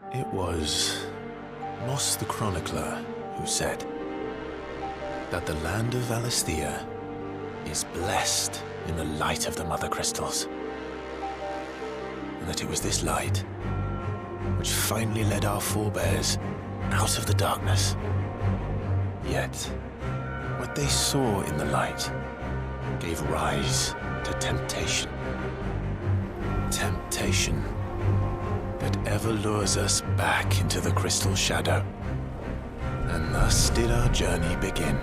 It was Moss the Chronicler who said that the land of Valisthea is blessed in the light of the Mother Crystals. And that it was this light which finally led our forebears out of the darkness. Yet, what they saw in the light gave rise to temptation. Temptation that ever lures us back into the crystal shadow. And thus did our journey begin.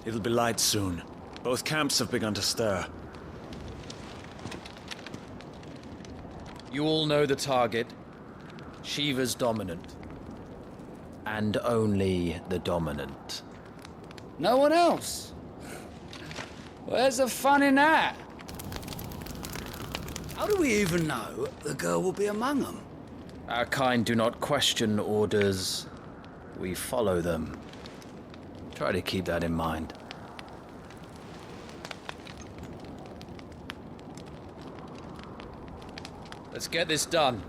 It'll be light soon. Both camps have begun to stir. You all know the target. Shiva's dominant. And only the dominant. No one else? Where's the fun in that? How do we even know the girl will be among them? Our kind do not question orders. We follow them. Try to keep that in mind. Let's get this done.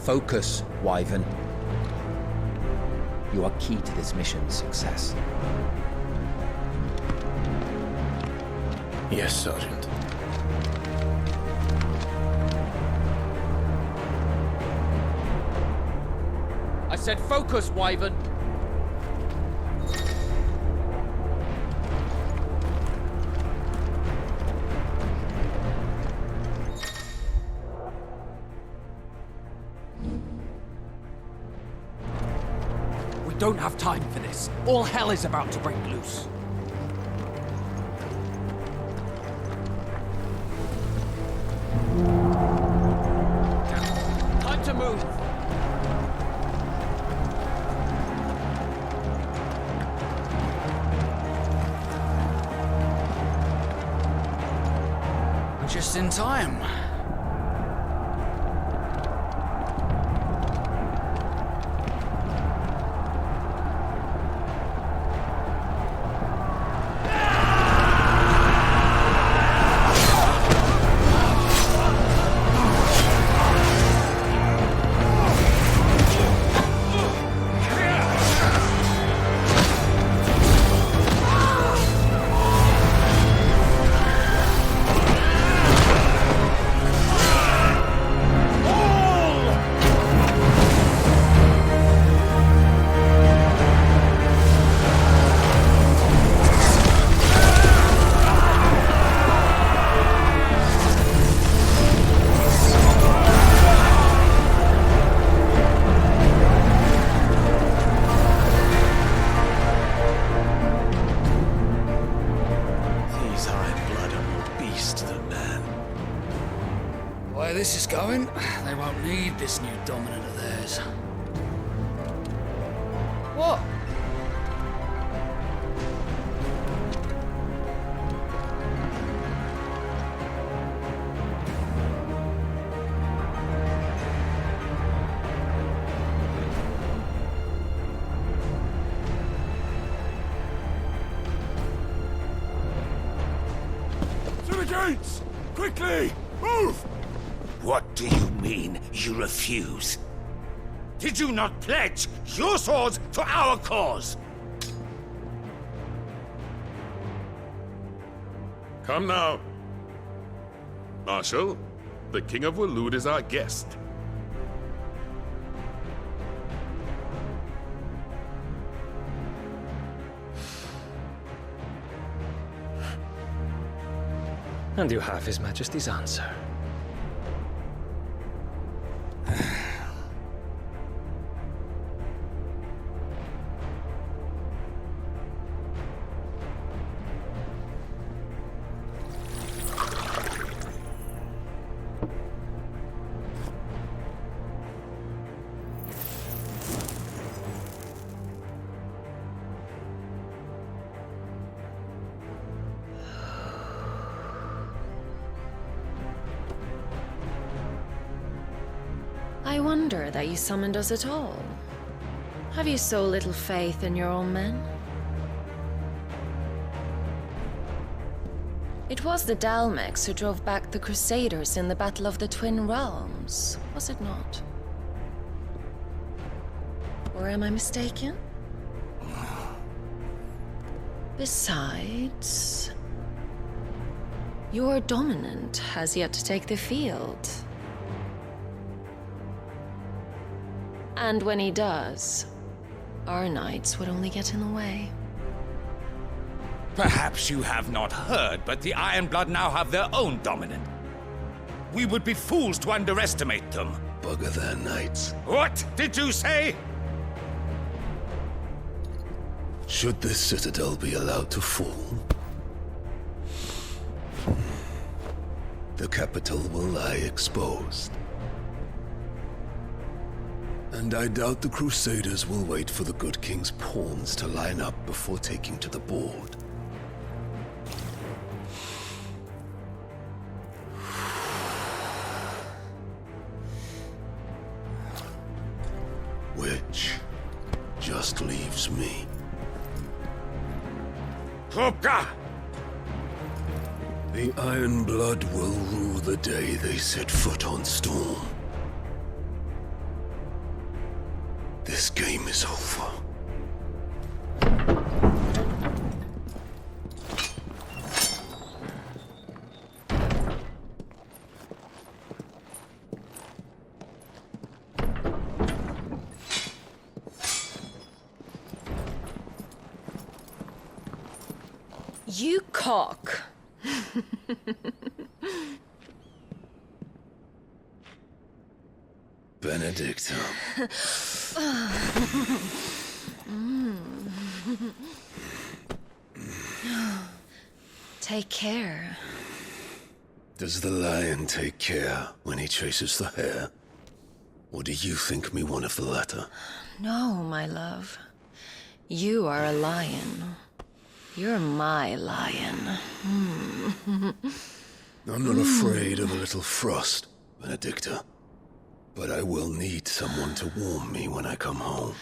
Focus, Wyvern. You are key to this mission's success. Yes, Sergeant. I said focus, Wyvern! don't have time for this. All hell is about to break loose. Time to move. Just in time. This is going, they won't need this new dominant of theirs. What? To the gates! Quickly! Move! What do you mean, you refuse? Did you not pledge your swords to our cause? Come now. Marshal, the King of Waloed is our guest. And you have His Majesty's answer. I wonder that you summoned us at all. Have you so little faith in your own men? It was the Dalmex who drove back the Crusaders in the Battle of the Twin Realms, was it not? Or am I mistaken? Besides, your dominant has yet to take the field. And when he does, our knights would only get in the way. Perhaps you have not heard, but the Ironblood now have their own dominant. We would be fools to underestimate them. Bugger their knights. What did you say? Should this citadel be allowed to fall, the capital will lie exposed. And I doubt the Crusaders will wait for the good king's pawns to line up before taking to the board. Which just leaves me. Hopka! The Ironblood will rue the day they set foot on Storm. This game is over. You cock. Benedikta. Take care. Does the lion take care when he chases the hare? Or do you think me one of the latter? No, my love. You are a lion. You're my lion. I'm not afraid of a little frost, Benedikta. But I will need someone to warm me when I come home.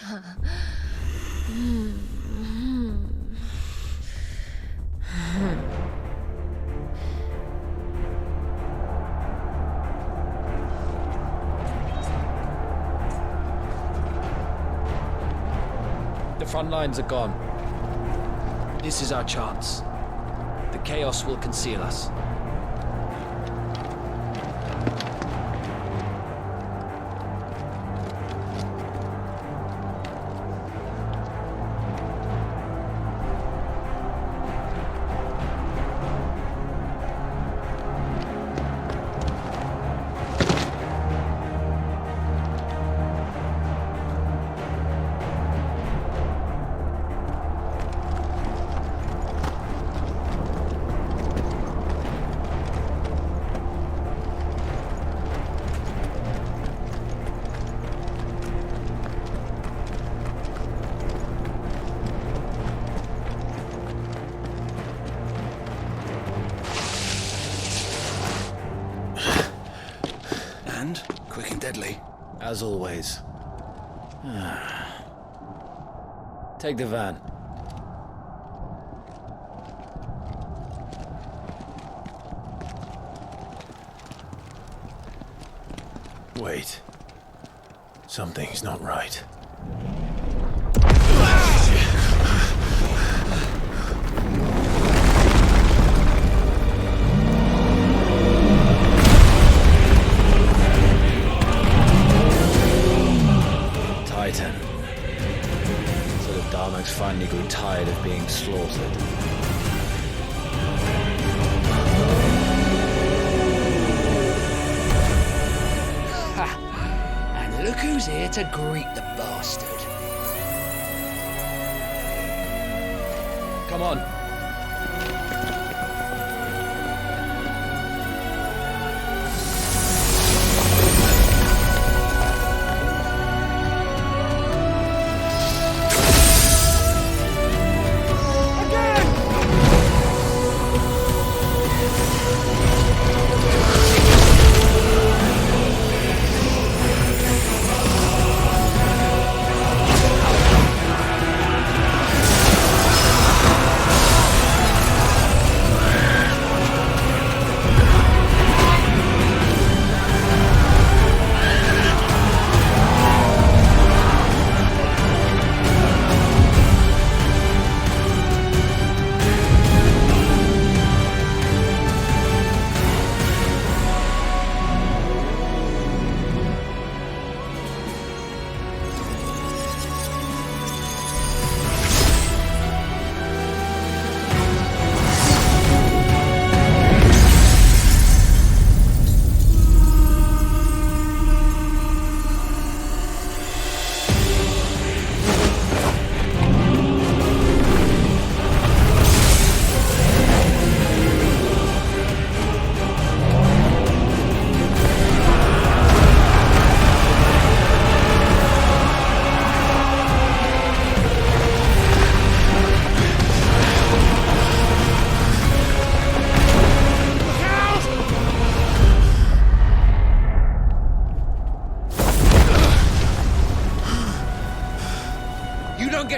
The front lines are gone. This is our chance. The chaos will conceal us. Quick and deadly. As always. Take the van. Wait. Something's not right. Titan. So the Darmok's finally grew tired of being slaughtered. And look who's here to greet the bastard. Come on.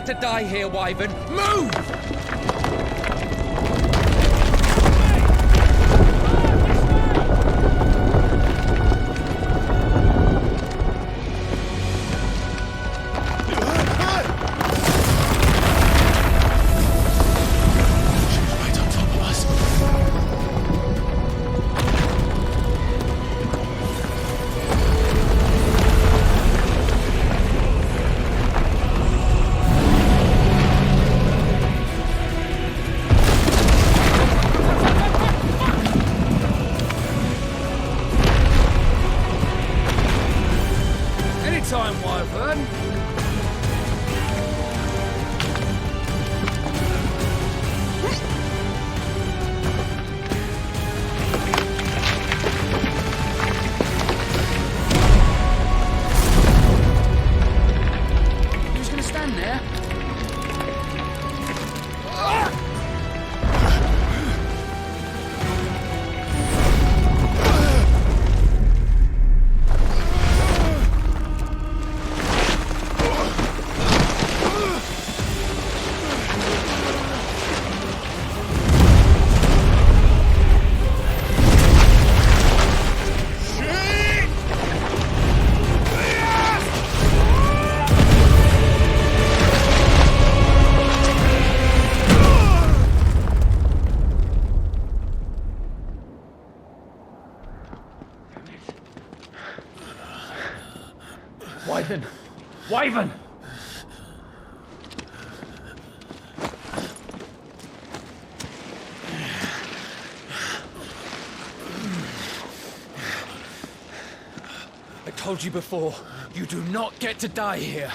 To die here, Wyvern. Move! Wyvern! Wyvern! I told you before, you do not get to die here.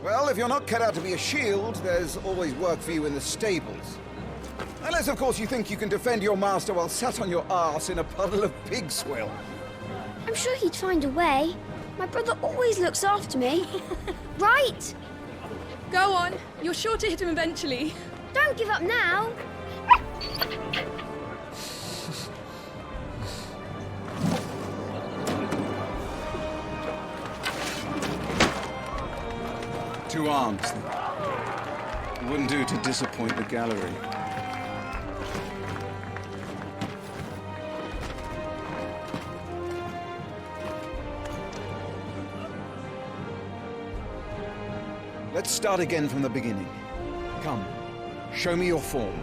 Well, if you're not cut out to be a shield, there's always work for you in the stables. Unless, of course, you think you can defend your master while sat on your arse in a puddle of pig swill. I'm sure he'd find a way. My brother always looks after me. Right? Go on. You're sure to hit him eventually. Don't give up now. Two arms, then. It wouldn't do to disappoint the gallery. Let's start again from the beginning. Come, show me your form.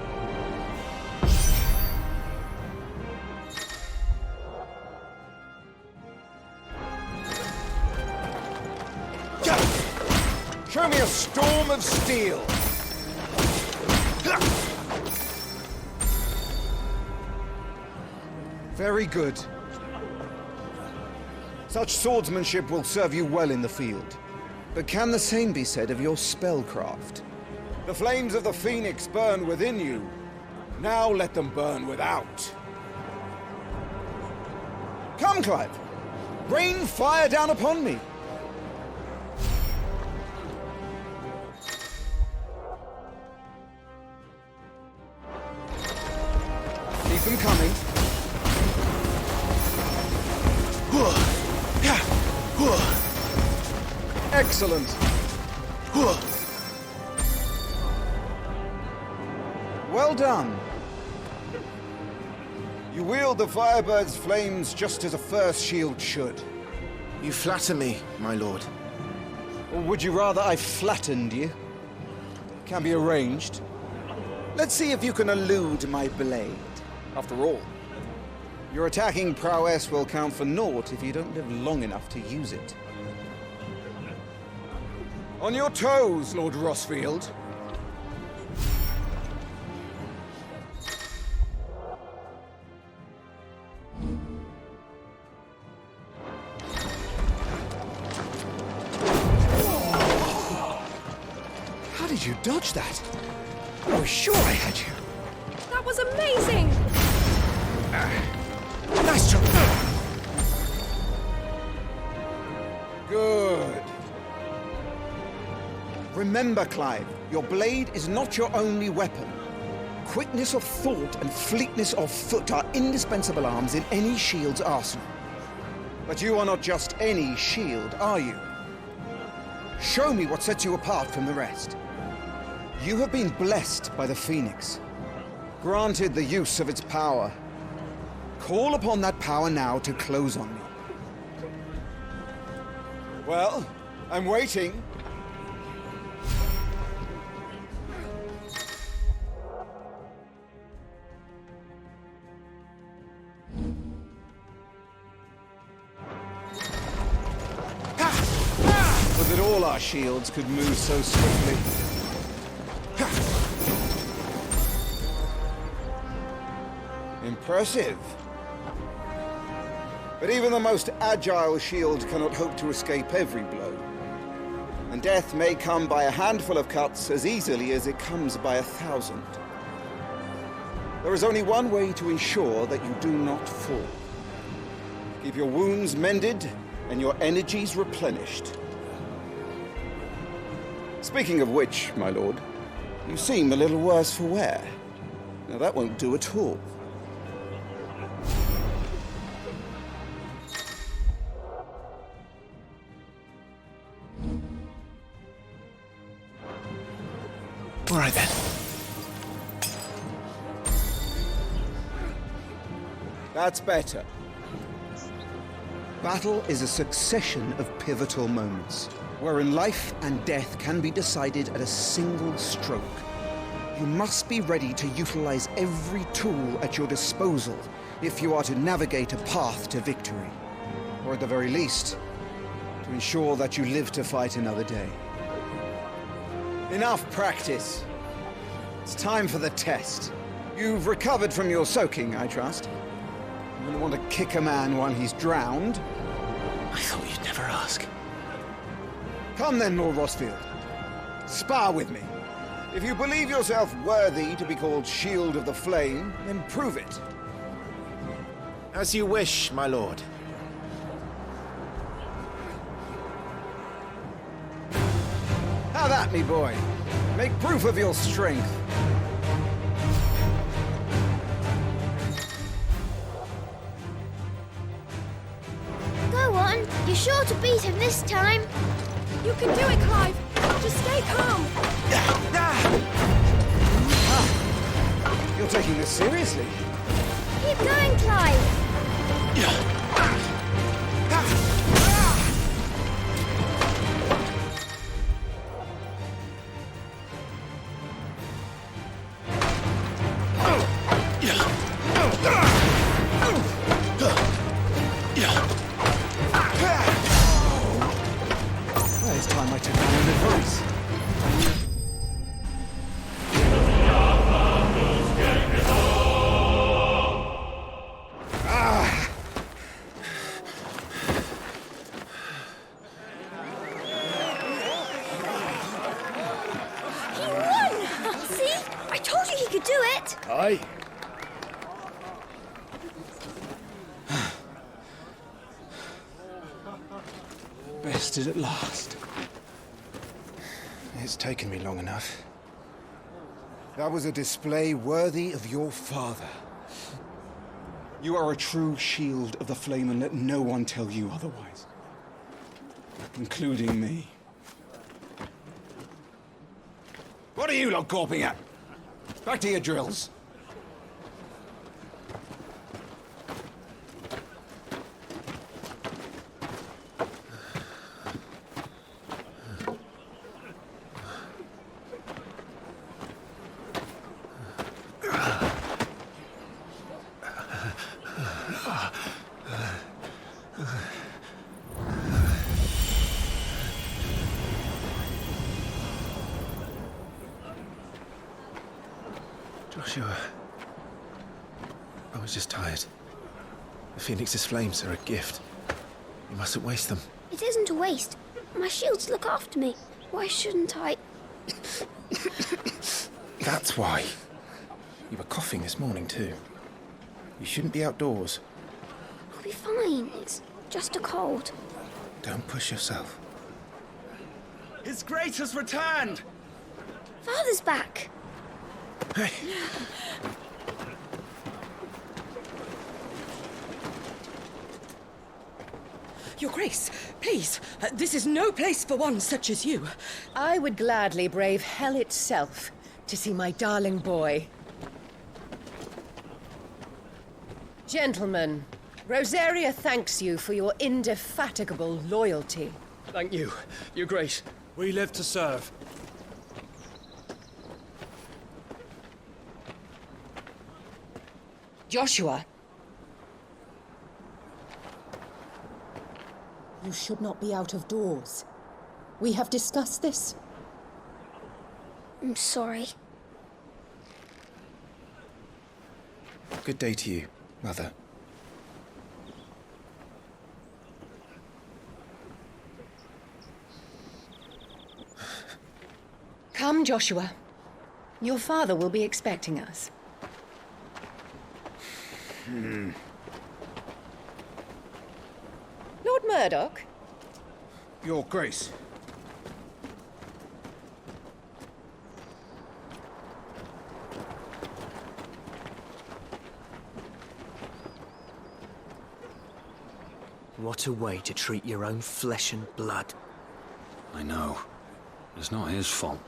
Show me a storm of steel! Very good. Such swordsmanship will serve you well in the field. But can the same be said of your spellcraft? The flames of the Phoenix burn within you. Now let them burn without. Come, Clive! Rain fire down upon me! Keep them coming. Excellent. Well done. You wield the Firebird's flames just as a first shield should. You flatter me, my lord. Or would you rather I flattened you? Can be arranged. Let's see if you can elude my blade. After all, your attacking prowess will count for naught if you don't live long enough to use it. On your toes, Lord Rossfield. How did you dodge that? I was sure I had you. That was amazing! Nice job! Good. Remember, Clive, your blade is not your only weapon. Quickness of thought and fleetness of foot are indispensable arms in any shield's arsenal. But you are not just any shield, are you? Show me what sets you apart from the rest. You have been blessed by the Phoenix, granted the use of its power. Call upon that power now to close on me. Well, I'm waiting. But that all our shields could move so swiftly. Impressive. But even the most agile shield cannot hope to escape every blow. And death may come by a handful of cuts as easily as it comes by 1,000. There is only one way to ensure that you do not fall. Keep your wounds mended and your energies replenished. Speaking of which, my lord, you seem a little worse for wear. Now that won't do at all. All right then. That's better. Battle is a succession of pivotal moments, wherein life and death can be decided at a single stroke. You must be ready to utilize every tool at your disposal if you are to navigate a path to victory. Or at the very least, to ensure that you live to fight another day. Enough practice. It's time for the test. You've recovered from your soaking, I trust. You wouldn't want to kick a man while he's drowned. I thought you'd never ask. Come then, Lord Rosfield. Spar with me. If you believe yourself worthy to be called Shield of the Flame, then prove it. As you wish, my lord. Have at me, boy. Make proof of your strength. Go on. You're sure to beat him this time. You can do it, Clive. Just stay calm. You're taking this seriously. Keep going, Clive. Well, it's time I took my own advice. He won! See? I told you he could do it. Aye. Bested at last. It's taken me long enough. That was a display worthy of your father. You are a true Shield of the Flame, and let no one tell you otherwise. Including me. What are you lot gawping at? Back to your drills. Joshua. I was just tired. The Phoenix's flames are a gift. You mustn't waste them. It isn't a waste. My shields look after me. Why shouldn't I? That's why. You were coughing this morning, too. You shouldn't be outdoors. I'll be fine. It's just a cold. Don't push yourself. His Grace has returned! Father's back. Hey. Your Grace, please, this is no place for one such as you. I would gladly brave hell itself to see my darling boy. Gentlemen, Rosaria thanks you for your indefatigable loyalty. Thank you, Your Grace. We live to serve. Joshua. You should not be out of doors. We have discussed this. I'm sorry. Good day to you, Mother. Come, Joshua. Your father will be expecting us. Lord Murdoch? Your Grace. What a way to treat your own flesh and blood. I know. It's not his fault.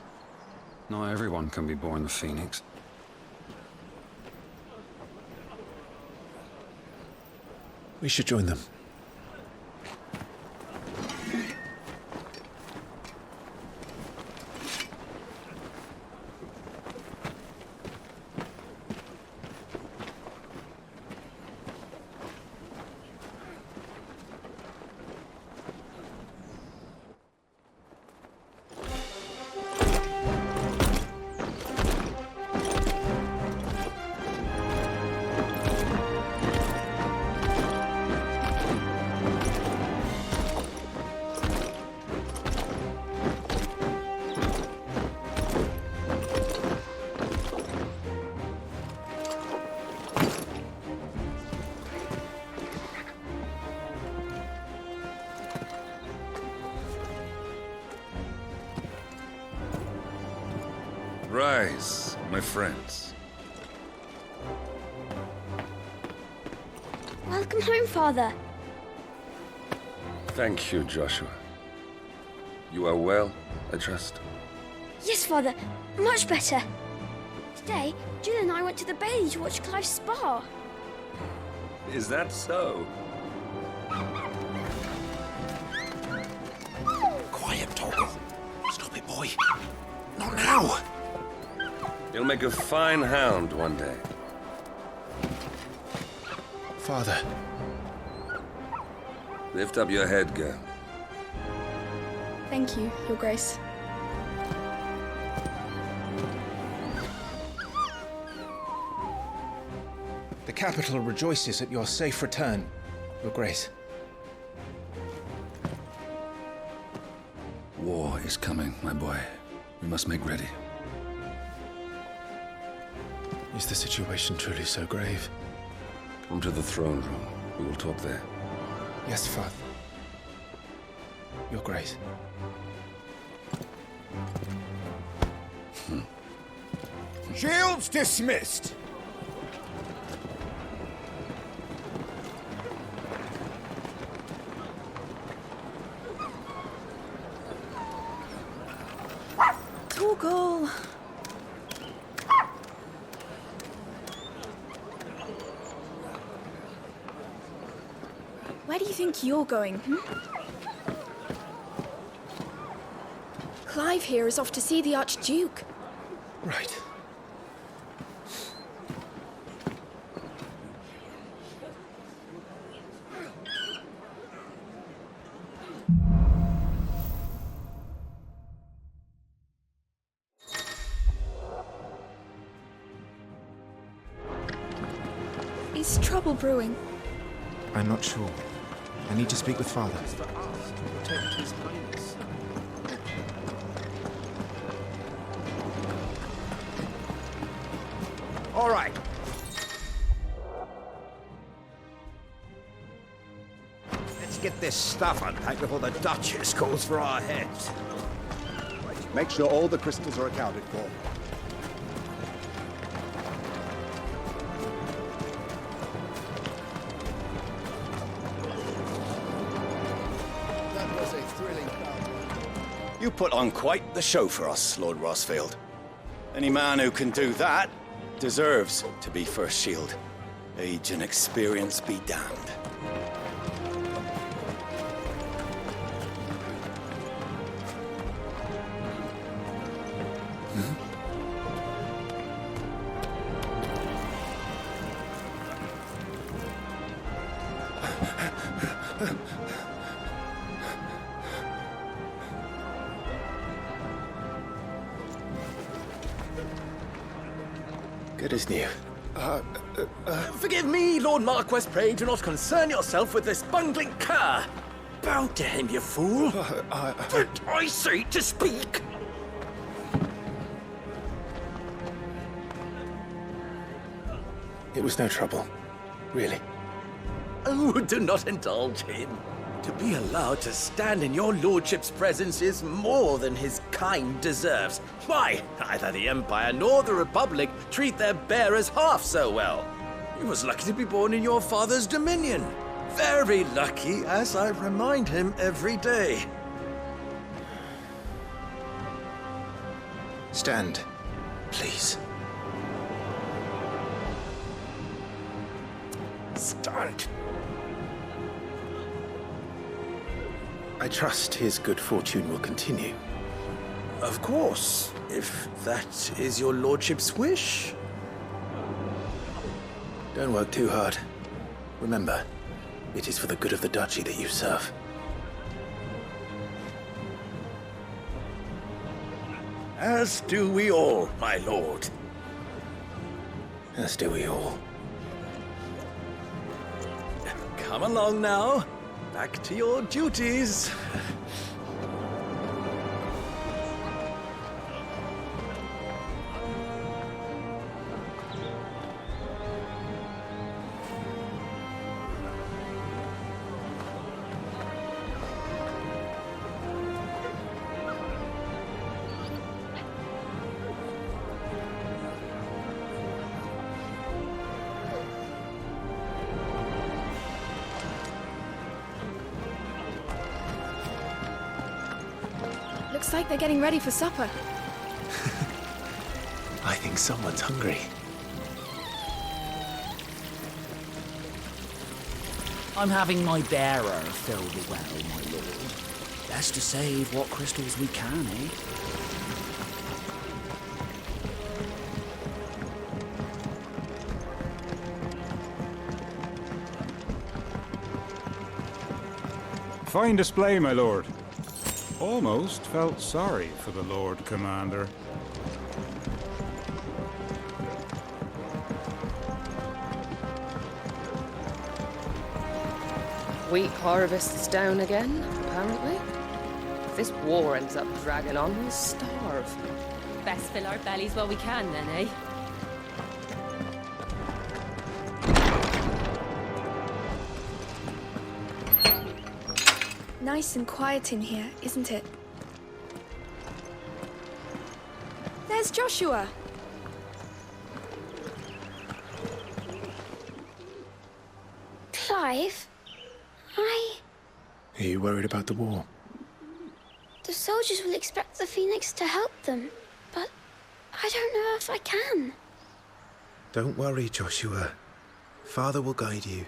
Not everyone can be born the Phoenix. We should join them. Rise, my friends. Welcome home, Father. Thank you, Joshua. You are well, I trust? Yes, Father. Much better. Today, Jill and I went to the Bailey to watch Clive's spa. Is that so? Quiet, Torgal. Stop it, boy. Not now. You'll make a fine hound one day. Father. Lift up your head, girl. Thank you, Your Grace. The capital rejoices at your safe return, Your Grace. War is coming, my boy. We must make ready. Is the situation truly so grave? Come to the throne room. We will talk there. Yes, Father. Your Grace. Shields dismissed! Torgal! Where do you think you're going, Clive here is off to see the Archduke. Right. Is trouble brewing? I'm not sure. I need to speak with Father. All right. Let's get this stuff unpacked before the Duchess calls for our heads. Make sure all the crystals are accounted for. That was a thrilling crowd. You put on quite the show for us, Lord Rossfield. Any man who can do that deserves to be First Shield. Age and experience be damned. Good as new. Forgive me, Lord Marquess, pray do not concern yourself with this bungling cur. Bow to him, you fool. Did I say to speak? It was no trouble. Really. Oh, do not indulge him. To be allowed to stand in your lordship's presence is more than his kind deserves. Why, neither the Empire nor the Republic treat their bearers half so well. He was lucky to be born in your father's dominion. very lucky, as I remind him every day. Stand, please. Stand. I trust his good fortune will continue. Of course, if that is your lordship's wish. Don't work too hard. Remember, it is for the good of the duchy that you serve. As do we all, my lord. As do we all. Come along now. Back to your duties. Looks like they're getting ready for supper. I think someone's hungry. I'm having my bearer fill the well, my lord. Best to save what crystals we can, eh? Fine display, my lord. Almost felt sorry for the Lord Commander. Wheat harvest's down again, apparently. If this war ends up dragging on, we'll starve. Best fill our bellies while we can, then, eh? Nice and quiet in here, isn't it? There's Joshua! Clive? Are you worried about the war? The soldiers will expect the Phoenix to help them, but I don't know if I can. Don't worry, Joshua. Father will guide you.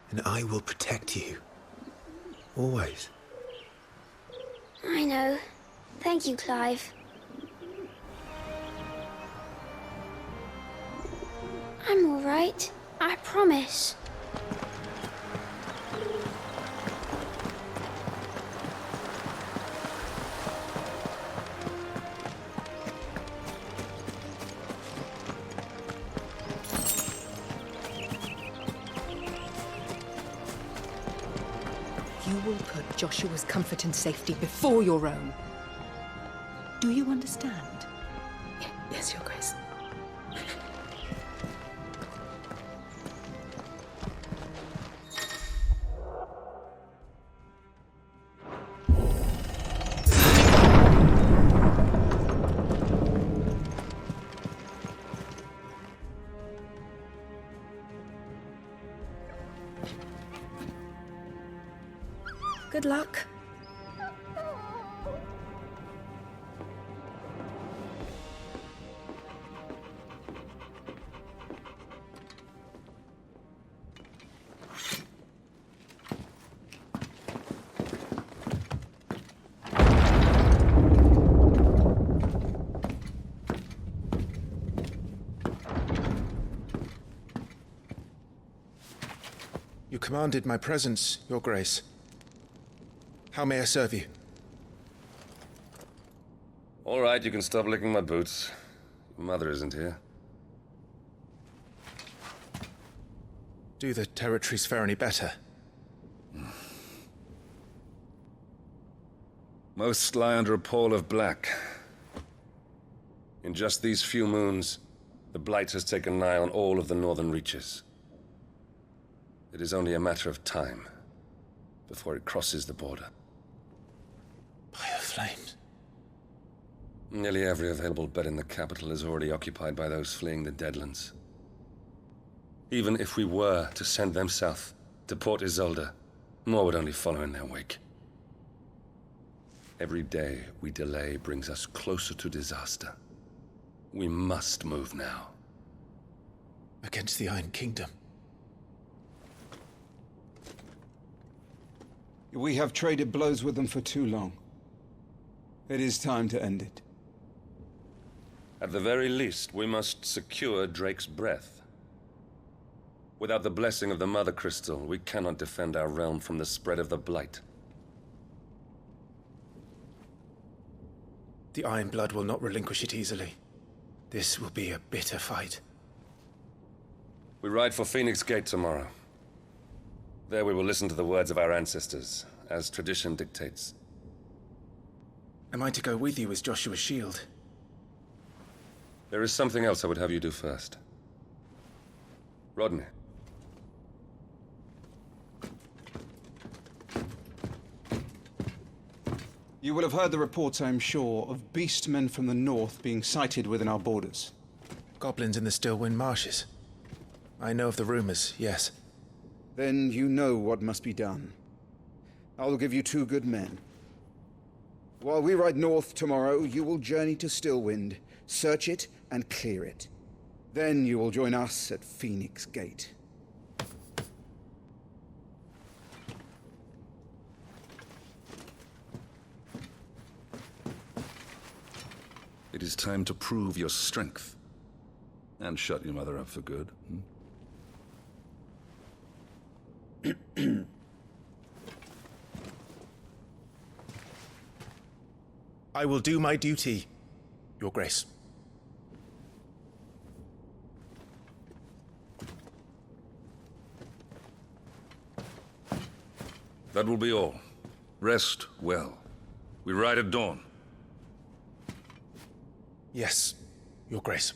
And I will protect you. Always. I know. Thank you, Clive. I'm all right. I promise. You will put Joshua's comfort and safety before your own. Do you understand? Yes, Your Grace. Good luck. You commanded my presence, Your Grace. How may I serve you? All right, you can stop licking my boots. Your mother isn't here. Do the territories fare any better? Most lie under a pall of black. In just these few moons, the Blight has taken nigh on all of the northern reaches. It is only a matter of time before it crosses the border. By the flames. Nearly every available bed in the capital is already occupied by those fleeing the Deadlands. Even if we were to send them south, to Port Isolde. More would only follow in their wake. Every day we delay brings us closer to disaster. We must move now. Against the Iron Kingdom? We have traded blows with them for too long. It is time to end it. At the very least, we must secure Drake's breath. Without the blessing of the Mother Crystal, we cannot defend our realm from the spread of the Blight. The Iron Blood will not relinquish it easily. This will be a bitter fight. We ride for Phoenix Gate tomorrow. There we will listen to the words of our ancestors, as tradition dictates. Am I to go with you as Joshua's shield? There is something else I would have you do first. Rodney. You will have heard the reports, I am sure, of beastmen from the north being sighted within our borders. Goblins in the Stillwind marshes. I know of the rumors, yes. Then you know what must be done. I will give you 2 good men. While we ride north tomorrow, you will journey to Stillwind, search it, and clear it. Then you will join us at Phoenix Gate. It is time to prove your strength. And shut your mother up for good. I will do my duty, Your Grace. That will be all. Rest well. We ride at dawn. Yes, Your Grace.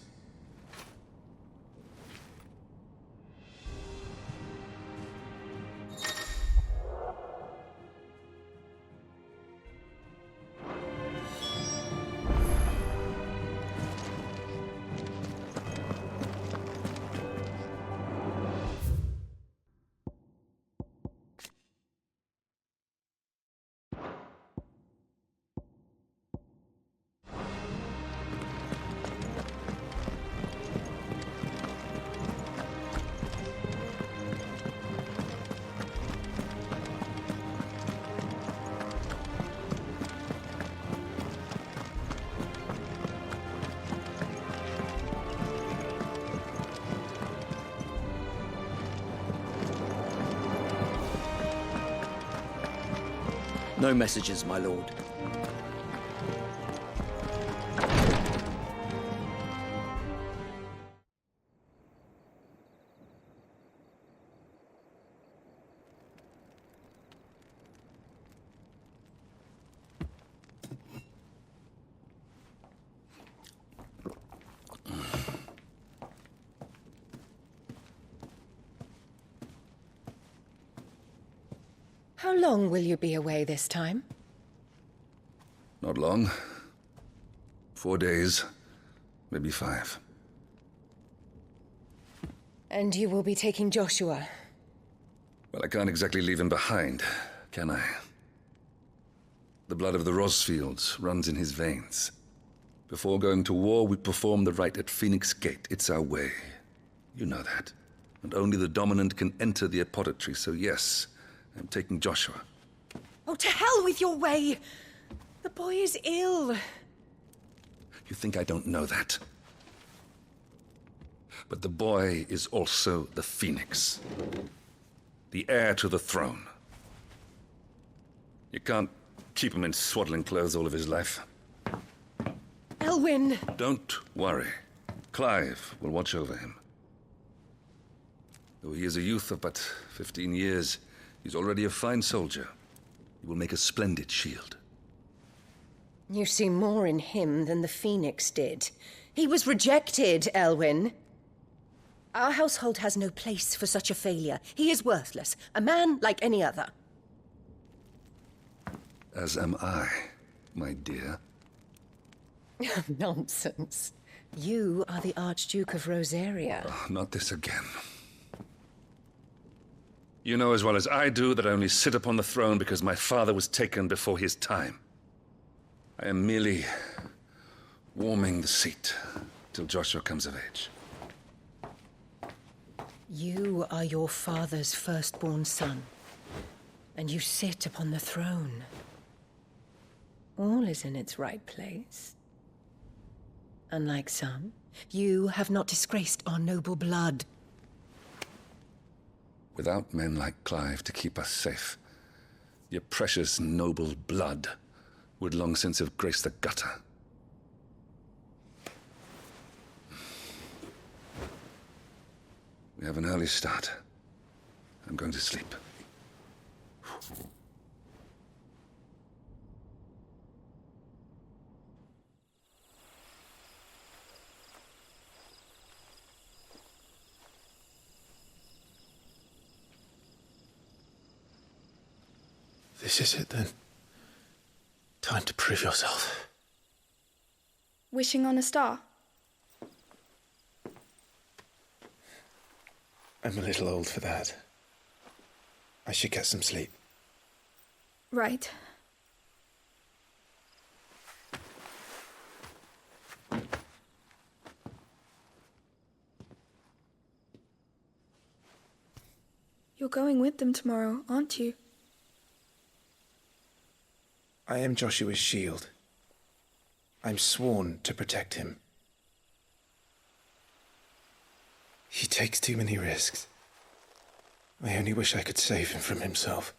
No messages, my lord. How long will you be away this time? Not long. 4 days, maybe 5. And you will be taking Joshua? Well, I can't exactly leave him behind, can I? The blood of the Rosfields runs in his veins. Before going to war, we perform the rite at Phoenix Gate. It's our way. You know that. And only the dominant can enter the apothecary, so yes, I'm taking Joshua. Oh, to hell with your way! The boy is ill. You think I don't know that? But the boy is also the Phoenix. The heir to the throne. You can't keep him in swaddling clothes all of his life. Elwyn! Don't worry. Clive will watch over him. Though he is a youth of but 15 years, he's already a fine soldier. He will make a splendid shield. You see more in him than the Phoenix did. He was rejected, Elwyn. Our household has no place for such a failure. He is worthless, a man like any other. As am I, my dear. Nonsense. You are the Archduke of Rosaria. Oh, not this again. You know as well as I do that I only sit upon the throne because my father was taken before his time. I am merely warming the seat till Joshua comes of age. You are your father's firstborn son, and you sit upon the throne. All is in its right place. Unlike some, you have not disgraced our noble blood. Without men like Clive to keep us safe, your precious noble blood would long since have graced the gutter. We have an early start. I'm going to sleep. This is it then. Time to prove yourself. Wishing on a star? I'm a little old for that. I should get some sleep. Right. You're going with them tomorrow, aren't you? I am Joshua's shield. I'm sworn to protect him. He takes too many risks. I only wish I could save him from himself.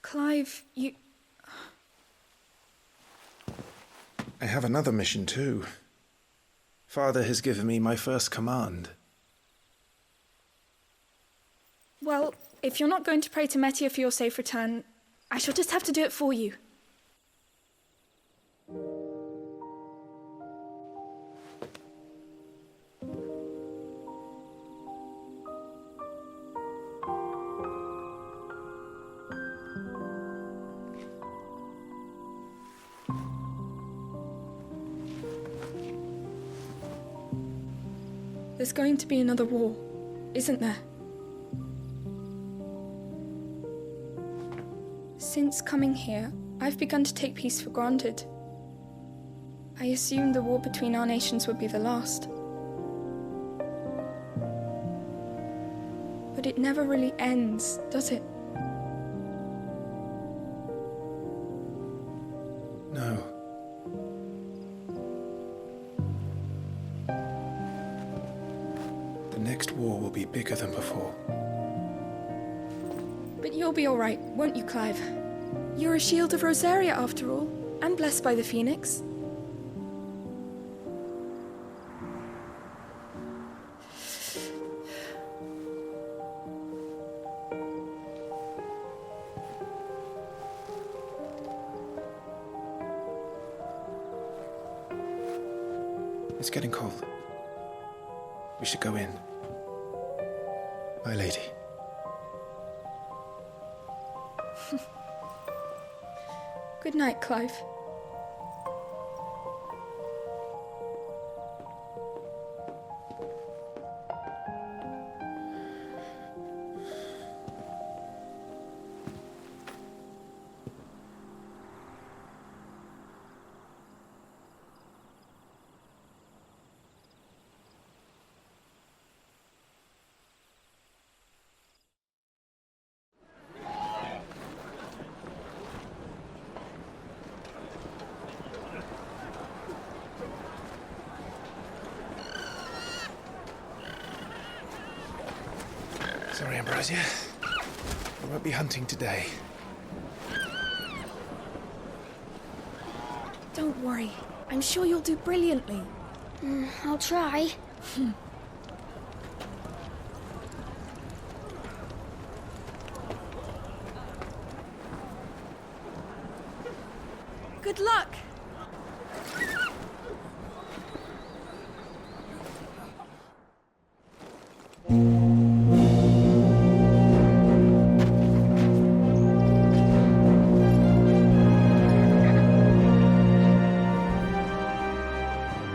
Clive, you... I have another mission too. Father has given me my first command. Well, if you're not going to pray to Metia for your safe return, I shall just have to do it for you. There's going to be another war, isn't there? Since coming here, I've begun to take peace for granted. I assumed the war between our nations would be the last. But it never really ends, does it? No. The next war will be bigger than before. But you'll be all right, won't you, Clive? You're a shield of Rosaria, after all, and blessed by the Phoenix. It's getting cold. We should go in. My lady. Good night, Clive. Sorry, Ambrosia. I won't be hunting today. Don't worry. I'm sure you'll do brilliantly. I'll try. Good luck!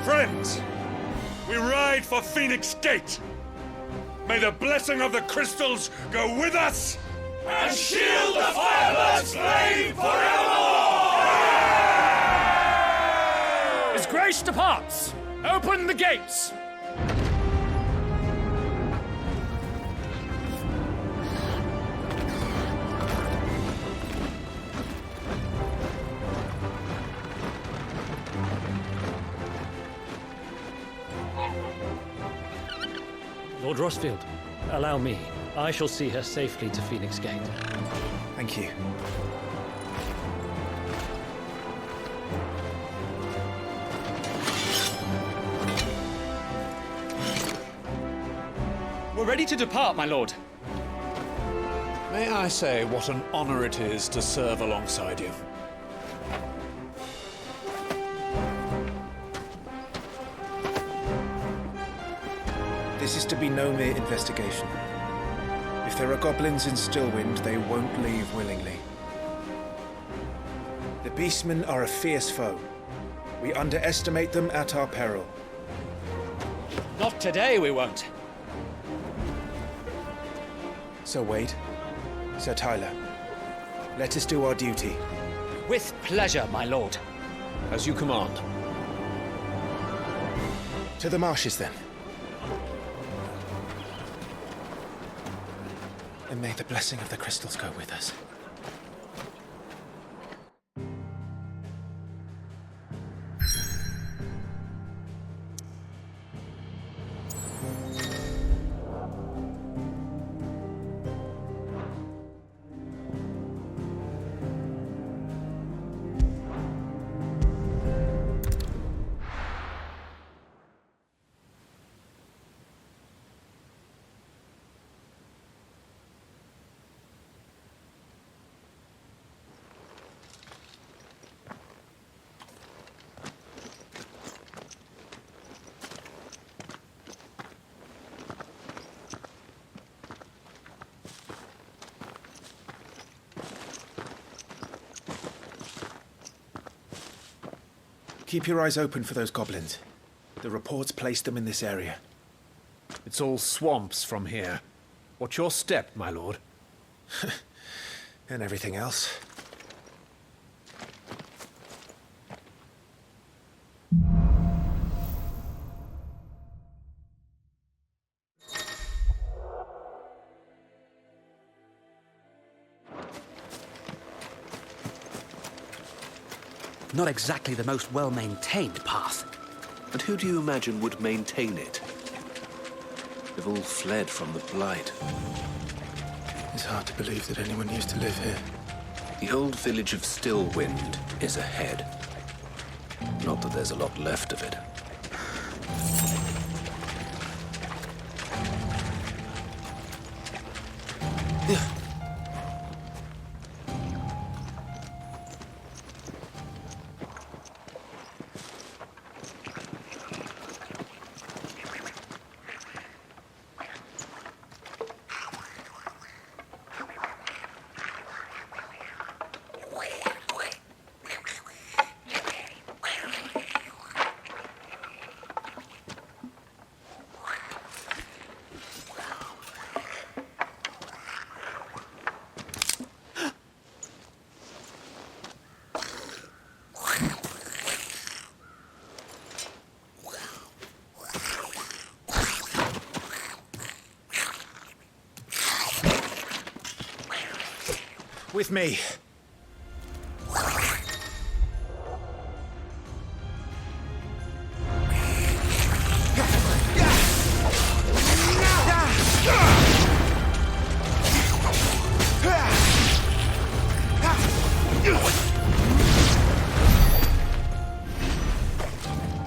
Friends, we ride for Phoenix Gate! May the blessing of the crystals go with us! And shield the Firebird's flame forevermore! His Grace departs! Open the gates! Lord Rosfield, allow me. I shall see her safely to Phoenix Gate. Thank you. We're ready to depart, my lord. May I say what an honor it is to serve alongside you? This is to be no mere investigation. If there are goblins in Stillwind, they won't leave willingly. The Beastmen are a fierce foe. We underestimate them at our peril. Not today, we won't. Sir Wade, Sir Tyler, let us do our duty. With pleasure, my lord. As you command. To the marshes, then. And may the blessing of the crystals go with us. Keep your eyes open for those goblins. The reports placed them in this area. It's all swamps from here. Watch your step, my lord. And everything else. Not exactly the most well-maintained path. And who do you imagine would maintain it? They've all fled from the Blight. It's hard to believe that anyone used to live here. The old village of Stillwind is ahead. Not that there's a lot left of it. With me.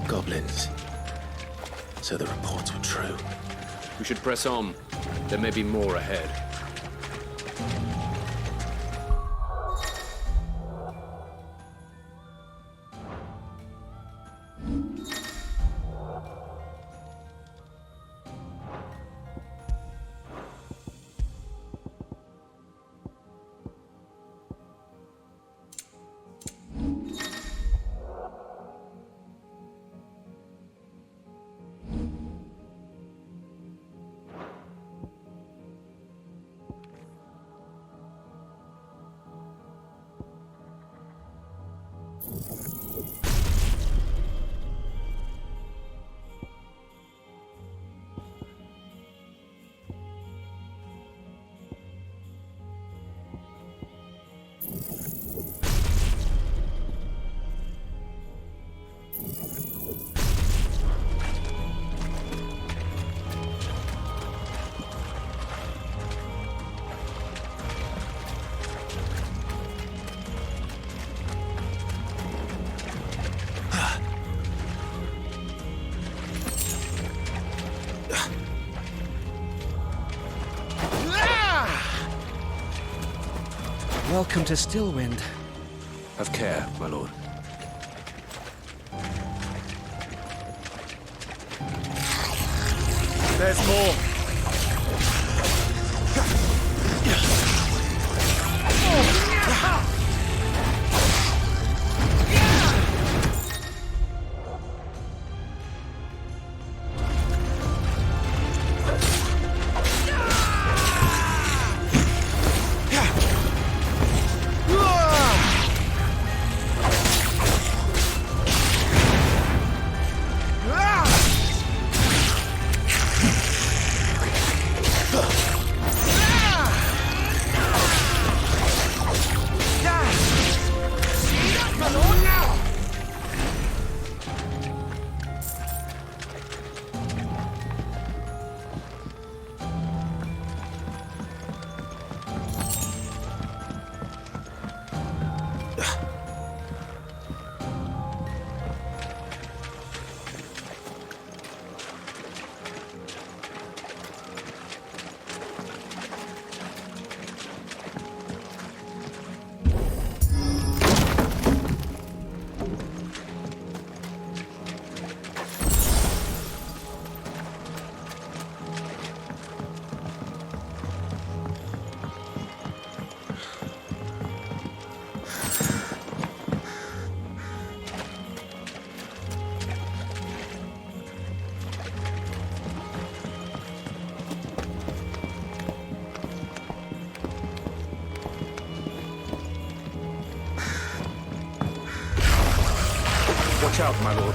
Goblins. So the reports were true. We should press on. There may be more ahead. Welcome to Stillwind. Have care, my lord. There's more. Watch out, my lord.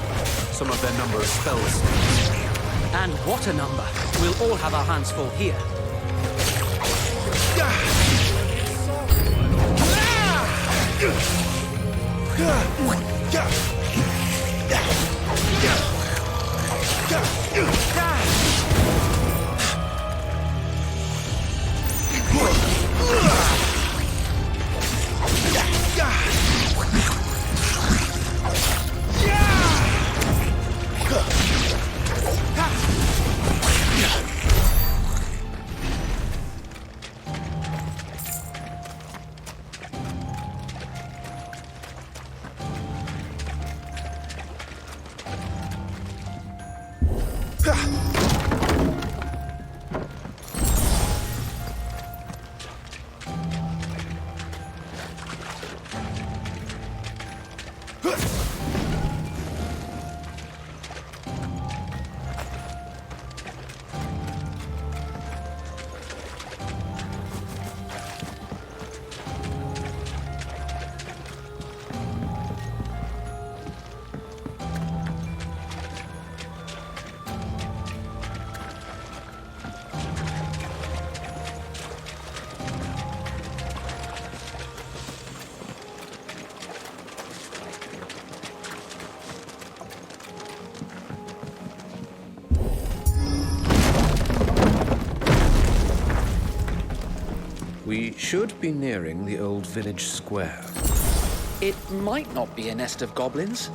Some of their number are spells. And what a number. We'll all have our hands full here. We should be nearing the old village square. It might not be a nest of goblins.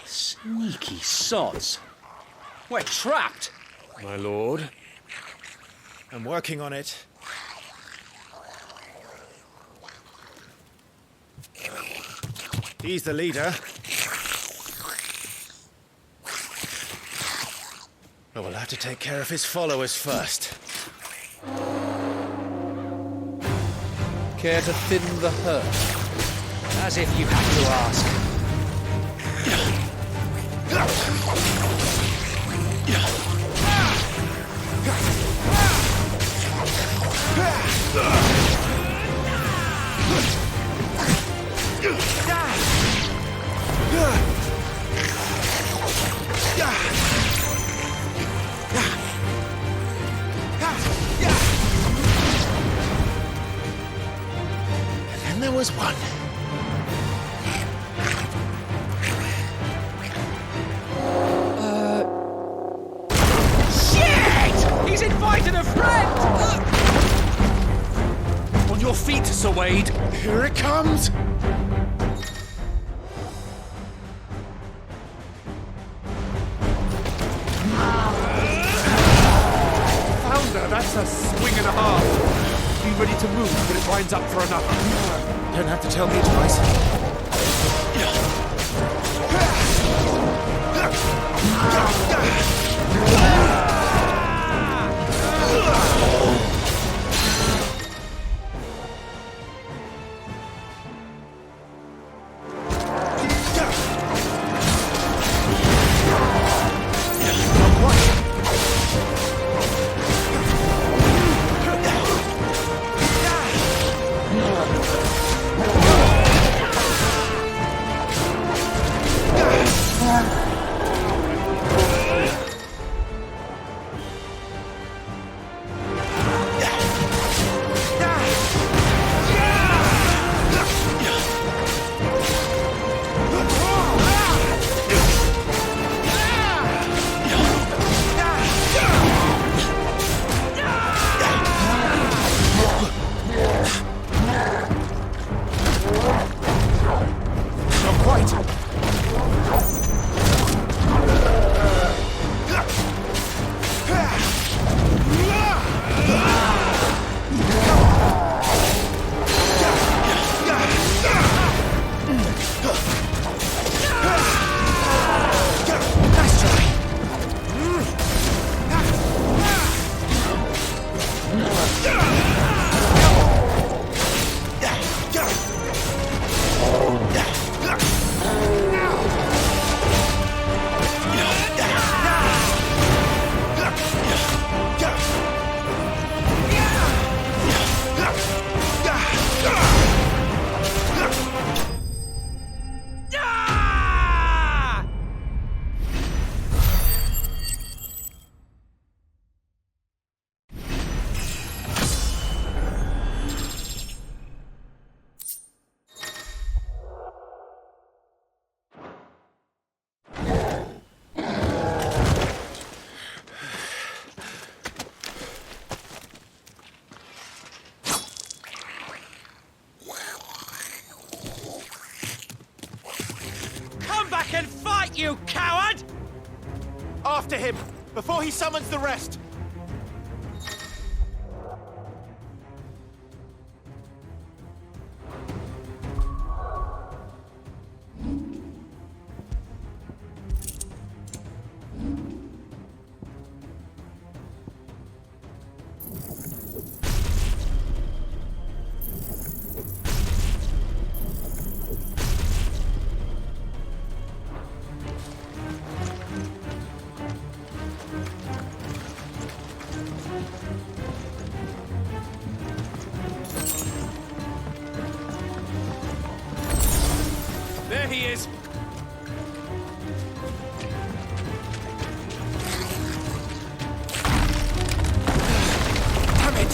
Sneaky sods. We're trapped. My lord. I'm working on it. He's the leader. Well, we'll have to take care of his followers first. Care to thin the herd? As if you had to ask. And then there was one. Shit! He's invited a friend! On your feet, Sir Wade. Here it comes! Founder, that's a swing and a half. Be ready to move when it lines up for another. Don't have to tell me twice. You coward! After him, before he summons the rest! There he is! Damn it!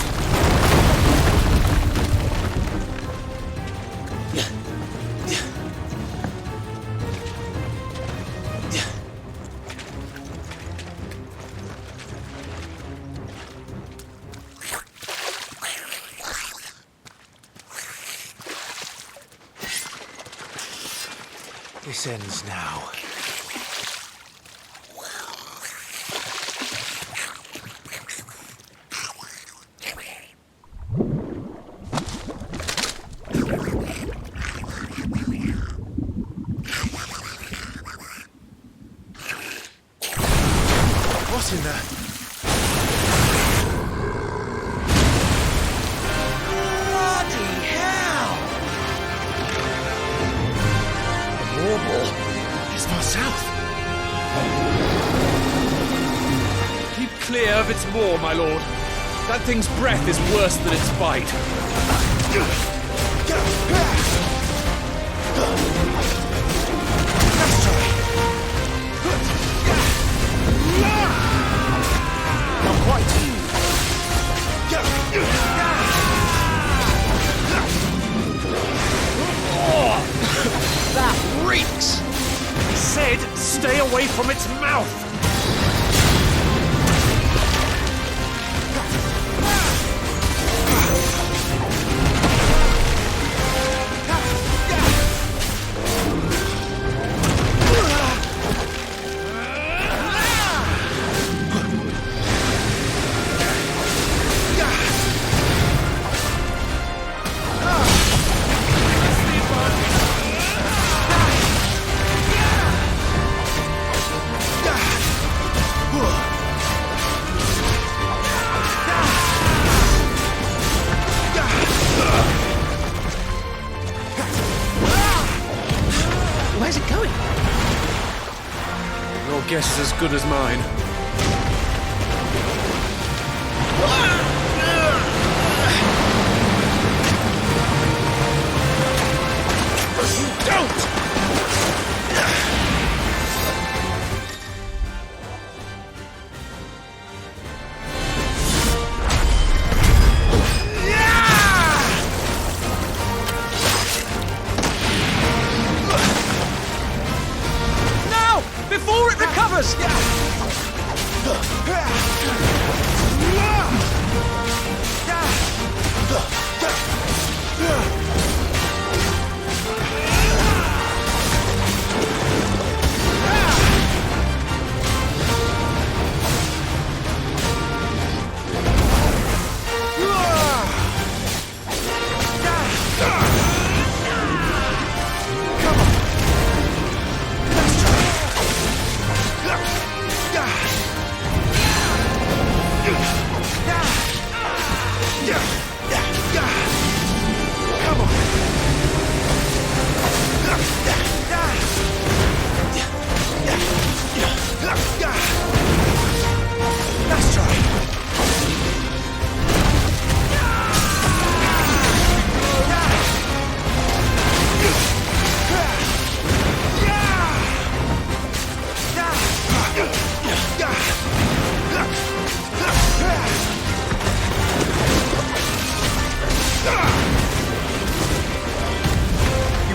This ends now. What? What's in there? Bloody hell! The Morbol is far south. Keep clear of its maw, my lord. That thing's breath is worse than its bite. Not quite. That reeks! He said, stay away from its mouth! Where's it going? Your guess is as good as mine. Don't! Before it recovers!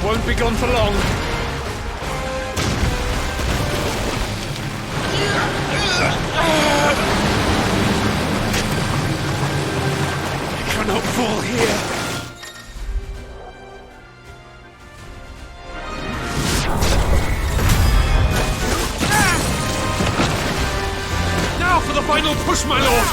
Won't be gone for long. I cannot fall here. Now for the final push, my lord!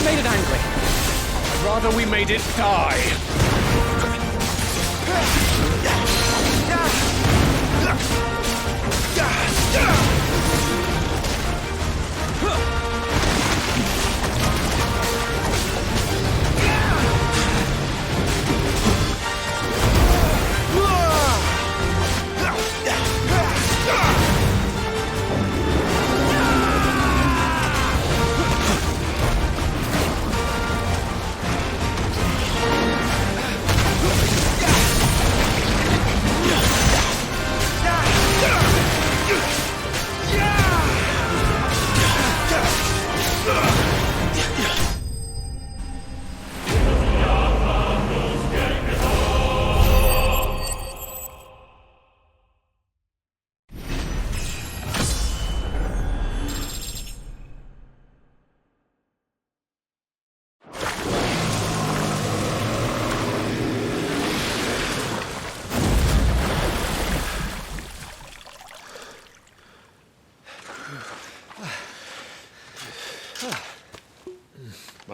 Made it angry. I'd rather we made it die.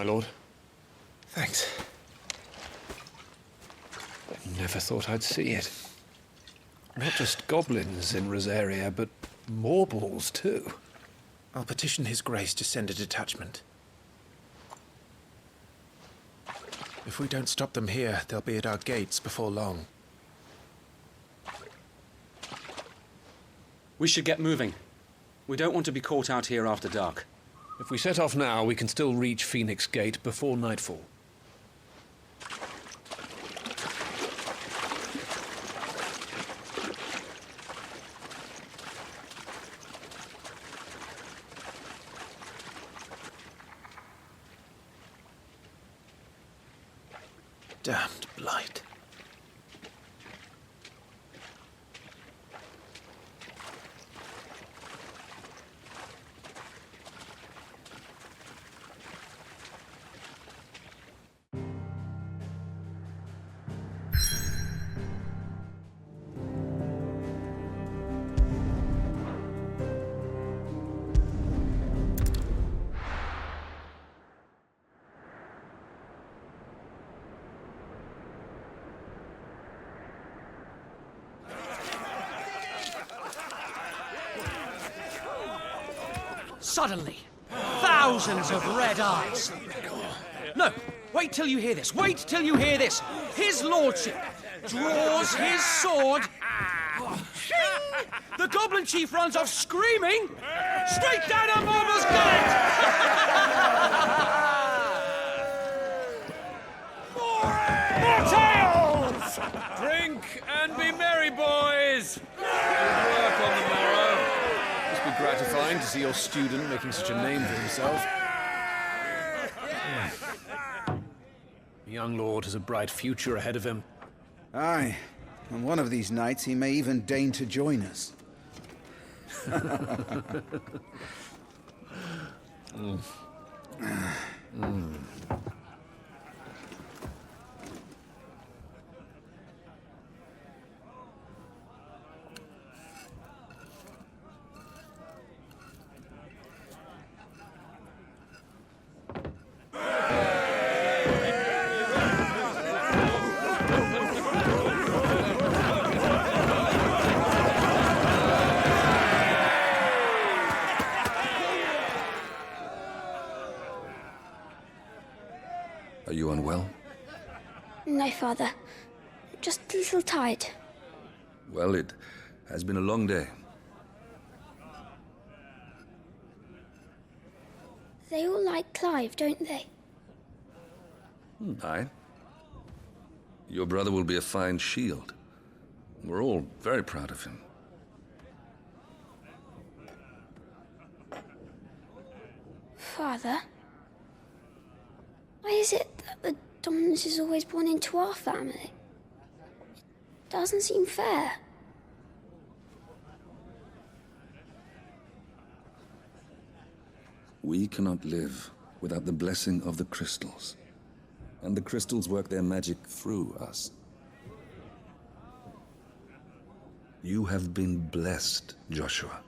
lord. Thanks. I never thought I'd see it. Not just goblins in Rosaria, but Morbols too. I'll petition His Grace to send a detachment. If we don't stop them here, they'll be at our gates before long. We should get moving. We don't want to be caught out here after dark. If we set off now, we can still reach Phoenix Gate before nightfall. Damned blight. Suddenly, thousands of red eyes. No, wait till you hear this. Wait till you hear this. His lordship draws his sword. The goblin chief runs off screaming straight down a Morbol's gullet. More tales! Drink and be merry, boys! Good work on the morrow. Must be gratifying to see your student making such a name for himself. The young lord has a bright future ahead of him. Aye, and one of these nights he may even deign to join us. Are you unwell? No, Father. Just a little tired. Well, it has been a long day. They all like Clive, don't they? Aye. Your brother will be a fine shield. We're all very proud of him. Father? Why is it that the dominance is always born into our family? It doesn't seem fair. We cannot live without the blessing of the crystals. And the crystals work their magic through us. You have been blessed, Joshua.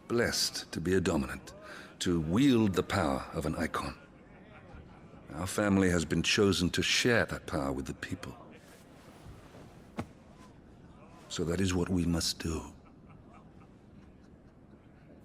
Blessed to be a dominant, to wield the power of an Eikon. Our family has been chosen to share that power with the people. So that is what we must do.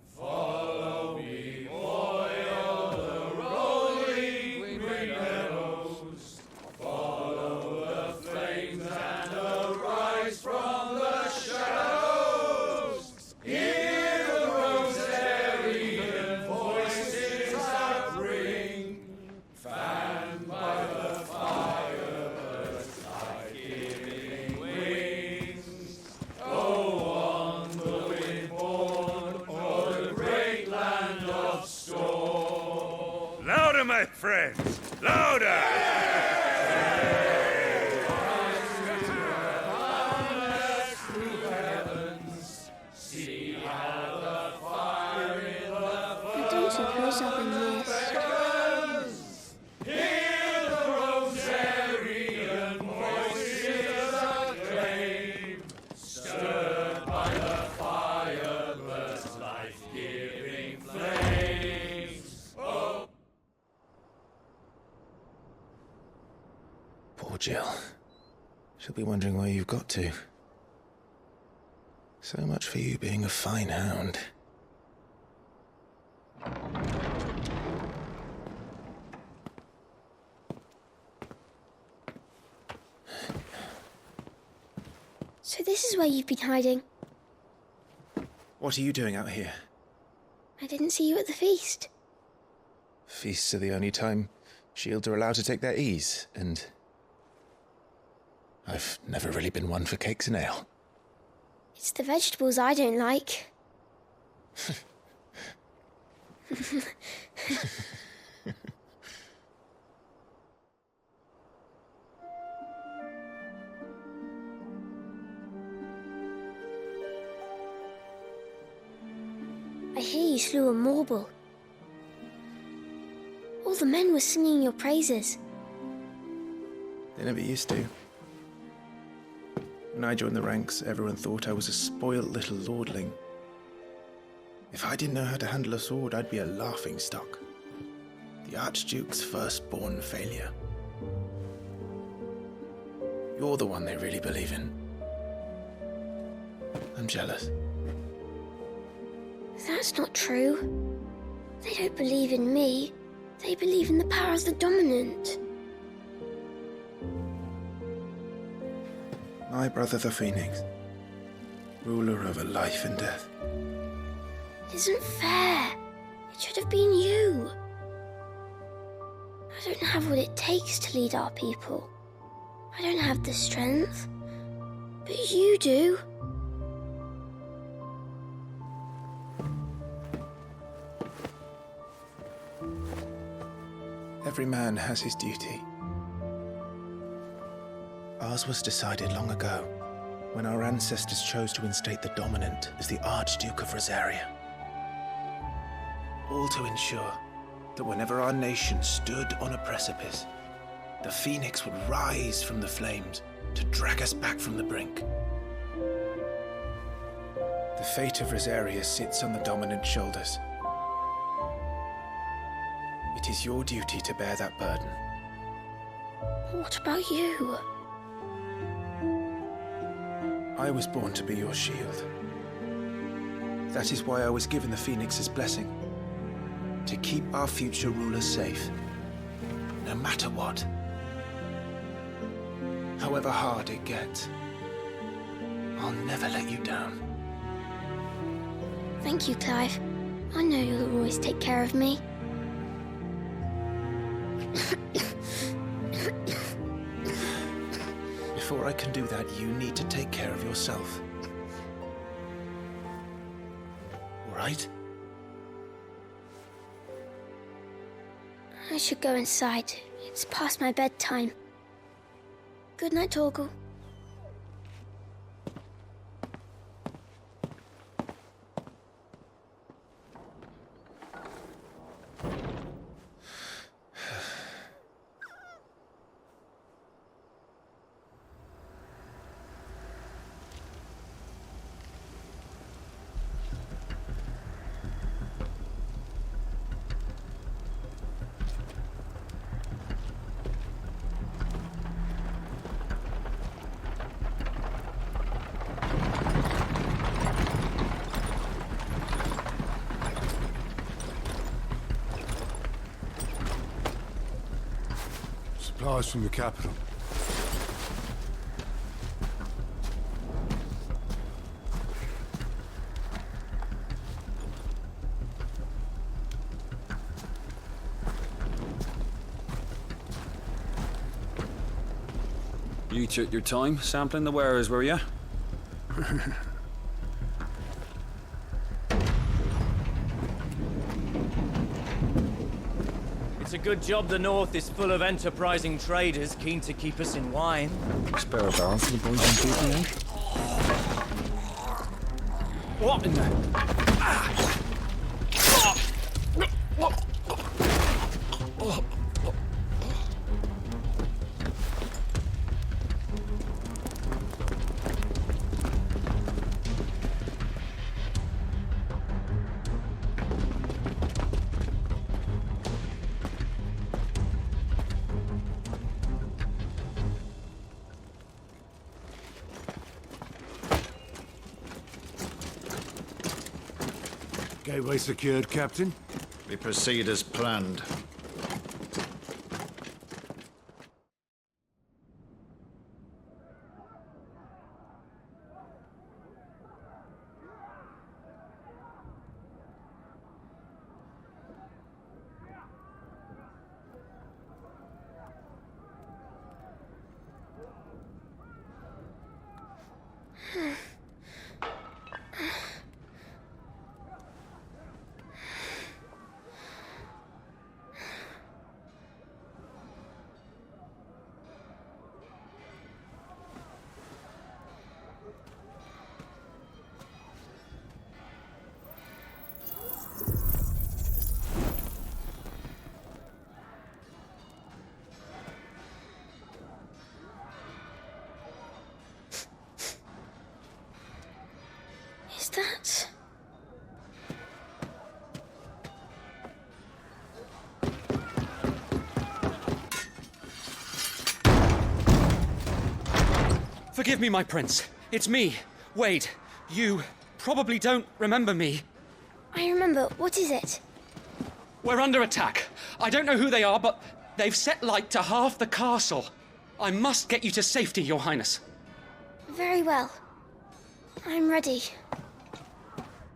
Follow me, boil the rolling green meadows. Follow the flames and arise from the shadows. Hear the Rosarian voices that ring. Fanned by the fire's life-giving wings. Go on the wind-born o'er the great land of storm. Louder, my friends! Louder! See how the fire in the I don't suppose I've been missed. Hear the Rosarian voices acclaim, stirred by the fire's life-giving flames. Oh. Jill. She'll be wondering where you've got to. So much for you being a fine hound. So this is where you've been hiding. What are you doing out here? I didn't see you at the feast. Feasts are the only time shields are allowed to take their ease, and I've never really been one for cakes and ale. It's the vegetables I don't like. I hear you slew a Morbol. All the men were singing your praises. They never used to. When I joined the ranks, everyone thought I was a spoiled little lordling. If I didn't know how to handle a sword, I'd be a laughingstock. The Archduke's firstborn failure. You're the one they really believe in. I'm jealous. That's not true. They don't believe in me. They believe in the power of the dominant. My brother the Phoenix, ruler over life and death. It isn't fair. It should have been you. I don't have what it takes to lead our people. I don't have the strength. But you do. Every man has his duty. Ours was decided long ago, when our ancestors chose to instate the dominant as the Archduke of Rosaria. All to ensure that whenever our nation stood on a precipice, the Phoenix would rise from the flames to drag us back from the brink. The fate of Rosaria sits on the dominant's shoulders. It is your duty to bear that burden. What about you? I was born to be your shield. That is why I was given the Phoenix's blessing. To keep our future rulers safe. No matter what. However hard it gets. I'll never let you down. Thank you, Clive. I know you'll always take care of me. Before I can do that, you need to take care of yourself. All right? I should go inside. It's past my bedtime. Good night, Torgal. Supplies from the capital. You took your time sampling the wares, were you? It's a good job the North is full of enterprising traders keen to keep us in wine. Spare a barrel for the boys on duty, eh? What in the... Gateway secured, Captain. We proceed as planned. Is that... Forgive me, my prince. It's me, Wade. You probably don't remember me. I remember. What is it? We're under attack. I don't know who they are, but they've set light to half the castle. I must get you to safety, Your Highness. Very well. I'm ready.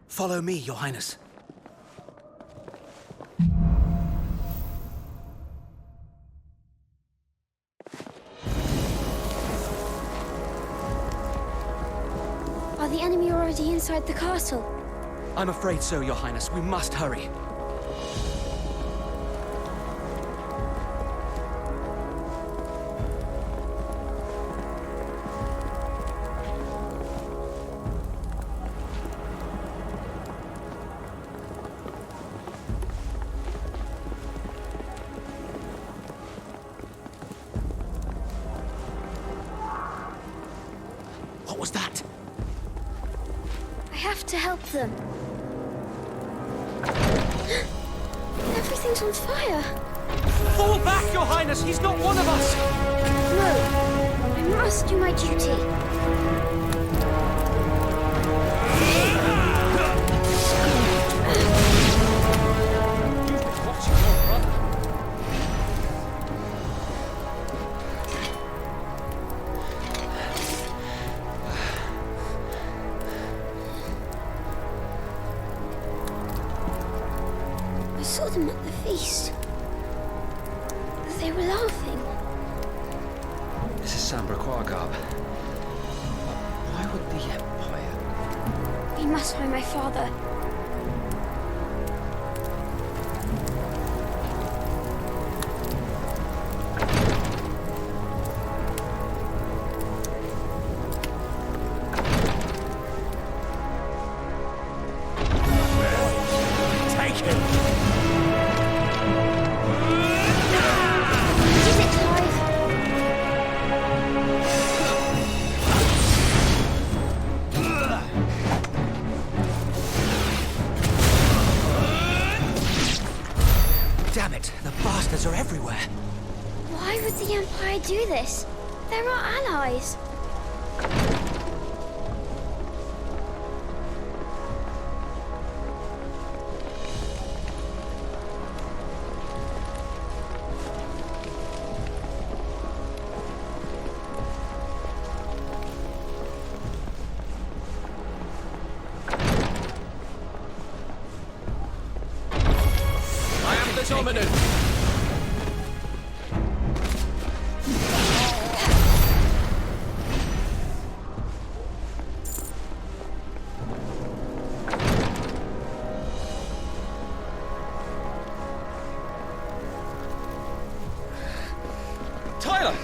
Follow me, Your Highness. Are the enemy already inside the castle? I'm afraid so, Your Highness. We must hurry. What was that? I have to help them. Everything's on fire. Fall back, Your Highness! He's not one of us! No, I must do my duty. I saw them at the feast. They were laughing. This is Sambra Quargarb. Why would the Empire... We must find my father. Take him! Is it Clive? Damn it! The bastards are everywhere! Why would the Empire do this? They're our allies. I am the dominant! Tyler!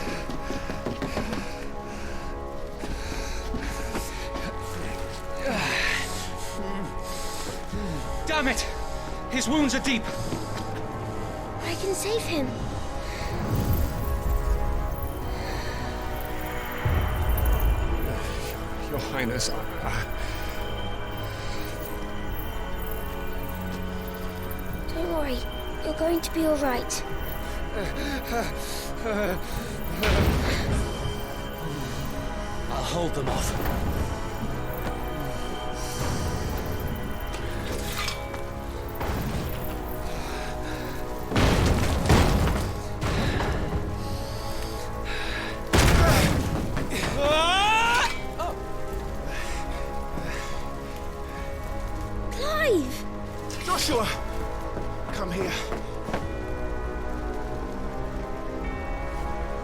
Damn it! His wounds are deep. I can save him. Your Highness, Don't worry. You're going to be all right. I'll hold them off. alive! Joshua! Come here.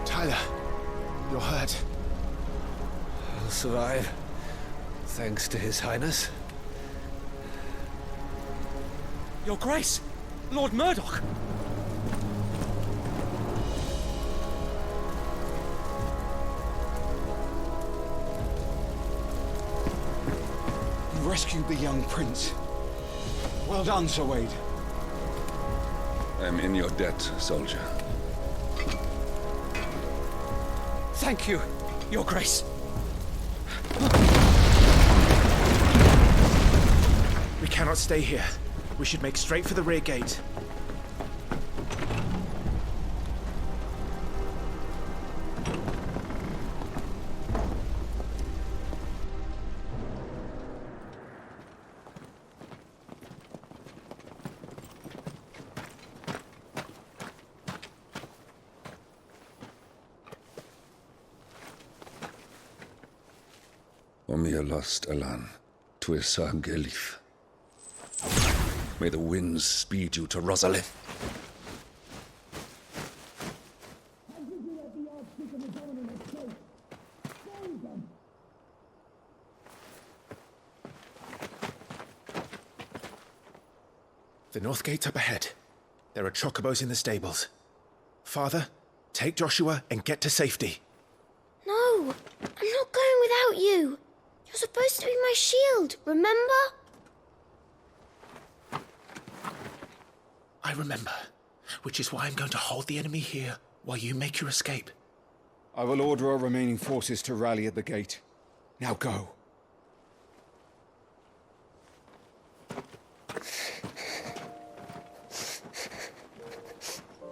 Tyler, you're hurt. I'll survive. Thanks to His Highness. Your Grace! Lord Murdoch! You rescued the young prince. Well done, Sir Wade. I'm in your debt, soldier. Thank you, Your Grace. We cannot stay here. We should make straight for the rear gate. Omia lost Alan, Tuisa Gelif. May the winds speed you to Rosalind. The north gate's up ahead. There are chocobos in the stables. Father, take Joshua and get to safety. No, I'm not going without you. You're supposed to be my shield, remember? I remember, which is why I'm going to hold the enemy here while you make your escape. I will order our remaining forces to rally at the gate. Now go.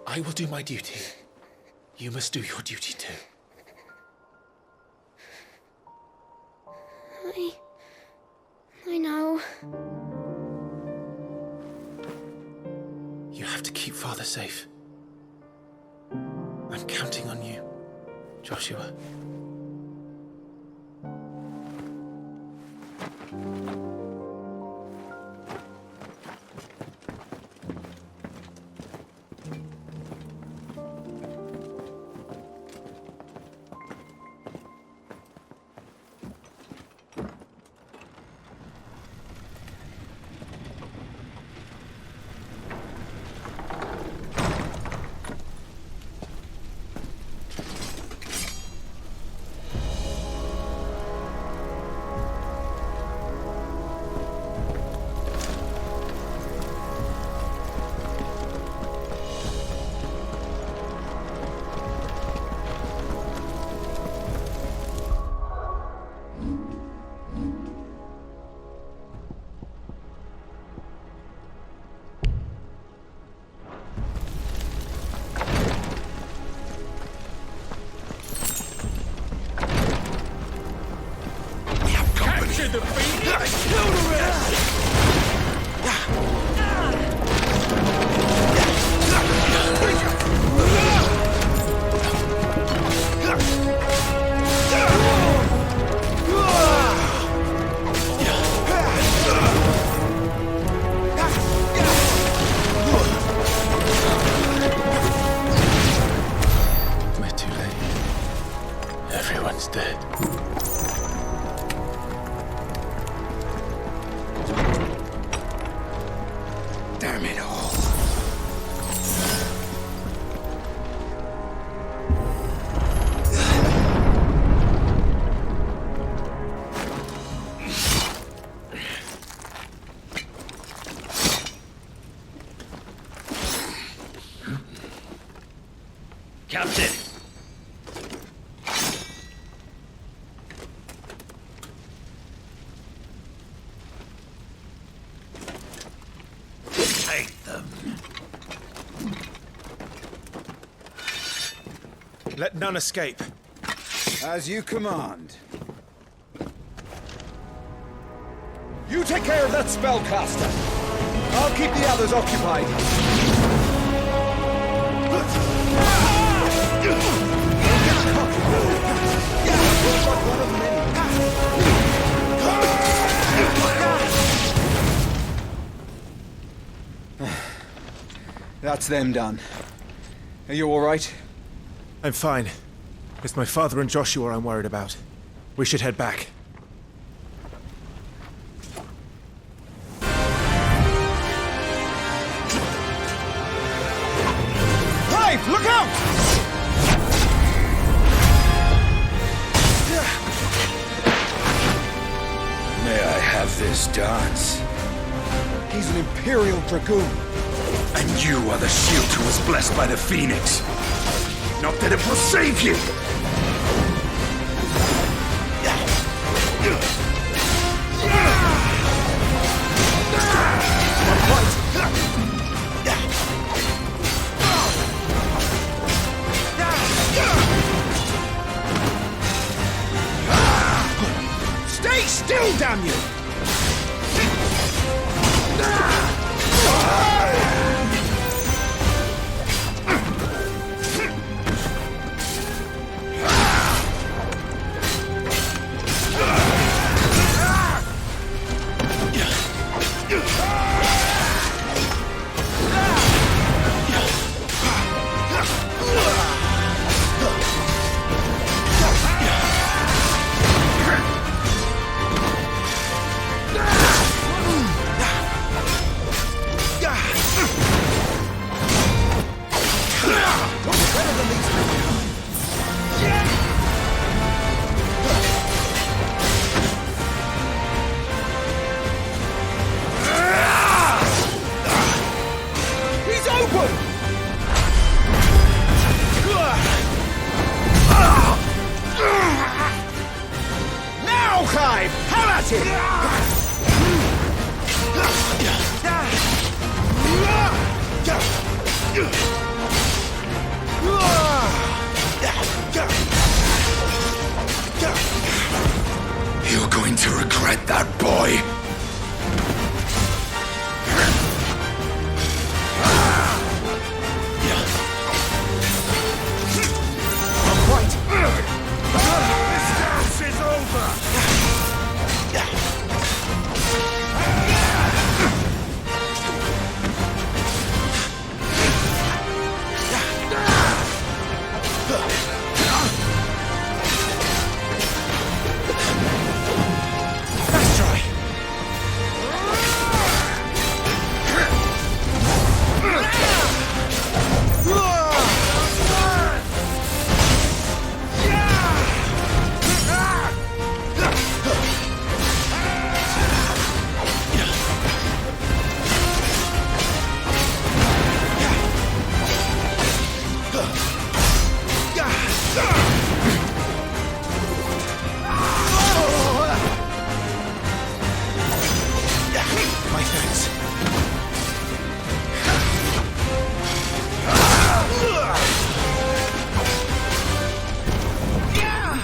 I will do my duty. You must do your duty too. I know. You have to keep Father safe. I'm counting on you, Joshua. Captain! Take them. Let none escape. As you command. You take care of that spellcaster. I'll keep the others occupied. That's them done. Are you all right? I'm fine. It's my father and Joshua I'm worried about. We should head back. Clive, look out! May I have this dance? He's an Imperial Dragoon. And you are the shield who was blessed by the Phoenix. Not that it will save you! Stay still, damn you! You're going to regret that, boy. This dance is over!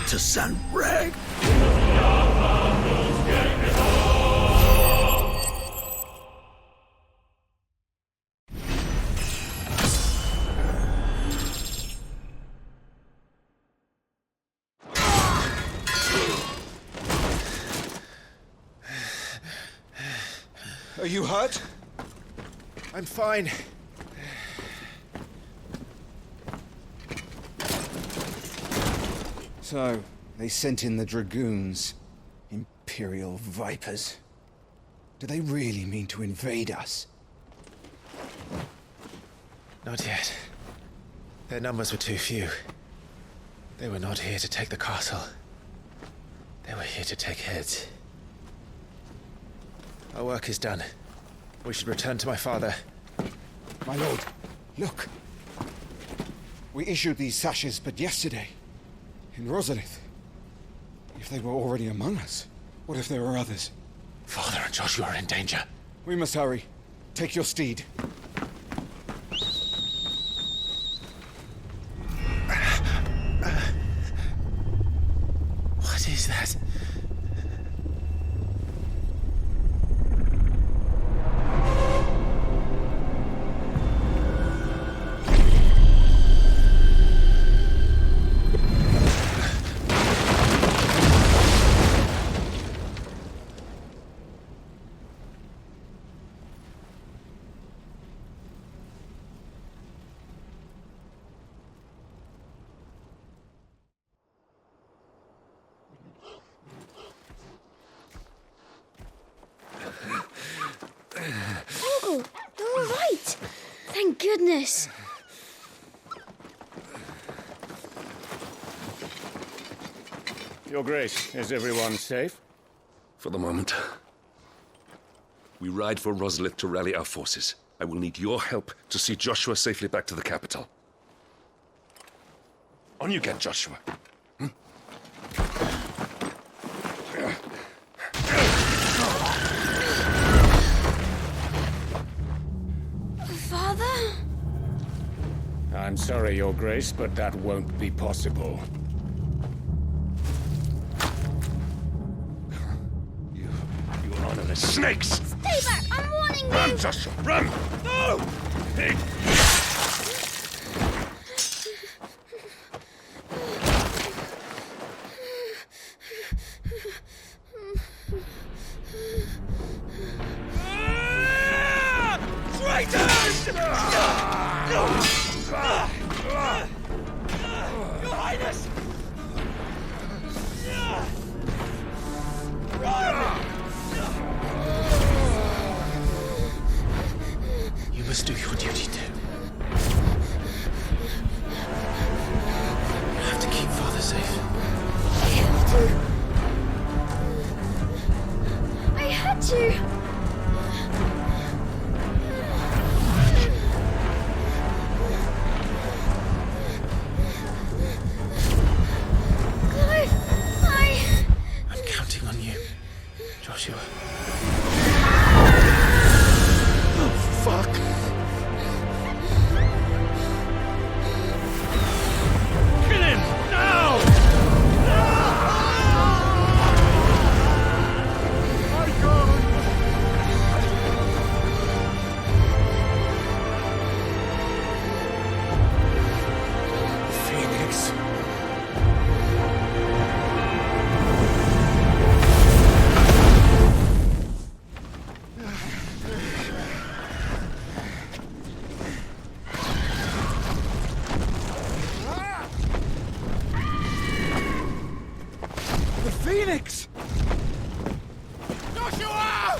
To send rag. Are you hurt? I'm fine. So, they sent in the Dragoons. Imperial Vipers. Do they really mean to invade us? Not yet. Their numbers were too few. They were not here to take the castle. They were here to take heads. Our work is done. We should return to my father. My lord, look. We issued these sashes but yesterday. In Rosalith. If they were already among us, what if there were others? Father and Joshua are in danger. We must hurry. Take your steed. What is that? goodness. Your Grace, is everyone safe? For the moment. We ride for Roslith to rally our forces. I will need your help to see Joshua safely back to the capital. On you get, Joshua. Father? I'm sorry, Your Grace, but that won't be possible. You honorless snakes! Stay back! I'm warning you! Run, Joshua, run! No! Traitors! Your Highness! You must do your duty too. You have to keep Father safe. I have to. I had to. I'm counting on you, Joshua. Oh, fuck! Kill him! Now! Phoenix. The Phoenix! Joshua!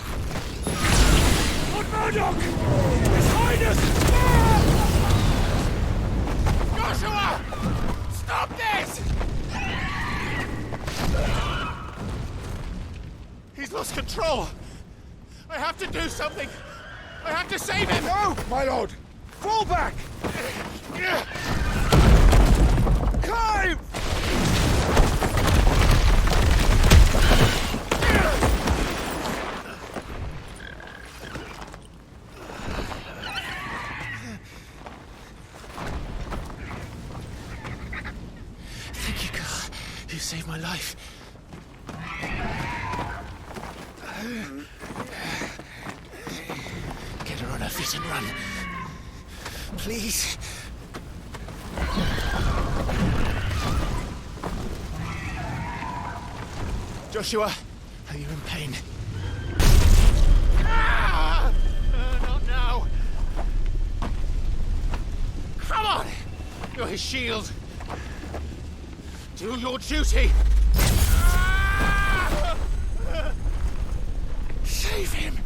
Lord Murdoch! His Highness! Joshua! Stop this! He's lost control. I have to do something. I have to save him. No, my lord! Fall back! Climb! Thank you, God. You saved my life. Get her on her feet and run. Please. Joshua, are you in pain? Not now. Come on! You're his shield. Do your duty. Save him.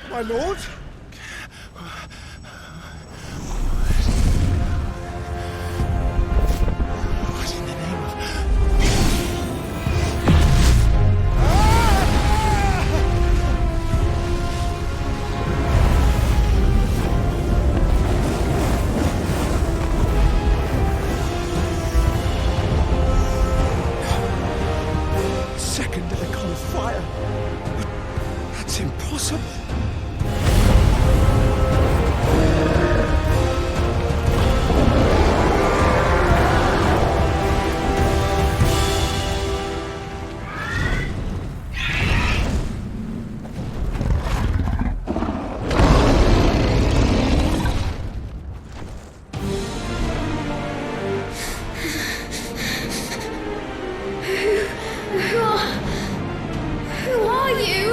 My lord? What in the name of... Second Eikon of fire. That's impossible. Who are you?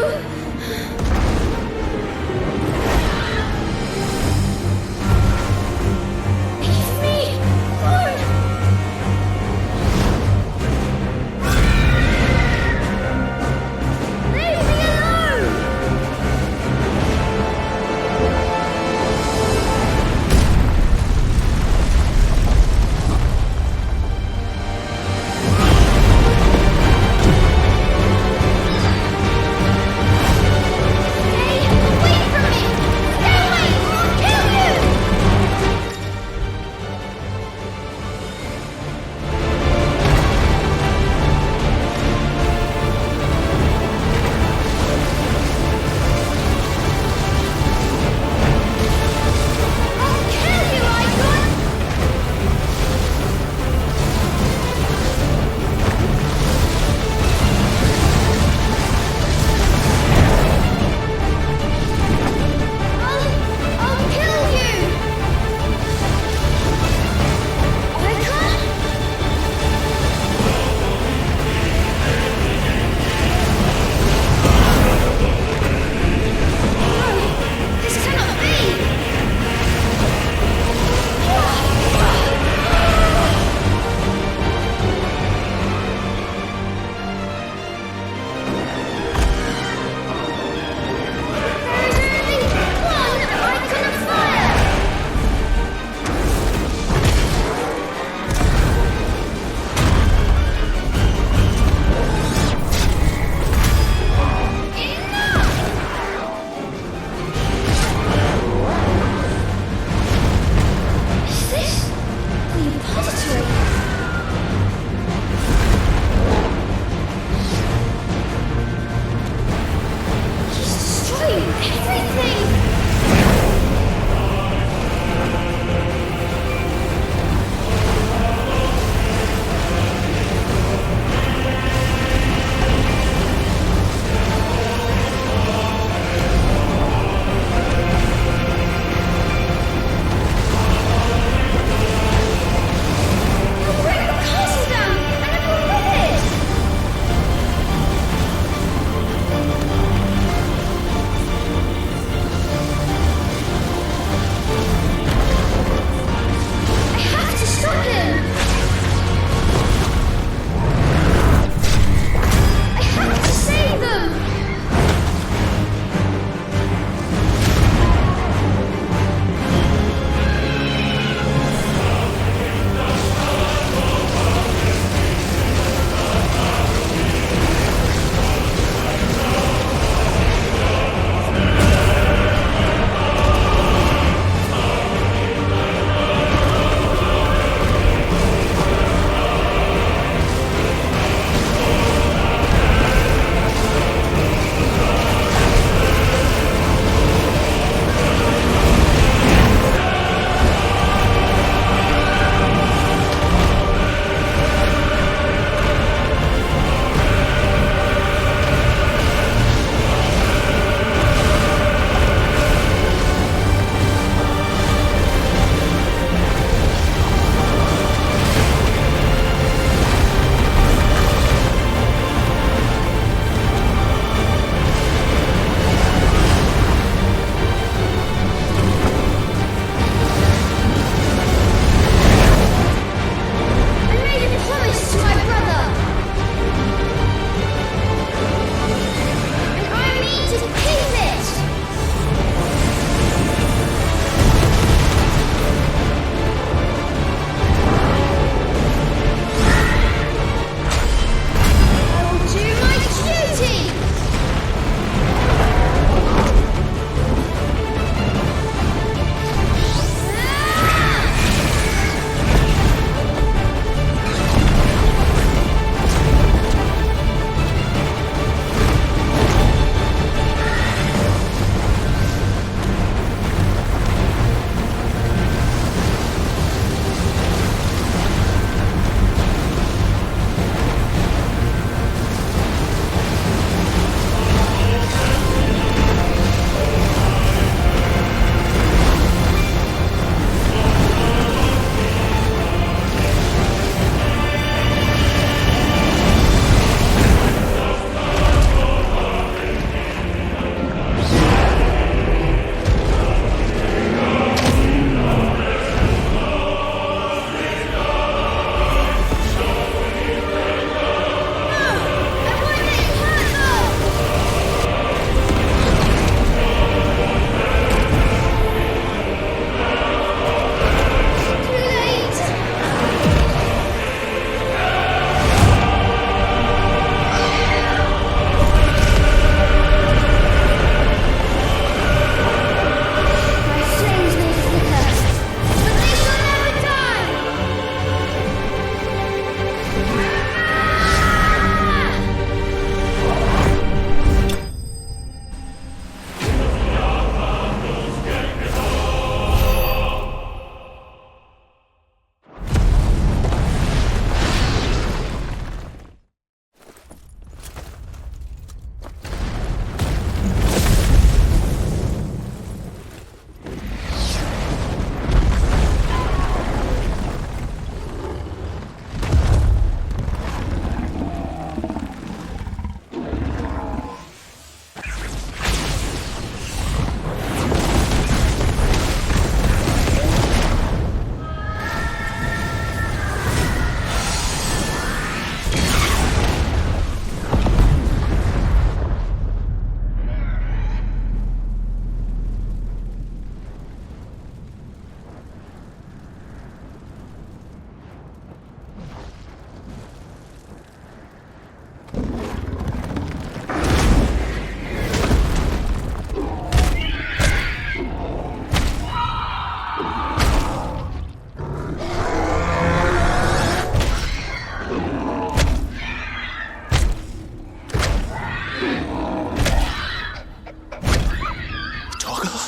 Toggle?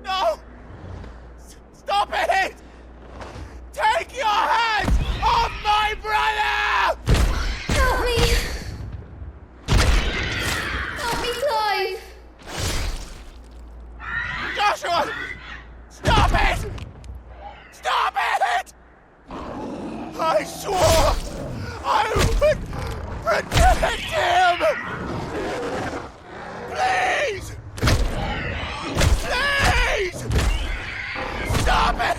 No! Stop it! Take your hands off my brother! Help me! Help me, Clive! Joshua! Stop it! Stop it! I swore I would protect him! Please! Please! Stop it!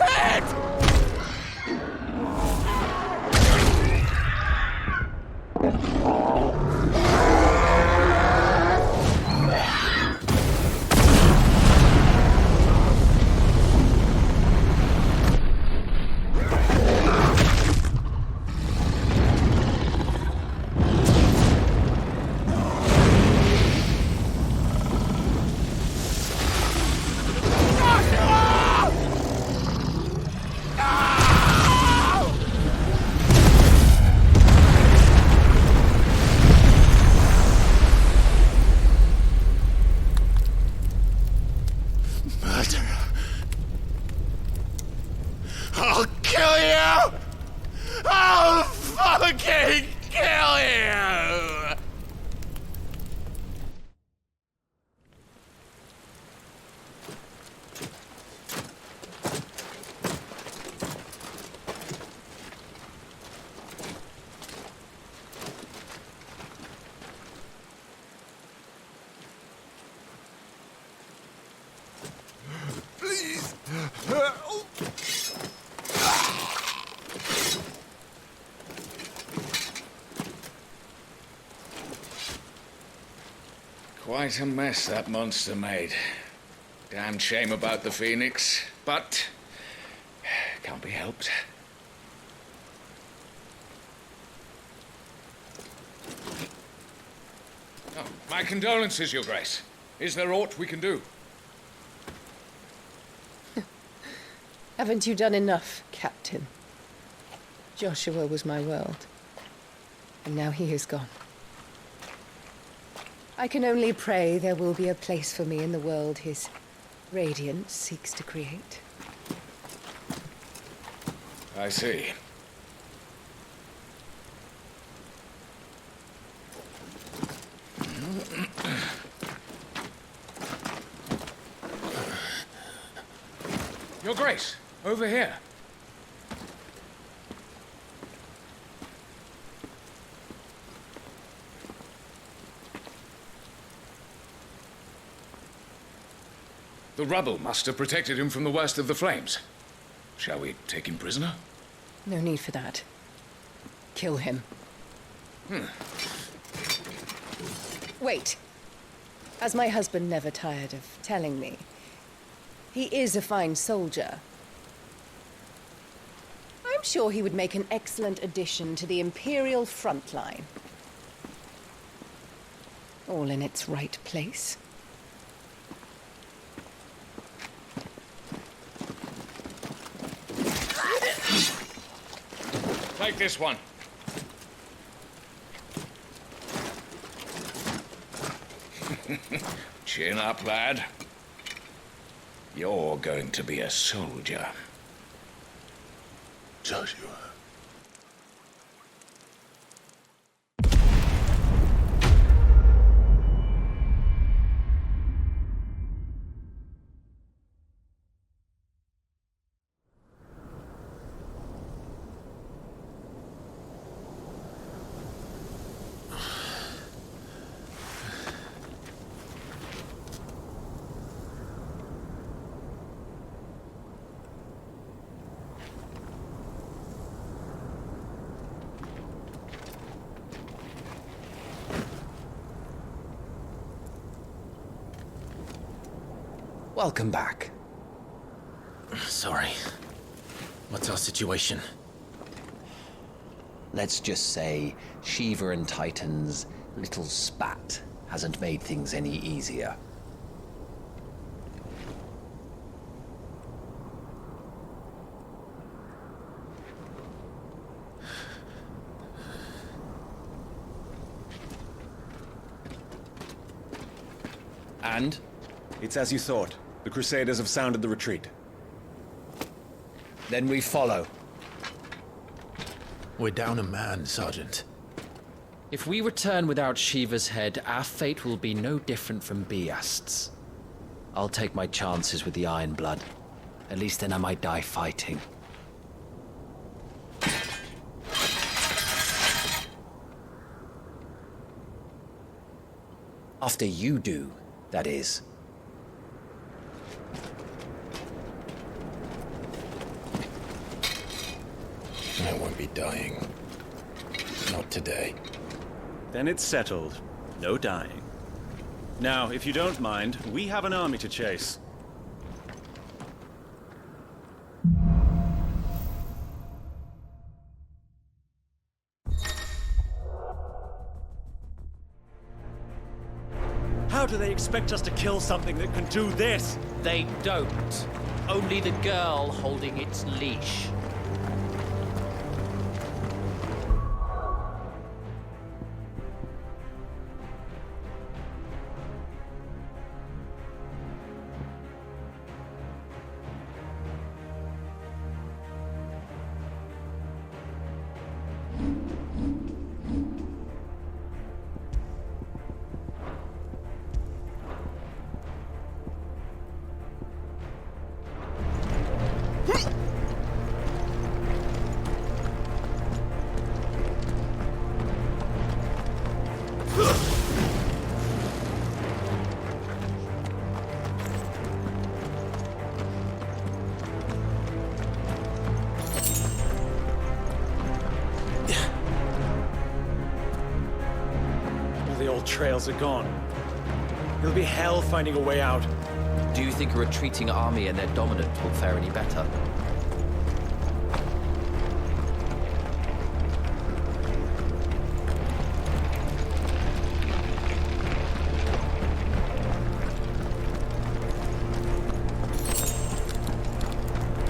I'll kill you! I'll fucking kill you! Please! Quite a mess that monster made. Damn shame about the Phoenix, but can't be helped. Oh, my condolences, Your Grace. Is there aught we can do? Haven't you done enough, Captain? Joshua was my world, and now he is gone. I can only pray there will be a place for me in the world his radiance seeks to create. I see. Your Grace, over here. The rubble must have protected him from the worst of the flames. Shall we take him prisoner? No need for that. Kill him. Wait. As my husband never tired of telling me, he is a fine soldier. I'm sure he would make an excellent addition to the Imperial front line. All in its right place. Take this one. Chin up, lad. You're going to be a soldier. Joshua. Welcome back. Sorry. What's our situation? Let's just say Shiva and Titan's little spat hasn't made things any easier. And? It's as you thought. The Crusaders have sounded the retreat. Then we follow. We're down a man, Sergeant. If we return without Shiva's head, our fate will be no different from Biast's. I'll take my chances with the Iron Blood. At least then I might die fighting. After you do, that is. I won't be dying. Not today. Then it's settled. No dying. Now, if you don't mind, we have an army to chase. How do they expect us to kill something that can do this? They don't. Only the girl holding its leash. Trails are gone. It'll be hell finding a way out. Do you think a retreating army and their dominant will fare any better?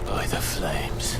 By the flames.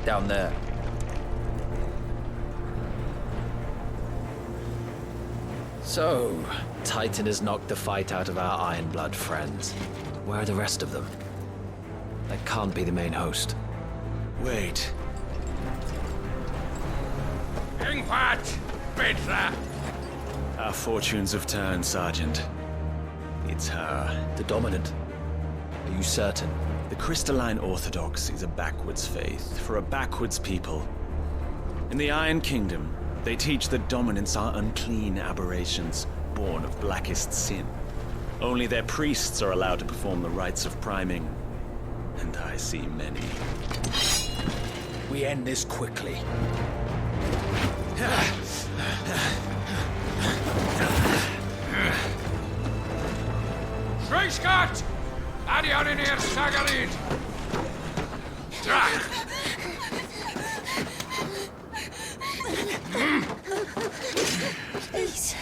Down there. So, Titan has knocked the fight out of our Iron Blood friends. Where are the rest of them? That can't be the main host. Wait. Ingvat! Petra! Our fortunes have turned, Sergeant. It's her. The dominant. Are you certain? The Crystalline Orthodox is a backwards faith for a backwards people. In the Iron Kingdom, they teach that dominants are unclean aberrations, born of blackest sin. Only their priests are allowed to perform the rites of priming. And I see many. We end this quickly. Schreischgott! Adioninir Sagalid! Drach! Please.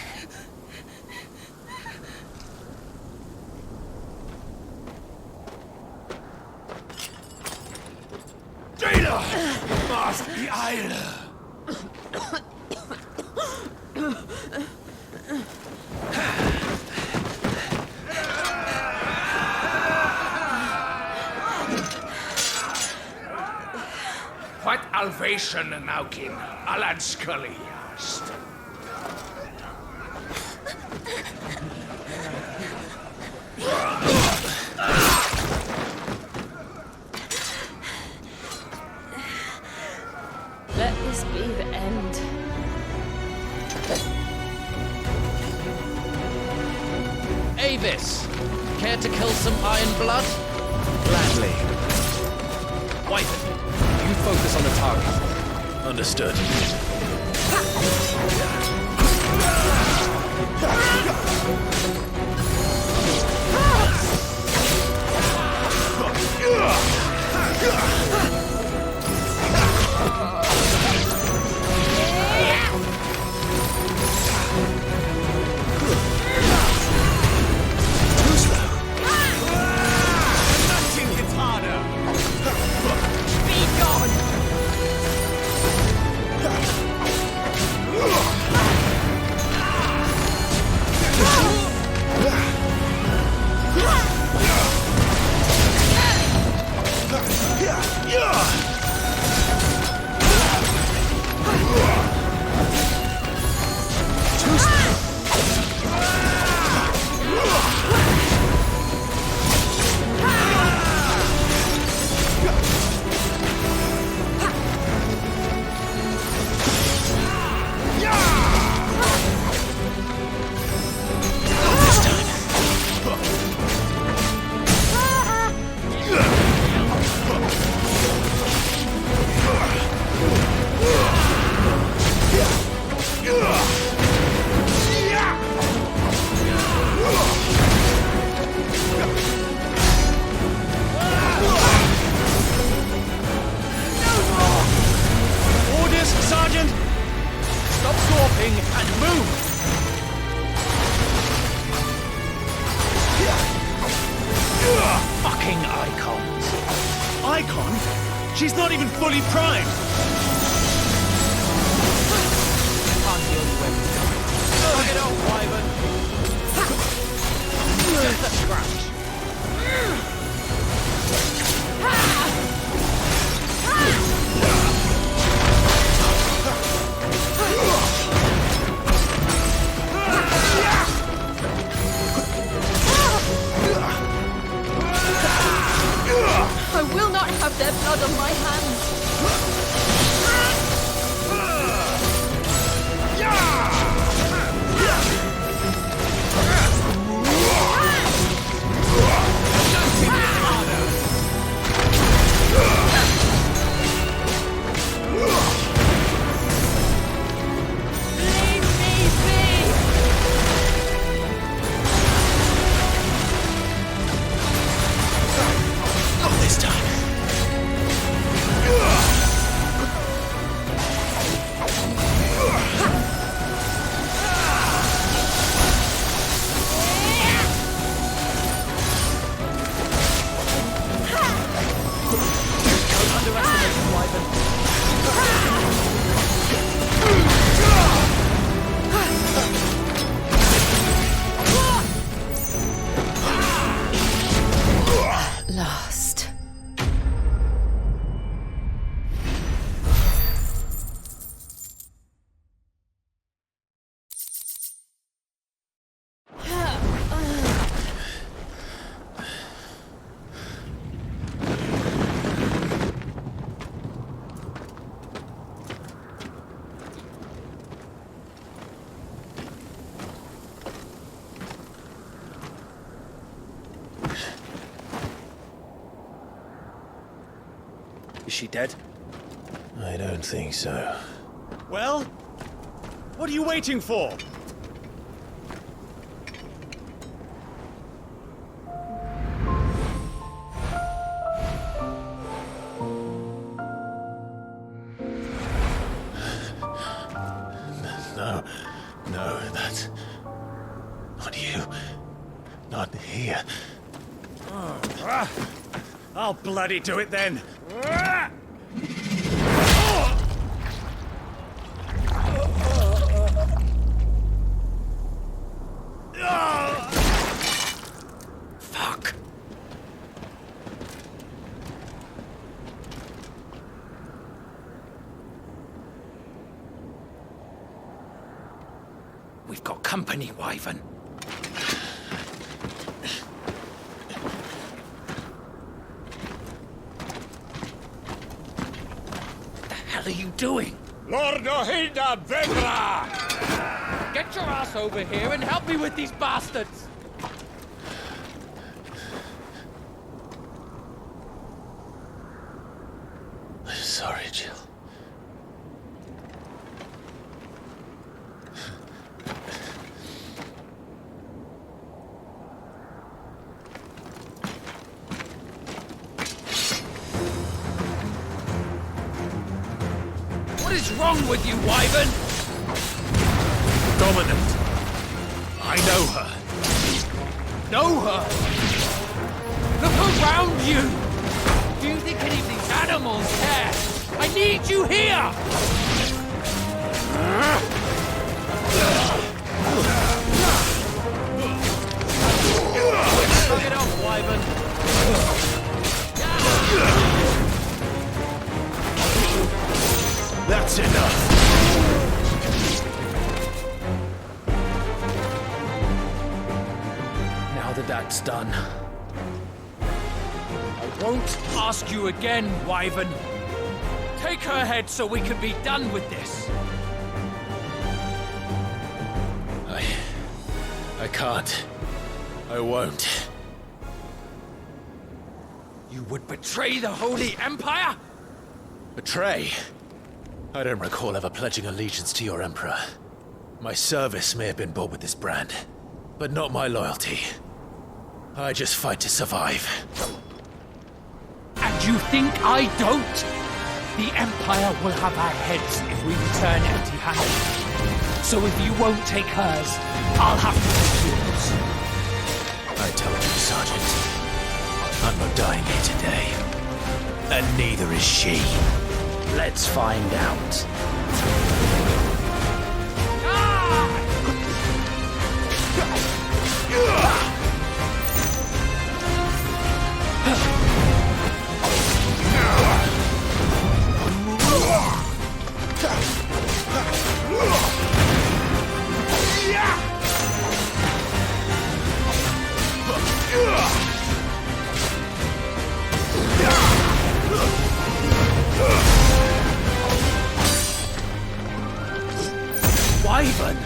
Jada! Must be Eile! What Alvation Naukin, Alan Scully asked. Let this be the end. Avis! Care to kill some Iron Blood? Gladly. Wyvern, you focus on the target. Understood. Nothing gets harder! Be gone! Fucking Eikons. Eikon? She's not even fully primed! Can't be only way. Knock it off, Wyvern! Just a scratch. I will not have their blood on my hands. Lost. Is she dead? I don't think so. Well? What are you waiting for? No, that's... not you. Not here. I'll bloody do it then. Fuck. We've got company, Wyvern. What the hell are you doing? Lord Ohilda Vedra! Get your ass over here and help me with these bastards! I'm sorry, Jill. What's wrong with you, Wyvern? Dominant. I know her. Know her? Look around you! Do you think any of these animals care? I need you here! Suck it up, Wyvern. That's enough. Now that that's done, I won't ask you again, Wyvern. Take her head so we can be done with this. I can't. I won't. You would betray the Holy Empire? Betray? I don't recall ever pledging allegiance to your Emperor. My service may have been bought with this brand, but not my loyalty. I just fight to survive. And you think I don't? The Empire will have our heads if we return empty-handed. So if you won't take hers, I'll have to take yours. I told you, Sergeant. I'm not dying here today. And neither is she. Let's find out. Wyvern!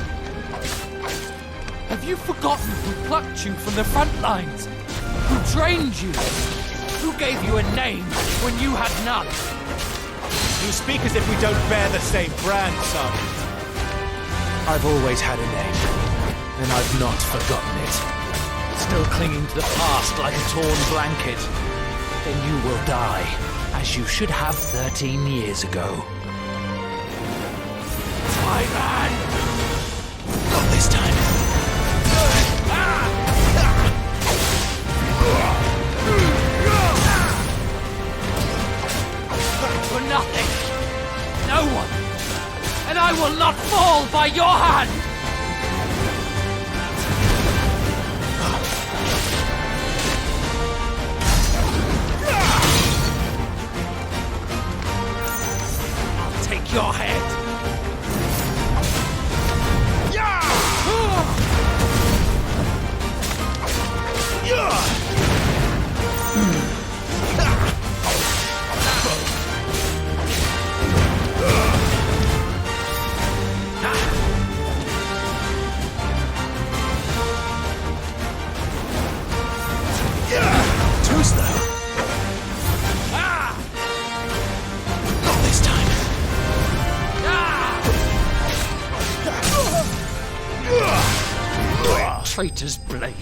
Have you forgotten who plucked you from the front lines? Who trained you? Who gave you a name when you had none? You speak as if we don't bear the same brand, Sergeant. I've always had a name, and I've not forgotten it. Still clinging to the past like a torn blanket. Then you will die, as you should have 13 years ago. My man! Not this time. For nothing. No one. And I will not fall by your hand! I'll take your head. Too slow. Not this time. Traitor's blade.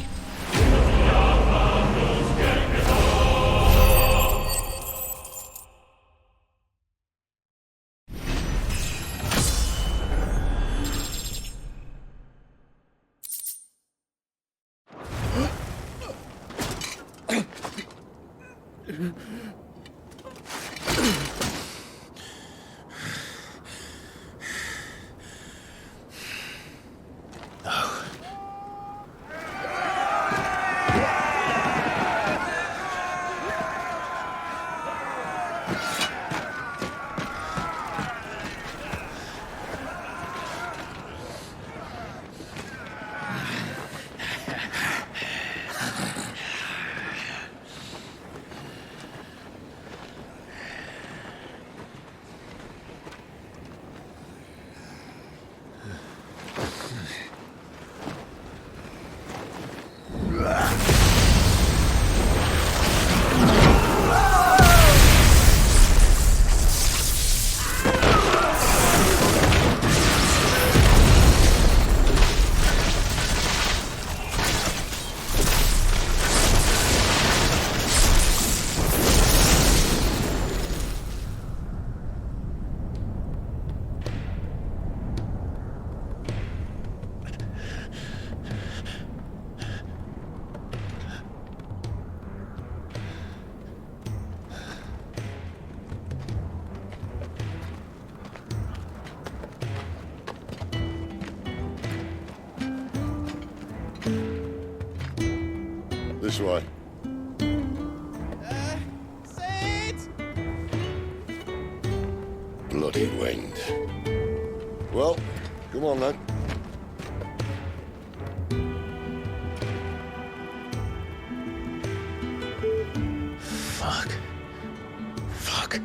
This way. Bloody wind. Well, come on then. Fuck. Fuck.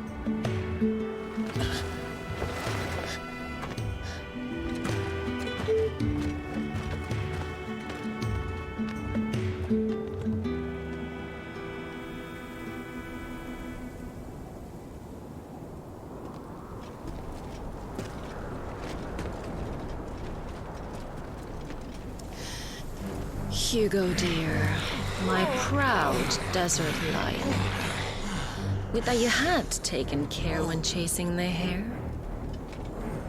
Hugo, dear, my proud desert lion. Would that you had taken care when chasing the hare?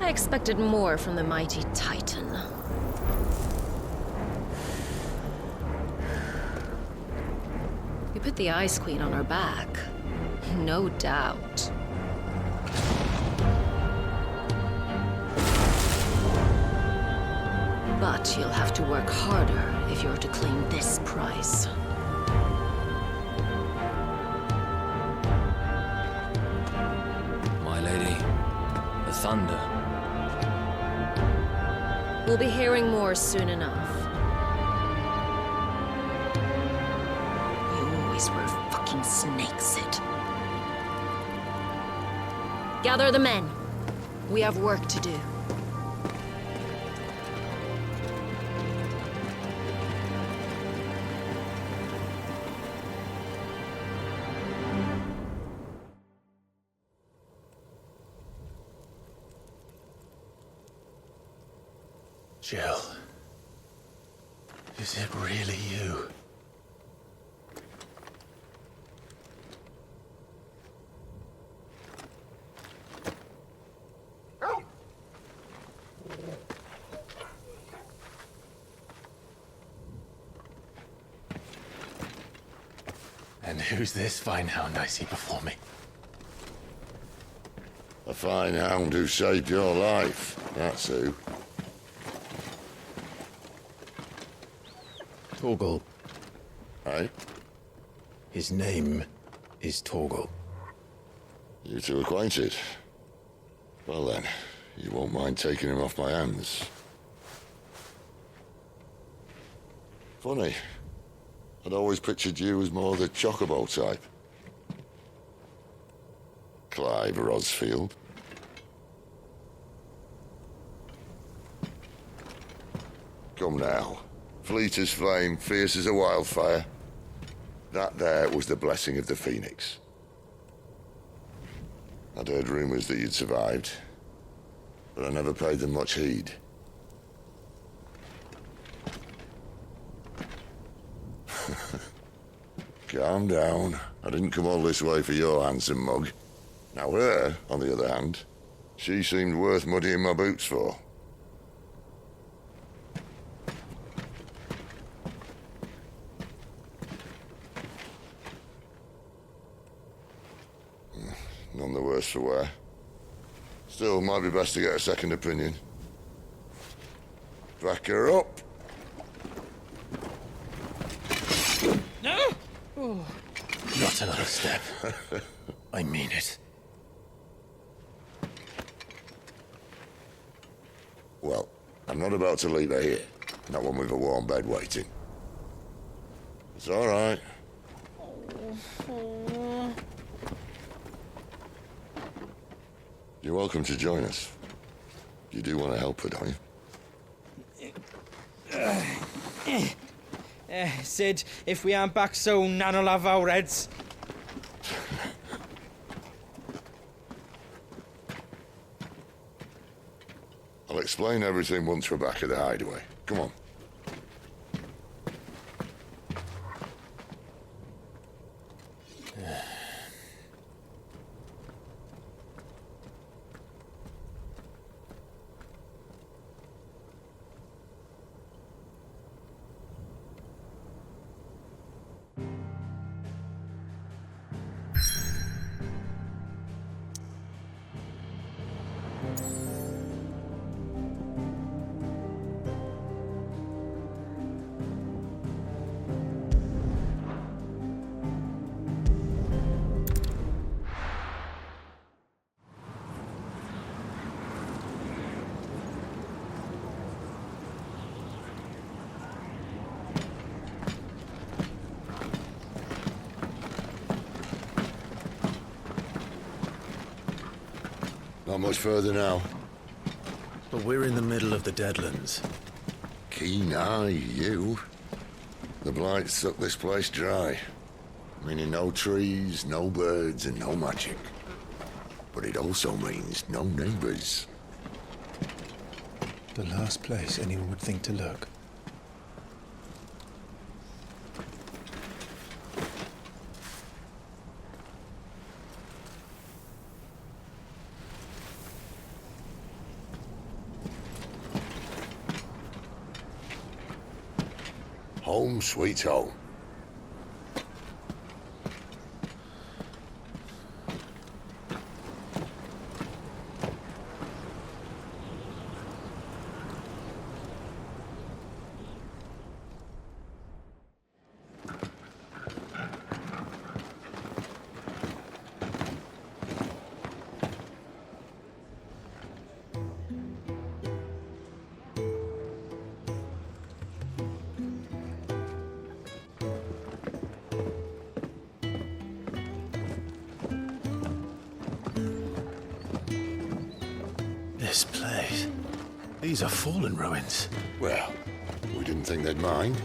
I expected more from the mighty Titan. We put the Ice Queen on her back, no doubt. But you'll have to work harder if you're to claim this prize. My lady, the thunder. We'll be hearing more soon enough. You always were a fucking snake, Sid. Gather the men. We have work to do. Jill, is it really you? And who's this fine hound I see before me? A fine hound who saved your life, that's who. Torgal. Aye? His name is Torgal. You two acquainted? Well then, you won't mind taking him off my hands. Funny. I'd always pictured you as more the chocobo type. Clive Rosfield. Come now. Fleet as flame, fierce as a wildfire. That there was the blessing of the Phoenix. I'd heard rumors that you'd survived, but I never paid them much heed. Calm down. I didn't come all this way for your handsome mug. Now her, on the other hand, she seemed worth muddying my boots for. None the worse for wear. Still, might be best to get a second opinion. Back her up. No? Oh. Not another step. I mean it. Well, I'm not about to leave her here. Not one with a warm bed waiting. It's all right. You're welcome to join us. You do want to help her, don't you? Sid, if we aren't back soon, Nan'll have our heads. I'll explain everything once we're back at the hideaway. Come on. Not much further now. But we're in the middle of the Deadlands. Keen eye, you. The blight sucked this place dry. Meaning no trees, no birds, and no magic. But it also means no neighbors. The last place anyone would think to look. Home sweet home. This place. These are fallen ruins. Well, we didn't think they'd mind.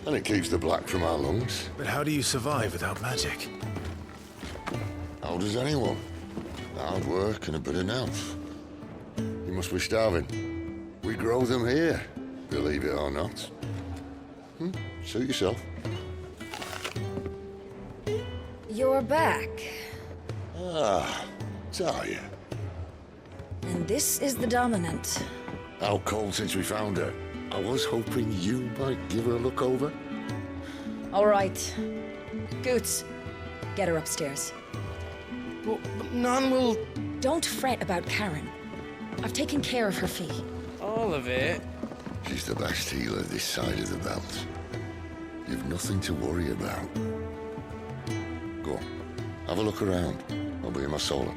And it keeps the black from our lungs. But how do you survive without magic? How does anyone? Hard work and a bit of nerve. You must be starving. We grow them here, believe it or not. Suit yourself. You're back. Ah, Talia. And this is the Dominant. Out cold since we found her. I was hoping you might give her a look over. All right. Goots, get her upstairs. But none will... Don't fret about Karen. I've taken care of her fee. All of it? She's the best healer this side of the belt. You've nothing to worry about. Go on, have a look around. I'll be in my solo.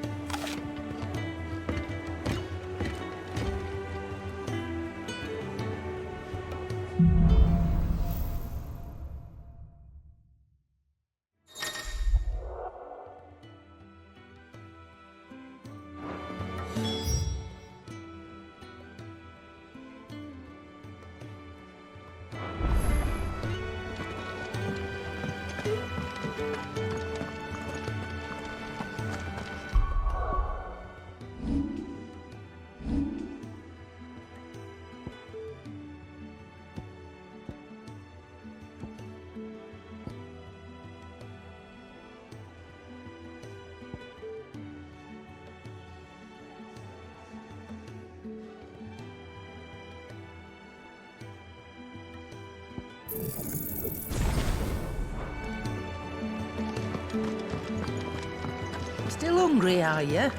Still hungry, are you?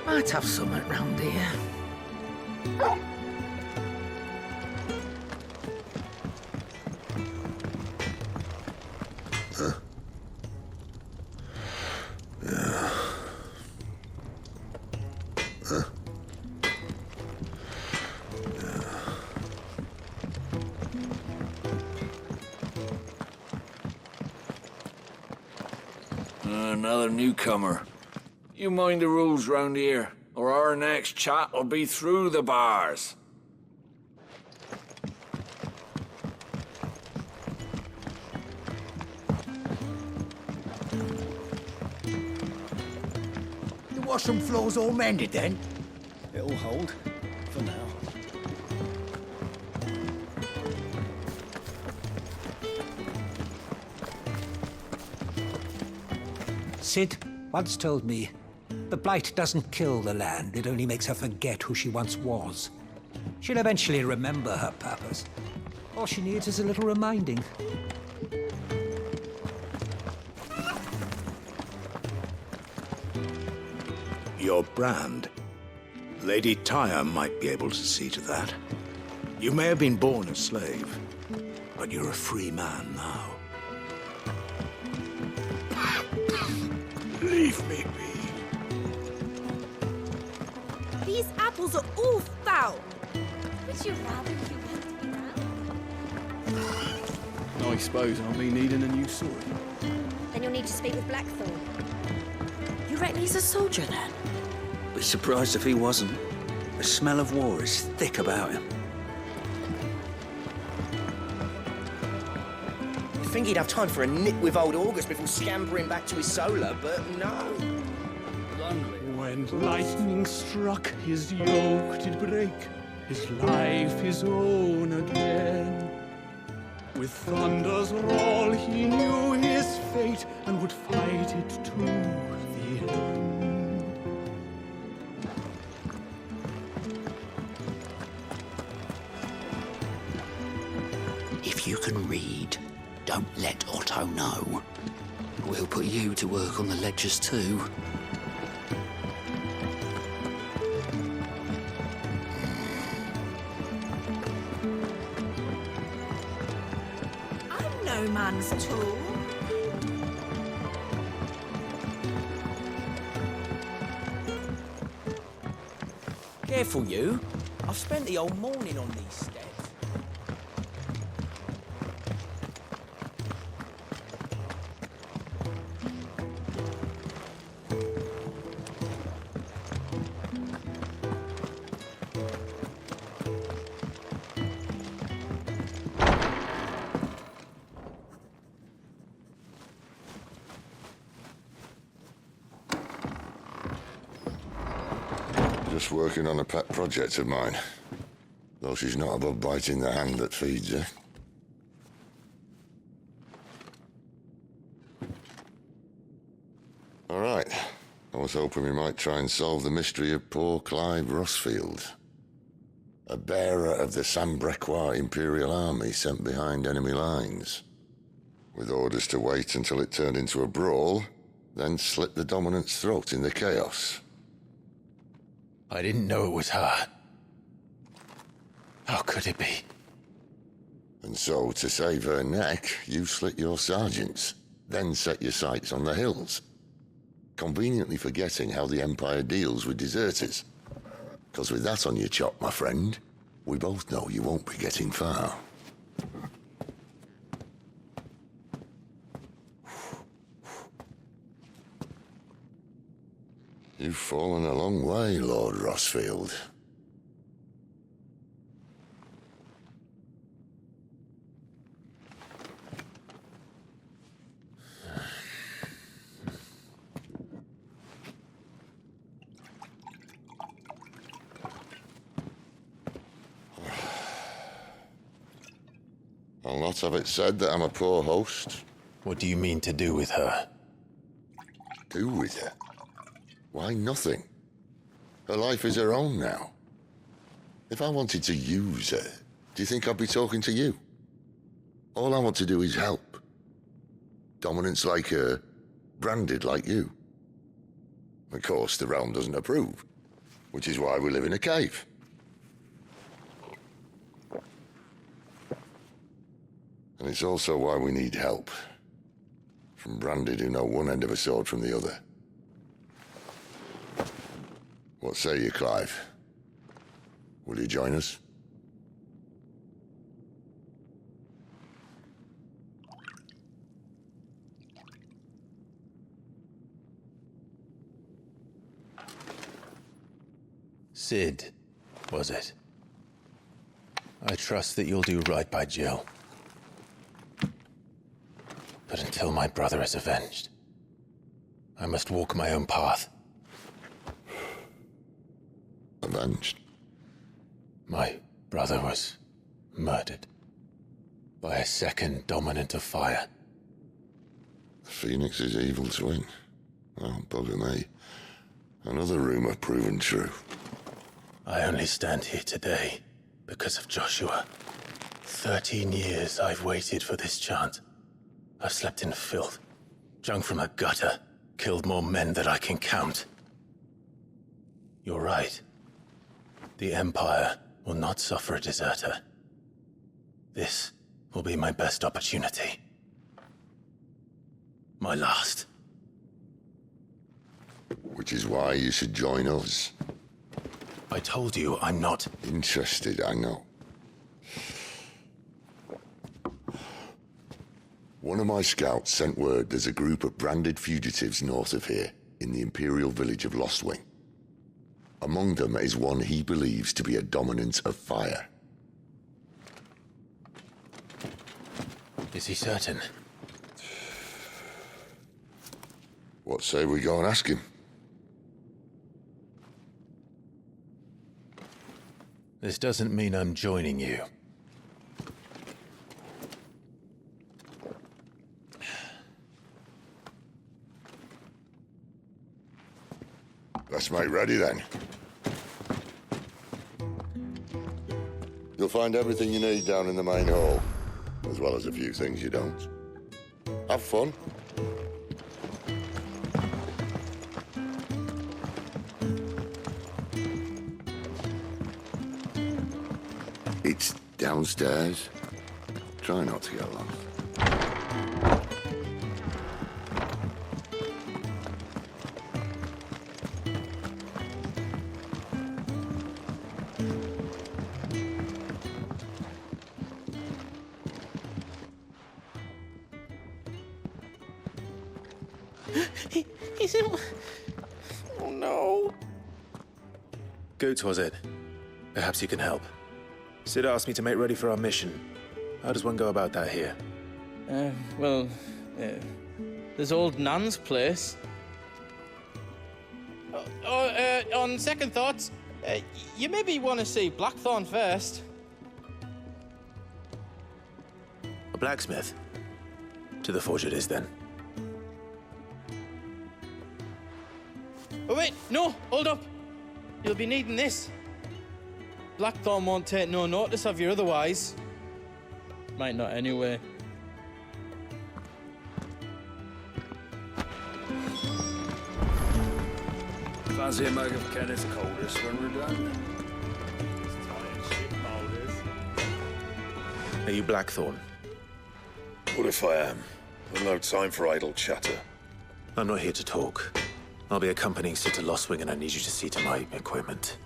Might have something round here. Another newcomer. You mind the rules round here, or our next chat will be through the bars. The washroom floor's all mended then? It'll hold, for now. Sid once told me, the blight doesn't kill the land, it only makes her forget who she once was. She'll eventually remember her purpose. All she needs is a little reminding. Your brand. Lady Tyre might be able to see to that. You may have been born a slave, but you're a free man now. Leave me be. These apples are all foul. Would you rather you had to be now? I suppose I'll be needing a new sword. Then you'll need to speak with Blackthorn. You reckon he's a soldier then? Be surprised if he wasn't. The smell of war is thick about him. You'd think he'd have time for a nip with old August before scampering back to his solar, but no. When lightning struck, his yoke did break, his life his own again. With thunder's roll he knew his fate, and would fight it to the end. If you can read, don't let Otto know. We'll put you to work on the ledgers too. I'm no man's tool. Careful, you. I've spent the whole morning on these steps. Just working on a pet project of mine. Though she's not above biting the hand that feeds her. All right. I was hoping we might try and solve the mystery of poor Clive Rossfield. A bearer of the Sambrequois Imperial Army sent behind enemy lines. With orders to wait until it turned into a brawl, then slit the dominant's throat in the chaos. I didn't know it was her. How could it be? And so, to save her neck, you slit your sergeants, then set your sights on the hills. Conveniently forgetting how the Empire deals with deserters. Because with that on your chop, my friend, we both know you won't be getting far. You've fallen a long way, Lord Rossfield. I'll not have it said that I'm a poor host. What do you mean to do with her? Do with her? Why, nothing. Her life is her own now. If I wanted to use her, do you think I'd be talking to you? All I want to do is help. Dominants like her, branded like you. Of course, the realm doesn't approve, which is why we live in a cave. And it's also why we need help. From branded who know one end of a sword from the other. What say you, Clive? Will you join us? Sid, was it? I trust that you'll do right by Jill. But until my brother is avenged, I must walk my own path. Avenged? My brother was murdered by a second dominant of fire. The Phoenix's evil twin. Oh, bugger me. Another rumor proven true. I only stand here today because of Joshua. 13 years I've waited for this chance. I've slept in filth, drunk from a gutter, killed more men than I can count. You're right. The Empire will not suffer a deserter. This will be my best opportunity. My last. Which is why you should join us. I told you I'm not interested, I know. One of my scouts sent word there's a group of branded fugitives north of here, in the Imperial village of Lostwing. Among them is one he believes to be a dominant of fire. Is he certain? What say we go and ask him? This doesn't mean I'm joining you. Let's make ready then. You'll find everything you need down in the main hall, as well as a few things you don't. Have fun. It's downstairs. Try not to get lost. He's in... Oh no. Goots, was it? Perhaps you can help. Sid asked me to make ready for our mission. How does one go about that here? There's old Nan's place. On second thoughts, you maybe want to see Blackthorn first. A blacksmith? To the forge it is, then. Oh wait, no, hold up. You'll be needing this. Blackthorn won't take no notice of you otherwise. Might not anyway. Fancy a mug of Kenneth's coldest when we're done. Are you Blackthorn? What if I am? I've no time for idle chatter. I'm not here to talk. I'll be accompanying Sid to Lostwing, and I need you to see to my equipment.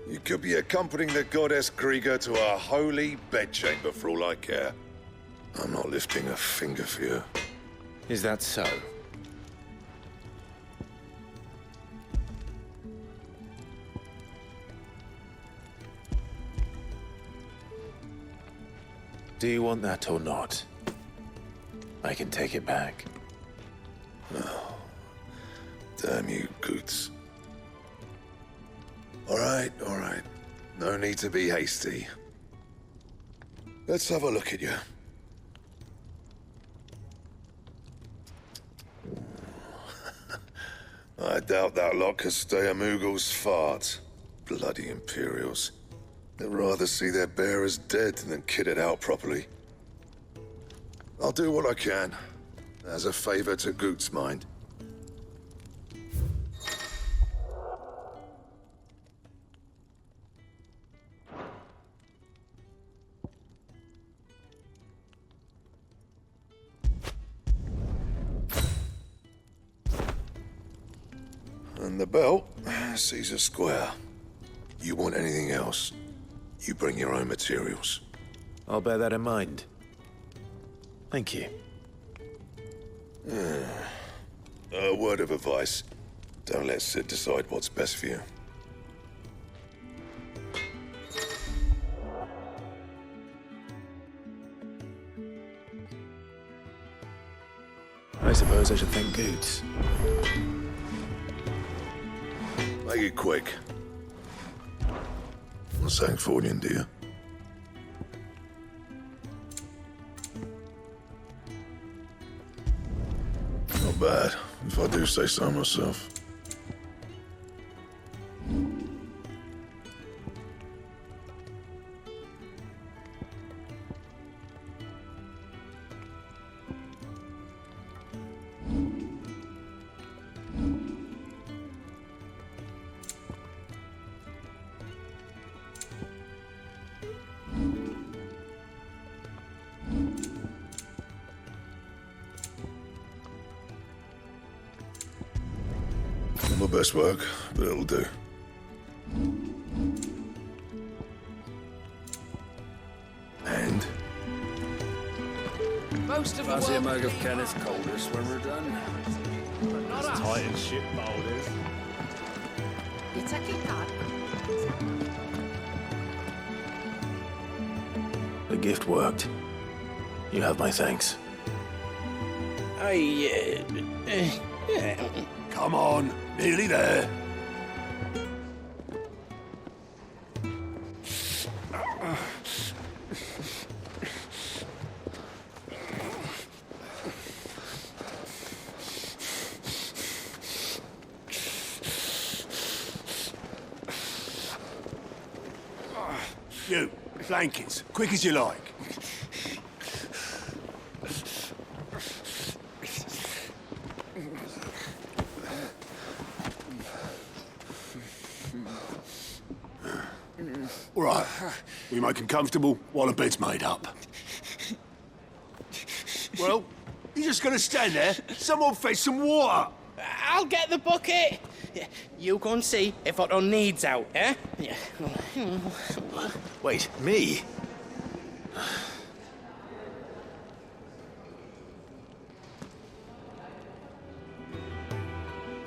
You could be accompanying the goddess Krieger to our holy bedchamber for all I care. I'm not lifting a finger for you. Is that so? Do you want that or not? I can take it back. Oh, damn you, Goots. All right. No need to be hasty. Let's have a look at you. I doubt that lot could stay a Moogle's fart. Bloody Imperials. They'd rather see their bearers dead than kitted out properly. I'll do what I can, as a favor to Goot's mind. And the belt sees a square. You want anything else, you bring your own materials. I'll bear that in mind. Thank you. A word of advice. Don't let Sid decide what's best for you. I suppose I should thank Goots. Make it quick. Not Sancfordian, do you? Not bad, if I do say so myself. Not my best work, but it'll do. And? Most of Fancy a mug of Kenneth's coldest when we're done. It's tight as shit, Boulders. The gift worked. You have my thanks. Come on, nearly there. You, blankets, quick as you like. All right, we make him comfortable while the bed's made up. Well, you're just gonna stand there? Someone fetch some water! I'll get the bucket! You go and see if Otto needs out, eh? Wait, me?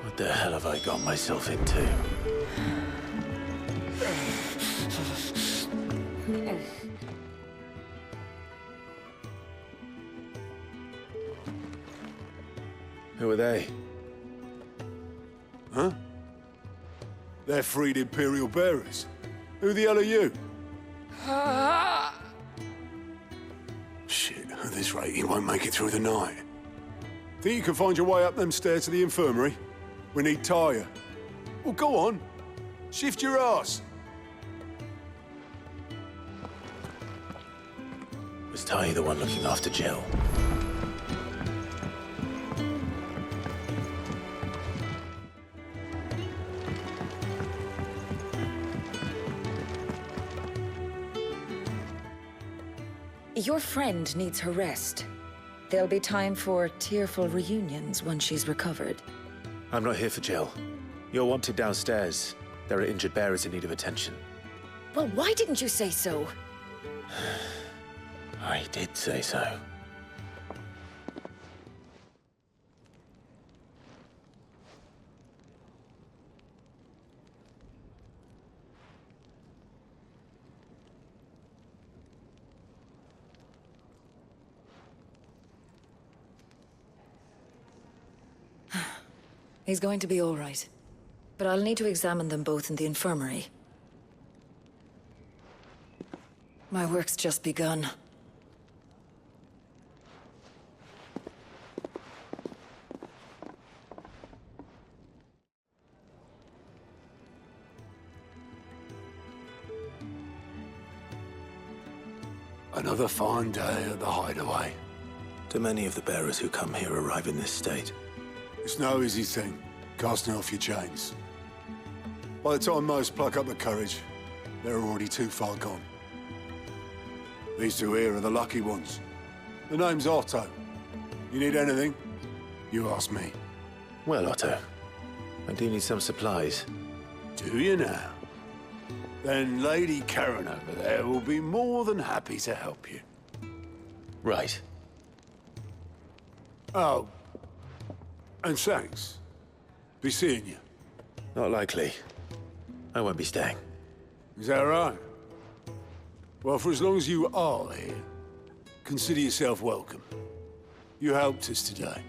What the hell have I got myself into? Who are they? Huh? They're freed Imperial bearers. Who the hell are you? Shit, at this rate, he won't make it through the night. Think you can find your way up them stairs to the infirmary? We need Taya. Well, go on. Shift your ass. Was Ty the one looking after Jill? Your friend needs her rest. There'll be time for tearful reunions once she's recovered. I'm not here for Jill. You're wanted downstairs. There are injured bearers in need of attention. Well, why didn't you say so? I did say so. He's going to be all right. But I'll need to examine them both in the infirmary. My work's just begun. Another fine day at the hideaway. Do many of the bearers who come here arrive in this state? It's no easy thing, casting off your chains. By the time most pluck up the courage, they're already too far gone. These two here are the lucky ones. The name's Otto. You need anything? You ask me. Well, Otto, I do need some supplies. Do you now? Then Lady Karen over there will be more than happy to help you. Right. Oh. And thanks. Be seeing you. Not likely. I won't be staying. Is that right? Well, for as long as you are here, consider yourself welcome. You helped us today,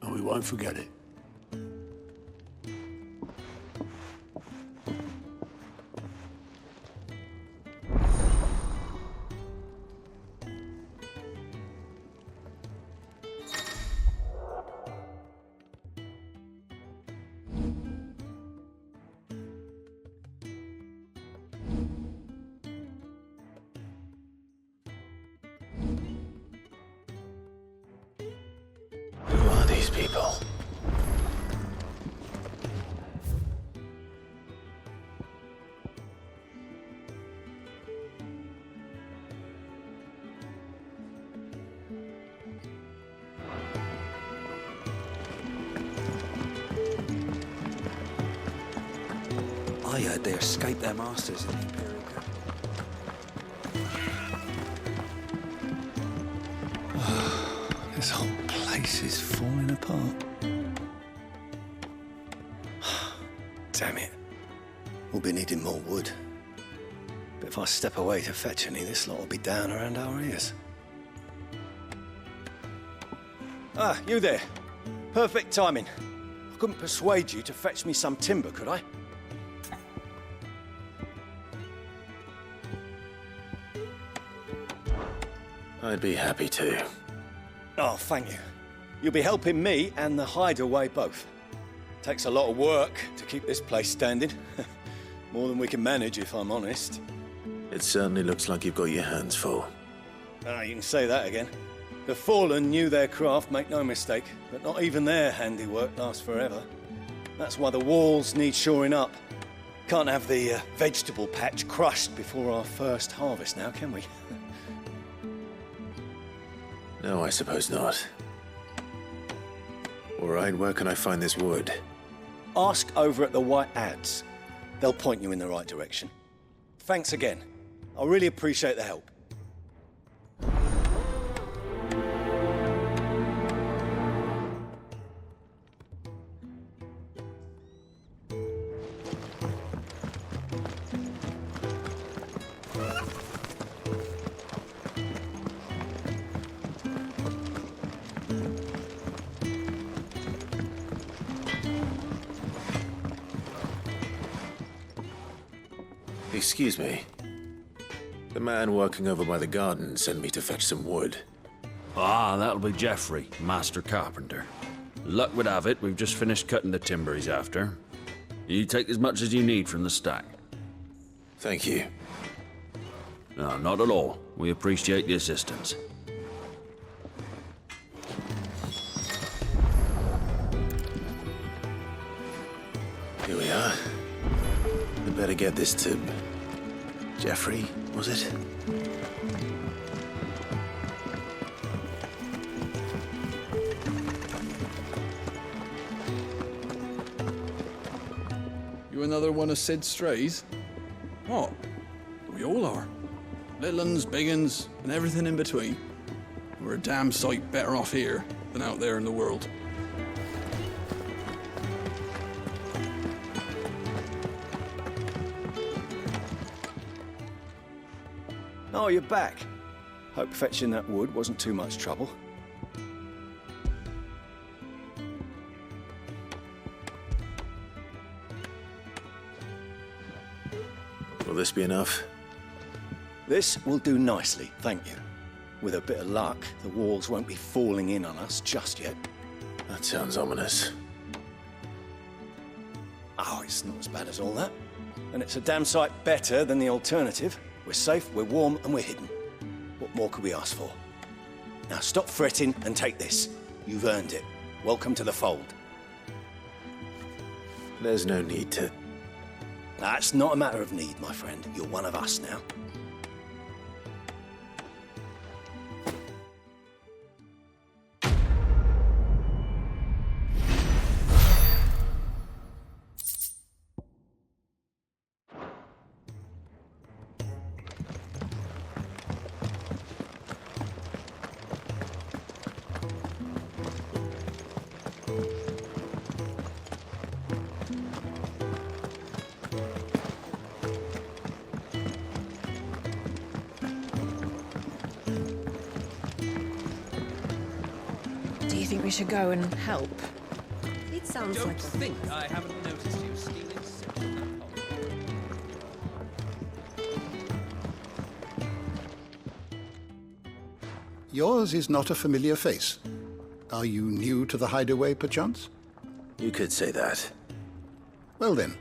and we won't forget it. Who are these people? I heard they escaped their masters in the Imperial camp. This whole place is falling apart. Damn it. We'll be needing more wood. But if I step away to fetch any, this lot will be down around our ears. Ah, you there. Perfect timing. I couldn't persuade you to fetch me some timber, could I? I'd be happy to. Oh, thank you. You'll be helping me and the hideaway both. Takes a lot of work to keep this place standing. More than we can manage, if I'm honest. It certainly looks like you've got your hands full. Ah, you can say that again. The Fallen knew their craft, make no mistake, but not even their handiwork lasts forever. That's why the walls need shoring up. Can't have the vegetable patch crushed before our first harvest now, can we? No, I suppose not. All right, where can I find this wood? Ask over at the White Ads. They'll point you in the right direction. Thanks again. I really appreciate the help. Excuse me. The man working over by the garden sent me to fetch some wood. Ah, that'll be Geoffrey, Master Carpenter. Luck would have it, we've just finished cutting the timber he's after. You take as much as you need from the stack. Thank you. No, not at all. We appreciate the assistance. Here we are. We better get this to... Geoffrey, was it? You another one of Sid's strays? What? We all are. Little uns, big uns, and everything in between. We're a damn sight better off here than out there in the world. Oh, you're back. Hope fetching that wood wasn't too much trouble. Will this be enough? This will do nicely, thank you. With a bit of luck, the walls won't be falling in on us just yet. That sounds ominous. Oh, it's not as bad as all that. And it's a damn sight better than the alternative. We're safe, we're warm, and we're hidden. What more could we ask for? Now stop fretting and take this. You've earned it. Welcome to the fold. There's no need to... That's not a matter of need, my friend. You're one of us now. Do you think we should go and help? It sounds Don't like think I haven't noticed you stealing sips from that pot. Yours is not a familiar face. Are you new to the hideaway, perchance? You could say that. Well then,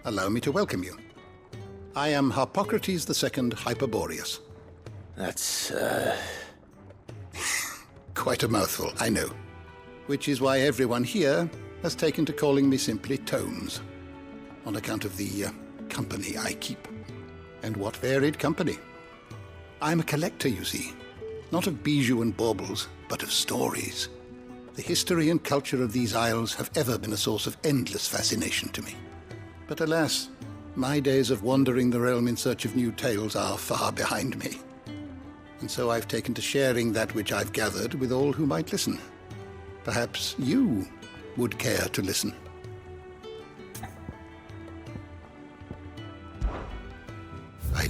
allow me to welcome you. I am Harpocrates II Hyperboreus. That's, Quite a mouthful, I know. Which is why everyone here has taken to calling me simply Tomes, on account of the company I keep. And what varied company. I'm a collector, you see. Not of bijou and baubles, but of stories. The history and culture of these isles have ever been a source of endless fascination to me. But alas, my days of wandering the realm in search of new tales are far behind me. And so I've taken to sharing that which I've gathered with all who might listen. Perhaps you would care to listen.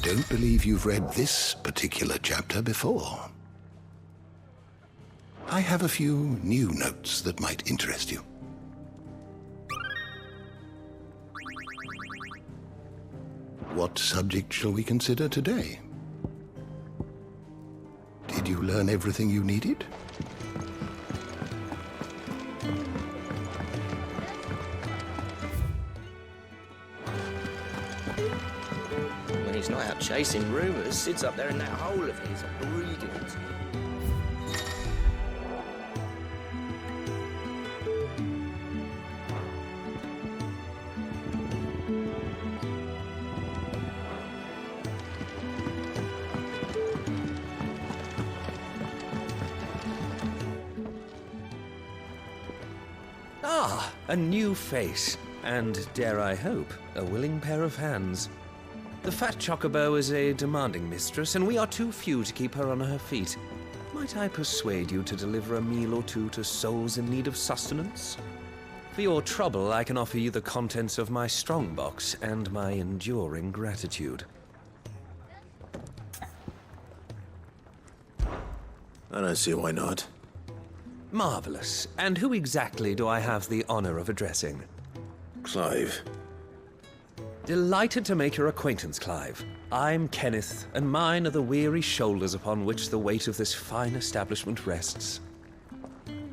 don't believe you've read this particular chapter before. I have a few new notes that might interest you. What subject shall we consider today? Did you learn everything you needed? When he's not out chasing rumours, sits up there in that hole of his, reading it. Ah, a new face, and dare I hope, a willing pair of hands. The fat chocobo is a demanding mistress, and we are too few to keep her on her feet. Might I persuade you to deliver a meal or two to souls in need of sustenance? For your trouble, I can offer you the contents of my strongbox and my enduring gratitude. I don't see why not. Marvelous. And who exactly do I have the honor of addressing? Clive. Delighted to make your acquaintance, Clive. I'm Kenneth, and mine are the weary shoulders upon which the weight of this fine establishment rests.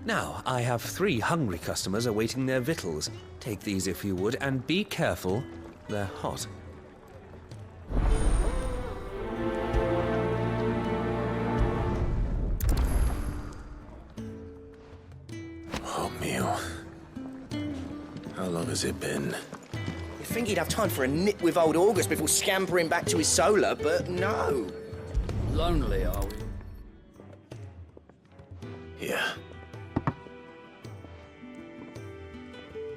Now, I have 3 hungry customers awaiting their victuals. Take these if you would, and be careful, they're hot. Oh, meal. How long has it been? You'd think he'd have time for a nip with old August before scampering back to his solar, but no. Lonely, are we? Yeah.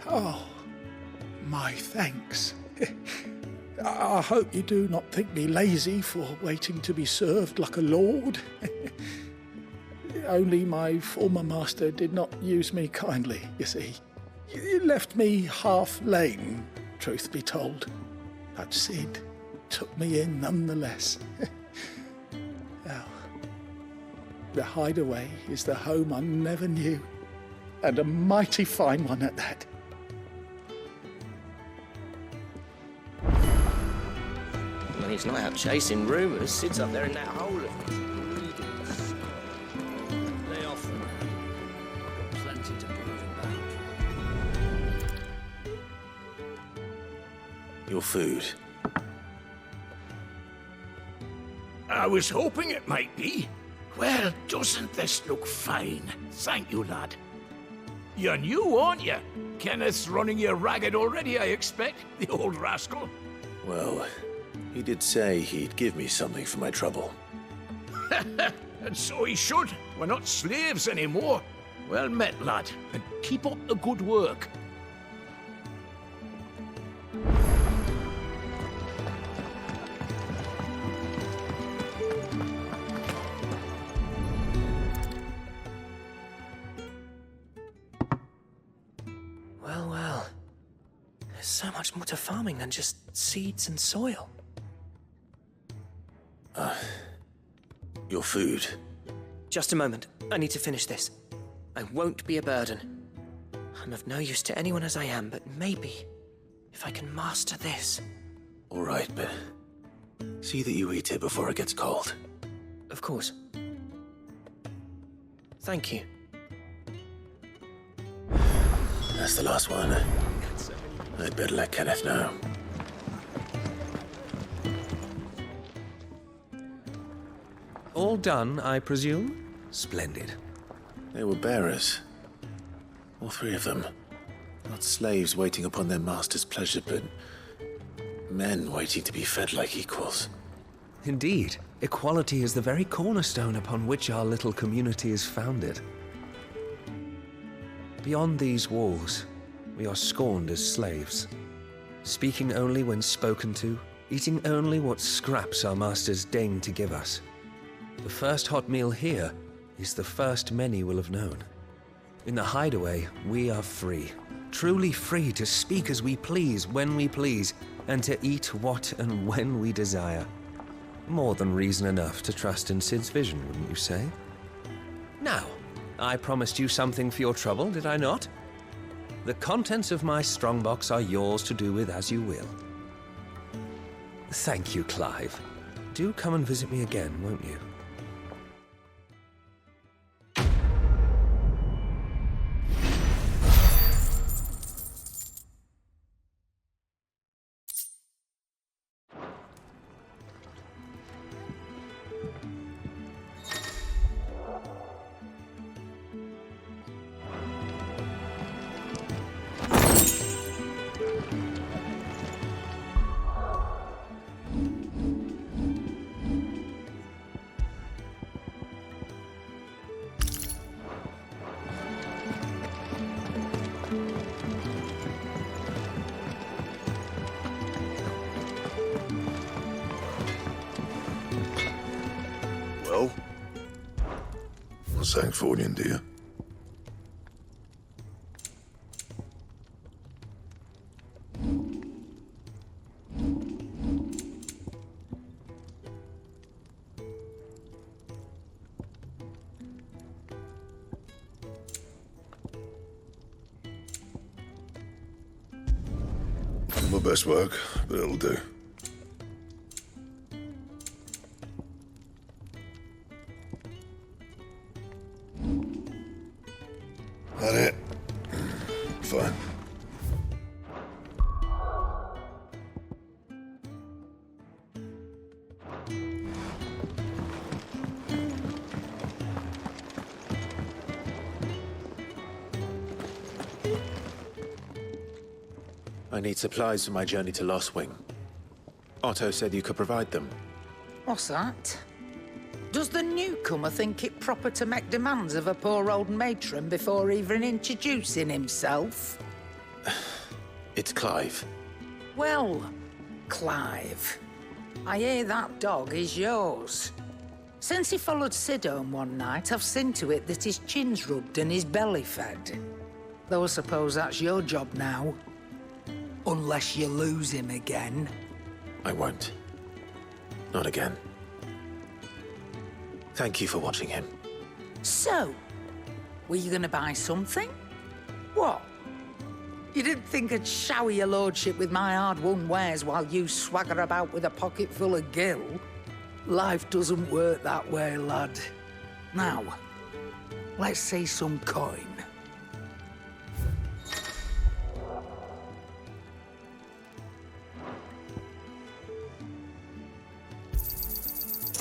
Oh, my thanks. I hope you do not think me lazy for waiting to be served like a lord. Only my former master did not use me kindly, you see. He left me half lame, truth be told. But Sid took me in nonetheless. Well, the hideaway is the home I never knew, and a mighty fine one at that. When he's not out chasing rumours, sits up there in that hole of his. Lay off them. Got plenty to prove about. Your food. I was hoping it might be. Well, doesn't this look fine? Thank you, lad. You're new, aren't you? Kenneth's running you ragged already, I expect, the old rascal. Well, he did say he'd give me something for my trouble. And so he should. We're not slaves anymore. Well met, lad, and keep up the good work. Well, well. There's so much more to farming than just seeds and soil. Your food. Just a moment. I need to finish this. I won't be a burden. I'm of no use to anyone as I am, but maybe if I can master this. All right, but see that you eat it before it gets cold. Of course. Thank you. That's the last one. I'd better let Kenneth know. All done, I presume? Splendid. They were bearers. All 3 of them. Not slaves waiting upon their master's pleasure, but men waiting to be fed like equals. Indeed. Equality is the very cornerstone upon which our little community is founded. Beyond these walls, we are scorned as slaves. Speaking only when spoken to, eating only what scraps our masters deign to give us. The first hot meal here is the first many will have known. In the hideaway, we are free. Truly free to speak as we please, when we please, and to eat what and when we desire. More than reason enough to trust in Sid's vision, wouldn't you say? Now, I promised you something for your trouble, did I not? The contents of my strongbox are yours to do with as you will. Thank you, Clive. Do come and visit me again, won't you? Well? What's Sancfordian, dear? Not my best work, but it'll do. That it? Fine. I need supplies for my journey to Lost Wing. Otto said you could provide them. What's that? Does the newcomer think it proper to make demands of a poor old matron before even introducing himself? It's Clive. Well, Clive, I hear that dog is yours. Since he followed Sid home one night, I've seen to it that his chin's rubbed and his belly fed. Though I suppose that's your job now. Unless you lose him again. I won't. Not again. Thank you for watching him. So, were you gonna buy something? What? You didn't think I'd shower your lordship with my hard-won wares while you swagger about with a pocket full of gil? Life doesn't work that way, lad. Now, let's see some coin.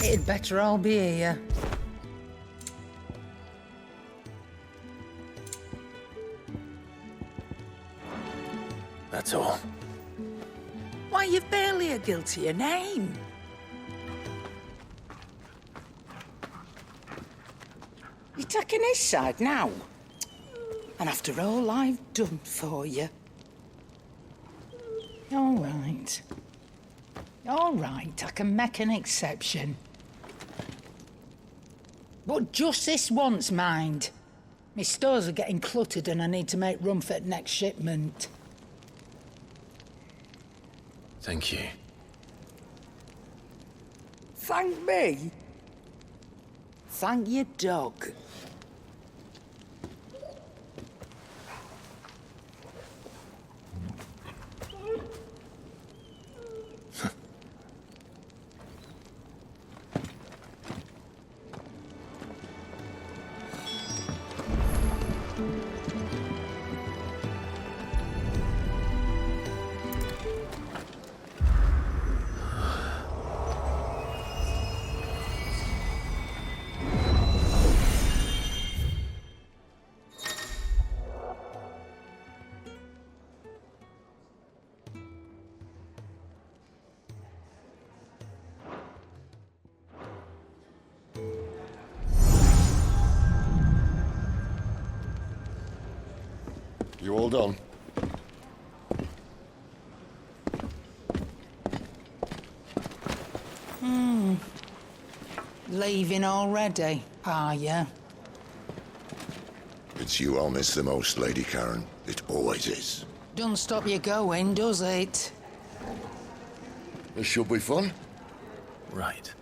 It'd better all be here. That's all. Why, you've barely a gil to your name. You're taking his side now? And after all I've done for you? All right. All right, I can make an exception. But just this once, mind. My stores are getting cluttered and I need to make room for the next shipment. Thank you. Thank me? Thank your dog. You all done? Leaving already, are you? It's you I'll miss the most, Lady Karen. It always is. Don't stop you going, does it? This should be fun. right.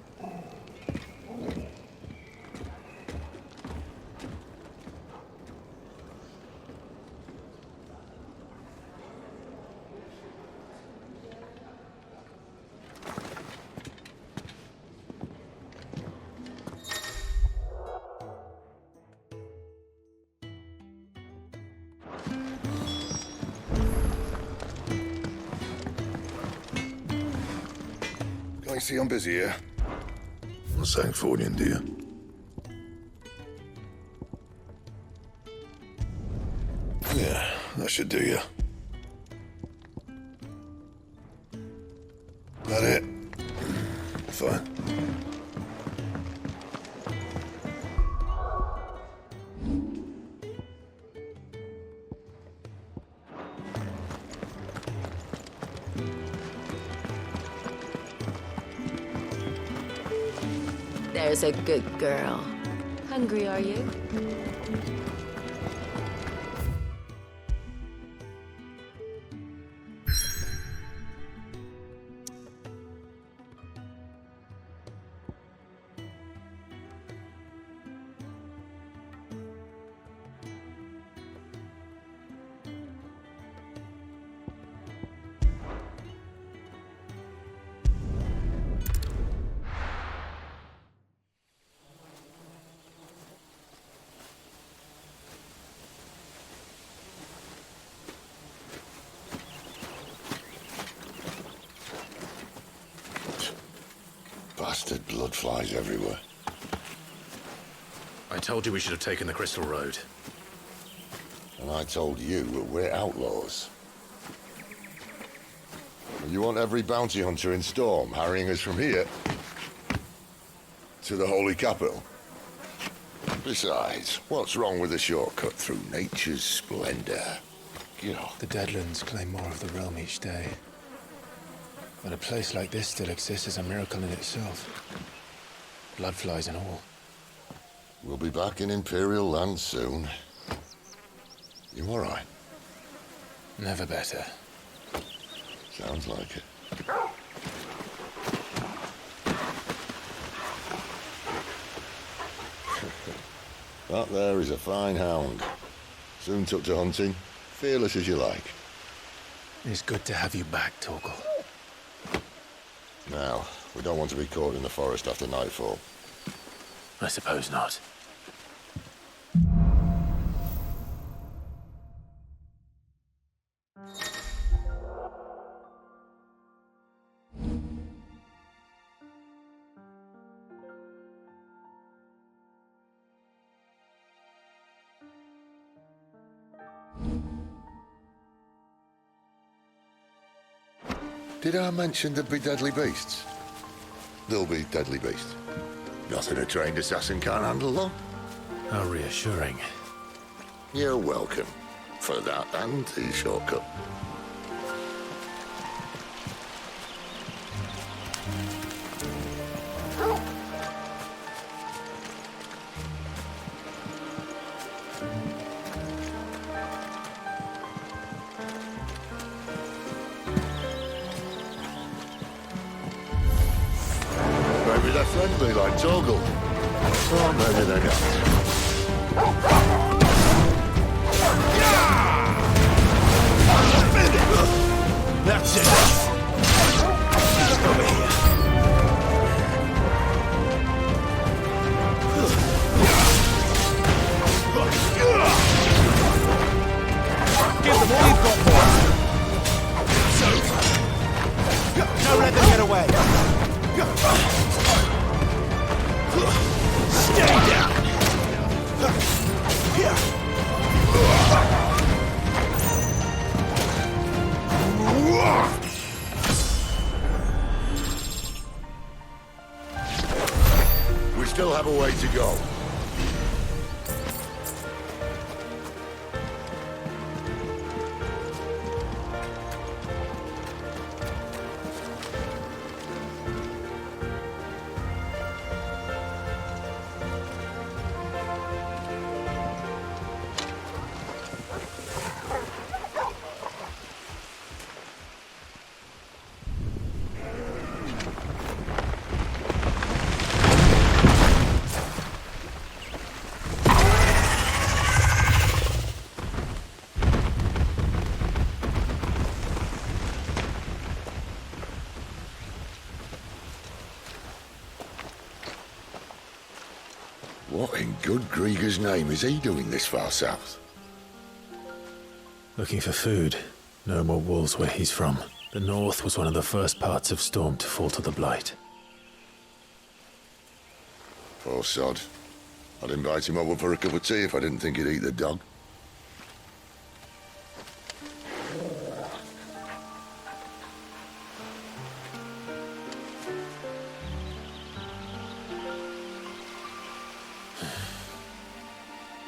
I see I'm busy here. I'm saying for you, dear. Yeah, that should do you. That it? Fine. There's a good girl. Hungry, are you? Bastard blood flies everywhere. I told you we should have taken the Crystal Road. And I told you that we're outlaws. You want every bounty hunter in Storm harrying us from here to the Holy Capital? Besides, what's wrong with a shortcut through nature's splendor? The Deadlands claim more of the realm each day. But a place like this still exists is a miracle in itself. Bloodflies and all. We'll be back in Imperial land soon. You all right? Never better. Sounds like it. That there is a fine hound. Soon took to hunting. Fearless as you like. It's good to have you back, Torgal. Now, we don't want to be caught in the forest after nightfall. I suppose not. Did I mention there'd be deadly beasts? There'll be deadly beasts. Nothing a trained assassin can't handle, though. How reassuring. You're welcome for that and the shortcut. Maybe they're friendly like Torgal. Or maybe they're not. That's it. Over here. Give them all you've got, boys. Don't let them get away. Stay down. We still have a way to go. What in good Grieger's name is he doing this far south? Looking for food. No more wolves where he's from. The north was one of the first parts of Storm to fall to the Blight. Poor sod. I'd invite him over for a cup of tea if I didn't think he'd eat the dog.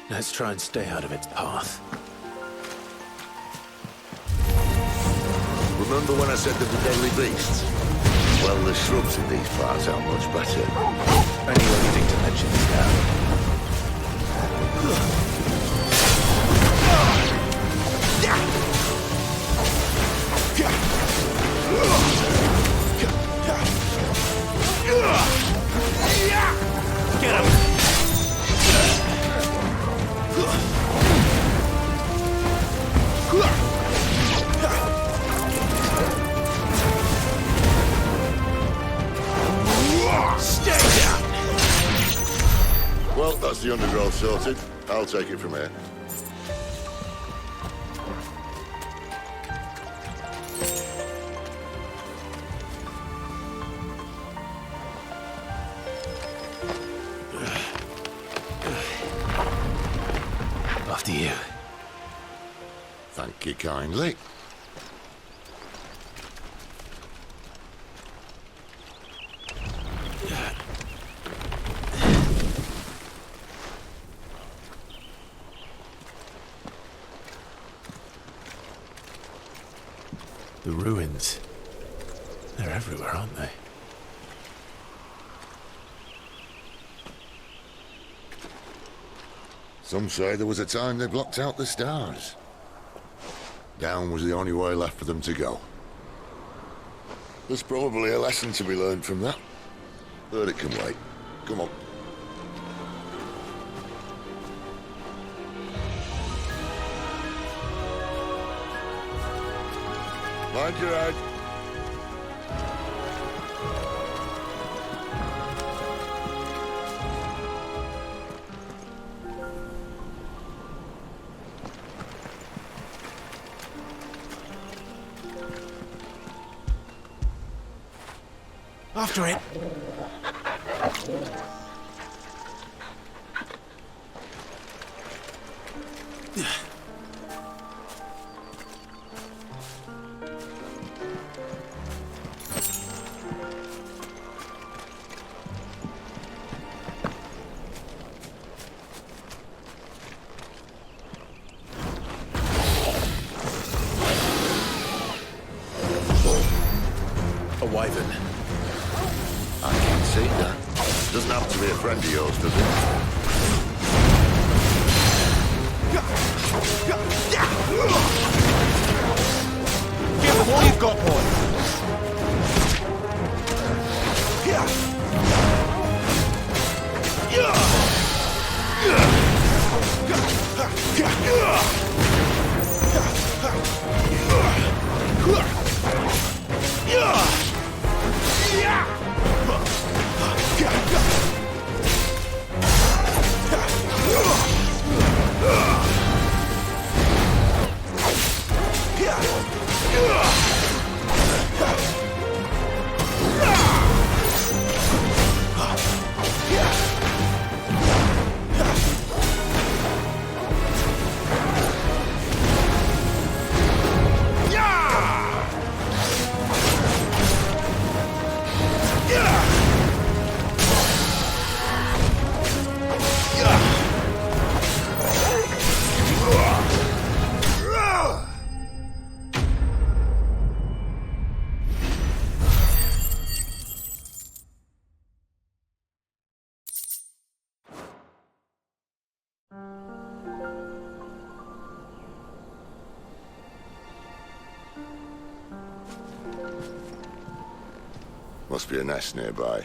Let's try and stay out of its path. Remember when I said there were deadly beasts? Well, the shrubs in these parts are much better. Anyone needing to mention this now? Get him! Stay down! Well, that's the undergrowth sorted. I'll take it from here. After you. Thank you kindly. The ruins. They're everywhere, aren't they? Some say there was a time they blocked out the stars. Down was the only way left for them to go. There's probably a lesson to be learned from that. But it can wait. Come on. Mind your head. After it. A wyvern. I can see that. Doesn't have to be a friend of yours, does it? Give them all you've got, boy. Must be a nest nearby.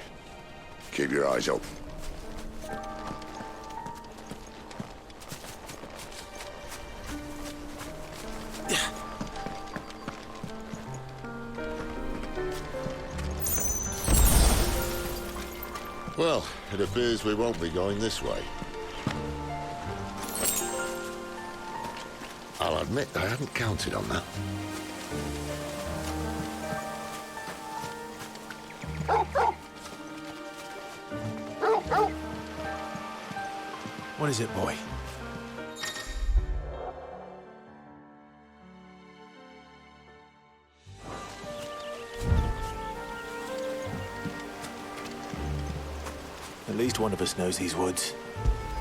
Keep your eyes open. Well, it appears we won't be going this way. I'll admit I hadn't counted on that. What is it, boy? At least one of us knows these woods.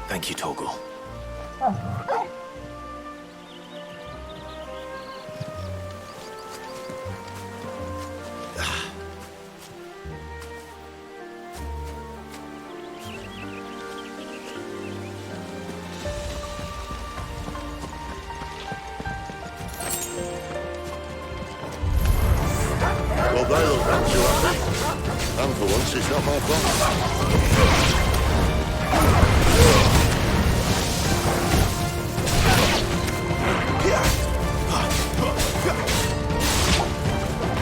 Thank you, Torgal. Well, they look not too happy. And for once, it's not my fault.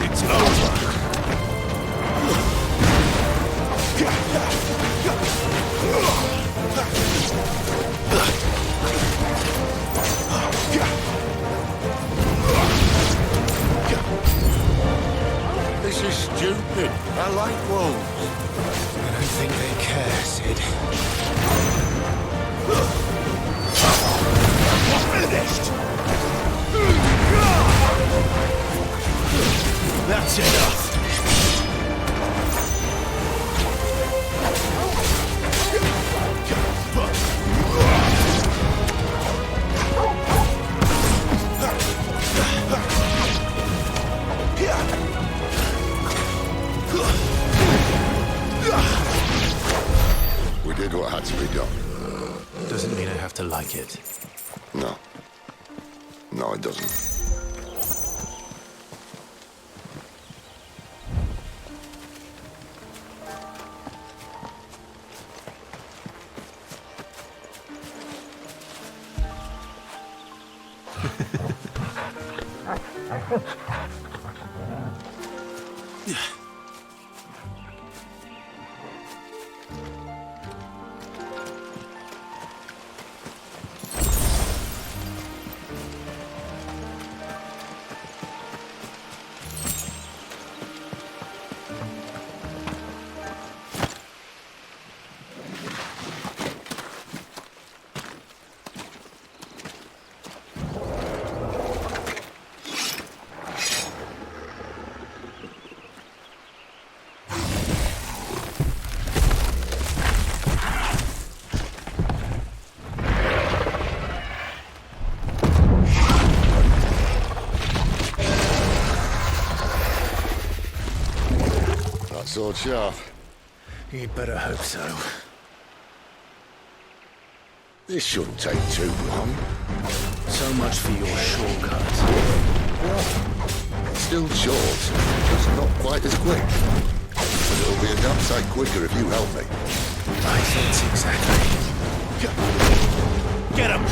It's over. This is stupid. I like wolves. I don't think they care, Sid. Finished. That's enough. We did what had to be done. Doesn't mean I have to like it. No. No, it doesn't. Sword sharp. You'd better hope so. This shouldn't take too long. So much for your shortcut. Still short, just not quite as quick. But it'll be a damn sight quicker if you help me. I think exactly. Get him!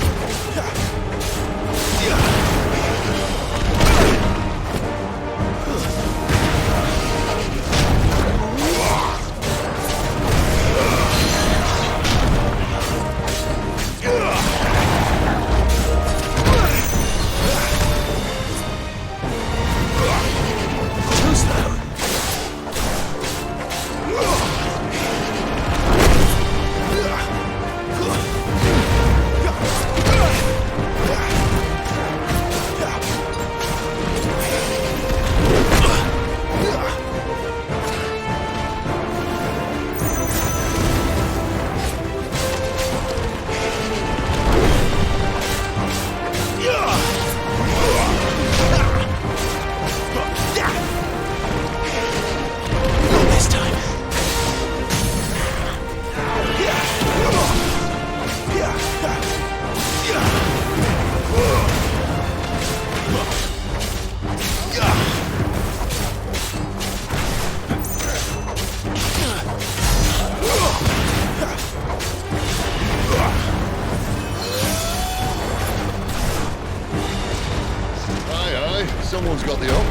Someone's got the up.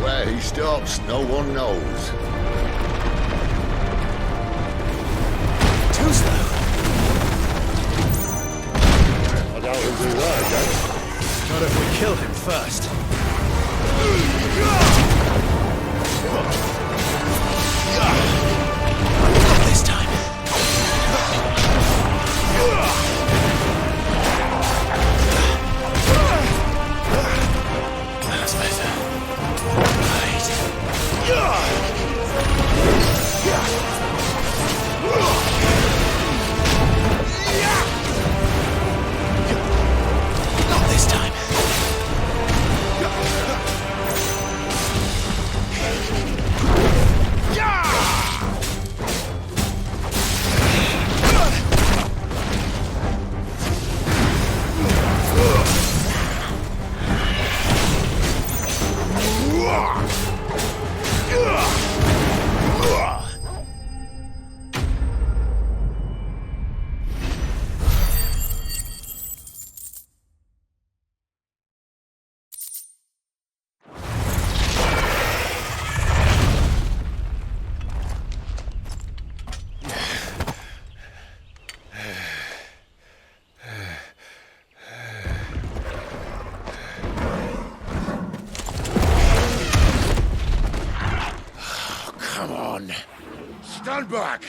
Where he stops, no one knows. Too slow. doubt he'll do that again. Not if we kill him first. Not this time. That's better. Right. Not this time. Stand back!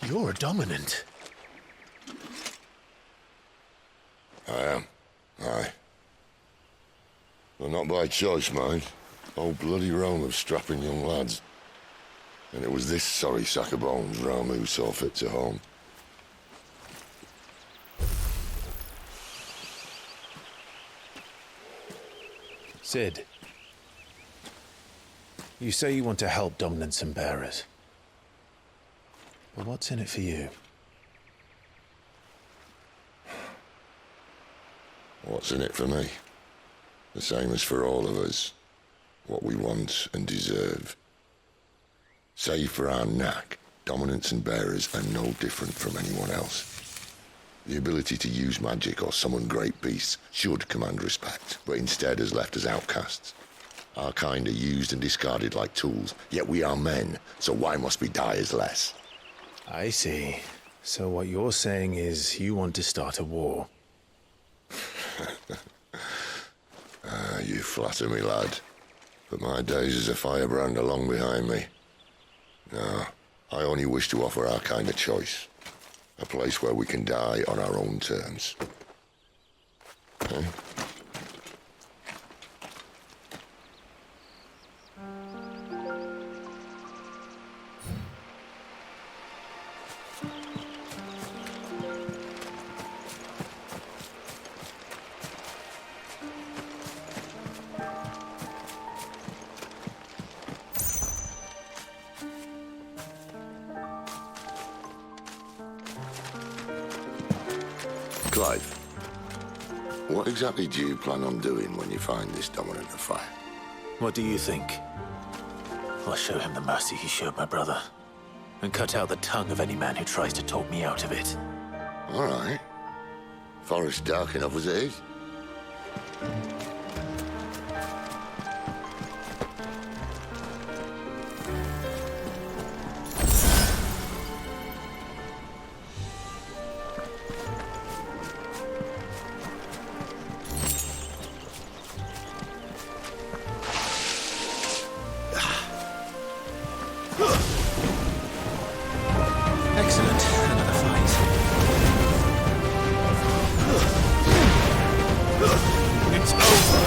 You're dominant. I am. Aye. Well, not by choice, mind. Whole bloody realm of strapping young lads. And it was this sorry sack of bones round who saw fit to home. Sid, you say you want to help dominants and bearers. But what's in it for you? What's in it for me? The same as for all of us. What we want and deserve. Save for our knack, dominants and bearers are no different from anyone else. The ability to use magic or summon great beasts should command respect, but instead has left us outcasts. Our kind are used and discarded like tools, yet we are men, so why must we die as less? I see. So what you're saying is you want to start a war. You flatter me, lad. But my days as a firebrand are long behind me. No, I only wish to offer our kind a choice. A place where we can die on our own terms. Eh? Clive, what exactly do you plan on doing when you find this dominant of fire? What do you think? I'll show him the mercy he showed my brother, and cut out the tongue of any man who tries to talk me out of it. All right. Forest dark enough as it is. Excellent. Another fight. It's over.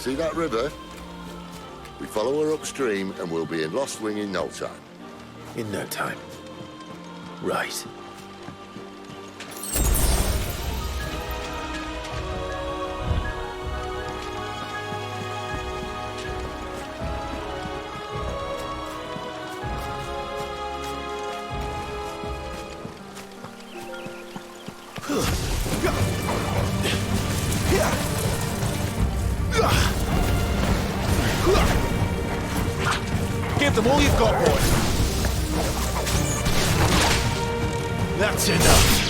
See that river? We follow her upstream and we'll be in Lost Wing in no time. In no time. Right. Give them all you've got, boy. That's enough.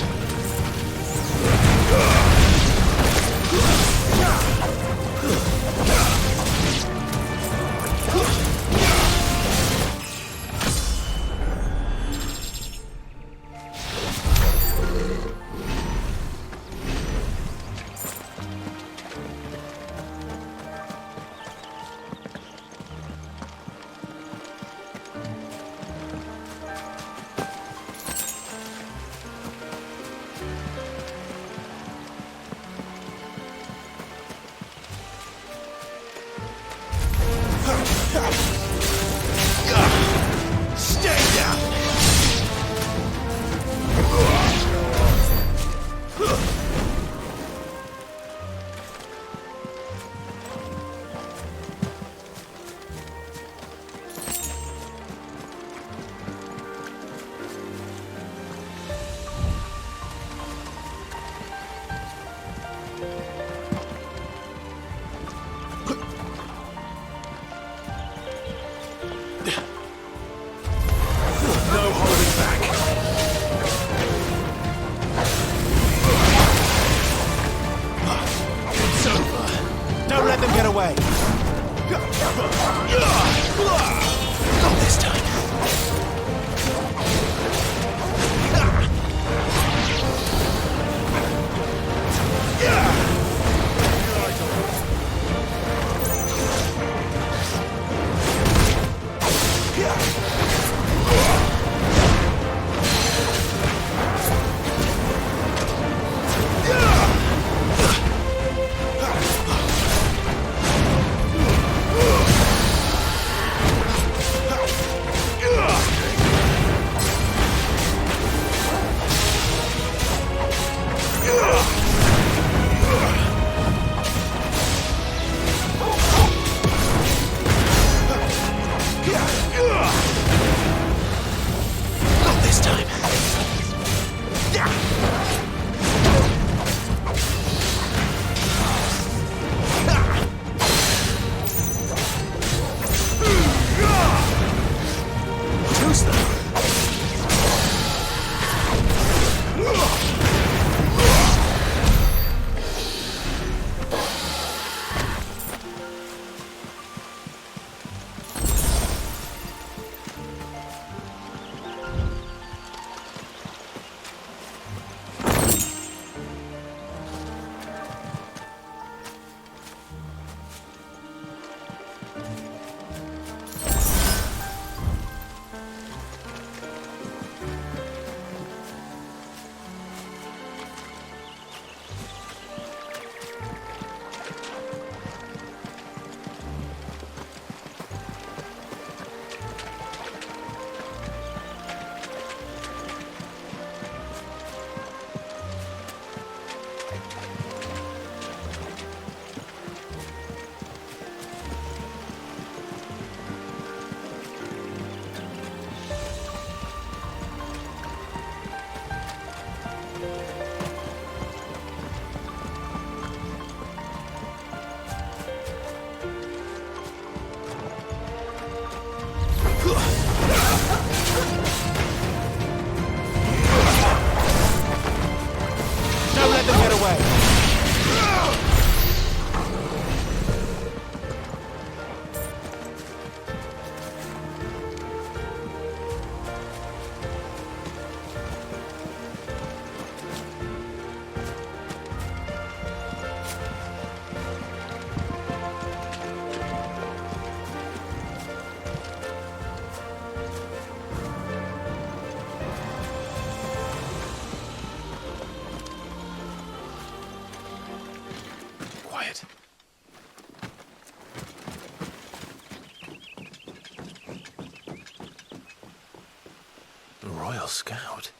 Royal Scout.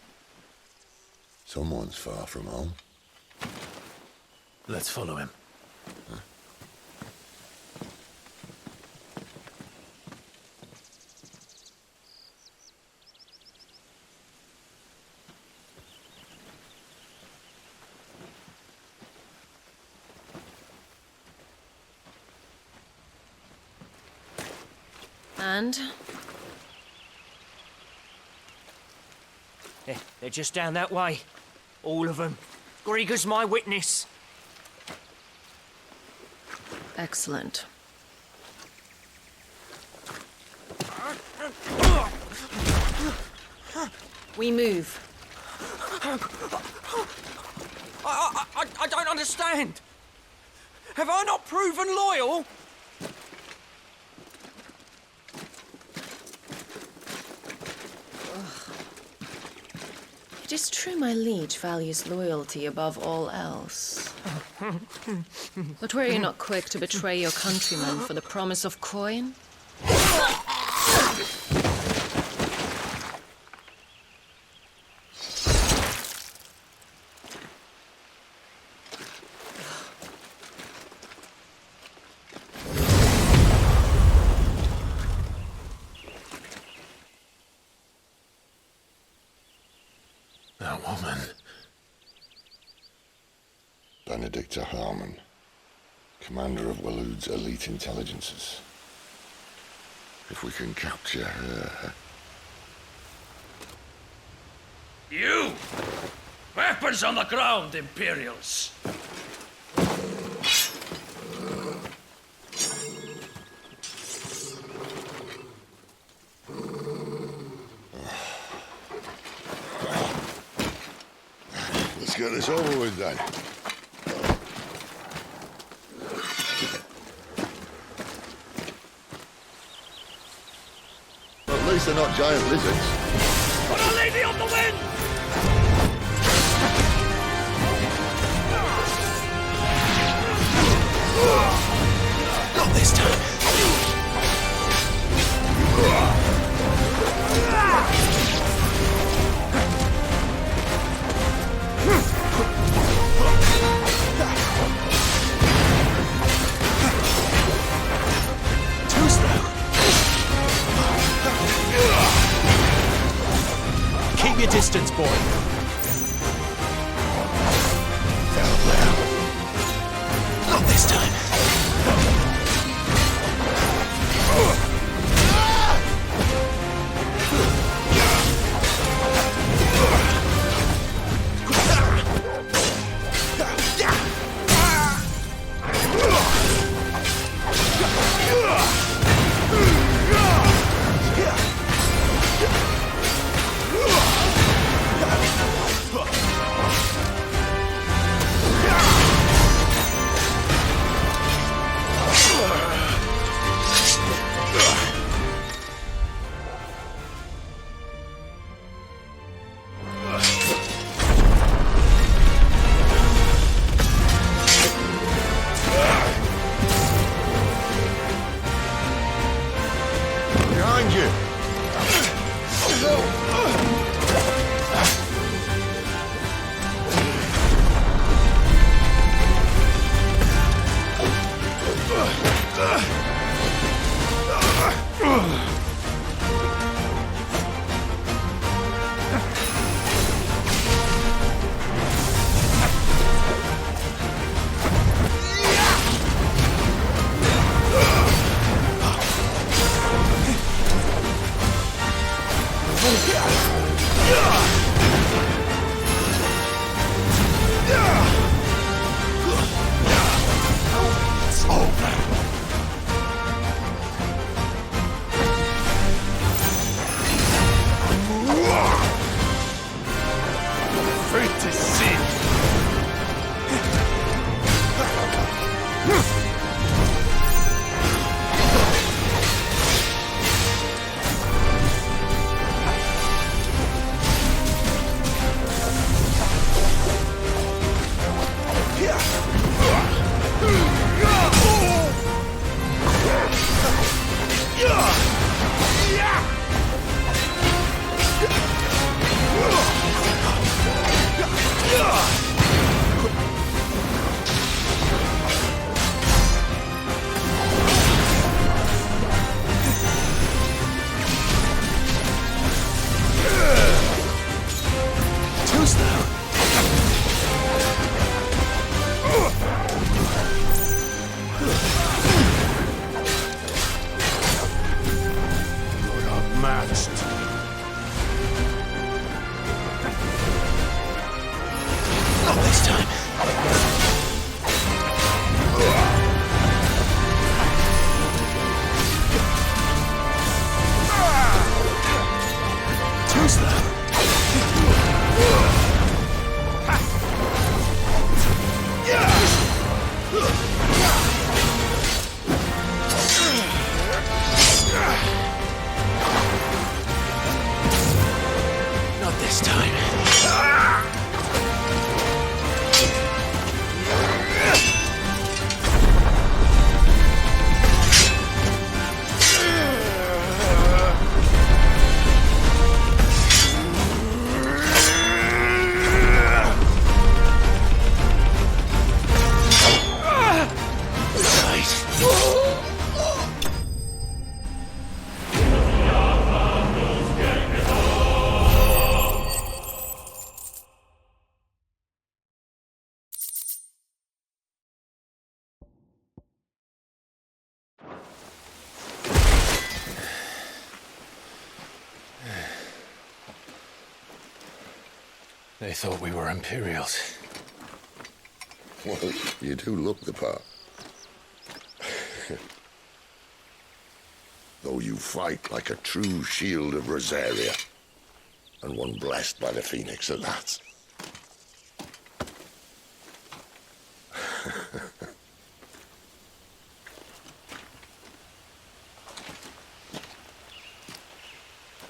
Someone's far from home. Let's follow him. And? They're just down that way. All of them. Griga's my witness. Excellent. We move. I don't understand. Have I not proven loyal? It is true my liege values loyalty above all else. But were you not quick to betray your countrymen for the promise of coin? That woman. Benedikta Harmon, commander of Waloed's elite intelligences. If we can capture her... You! Weapons on the ground, Imperials! Let's get this over with then. At least they're not giant lizards. Put a lady on the wind! Not this time. Too slow. Keep your distance, boy. Not this time. Behind you! It's over. Fate is sealed. this time. Too slow. Not this time. They thought we were Imperials. Well, you do look the part. Though you fight like a true shield of Rosaria, and one blessed by the Phoenix at that.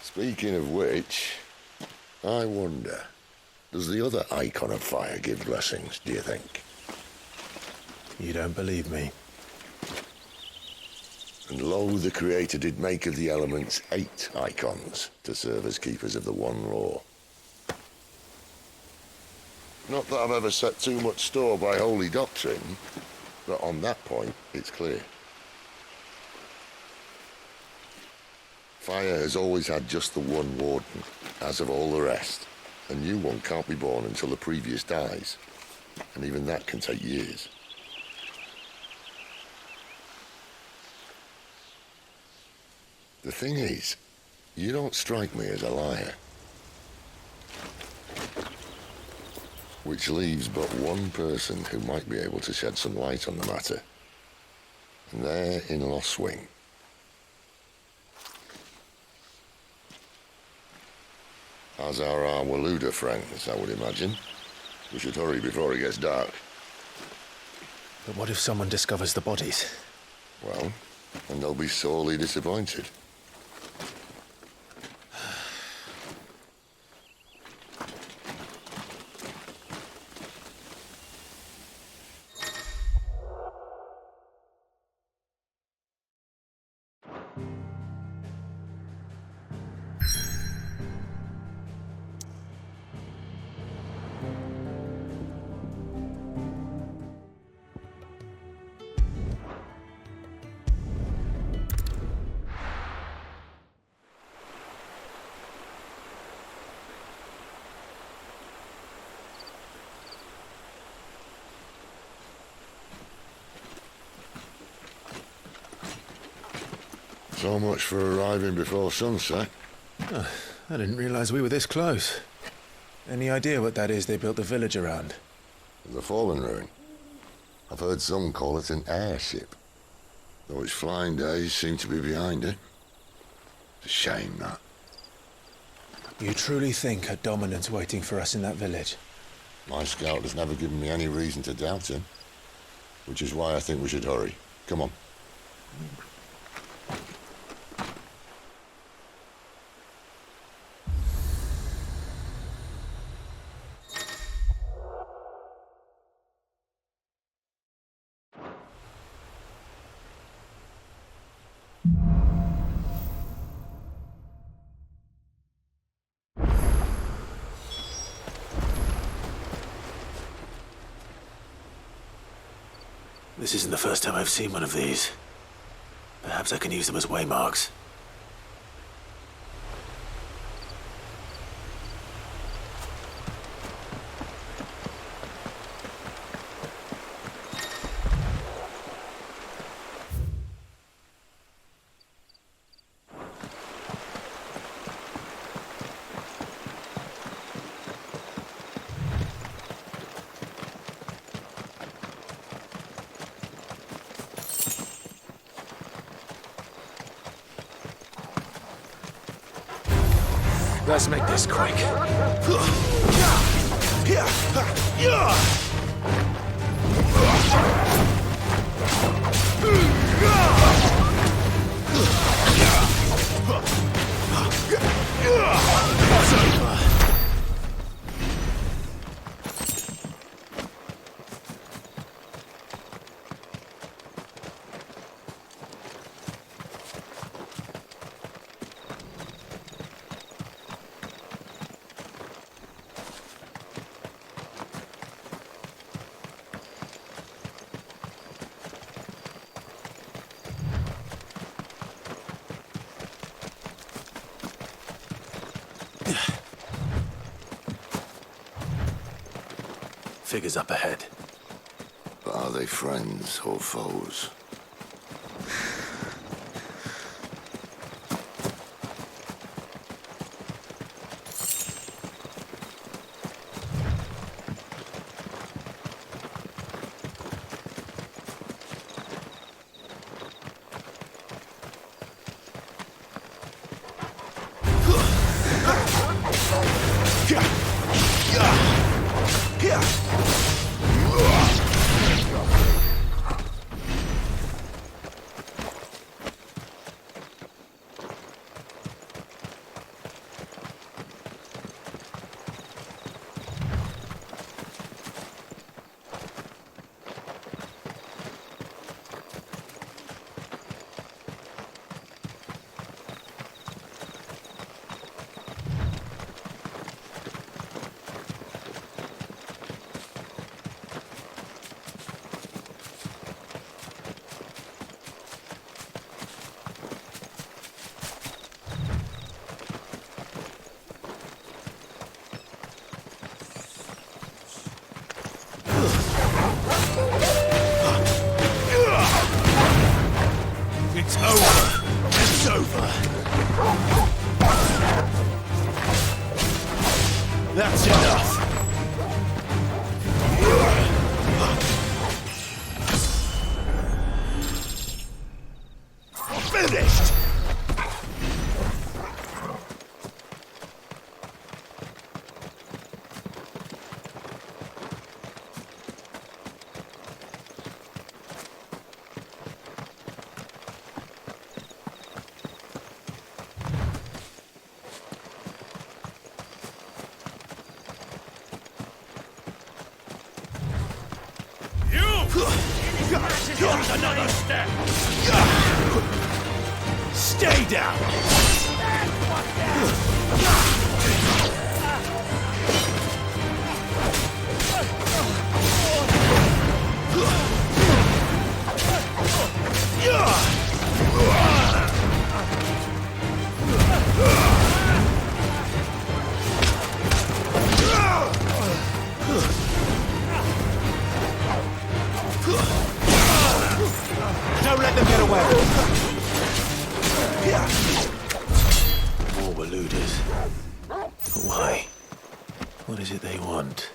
Speaking of which, I wonder, does the other Eikon of Fire give blessings, do you think? You don't believe me? And lo, the Creator did make of the elements 8 Eikons to serve as keepers of the one law. Not that I've ever set too much store by holy doctrine, but on that point, it's clear. Fire has always had just the one warden, as of all the rest. A new one can't be born until the previous dies, and even that can take years. The thing is, you don't strike me as a liar. Which leaves but one person who might be able to shed some light on the matter. And they're in Lost Swing. As are our Waluda friends, I would imagine. We should hurry before it gets dark. But what if someone discovers the bodies? Well, and they'll be sorely disappointed. So much for arriving before sunset. Oh, I didn't realize we were this close. Any idea what that is they built the village around? The Fallen Ruin. I've heard some call it an airship. Though its flying days seem to be behind it. It's a shame, that. You truly think a dominant's waiting for us in that village? My scout has never given me any reason to doubt him. Which is why I think we should hurry. Come on. This isn't the first time I've seen one of these. Perhaps I can use them as waymarks. Let's make this quick. Figures up ahead. But are they friends or foes? It's over. It's over. That's enough. Finished. Another step. Stay down. Don't let them get away. More were looters. But why? What is it they want?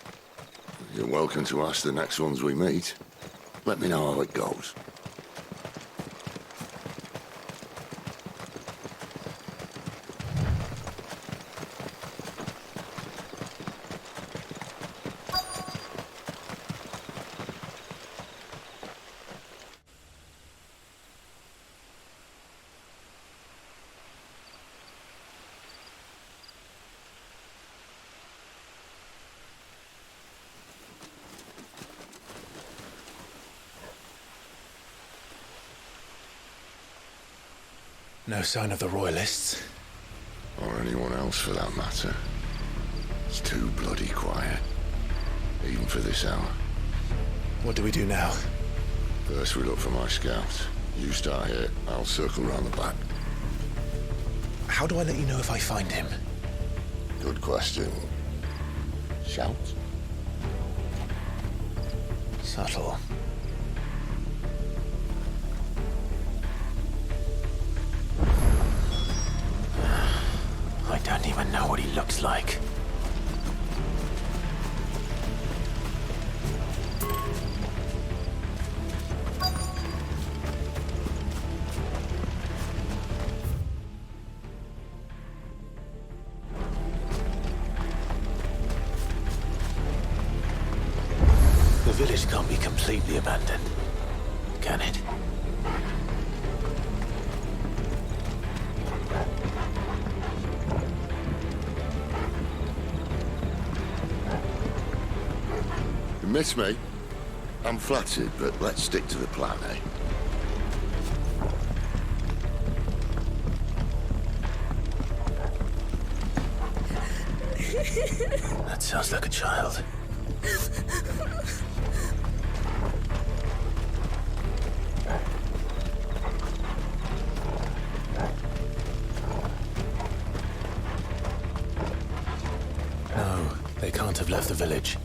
You're welcome to ask the next ones we meet. Let me know how it goes. No sign of the Royalists. Or anyone else for that matter. It's too bloody quiet. Even for this hour. What do we do now? First we look for my scouts. You start here, I'll circle round the back. How do I let you know if I find him? Good question. Shout? Subtle. I don't even know what he looks like. village can't be completely abandoned, can it? You miss me? I'm flattered, but let's stick to the plan, eh? That sounds like a child. No, they can't have left the village.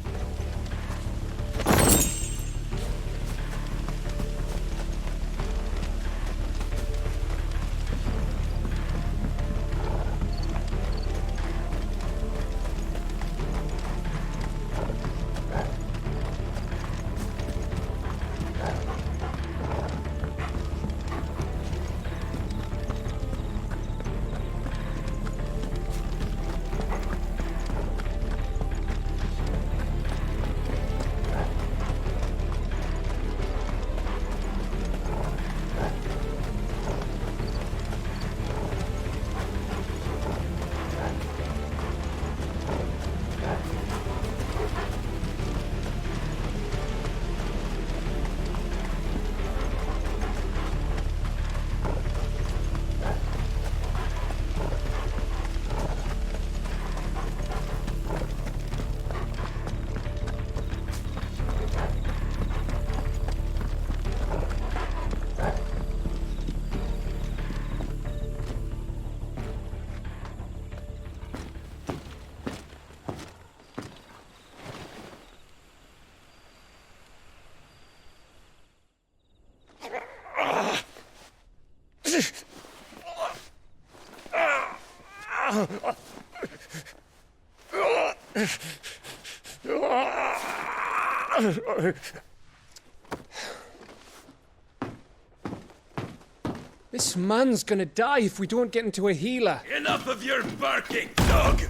This man's gonna die if we don't get into a healer. Enough of your barking, dog!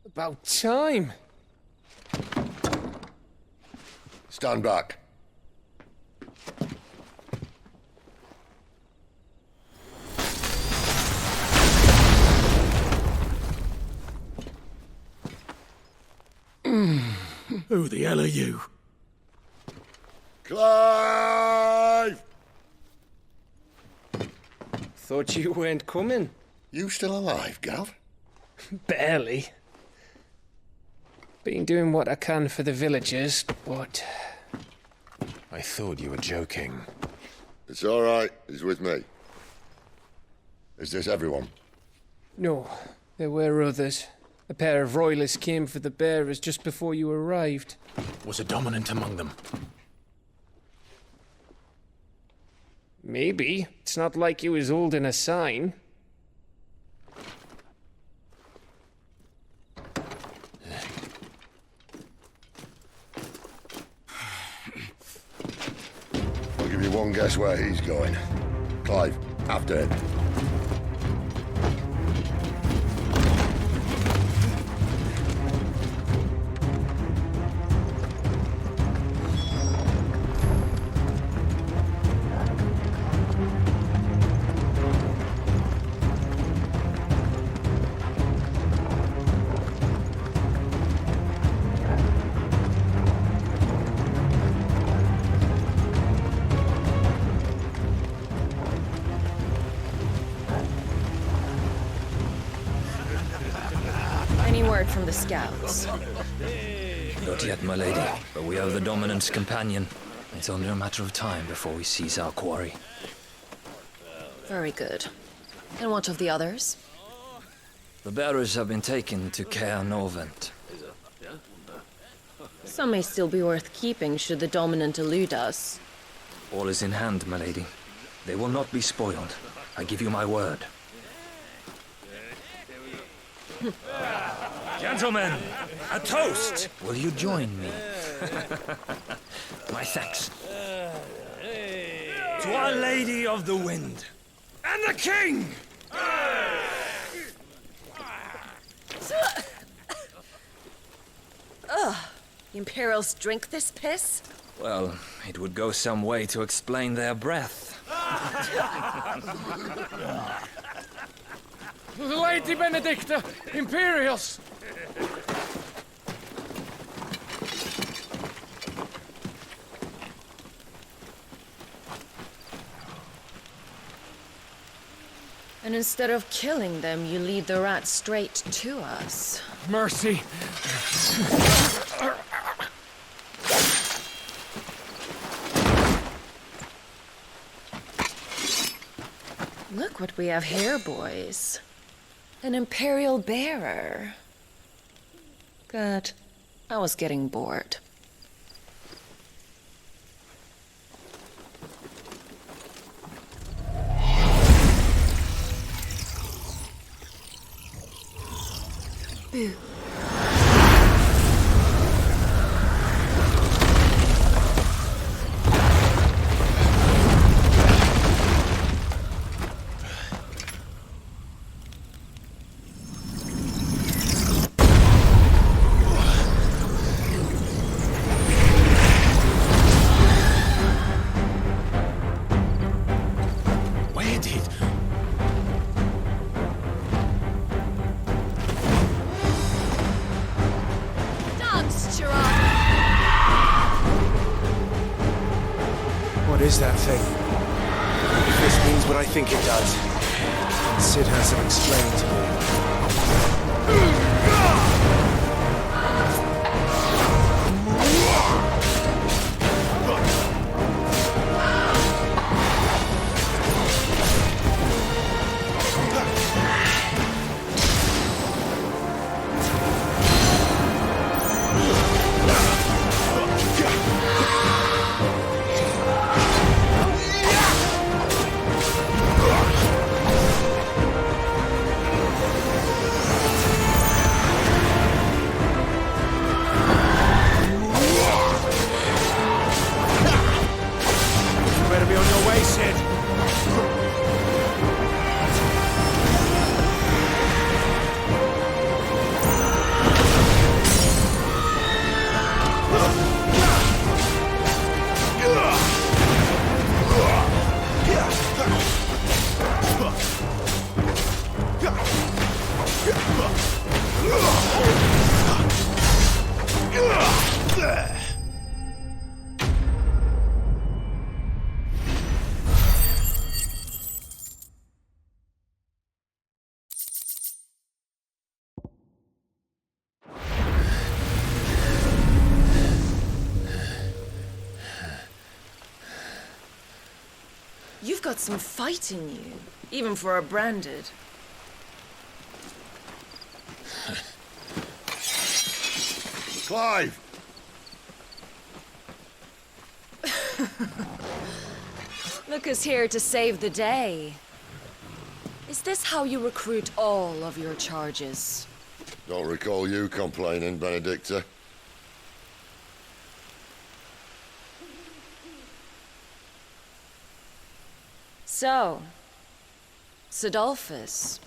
About time. Stand back. Who the hell are you? Clive! Thought you weren't coming. You still alive, Gav? Barely. Been doing what I can for the villagers, but... I thought you were joking. It's all right. He's with me. Is this everyone? No, there were others. A pair of royalists came for the bearers just before you arrived. Was a dominant among them? Maybe. It's not like he was holding a sign. I'll give you one guess where he's going. Clive, after him. From the scouts. Not yet, my lady, but we have the dominant's companion. It's only a matter of time before we seize our quarry. Very good. And what of the others? The bearers have been taken to Caer Novent. Some may still be worth keeping should the dominant elude us. All is in hand, my lady. They will not be spoiled. I give you my word. Gentlemen, a toast! Will you join me? My thanks. To Our Lady of the Wind. And the King! Ugh. Imperials drink this piss? Well, it would go some way to explain their breath. Lady Benedikta! Imperials! And instead of killing them, you lead the rat straight to us. Mercy! Look what we have here, boys. An Imperial bearer. Good. I was getting bored. Boo. What is that thing? If this means what I think it does, then Sid has to explain to me. You've got some fight in you, even for a branded. Clive! Look who's here to save the day. Is this how you recruit all of your charges? Don't recall you complaining, Benedikta. So, Sidolphus,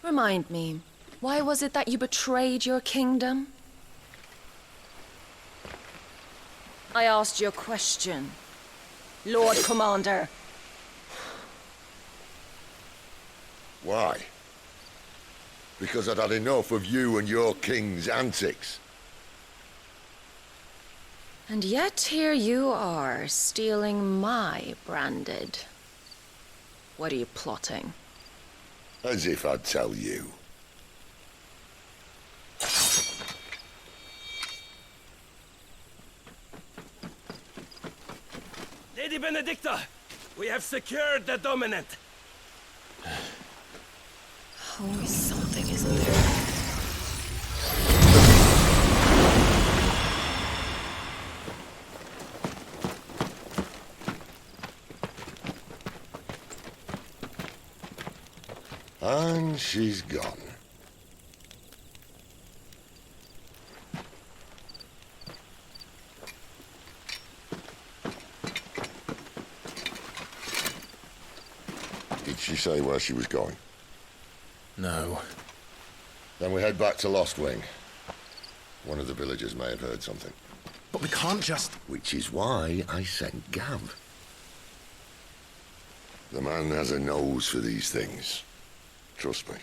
remind me, why was it that you betrayed your kingdom? I asked you a question, Lord Commander. Why? Because I'd had enough of you and your king's antics. And yet here you are, stealing my branded. What are you plotting? As if I'd tell you. Lady Benedikta, we have secured the dominant. Always something, isn't there? And she's gone. Did she say where she was going? No. Then we head back to Lost Wing. One of the villagers may have heard something. But we can't just... Which is why I sent Gav. The man has a nose for these things. Trust me.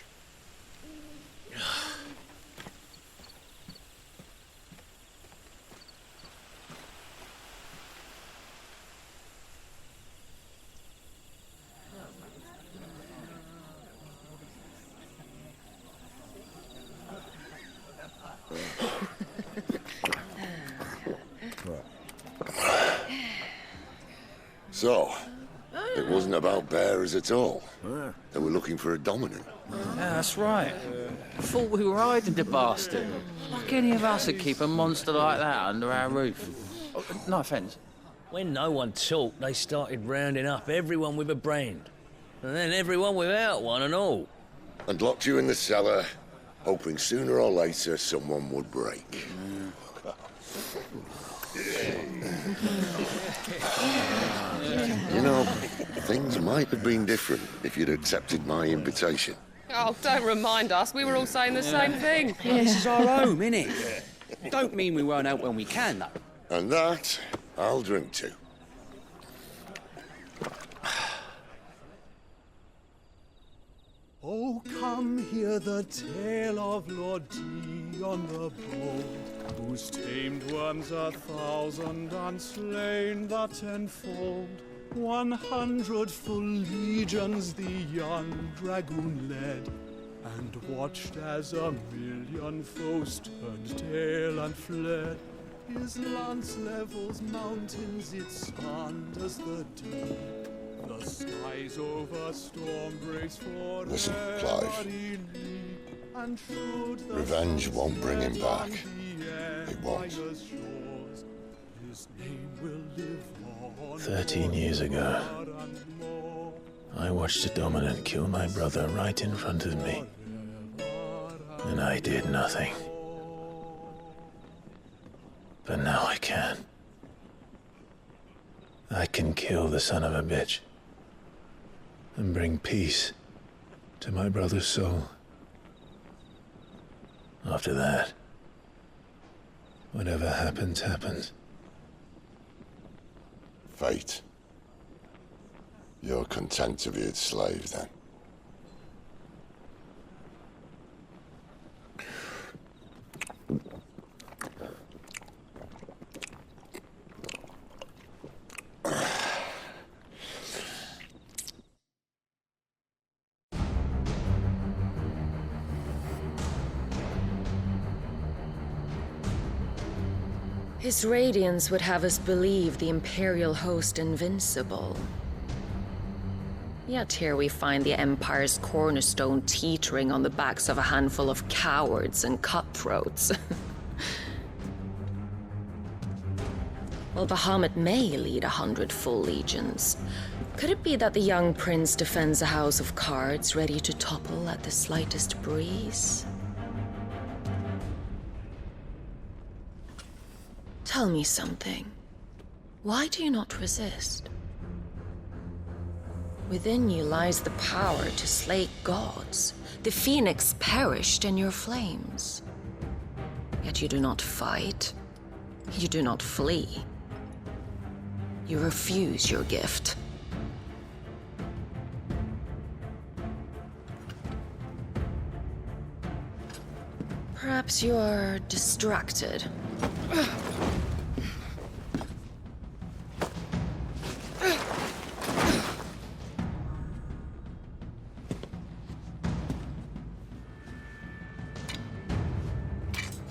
So, it wasn't about bearers at all. They were looking for a dominant. Yeah, that's right. I thought we were hiding the bastard. Like any of us would keep a monster like that under our roof. Oh, no offence. When no one talked, they started rounding up everyone with a brand. And then everyone without one and all. And locked you in the cellar, hoping sooner or later someone would break. You know, things might have been different if you'd accepted my invitation. Oh, don't remind us. We were all saying the same thing. Yeah, this is our home, innit? Don't mean we won't help when we can, though. And that, I'll drink to. Oh, come hear the tale of Lord Dion the Bold, who's tamed worms 1,000 and slain the 10-fold. 100 full legions the young dragoon led, and watched as 1,000,000 foes turned tail and fled. His lance levels mountains, it sanders the deep. The skies over storm breaks for Listen, Clive. Revenge won't bring him back. It won't. 13 years ago, I watched a dominant kill my brother right in front of me. And I did nothing. But now I can. I can kill the son of a bitch and bring peace to my brother's soul. After that, whatever happens, happens. Fate. You're content to be its slave, then? His radiance would have us believe the Imperial host invincible. Yet here we find the Empire's cornerstone teetering on the backs of a handful of cowards and cutthroats. While Bahamut may lead 100 full legions, could it be that the young prince defends a house of cards ready to topple at the slightest breeze? Tell me something. Why do you not resist? Within you lies the power to slay gods. The phoenix perished in your flames. Yet you do not fight. You do not flee. You refuse your gift. Perhaps you are distracted.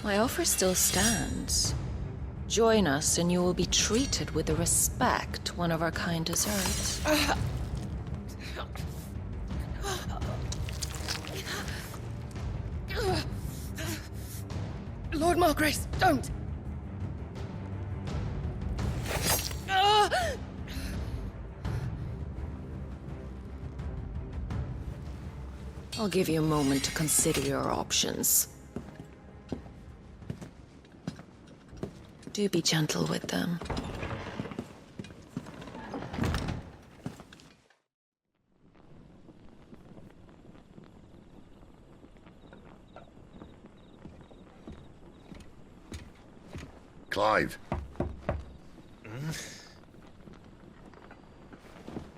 My offer still stands. Join us and you will be treated with the respect one of our kind deserves. Lord Margrace, don't! I'll give you a moment to consider your options. Do be gentle with them. Clive.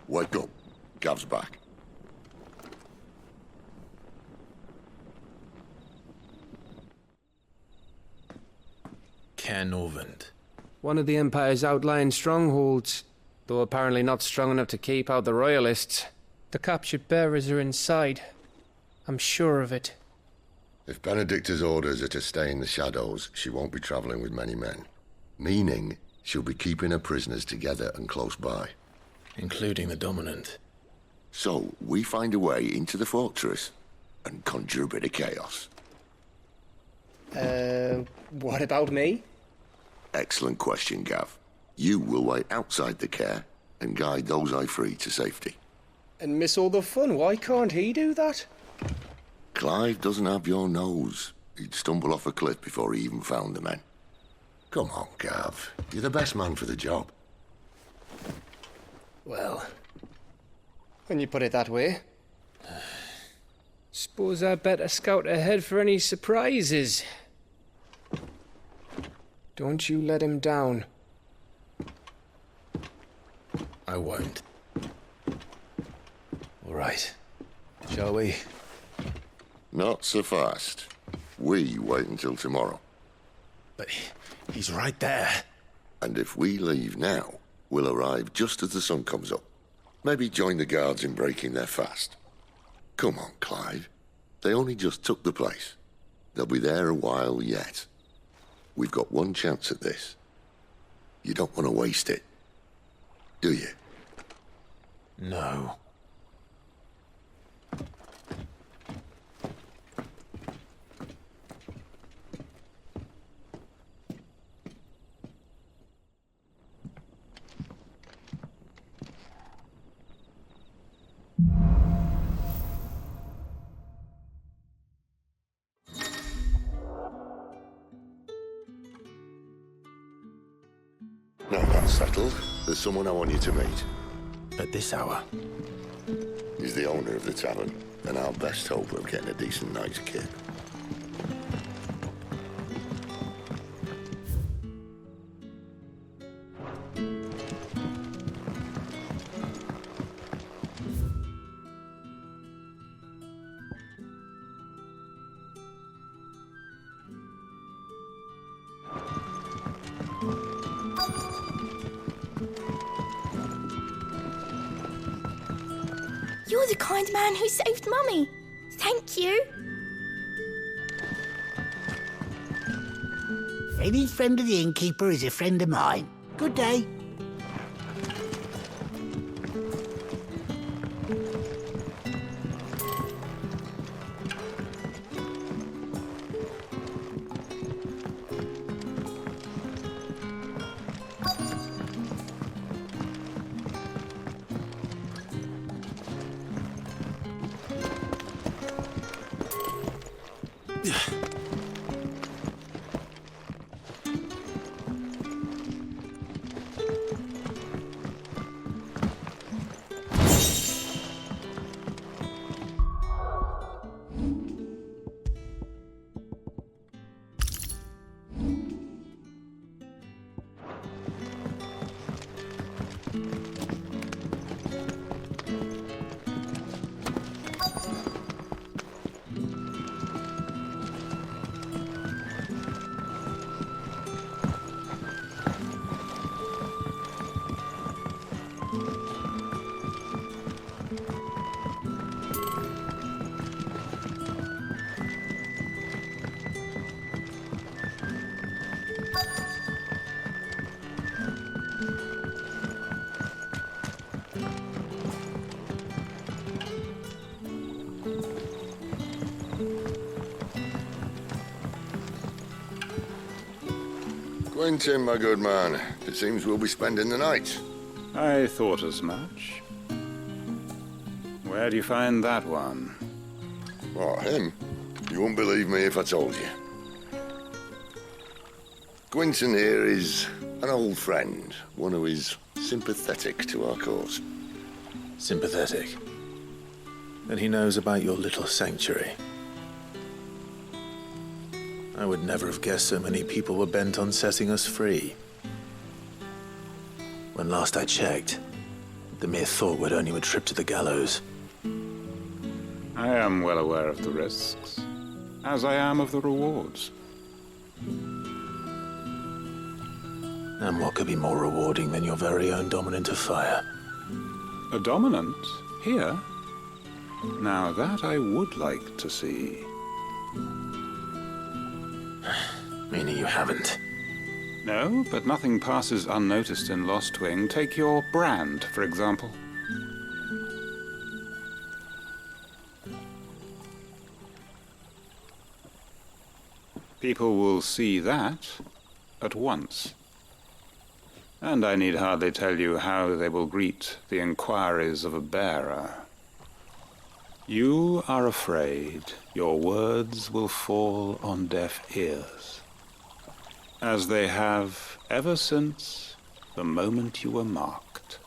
Wake up. Gav's back. Caer Norvund. One of the Empire's outlying strongholds, though apparently not strong enough to keep out the Royalists. The captured bearers are inside. I'm sure of it. If Benedikta's orders are to stay in the shadows, she won't be travelling with many men. Meaning, she'll be keeping her prisoners together and close by. Including the Dominant. So, we find a way into the fortress and conjure a bit of chaos. What about me? Excellent question, Gav. You will wait outside the Caer and guide those Ifrit to safety. And miss all the fun. Why can't he do that? Clive doesn't have your nose. He'd stumble off a cliff before he even found the men. Come on, Gav. You're the best man for the job. Well, when you put it that way. Suppose I'd better scout ahead for any surprises. Don't you let him down. I won't. All right. Shall we? Not so fast. We wait until tomorrow. But he's right there. And if we leave now, we'll arrive just as the sun comes up. Maybe join the guards in breaking their fast. Come on, Clive. They only just took the place. They'll be there a while yet. We've got one chance at this. You don't want to waste it, do you? No. Now that's settled. There's someone I want you to meet. At this hour? He's the owner of the tavern, and our best hope of getting a decent night's kip. You're the kind man who saved Mummy. Thank you. Any friend of the innkeeper is a friend of mine. Good day. Quentin, my good man. It seems we'll be spending the night. I thought as much. Where do you find that one? What, him? You wouldn't believe me if I told you. Quentin here is an old friend, one who is sympathetic to our cause. Sympathetic? Then he knows about your little sanctuary. I would never have guessed so many people were bent on setting us free. When last I checked, the mere thought would earn you a trip to the gallows. I am well aware of the risks, as I am of the rewards. And what could be more rewarding than your very own dominant of fire? A dominant? Here? Now that I would like to see. Meaning you haven't? No, but nothing passes unnoticed in Lostwing. Take your brand, for example. People will see that at once. And I need hardly tell you how they will greet the inquiries of a bearer. You are afraid your words will fall on deaf ears, as they have ever since the moment you were marked.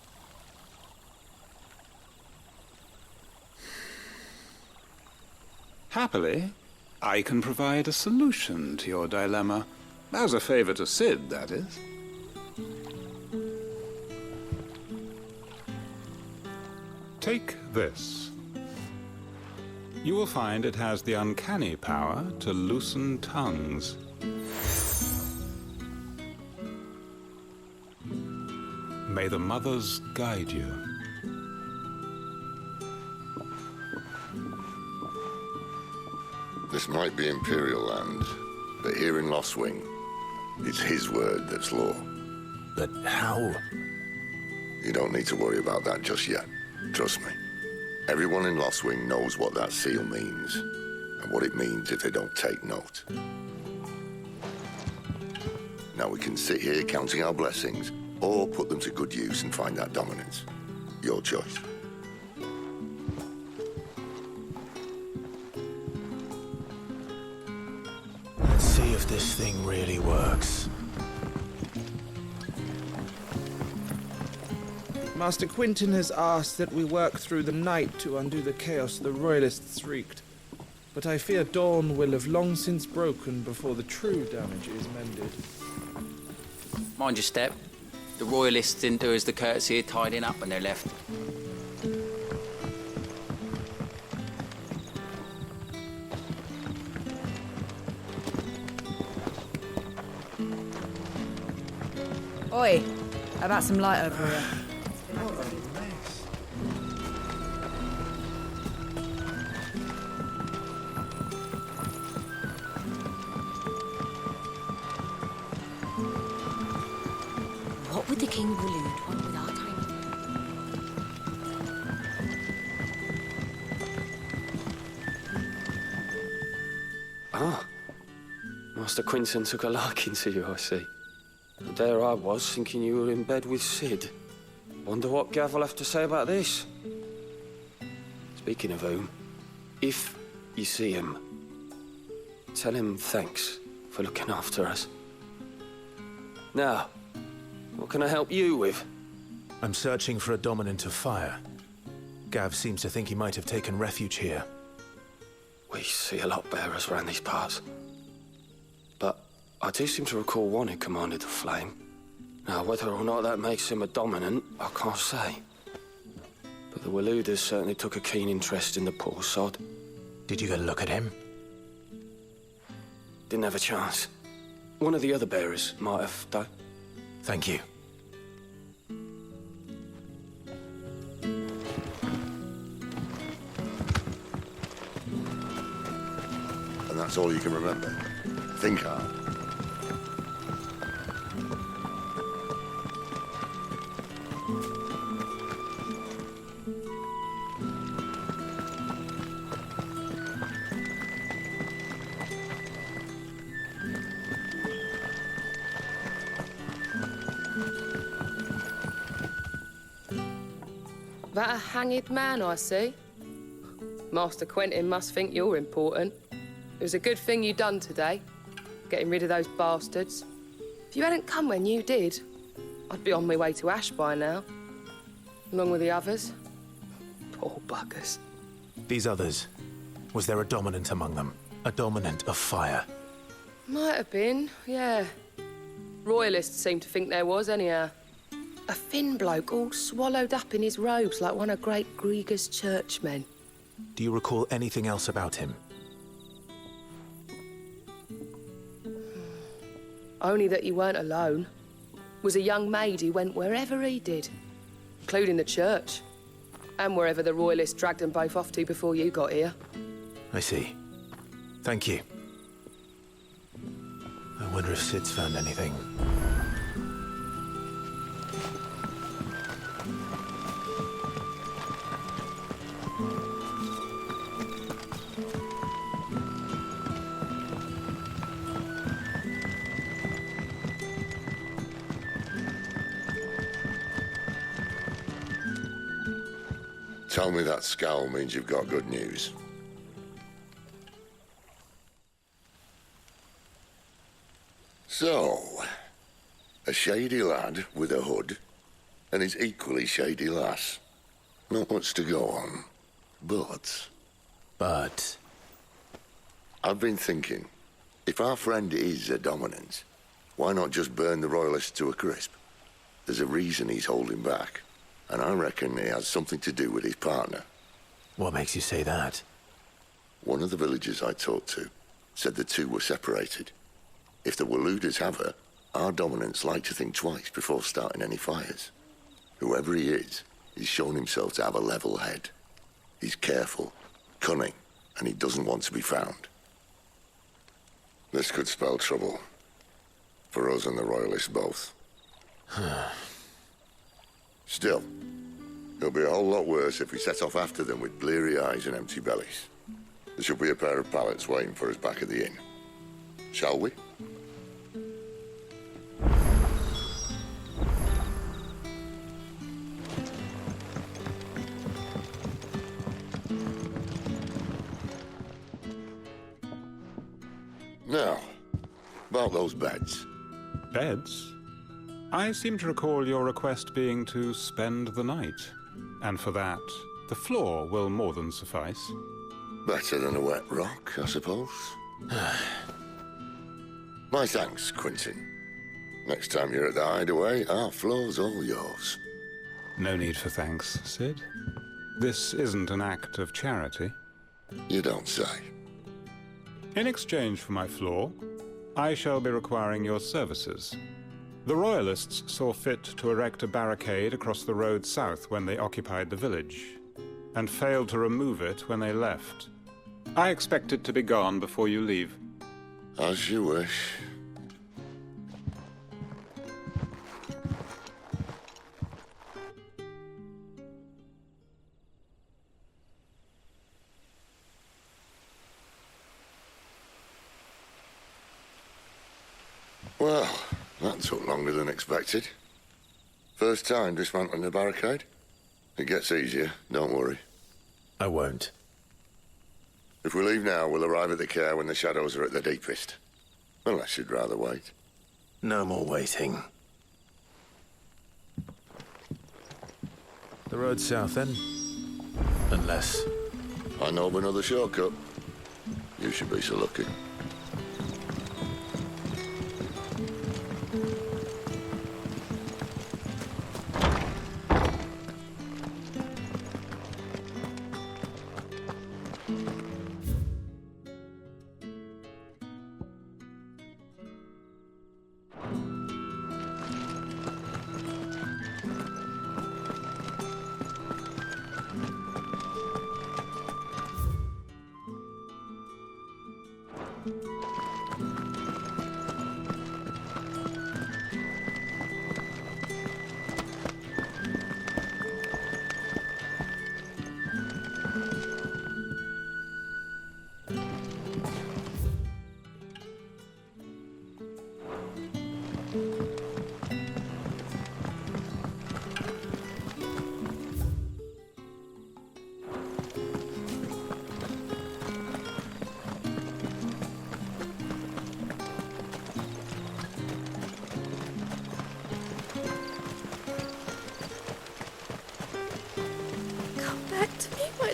Happily, I can provide a solution to your dilemma, as a favor to Sid, that is. Take this. You will find it has the uncanny power to loosen tongues. May the mothers guide you. This might be Imperial land, but here in Lostwing, it's his word that's law. But how? You don't need to worry about that just yet. Trust me. Everyone in Lostwing knows what that seal means, and what it means if they don't take note. Now we can sit here counting our blessings, or put them to good use and find that dominance. Your choice. Let's see if this thing really works. Master Quinton has asked that we work through the night to undo the chaos the Royalists wreaked. But I fear dawn will have long since broken before the true damage is mended. Mind your step. The Royalists didn't do us the courtesy of tidying up when they left. Oi, how about some light over here? What would the King Waloed want with our tiny... Ah. Master Quinton took a liking to you, I see. And there I was, thinking you were in bed with Sid. Wonder what Gav will have to say about this. Speaking of whom, if you see him, tell him thanks for looking after us. Now, what can I help you with? I'm searching for a dominant of fire. Gav seems to think he might have taken refuge here. We see a lot bearers around these parts. But I do seem to recall one who commanded the flame. Now, whether or not that makes him a dominant, I can't say. But the Waloeders certainly took a keen interest in the poor sod. Did you get a look at him? Didn't have a chance. One of the other bearers might have, though. Thank you. And that's all you can remember. Think hard. That a hanged man I see? Master Quentin must think you're important. It was a good thing you done today, getting rid of those bastards. If you hadn't come when you did, I'd be on my way to Ash by now, along with the others. Poor buggers. These others, was there a dominant among them? A dominant of fire? Might have been, yeah. Royalists seem to think there was, anyhow. A thin bloke all swallowed up in his robes like one of great Gigas churchmen. Do you recall anything else about him? Only that he weren't alone. Was a young maid who went wherever he did, including the church. And wherever the Royalists dragged them both off to before you got here. I see. Thank you. I wonder if Sid's found anything. Tell me that scowl means you've got good news. So, a shady lad with a hood, and his equally shady lass. Not much to go on, but... I've been thinking, if our friend is a dominant, why not just burn the Royalists to a crisp? There's a reason he's holding back, and I reckon he has something to do with his partner. What makes you say that? One of the villagers I talked to said the two were separated. If the Waluders have her, our dominants like to think twice before starting any fires. Whoever he is, he's shown himself to have a level head. He's careful, cunning, and he doesn't want to be found. This could spell trouble. For us and the Royalists both. Still, it'll be a whole lot worse if we set off after them with bleary eyes and empty bellies. There should be a pair of pallets waiting for us back at the inn. Shall we? Now, about those beds. Beds? I seem to recall your request being to spend the night. And for that, the floor will more than suffice. Better than a wet rock, I suppose. My thanks, Quentin. Next time you're at the hideaway, our floor's all yours. No need for thanks, Sid. This isn't an act of charity. You don't say. In exchange for my floor, I shall be requiring your services. The Royalists saw fit to erect a barricade across the road south when they occupied the village, and failed to remove it when they left. I expect it to be gone before you leave. As you wish. Well, that took longer than expected. First time dismantling the barricade? It gets easier, don't worry. I won't. If we leave now, we'll arrive at the care when the shadows are at their deepest. Unless you'd rather wait. No more waiting. The road south, then? Unless... I know of another shortcut. You should be so lucky.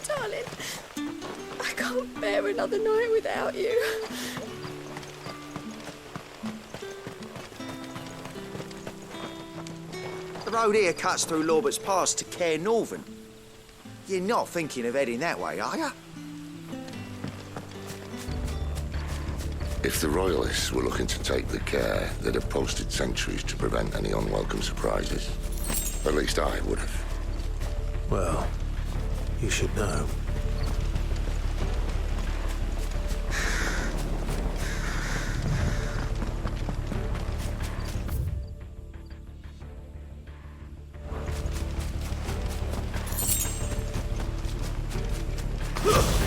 Darling, I can't bear another night without you. road here cuts through Lorbert's Pass to Cair Northern. You're not thinking of heading that way, are you? If the Royalists were looking to take the care, they'd have posted sentries to prevent any unwelcome surprises. At least I would have. Well, you should know.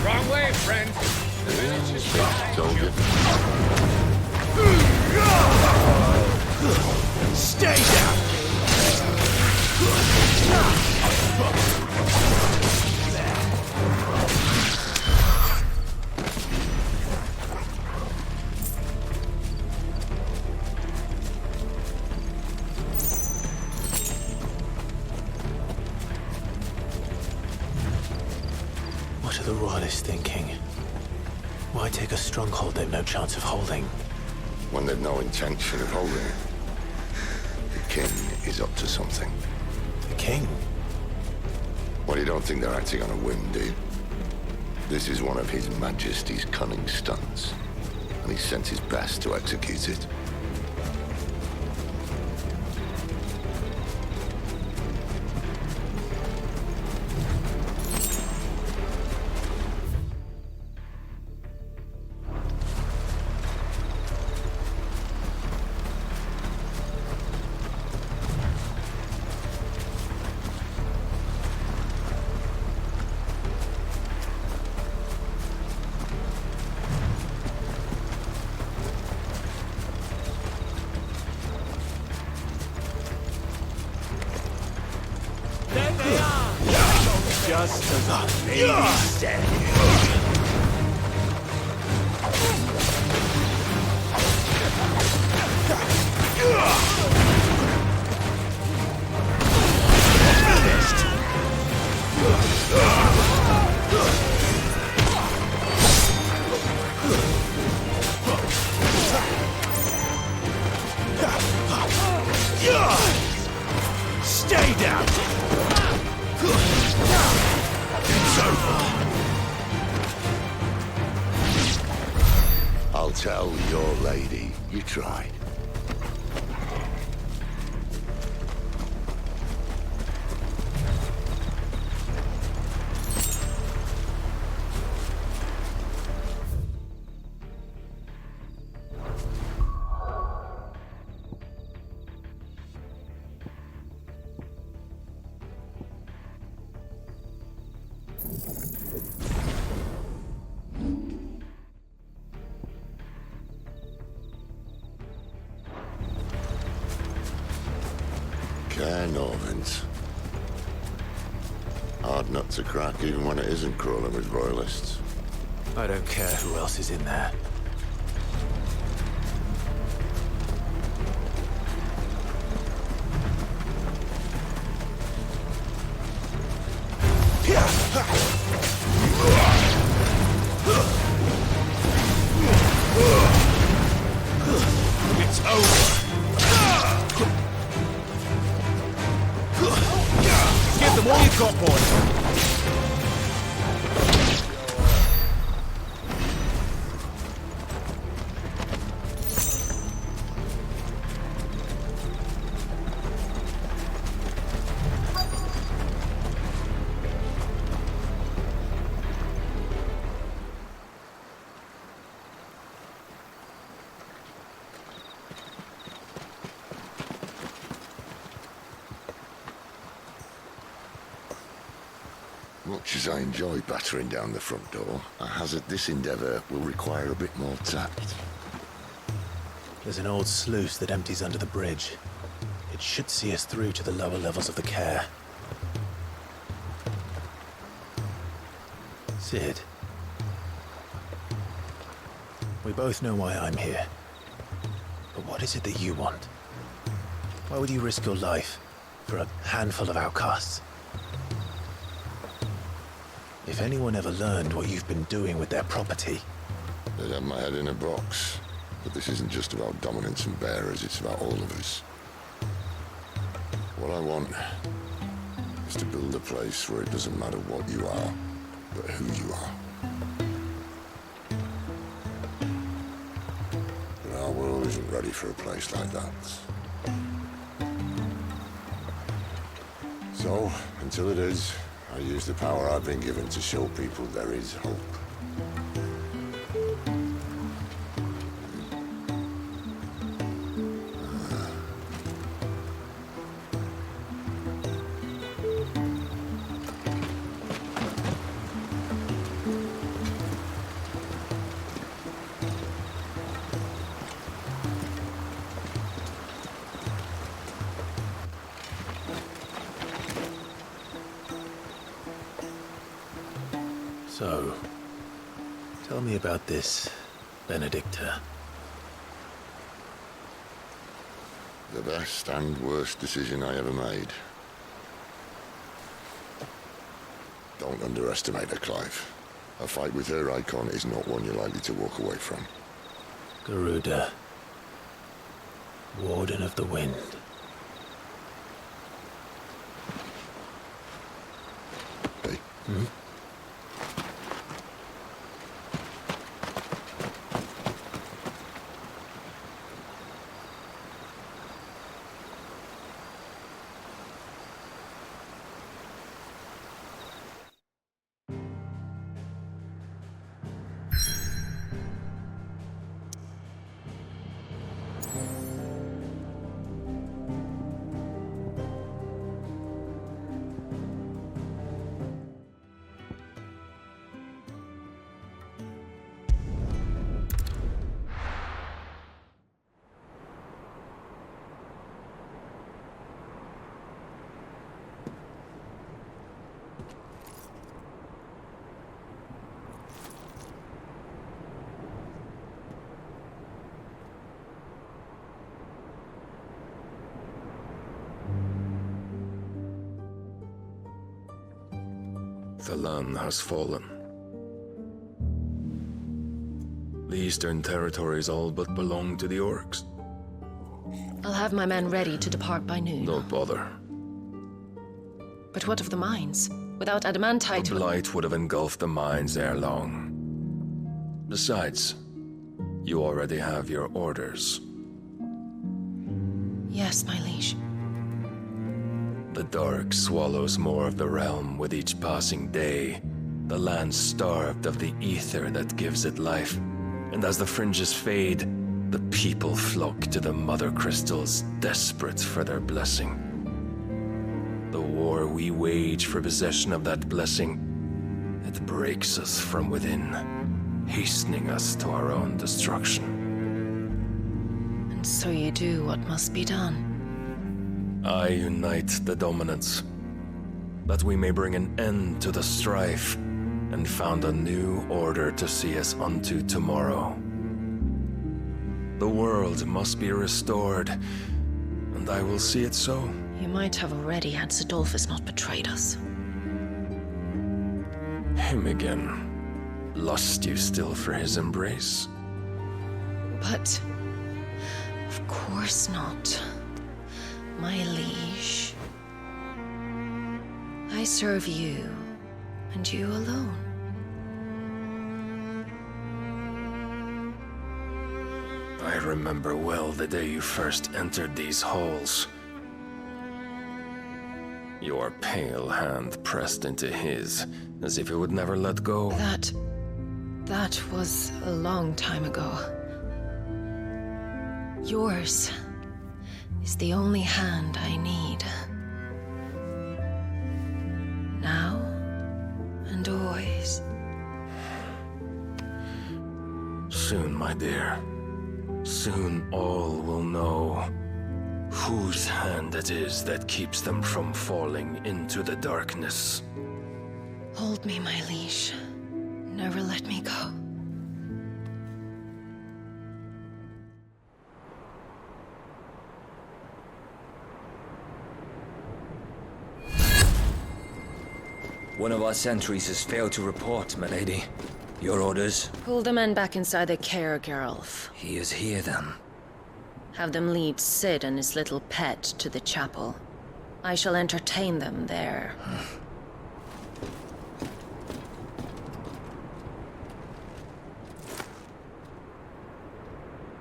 Wrong way, friend. Told you. Stay down. What are the Royalists thinking? Why take a stronghold they've no chance of holding? When they've no intention of holding it. The king is up to something. The king? Well, you don't think they're acting on a whim, do you? This is one of His Majesty's cunning stunts, and he sent his best to execute it. Just as a baby step. Stay down. It's over. I'll tell your lady you tried. Cair Northern's. Hard nut to crack even when it isn't crawling with royalists. I don't care who else is in there. It's over. Give them all you've got, boy. Much as I enjoy battering down the front door, I hazard this endeavour will require a bit more tact. There's an old sluice that empties under the bridge. It should see us through to the lower levels of the Cair. Sid. We both know why I'm here. But what is it that you want? Why would you risk your life for a handful of outcasts? If anyone ever learned what you've been doing with their property... They'd have my head in a box. But this isn't just about dominance and bearers, it's about all of us. What I want is to build a place where it doesn't matter what you are, but who you are. But our world isn't ready for a place like that. So, until it is, I use the power I've been given to show people there is hope. So, tell me about this, Benedikta. The best and worst decision I ever made. Don't underestimate her, Clive. A fight with her Eikon is not one you're likely to walk away from. Garuda. Warden of the Wind. Hey. Hmm? The land has fallen. The eastern territories all but belong to the orcs. I'll have my men ready to depart by noon. Don't bother. But what of the mines? Without adamantite... The blight would have engulfed the mines ere long. Besides, you already have your orders. Yes, my liege. The dark swallows more of the realm with each passing day. The land starved of the ether that gives it life. And as the fringes fade, the people flock to the mother crystals, desperate for their blessing. The war we wage for possession of that blessing, it breaks us from within, hastening us to our own destruction. And so you do what must be done. I unite the dominants, that we may bring an end to the strife, and found a new order to see us unto tomorrow. The world must be restored, and I will see it so. You might have already had Sidolphus not betrayed us. Him again. Lust you still for his embrace? But... of course not. My liege. I serve you, and you alone. I remember well the day you first entered these halls. Your pale hand pressed into his, as if it would never let go. That was a long time ago. Yours is the only hand I need. Now and always. Soon, my dear. Soon all will know whose hand it is that keeps them from falling into the darkness. Hold me, my liege. Never let me go. One of our sentries has failed to report, milady. Your orders? Pull the men back inside their care, Geralf. He is here, then. Have them lead Sid and his little pet to the chapel. I shall entertain them there.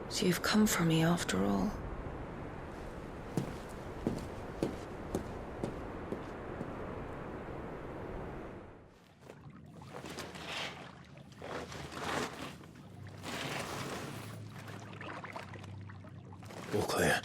So you've come for me after all. All clear.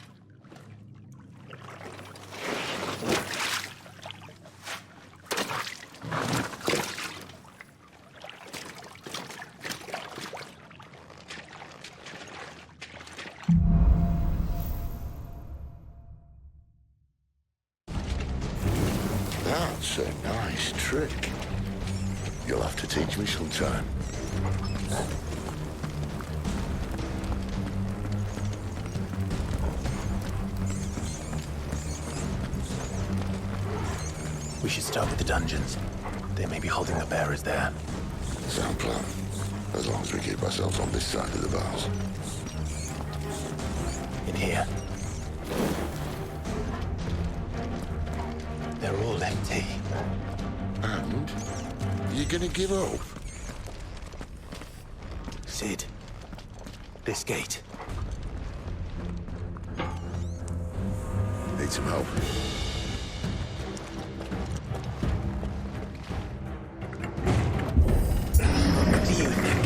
That's a nice trick. You'll have to teach me sometime. We should start with the dungeons. They may be holding the bearers there. Sound plan. As long as we keep ourselves on this side of the bars. In here. They're all empty. And? You gonna give up? Sid. This gate. Need some help. What do you think?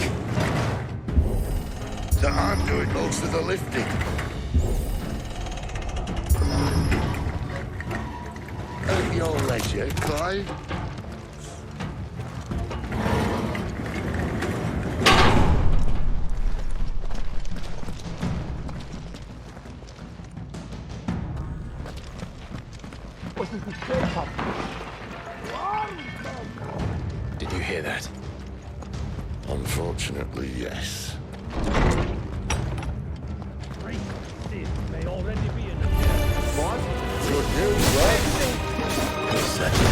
That I'm doing most of the lifting. At your leisure, Clive. Did you hear that? Unfortunately, yes. May already be in the What? Good news, right? Such an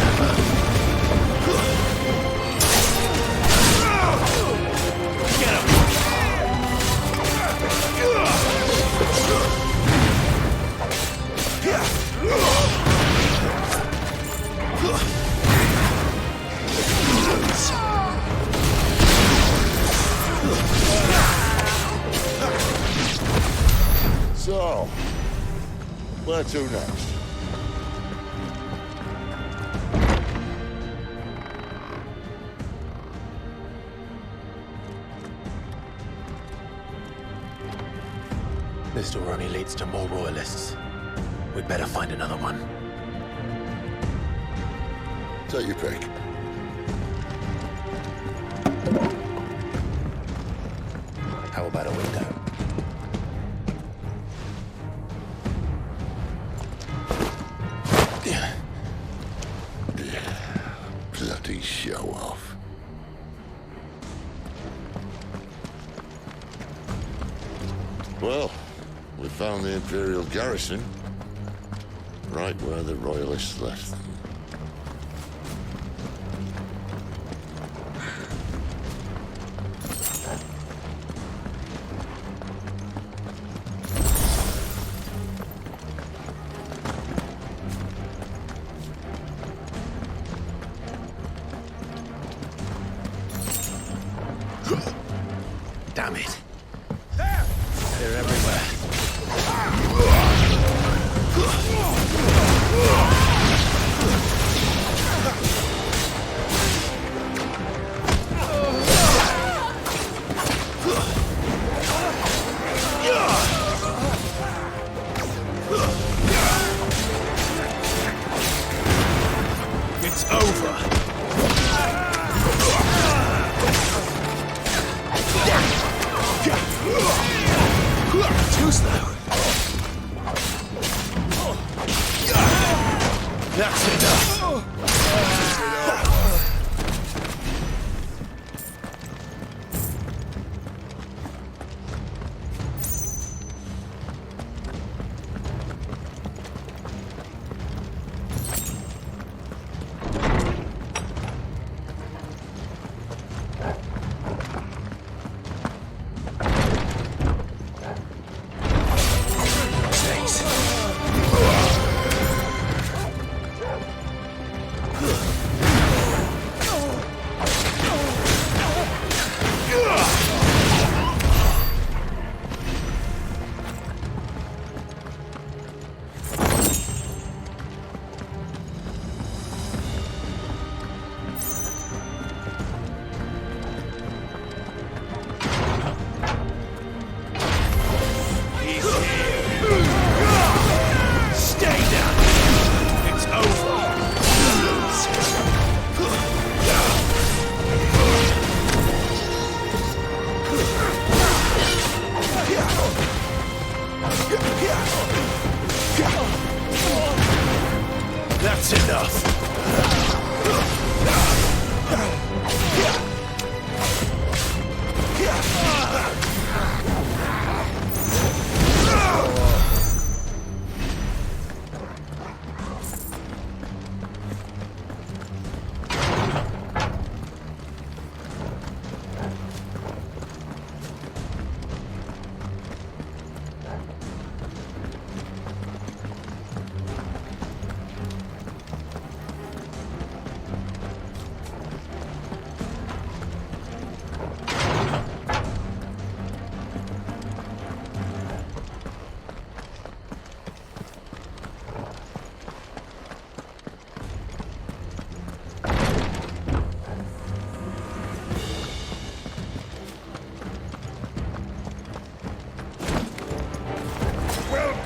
So, where to next? This door only leads to more royalists. We'd better find another one. Take your pick. How about a window? Bloody show off. Well, we found the Imperial garrison. Right where the Royalists left them. Damn it. They're everywhere. It's over. Too slow. That's enough.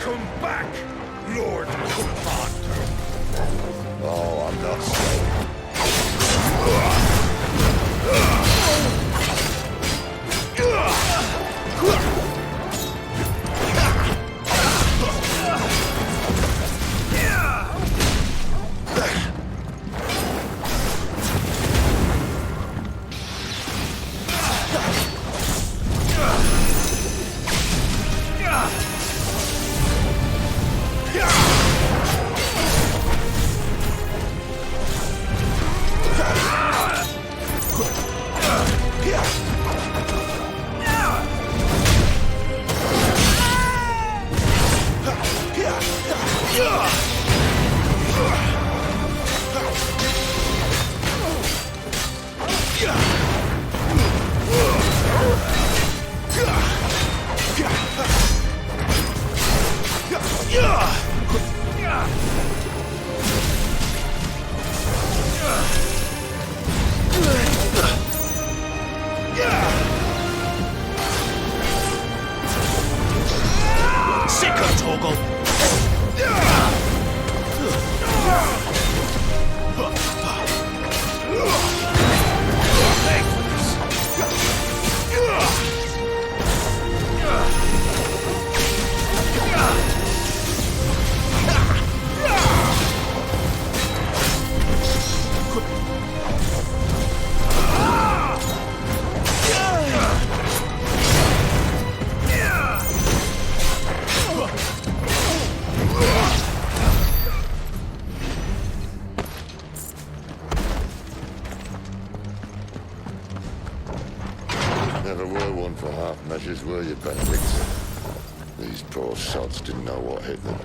Welcome back, Lord Commander. Oh, I'm not slow. Never were one for half measures, were you, Benedikta? These poor sods didn't know what hit them.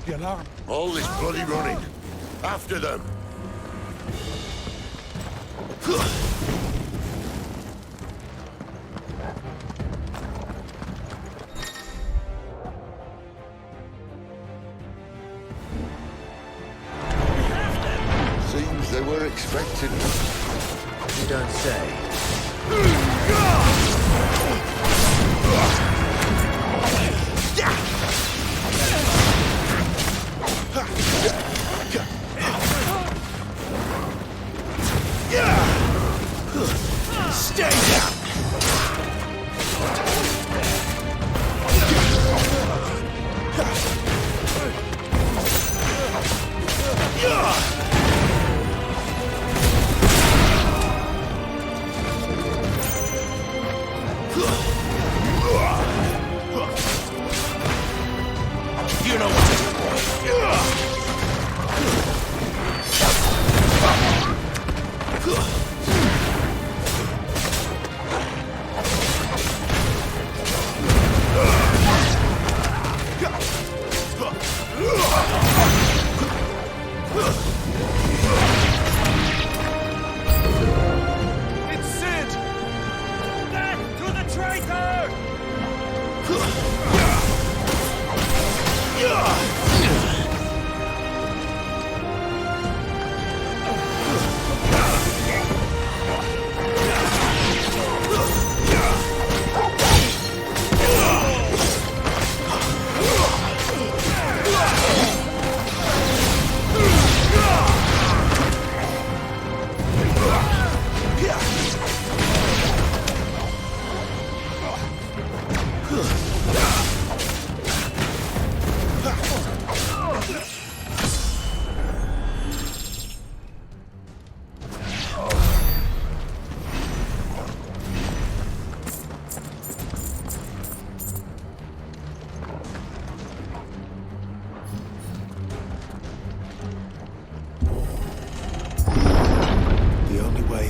The alarm. All this bloody running. After them! Seems they were expecting them. You don't say. Stay down! You know what? It's Sid! Back to the traitor!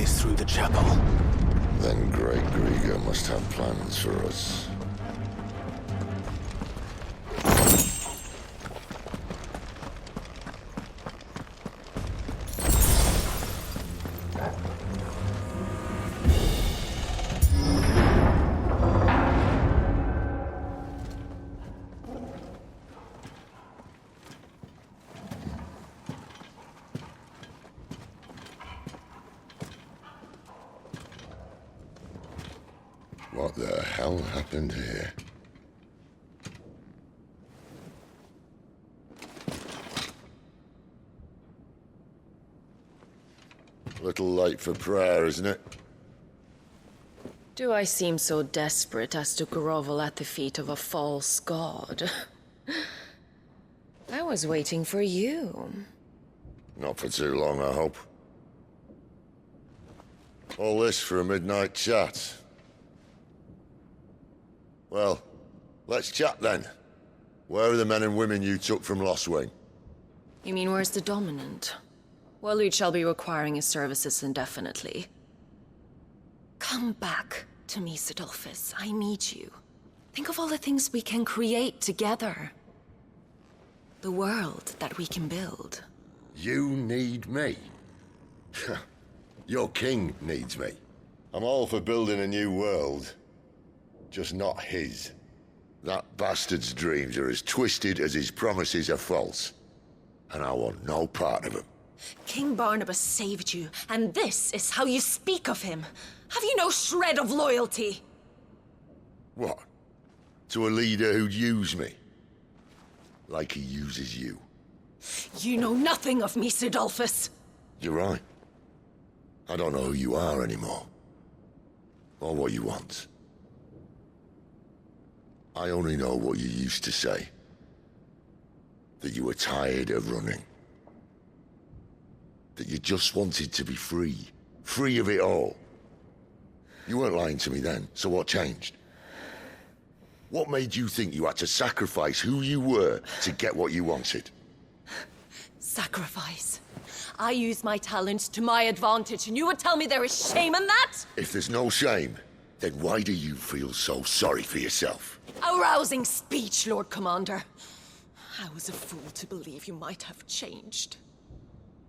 Through the chapel. Then Great Gigas must have plans for us. What the hell happened here? A little late for prayer, isn't it? Do I seem so desperate as to grovel at the feet of a false god? I was waiting for you. Not for too long, I hope. All this for a midnight chat. Well, let's chat then. Where are the men and women you took from Lostwing? You mean where's the dominant? Well, Lude shall be requiring his services indefinitely. Come back to me, Sidolphus. I need you. Think of all the things we can create together. The world that we can build. You need me? Your king needs me. I'm all for building a new world. Just not his. That bastard's dreams are as twisted as his promises are false. And I want no part of them. King Barnabas saved you, and this is how you speak of him. Have you no shred of loyalty? What? To a leader who'd use me? Like he uses you. You know nothing of me, Sidolphus. You're right. I don't know who you are anymore. Or what you want. I only know what you used to say. That you were tired of running. That you just wanted to be free. Free of it all. You weren't lying to me then, so what changed? What made you think you had to sacrifice who you were to get what you wanted? Sacrifice. I use my talents to my advantage, and you would tell me there is shame in that? If there's no shame, then why do you feel so sorry for yourself? A rousing speech, Lord Commander. I was a fool to believe you might have changed.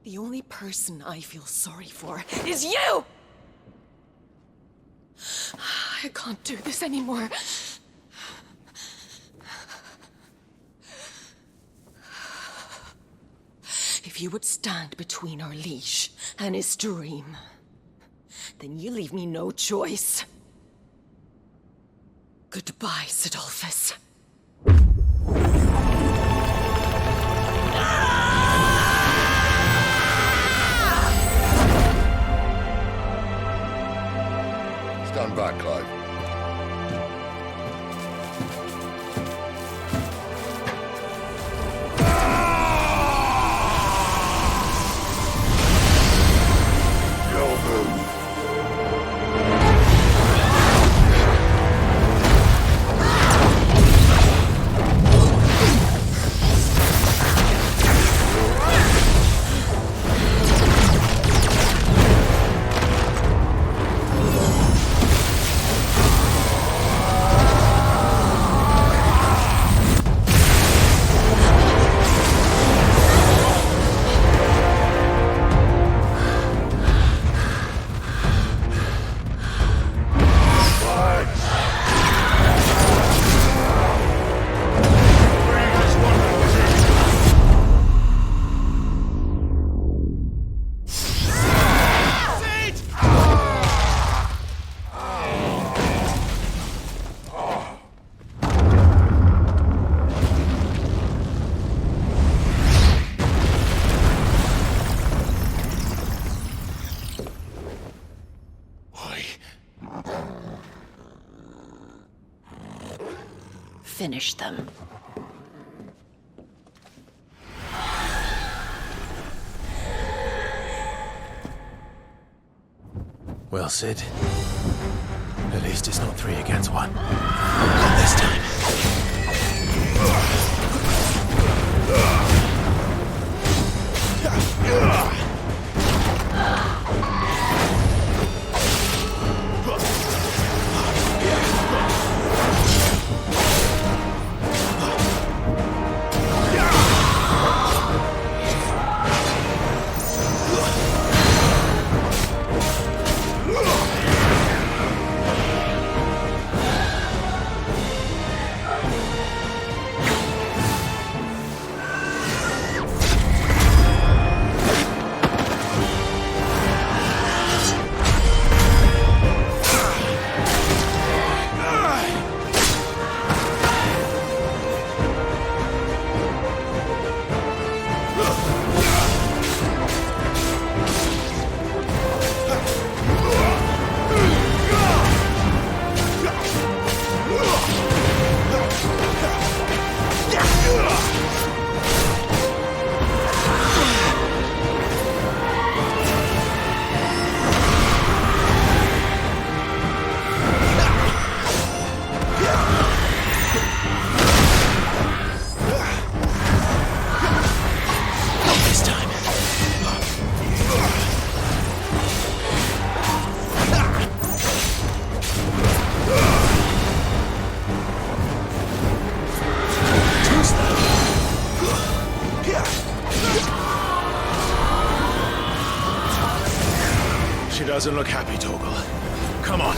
The only person I feel sorry for is you! I can't do this anymore. If you would stand between our liege and his dream, then you leave me no choice. Goodbye, Sidolphus. Stand back, Clive. Finish them. Well, Sid. At least it's not 3 against 1. Not this time. She doesn't look happy, Torgal. Come on.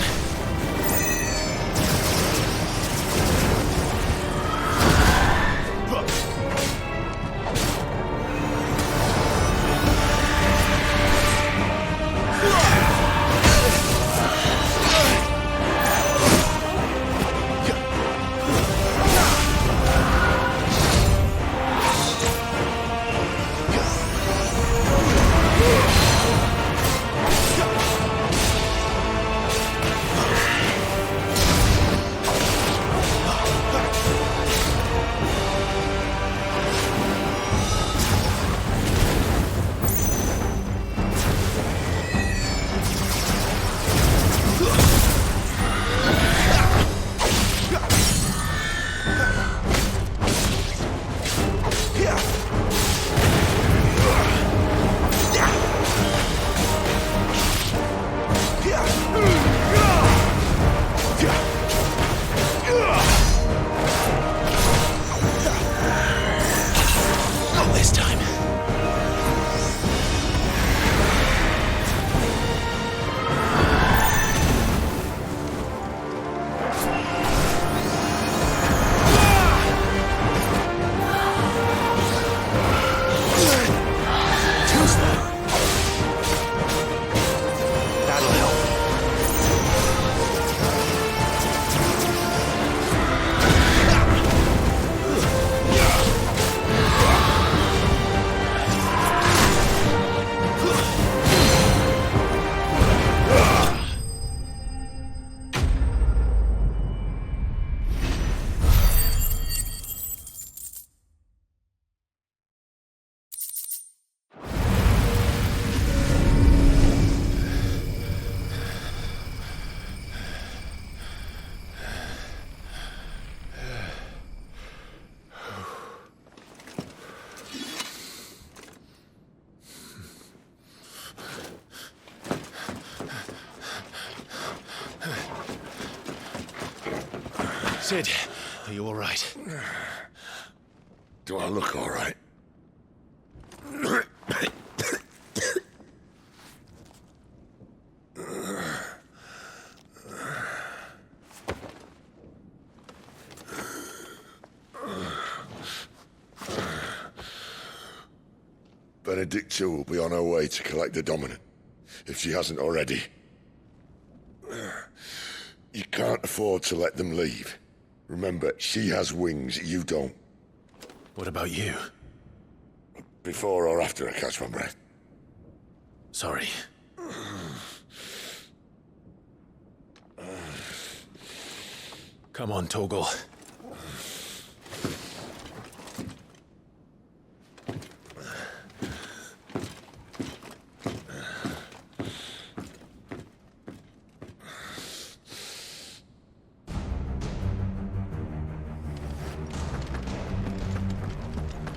Sid, are you all right? Do I look all right? Benedikta will be on her way to collect the Dominant, if she hasn't already. You can't afford to let them leave. Remember, she has wings, you don't. What about you? Before or after I catch my breath? Sorry. Come on, Torgal.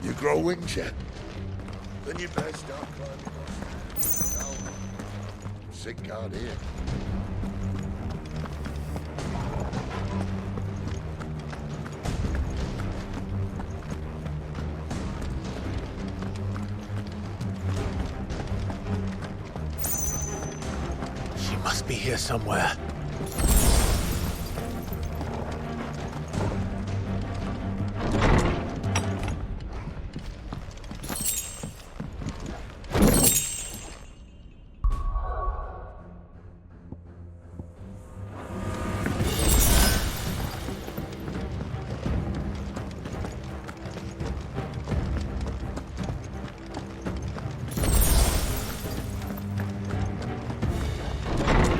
You grow wings yet? Then you better start climbing up. Now, sick guard here. She must be here somewhere.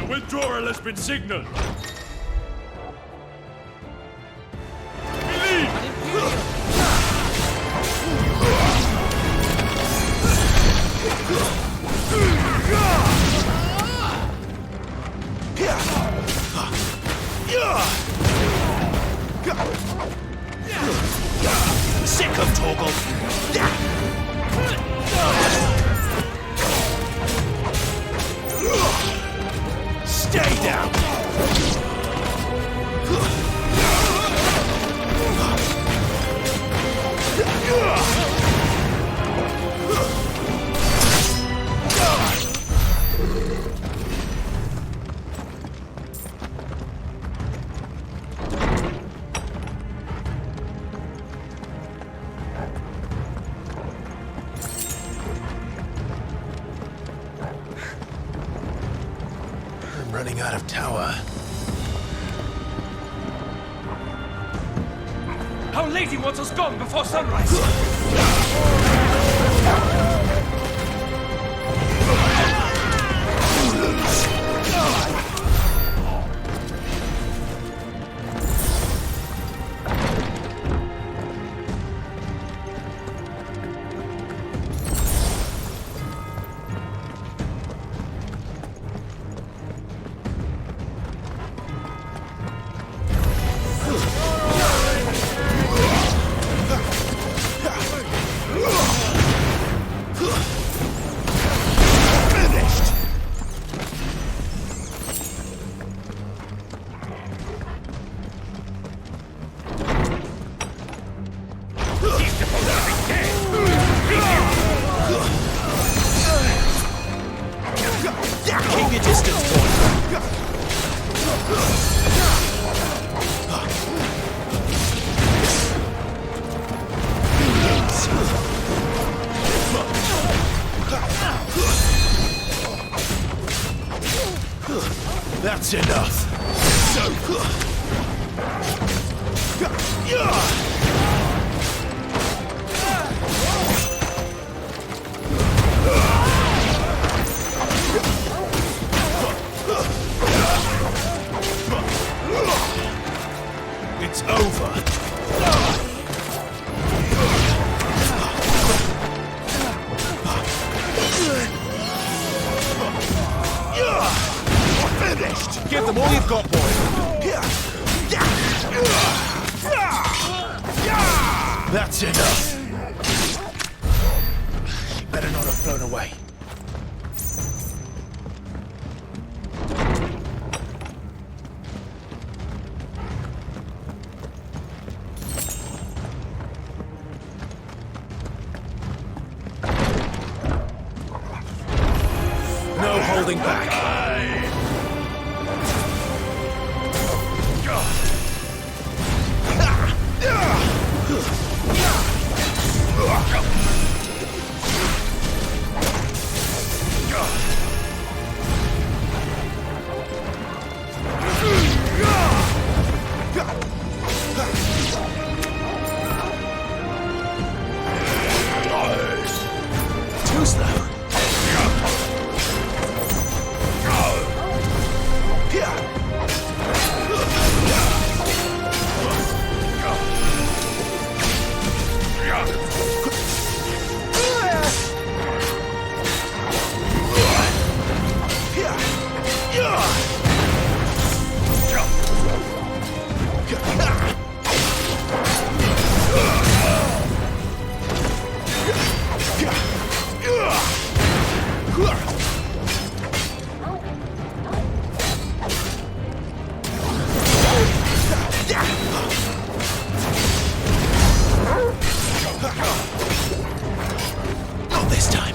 Withdrawal has been signaled. Sick of Torgal. Stay down! running out of tower. Our lady wants us gone before sunrise! That's enough. It's over. Finished! Give them all you've got, boy! That's enough! She better not have flown away. No holding back. Too slow. Not this time.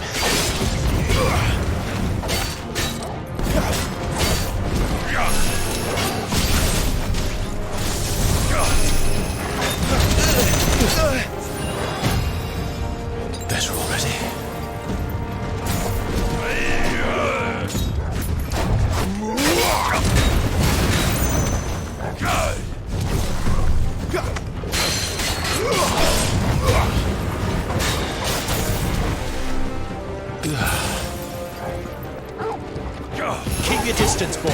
Better already. Keep your distance, boy.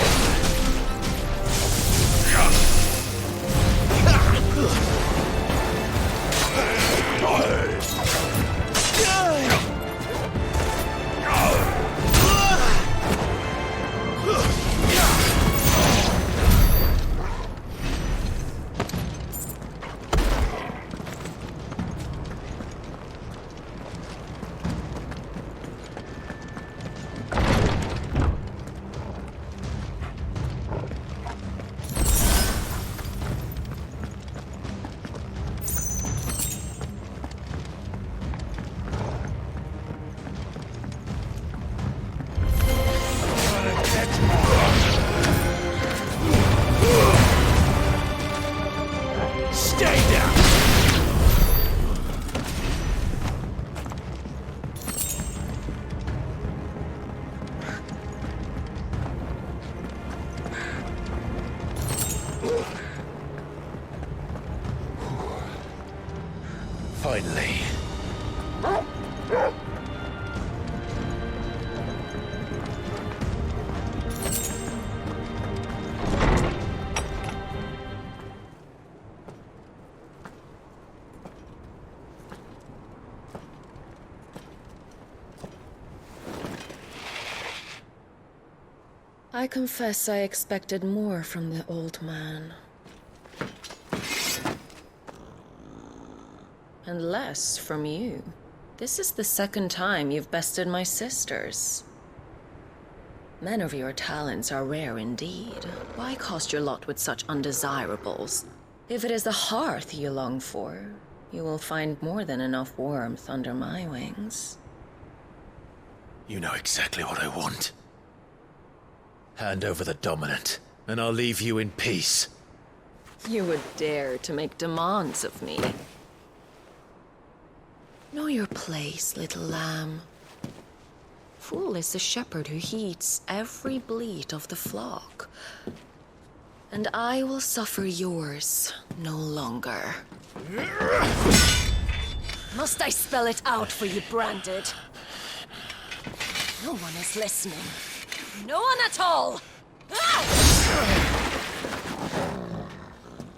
I confess I expected more from the old man. And less from you. This is the second time you've bested my sisters. Men of your talents are rare indeed. Why cast your lot with such undesirables? If it is the hearth you long for, you will find more than enough warmth under my wings. You know exactly what I want. Hand over the dominant, and I'll leave you in peace. You would dare to make demands of me. Know your place, little lamb. Fool is the shepherd who heeds every bleat of the flock. And I will suffer yours no longer. Must I spell it out for you, Branded? No one is listening. No one at all!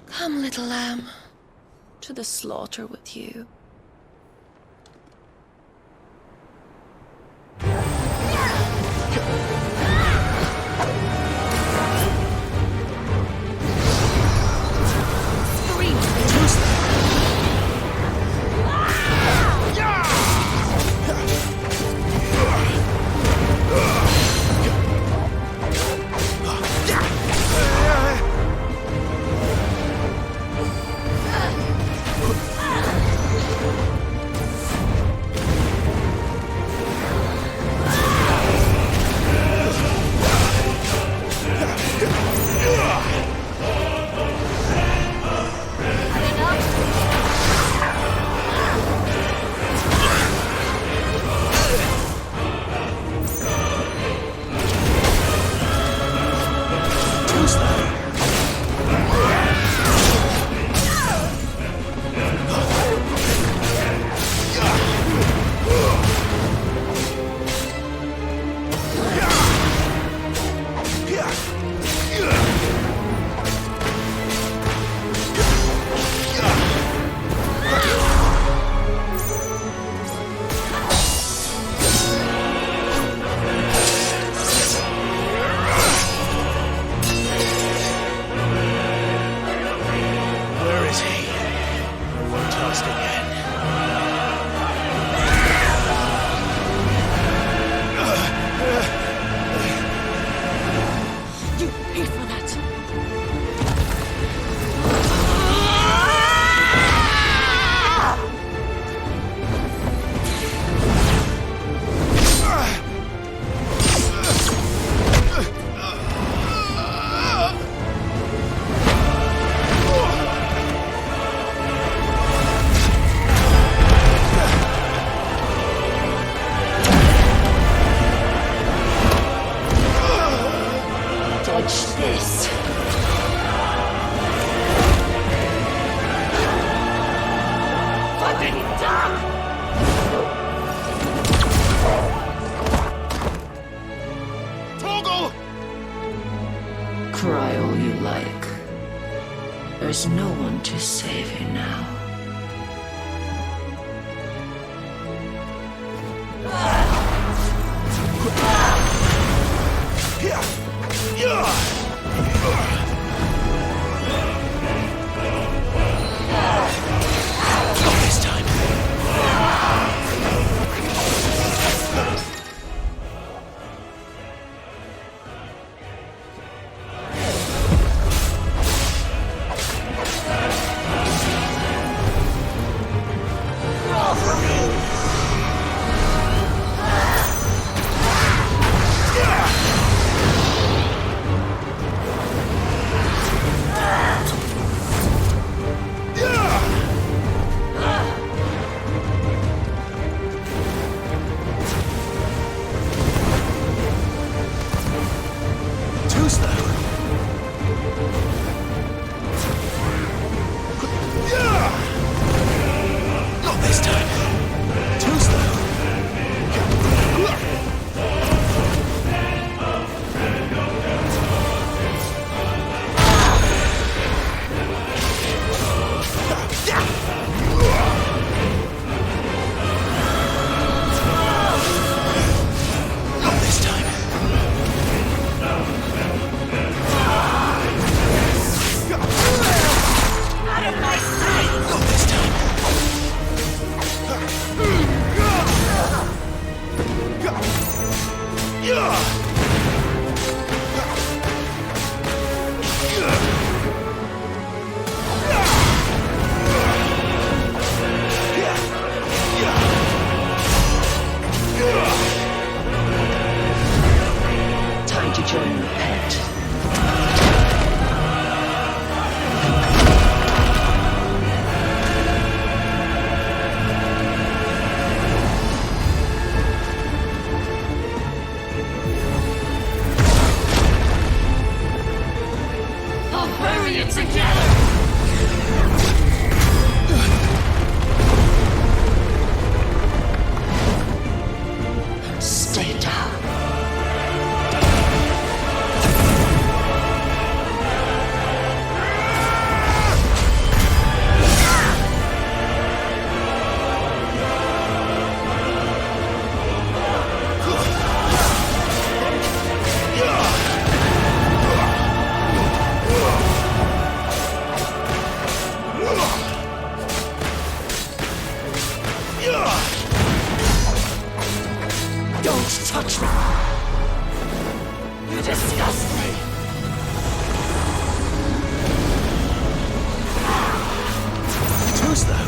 Come, little lamb, to the slaughter with you. Cry all you like. There's no one to save you now. This time. train pet. I'll bury it together! Stay down. Don't touch me! You disgust me! Too slow.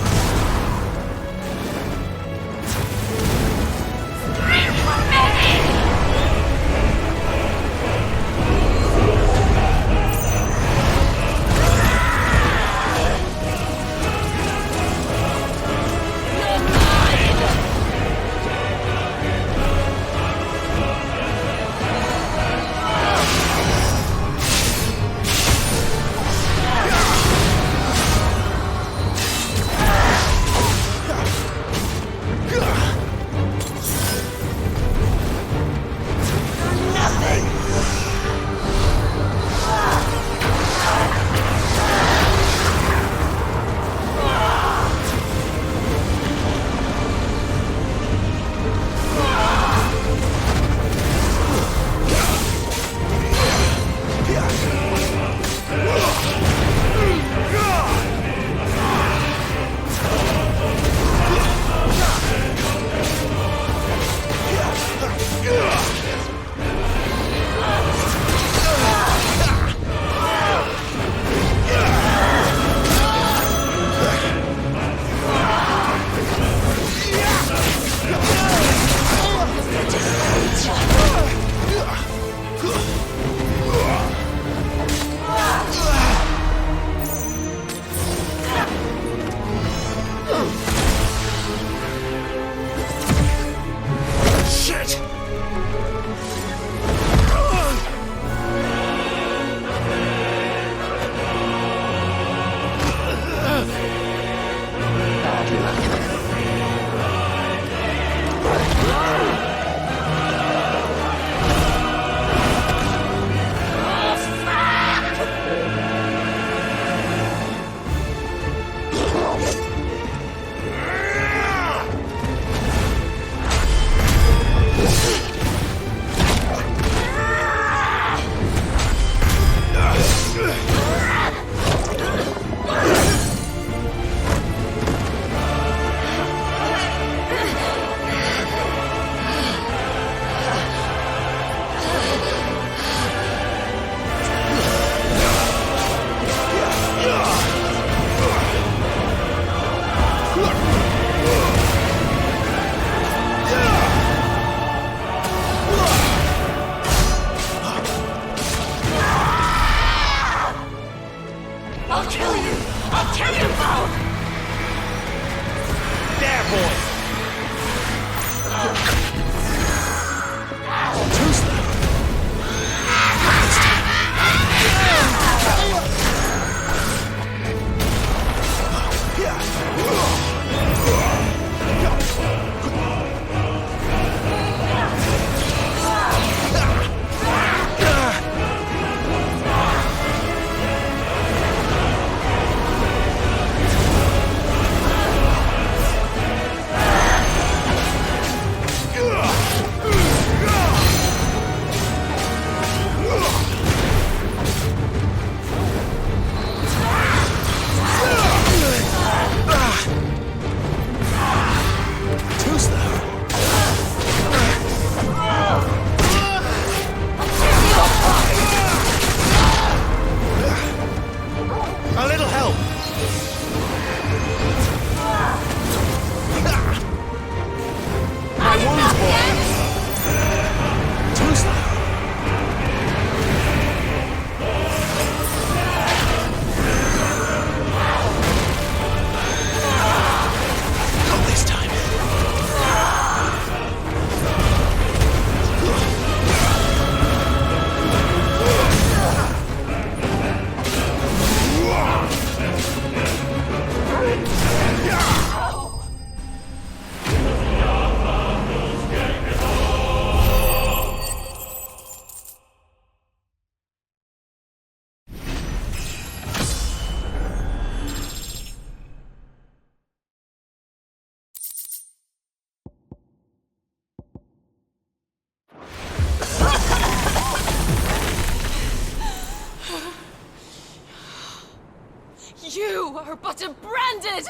are but branded!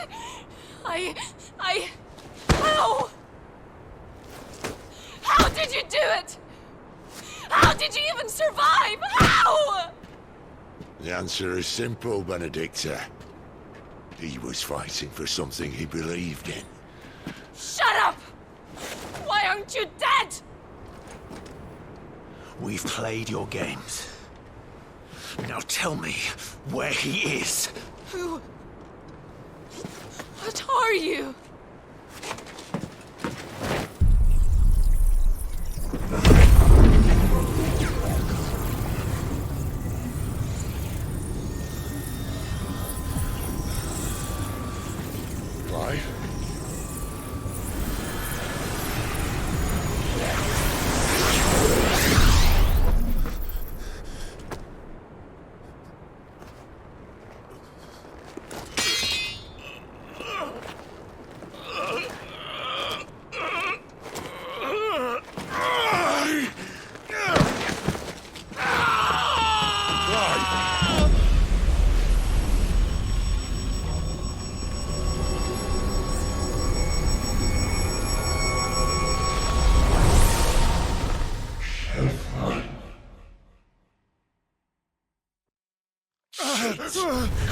How? How did you do it? How did you even survive? How? The answer is simple, Benedikta. He was fighting for something he believed in. Shut up! Why aren't you dead? We've played your games. Now tell me where he is. Who? What are you? Clive?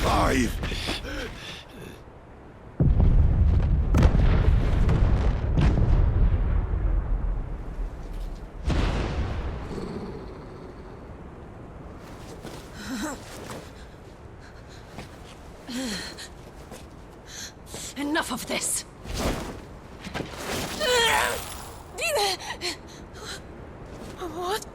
Clive! Enough of this! What?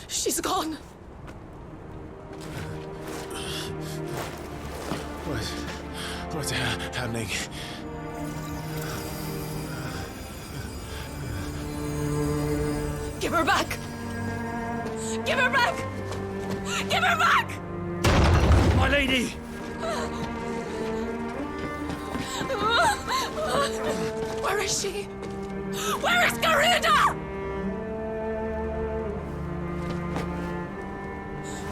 She's gone. What's happening? Give her back! Give her back! Give her back! My lady! Where is she? Where is Garuda?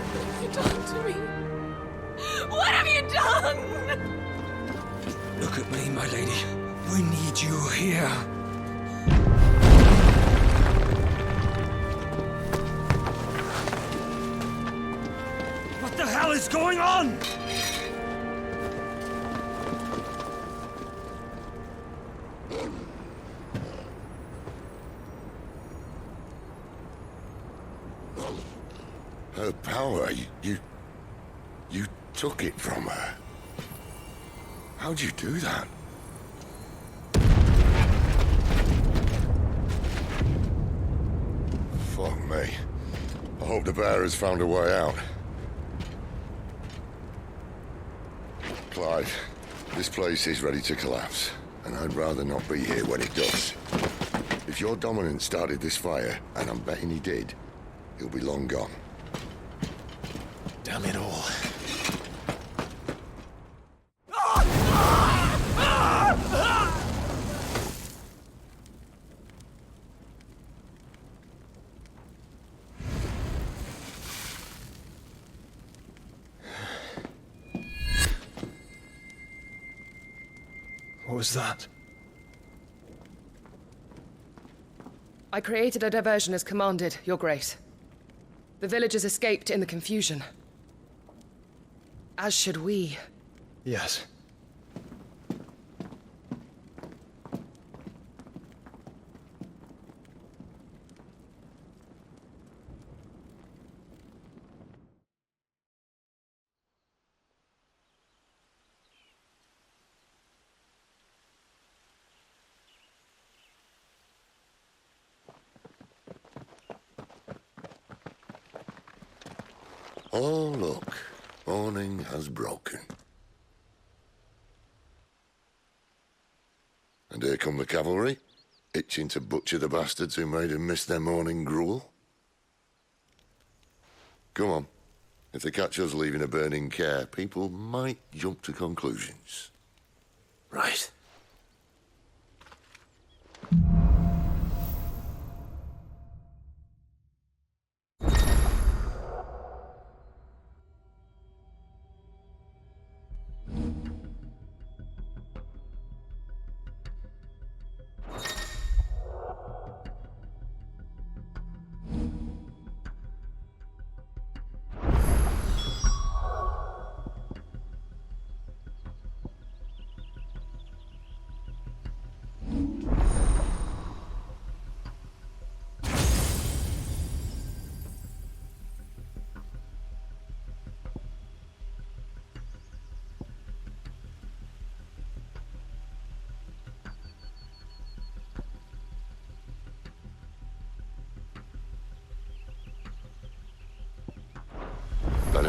What have you done to me? What have you done? Look at me, my lady. We need you here. What the hell is going on? Her power, you took it from her. How'd you do that? Fuck me. I hope the bear has found a way out. Clive, this place is ready to collapse, and I'd rather not be here when it does. If your dominant started this fire, and I'm betting he did, he'll be long gone. Damn it all. What was that? I created a diversion as commanded, Your Grace. The villagers escaped in the confusion. As should we. Yes. Oh, look. Morning has broken. And here come the cavalry, itching to butcher the bastards who made them miss their morning gruel. Come on. If they catch us leaving a burning care, people might jump to conclusions. Right.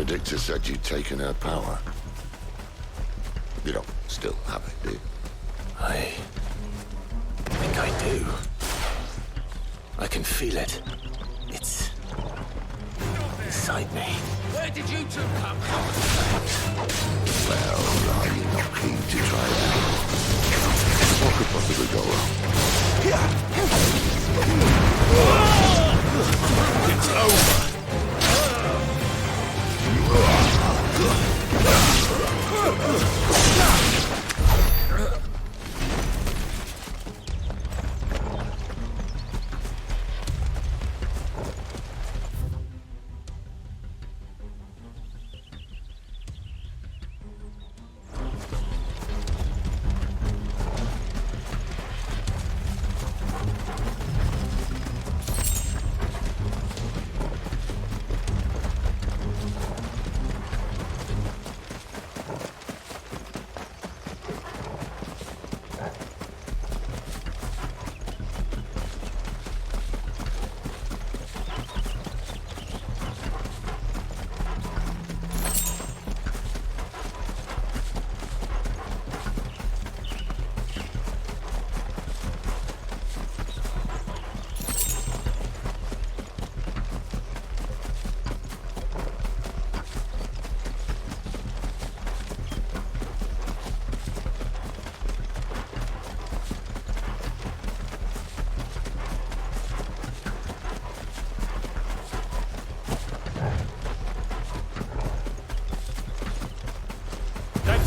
Benedikta said you'd taken her power. You don't still have it, do you? I think I do. I can feel it. It's inside me. Where did you two come from? Well, are you not keen to try it out? What could possibly go wrong? It's over.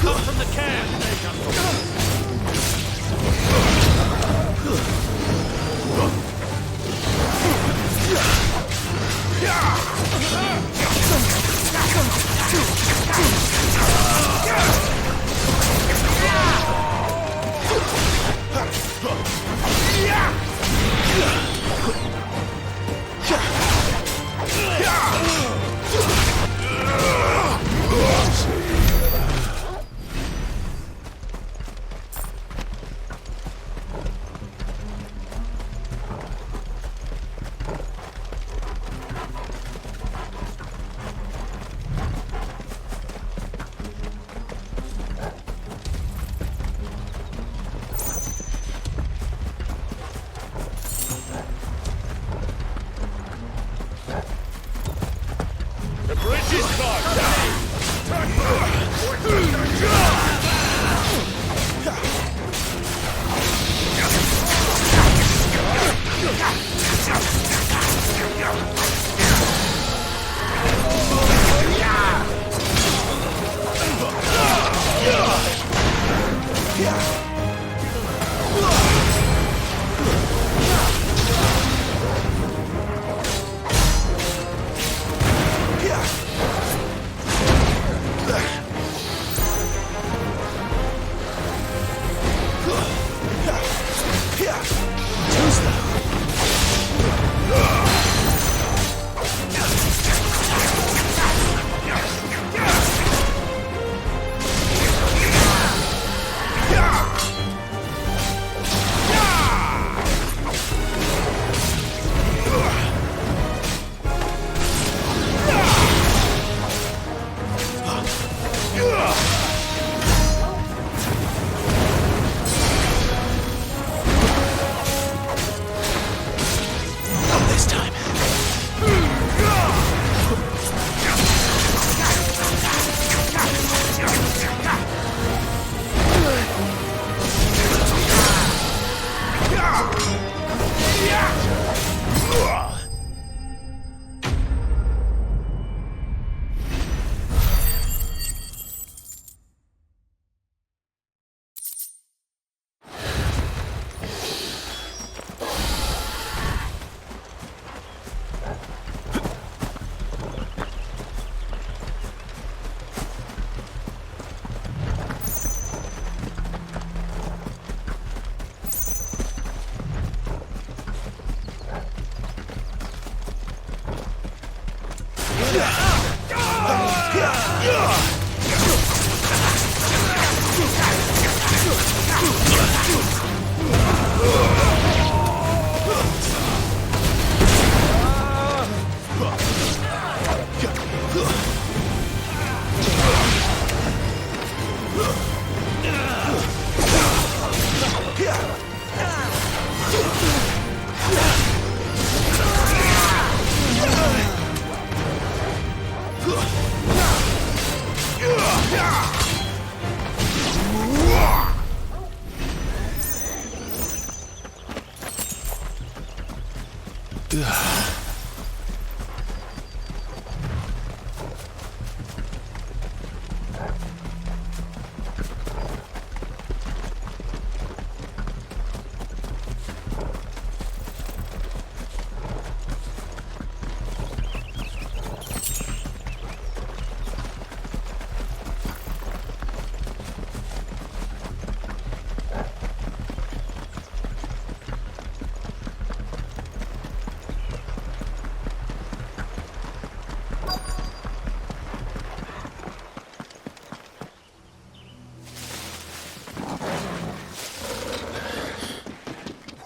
Come from the camp!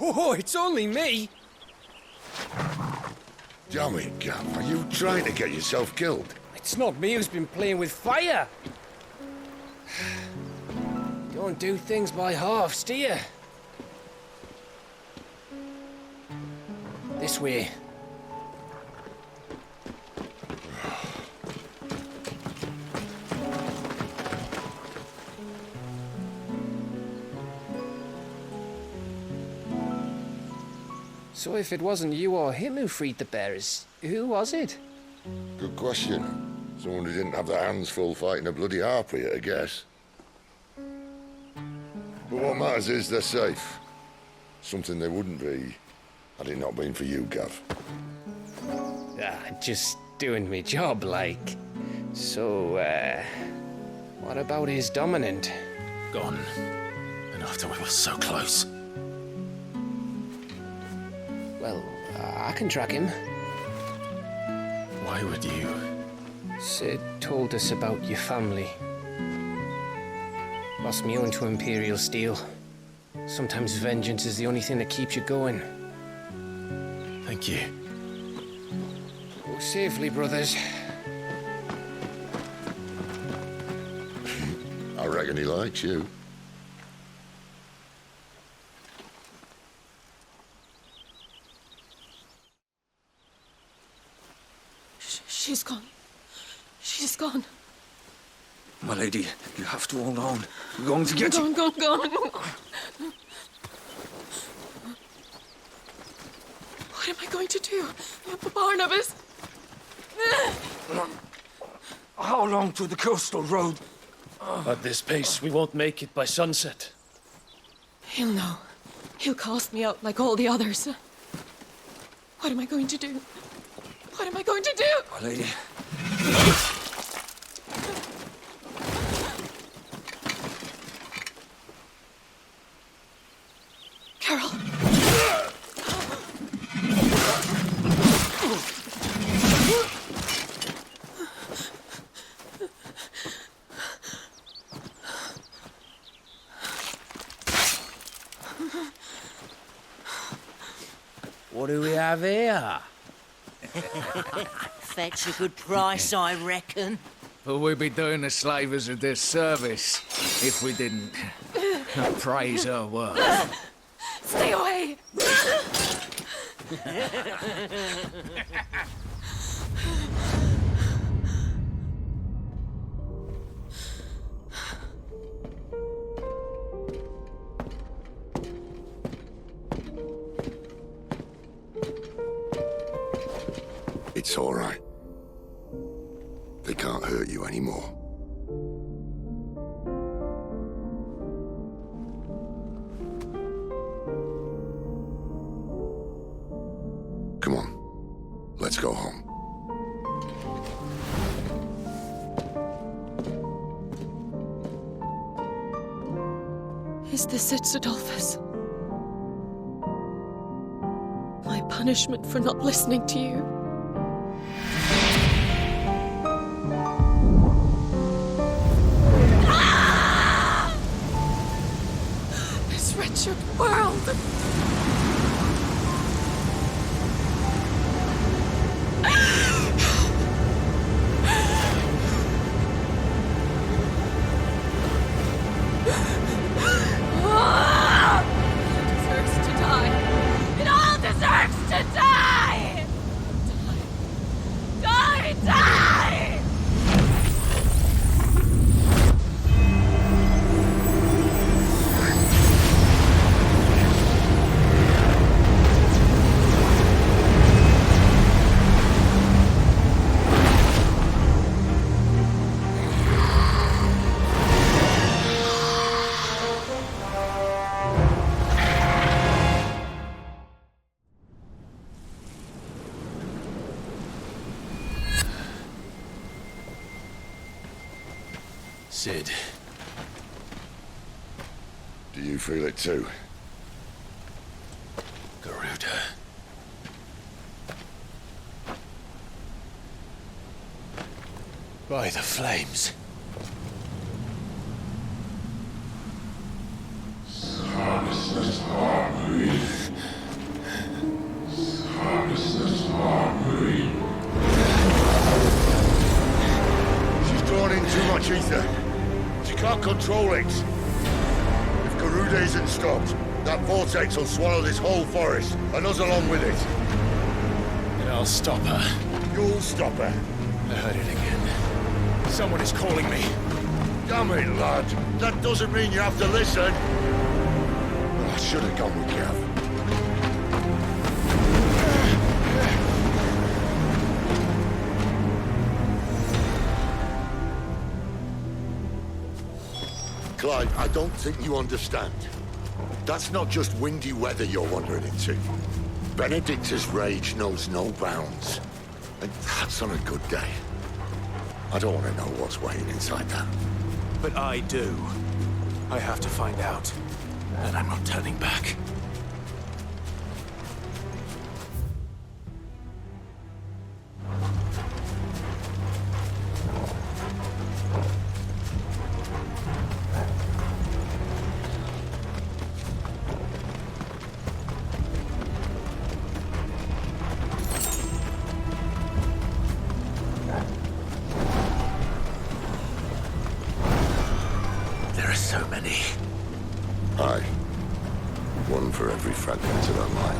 Oh, it's only me! Damn it, Gav. Are you trying to get yourself killed? It's not me who's been playing with fire! Don't do things by halves, do you? This way. So if it wasn't you or him who freed the bearers, who was it? Good question. Someone who didn't have their hands full fighting a bloody harpy, I guess. But what matters is they're safe. Something they wouldn't be, had it not been for you, Gav. Just doing me job, like. So, what about his dominant? Gone. And after we were so close. Well, I can track him. Why would you? Sid told us about your family. Lost me own to Imperial Steel. Sometimes vengeance is the only thing that keeps you going. Thank you. Go safely, brothers. I reckon he likes you. She's gone. She's gone. My lady, you have to hold on. We're going to get you. Gone. What am I going to do? Barnabas? How long to the coastal road? At this pace, we won't make it by sunset. He'll know. He'll cast me out like all the others. What am I going to do? What am I going to do? My lady. Carol. What do we have here? Fetch a good price, I reckon. But we'd be doing the slavers a disservice if we didn't praise her work. Stay away! It's all right. They can't hurt you anymore. Come on, let's go home. Is this it, Adolphus? My punishment for not listening to you? This wretched world! Deserves to die. It all deserves to die! Sid. Do you feel it too? Garuda. By the flames. She's drawn in too much ether. She can't control it. If Garuda isn't stopped, that vortex will swallow this whole forest, and us along with it. And I'll stop her. You'll stop her. I heard it again. Someone is calling me. Damn it, lad. That doesn't mean you have to listen. Well, I should have gone with Gav. Clyde, I don't think you understand. That's not just windy weather you're wandering into. Benedikta's rage knows no bounds. And that's on a good day. I don't want to know what's waiting inside that. But I do. I have to find out. And I'm not turning back. Aye. One for every fragment of our mind.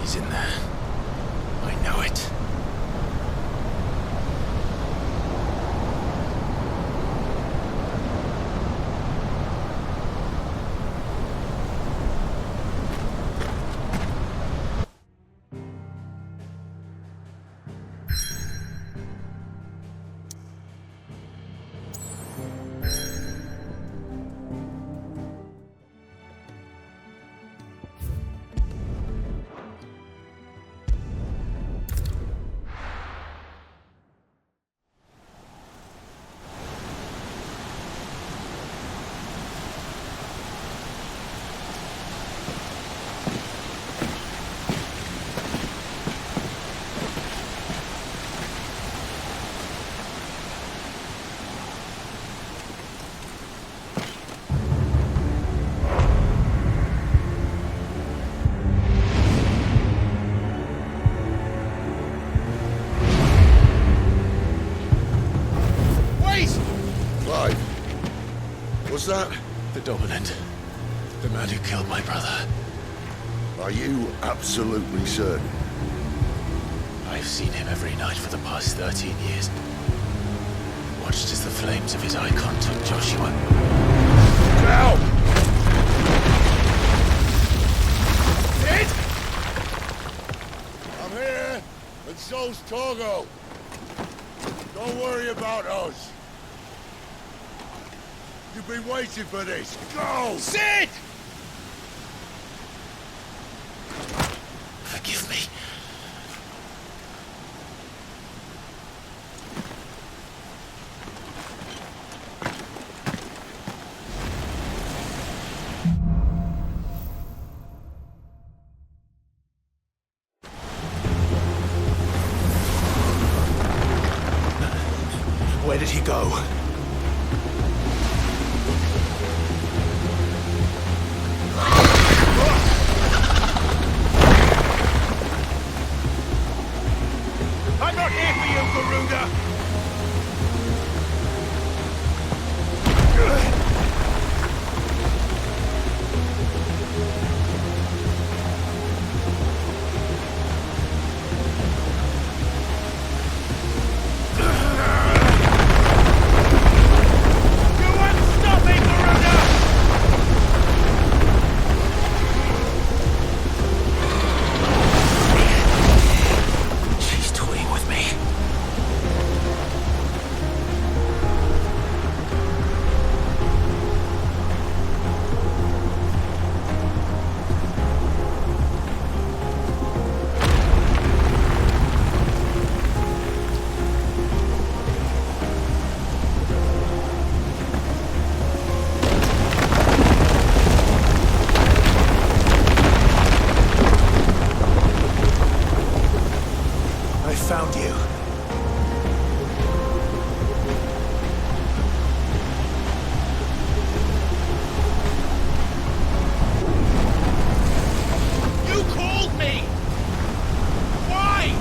He's in there. I know it. What's that? The Dominant. The man who killed my brother. Are you absolutely certain? I've seen him every night for the past 13 years. Watched as the flames of his Eikon took Joshua. Ow! Sid! I'm here, and so's Togo. Don't worry about us. You've been waiting for this. Go! Sid! Forgive me. Where did he go? I'm not here for you, Garuda! Found you. You called me! Why?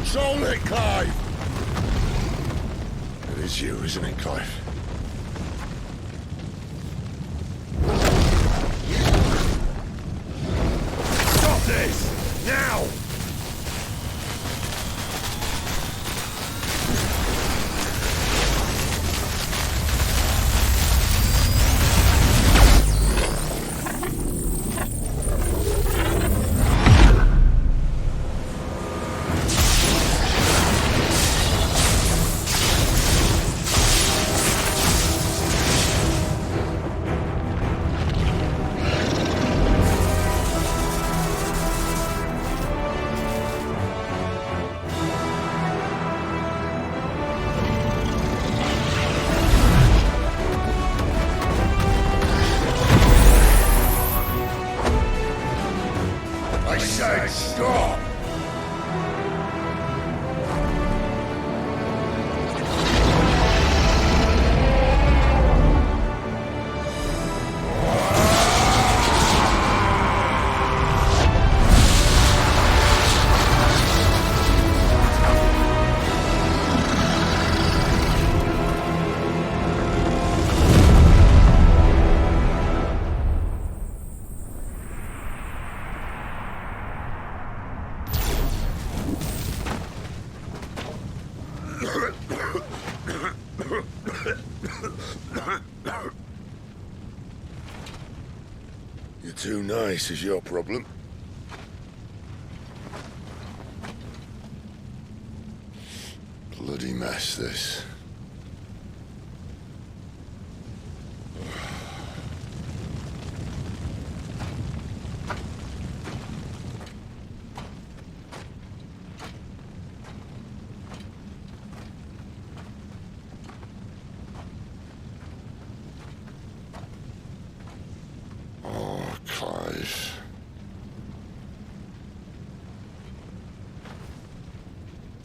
Control it, Clive! It is you, isn't it, Clive? Stop this! Now! Stop! You're too nice is your problem. Bloody mess, this.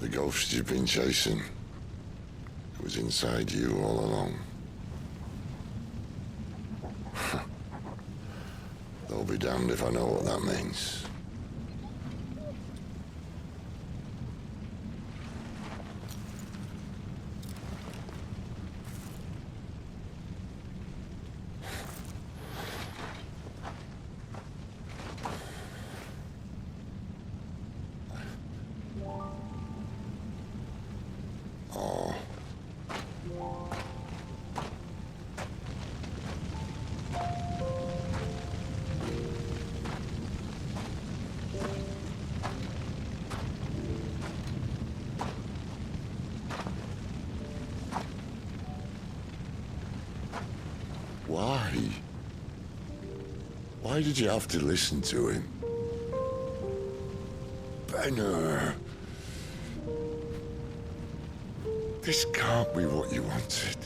The ghost you've been chasing was inside you all along. They'll be damned if I know what that means. Why? Why did you have to listen to him? Benner. This can't be what you wanted,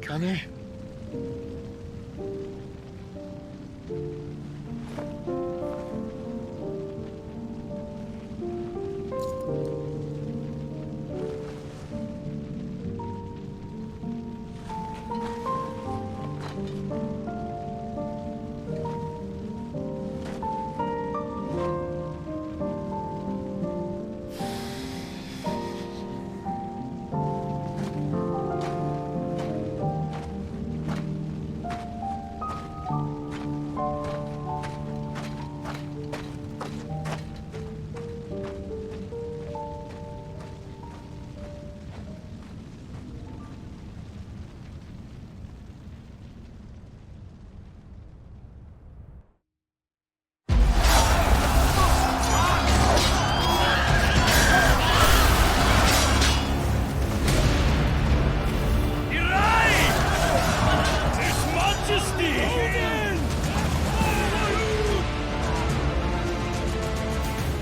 can it?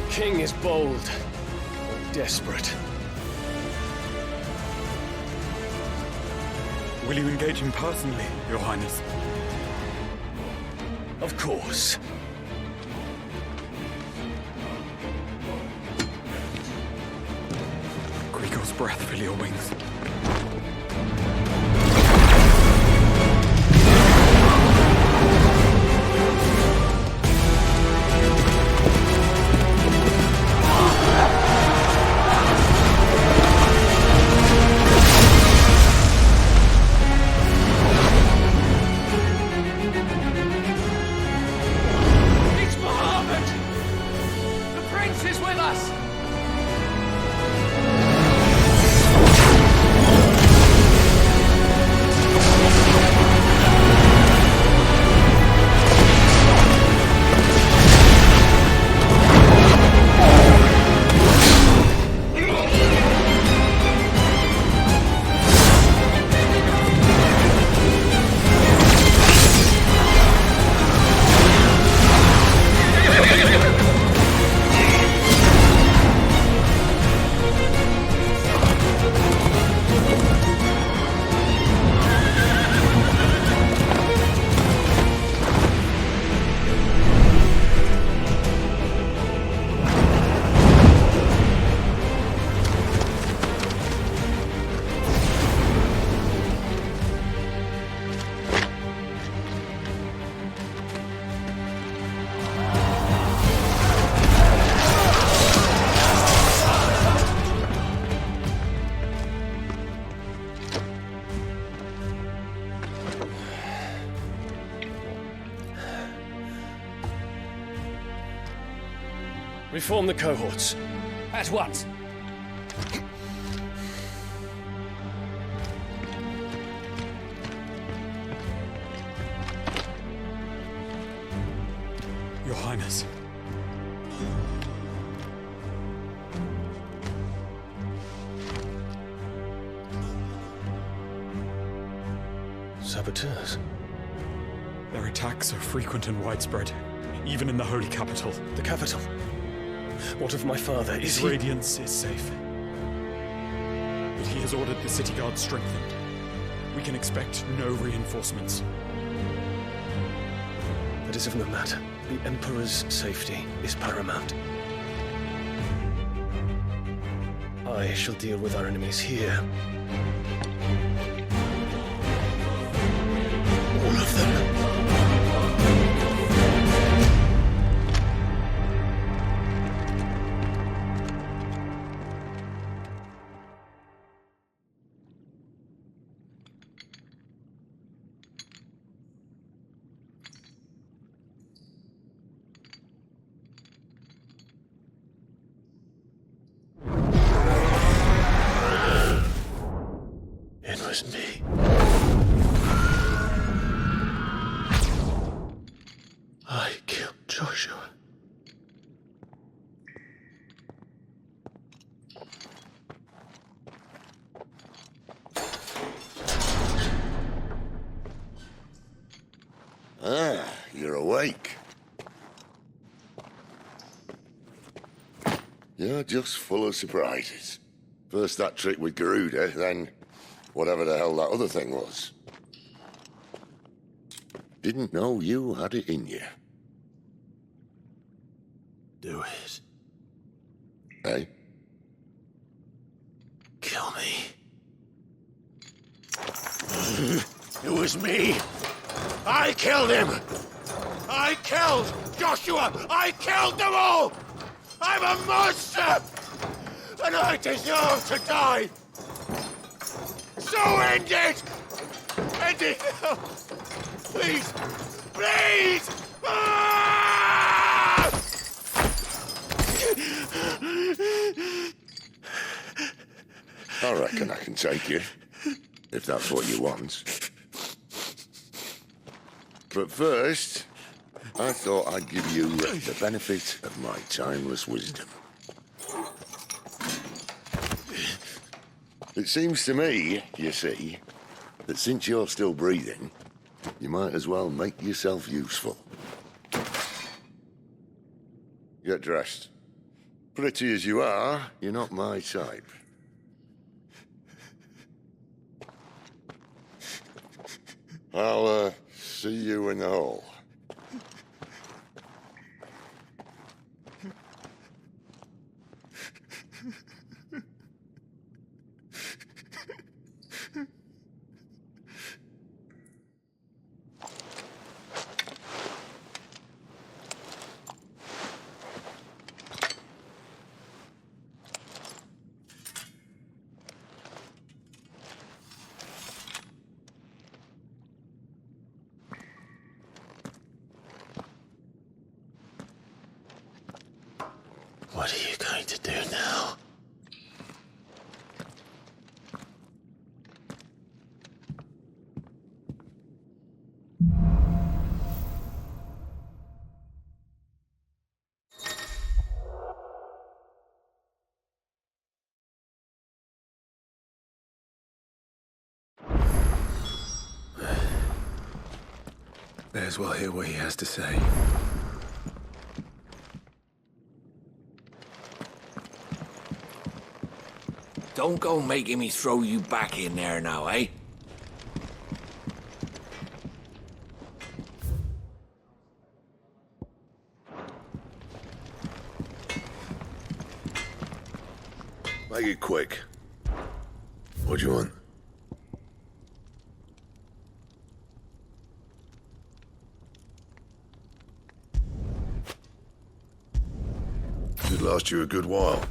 King is bold or desperate. Will you engage him personally, Your Highness? Of course. Grigor's breath fill your wings. Reform the cohorts. At once. Your Highness. Saboteurs? Their attacks are frequent and widespread, even in the holy capital. The capital? What of my father? Is His radiance is safe. But he has ordered the city guard strengthened. We can expect no reinforcements. That is of no matter. The Emperor's safety is paramount. I shall deal with our enemies here. All of them. It was me. I killed Joshua. Ah, you're awake. You're just full of surprises. First that trick with Garuda, then whatever the hell that other thing was. Didn't know you had it in you. Do it. Eh? Kill me. It was me. I killed him. I killed Joshua. I killed them all. I'm a monster. And I deserve to die. So end it. End it now. Please. Please. Ah! I reckon I can take you, if that's what you want. But first, I thought I'd give you the benefit of my timeless wisdom. It seems to me, you see, that since you're still breathing, you might as well make yourself useful. Get dressed. Pretty as you are, you're not my type. I'll, see you in the hall. What are you going to do now? May as well hear what he has to say. Don't go making me throw you back in there now, eh? Make it quick. What do you want? Should last you a good while.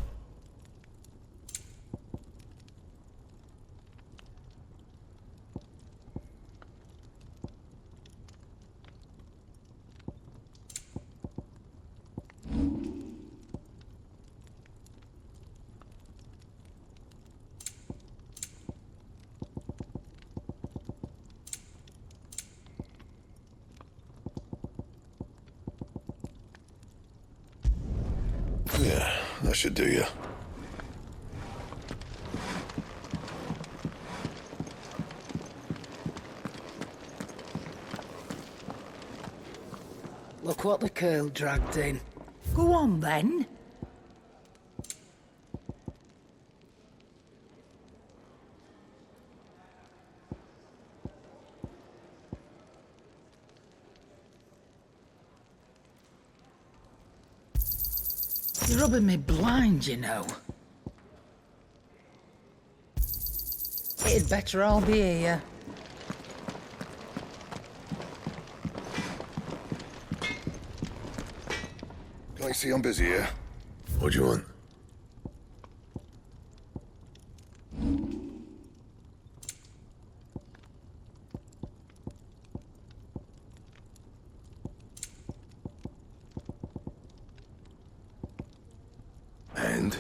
that should do you. Look what the curl dragged in. Go on, then. You're rubbing me blind, you know. It'd better all be here. I see I'm busy here. What do you want? And?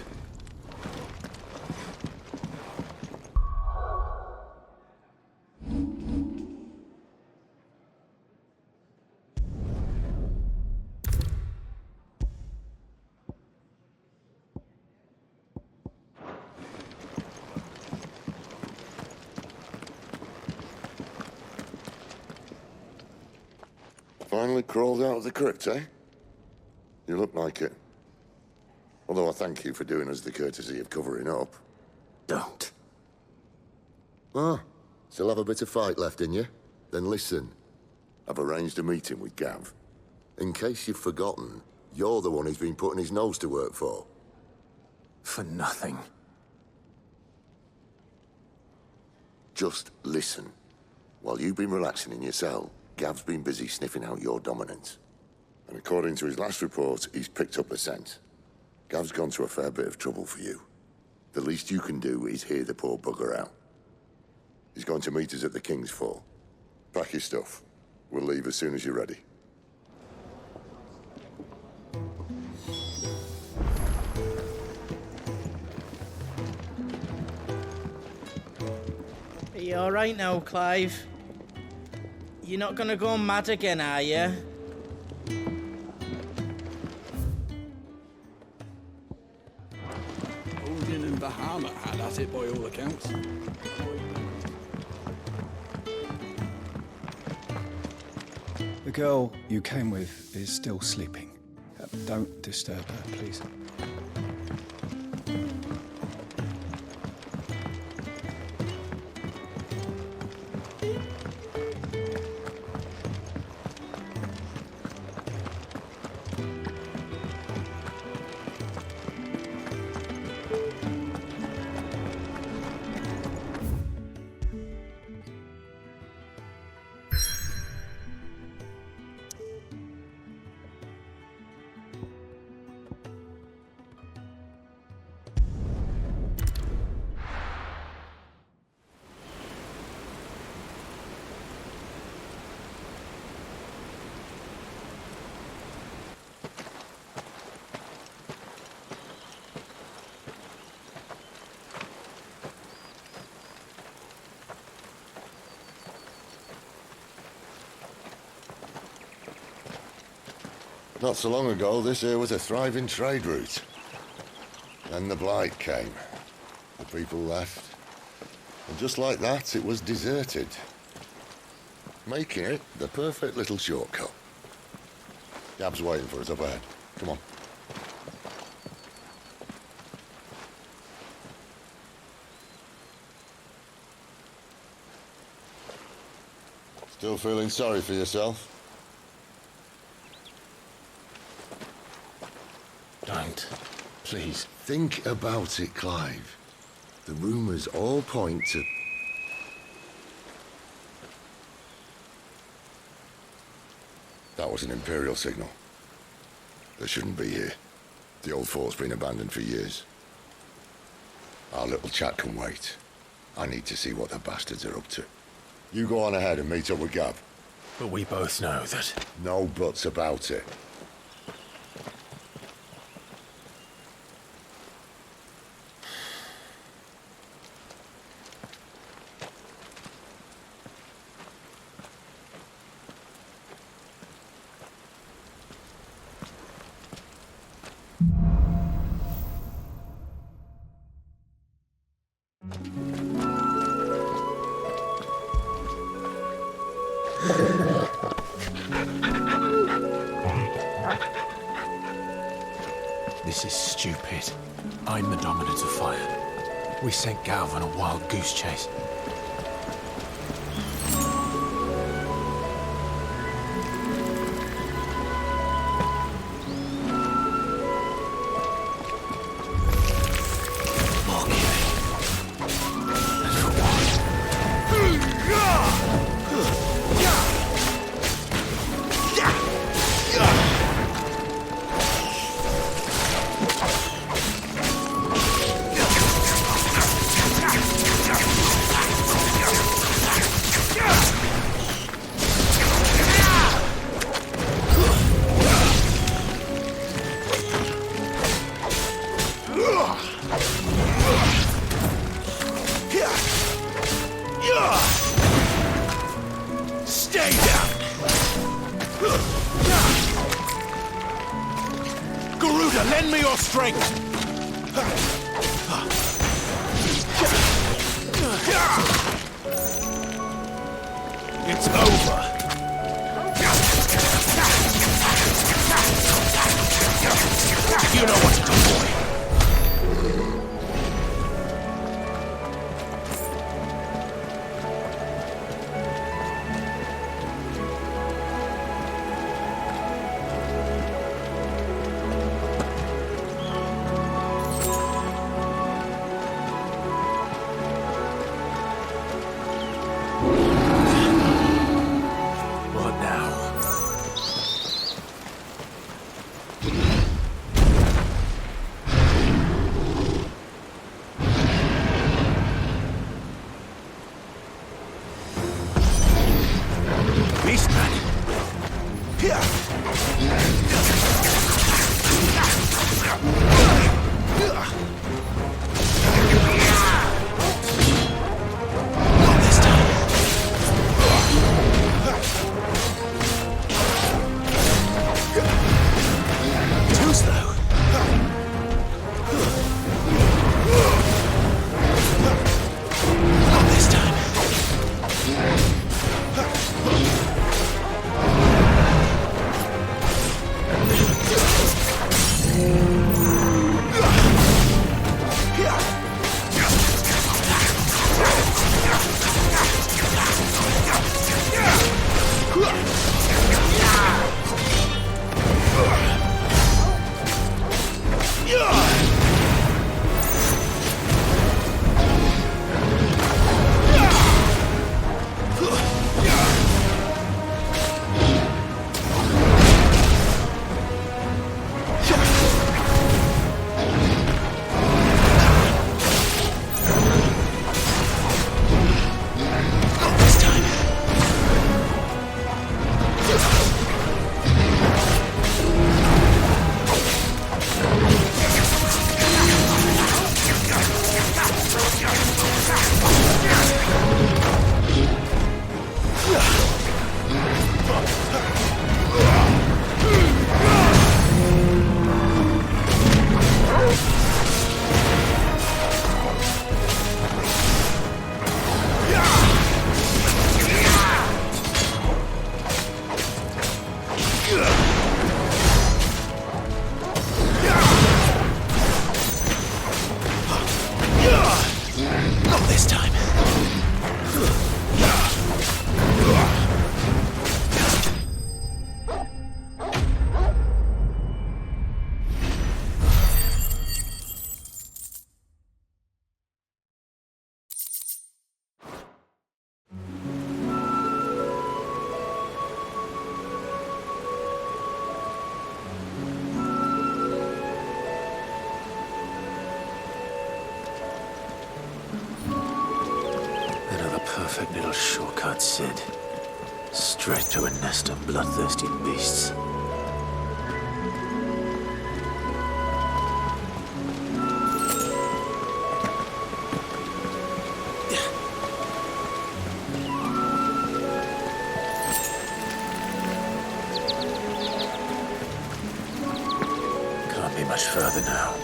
Finally crawled out of the crypt, eh? You look like it. Although I thank you for doing us the courtesy of covering up. Don't. Ah, still have a bit of fight left in you? Then listen. I've arranged a meeting with Gav. In case you've forgotten, you're the one he's been putting his nose to work for. For nothing. Just listen. While you've been relaxing in your cell, Gav's been busy sniffing out your dominance. And according to his last report, he's picked up the scent. Gav's gone to a fair bit of trouble for you. The least you can do is hear the poor bugger out. He's going to meet us at the King's Fall. Pack your stuff. We'll leave as soon as you're ready. Are you alright now, Clive? You're not gonna go mad again, are you? Odin and the Hammer had at it by all accounts. The girl you came with is still sleeping. Don't disturb her, please. Not so long ago, this here was a thriving trade route. Then the Blight came. The people left. And just like that, it was deserted. Making it the perfect little shortcut. Gab's waiting for us up ahead. Come on. Still feeling sorry for yourself? Don't. Please. Think about it, Clive. The rumours all point to... That was an Imperial signal. They shouldn't be here. The old fort's been abandoned for years. Our little chat can wait. I need to see what the bastards are up to. You go on ahead and meet up with Gav. But we both know that... No buts about it. This is stupid. I'm the dominant of fire. We sent Galv on a wild goose chase. Stay down! Garuda, lend me your strength! It's over! You know what to do, boy! Perfect little shortcut, Sid. Straight to a nest of bloodthirsty beasts. Can't be much further now.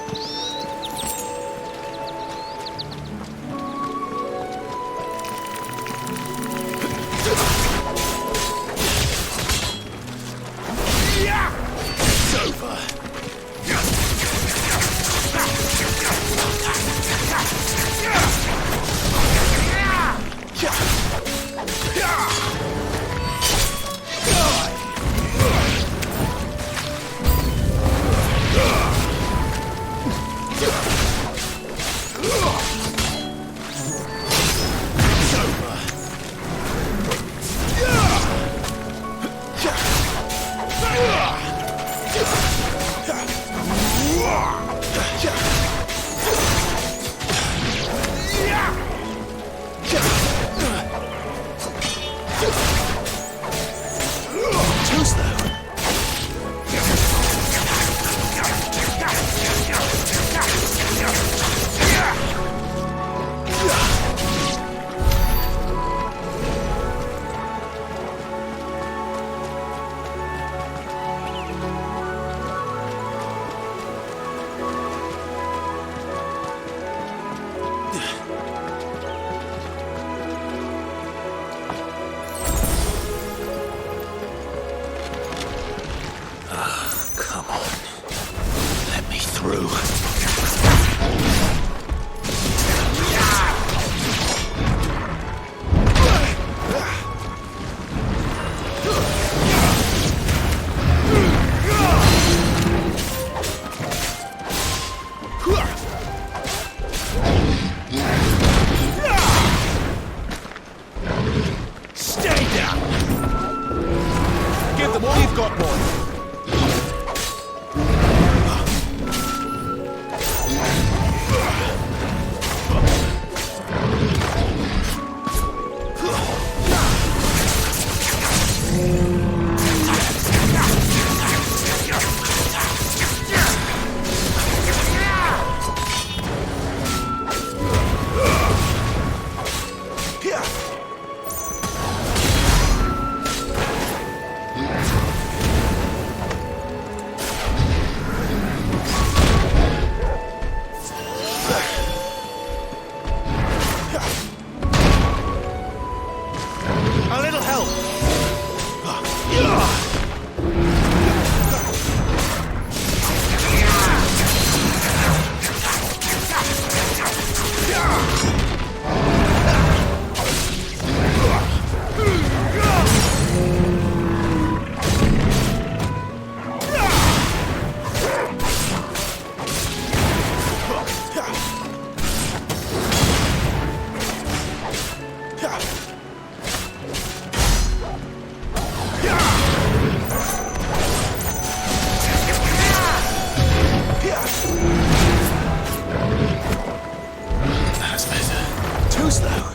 through. Stay down! Give them all you've got, boy. A little help. That's better. Too slow.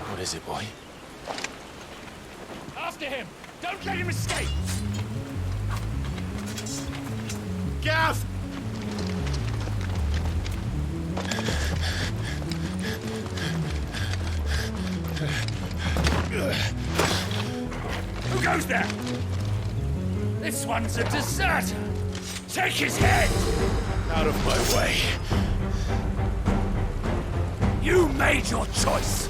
What is it, boy? After him! Don't let him escape! Gav! Who goes there? This one's a deserter! Take his head! Out of my way. You made your choice!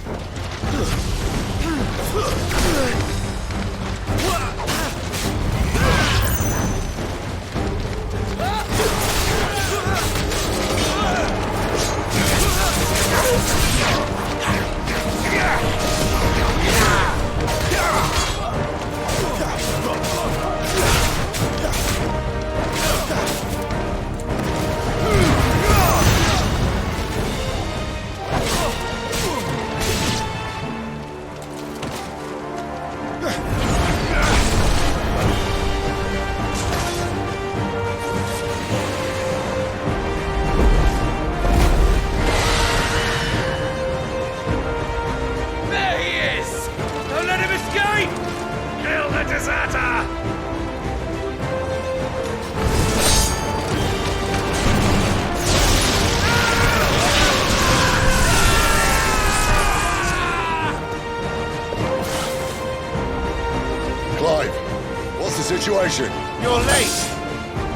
Situation. You're late!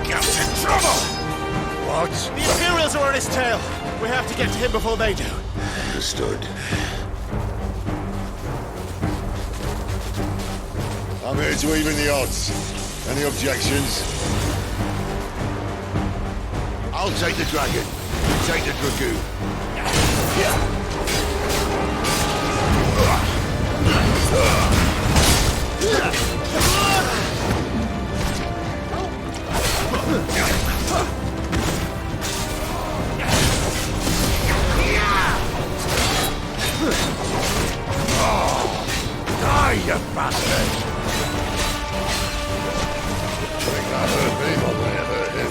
Get in trouble! What? The Imperials are on his tail. We have to get to him before they do. Understood. I'm here to even the odds. Any objections? I'll take the dragon. You take the dragoon. you bastard! Think that hurt me more than it hurt him.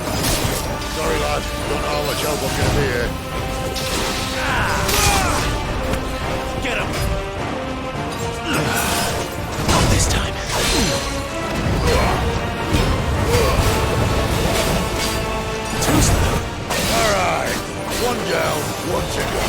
Sorry, lad. Don't know how much help I'm gonna be here. Get him! Not this time. Too slow. All right. One down, one to go.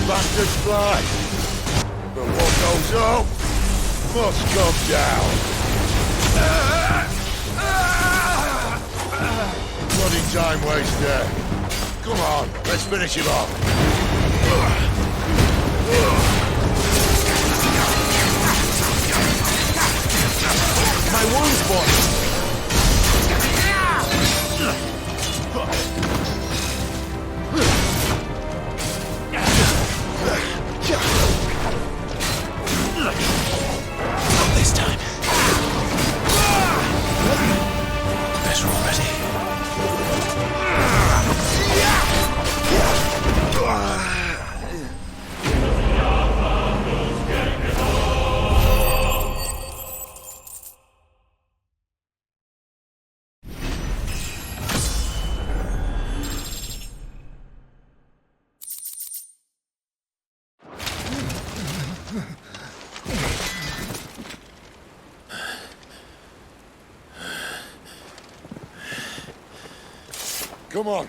Bastards fly. But what goes up must come down. Bloody time waster. Come on, let's finish him off. My wounds, boy. Not this time. Better already. Come on.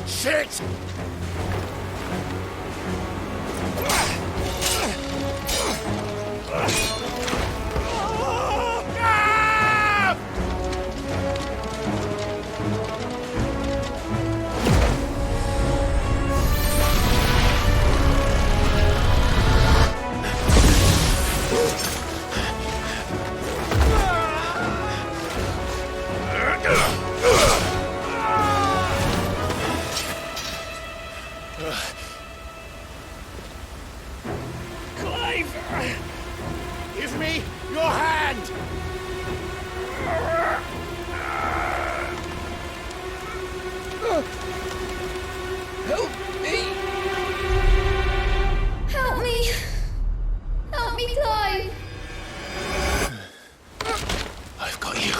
Shit! Give me your hand! Help me! Help me! Help me, Clive! I've got you.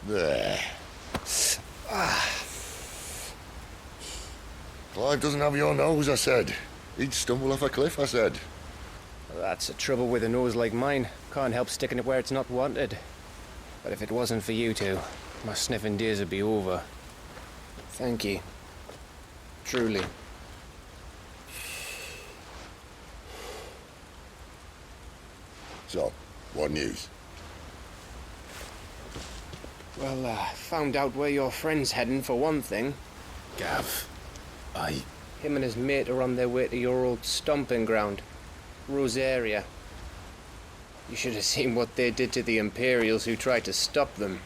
There. Clive doesn't have your nose, I said. He'd stumble off a cliff, I said. That's the trouble with a nose like mine. Can't help sticking it where it's not wanted. But if it wasn't for you two, my sniffing days would be over. Thank you. Truly. So, what news? Well, found out where your friend's heading, for one thing. Gav, Him and his mate are on their way to your old stomping ground, Rosaria. You should have seen what they did to the Imperials who tried to stop them.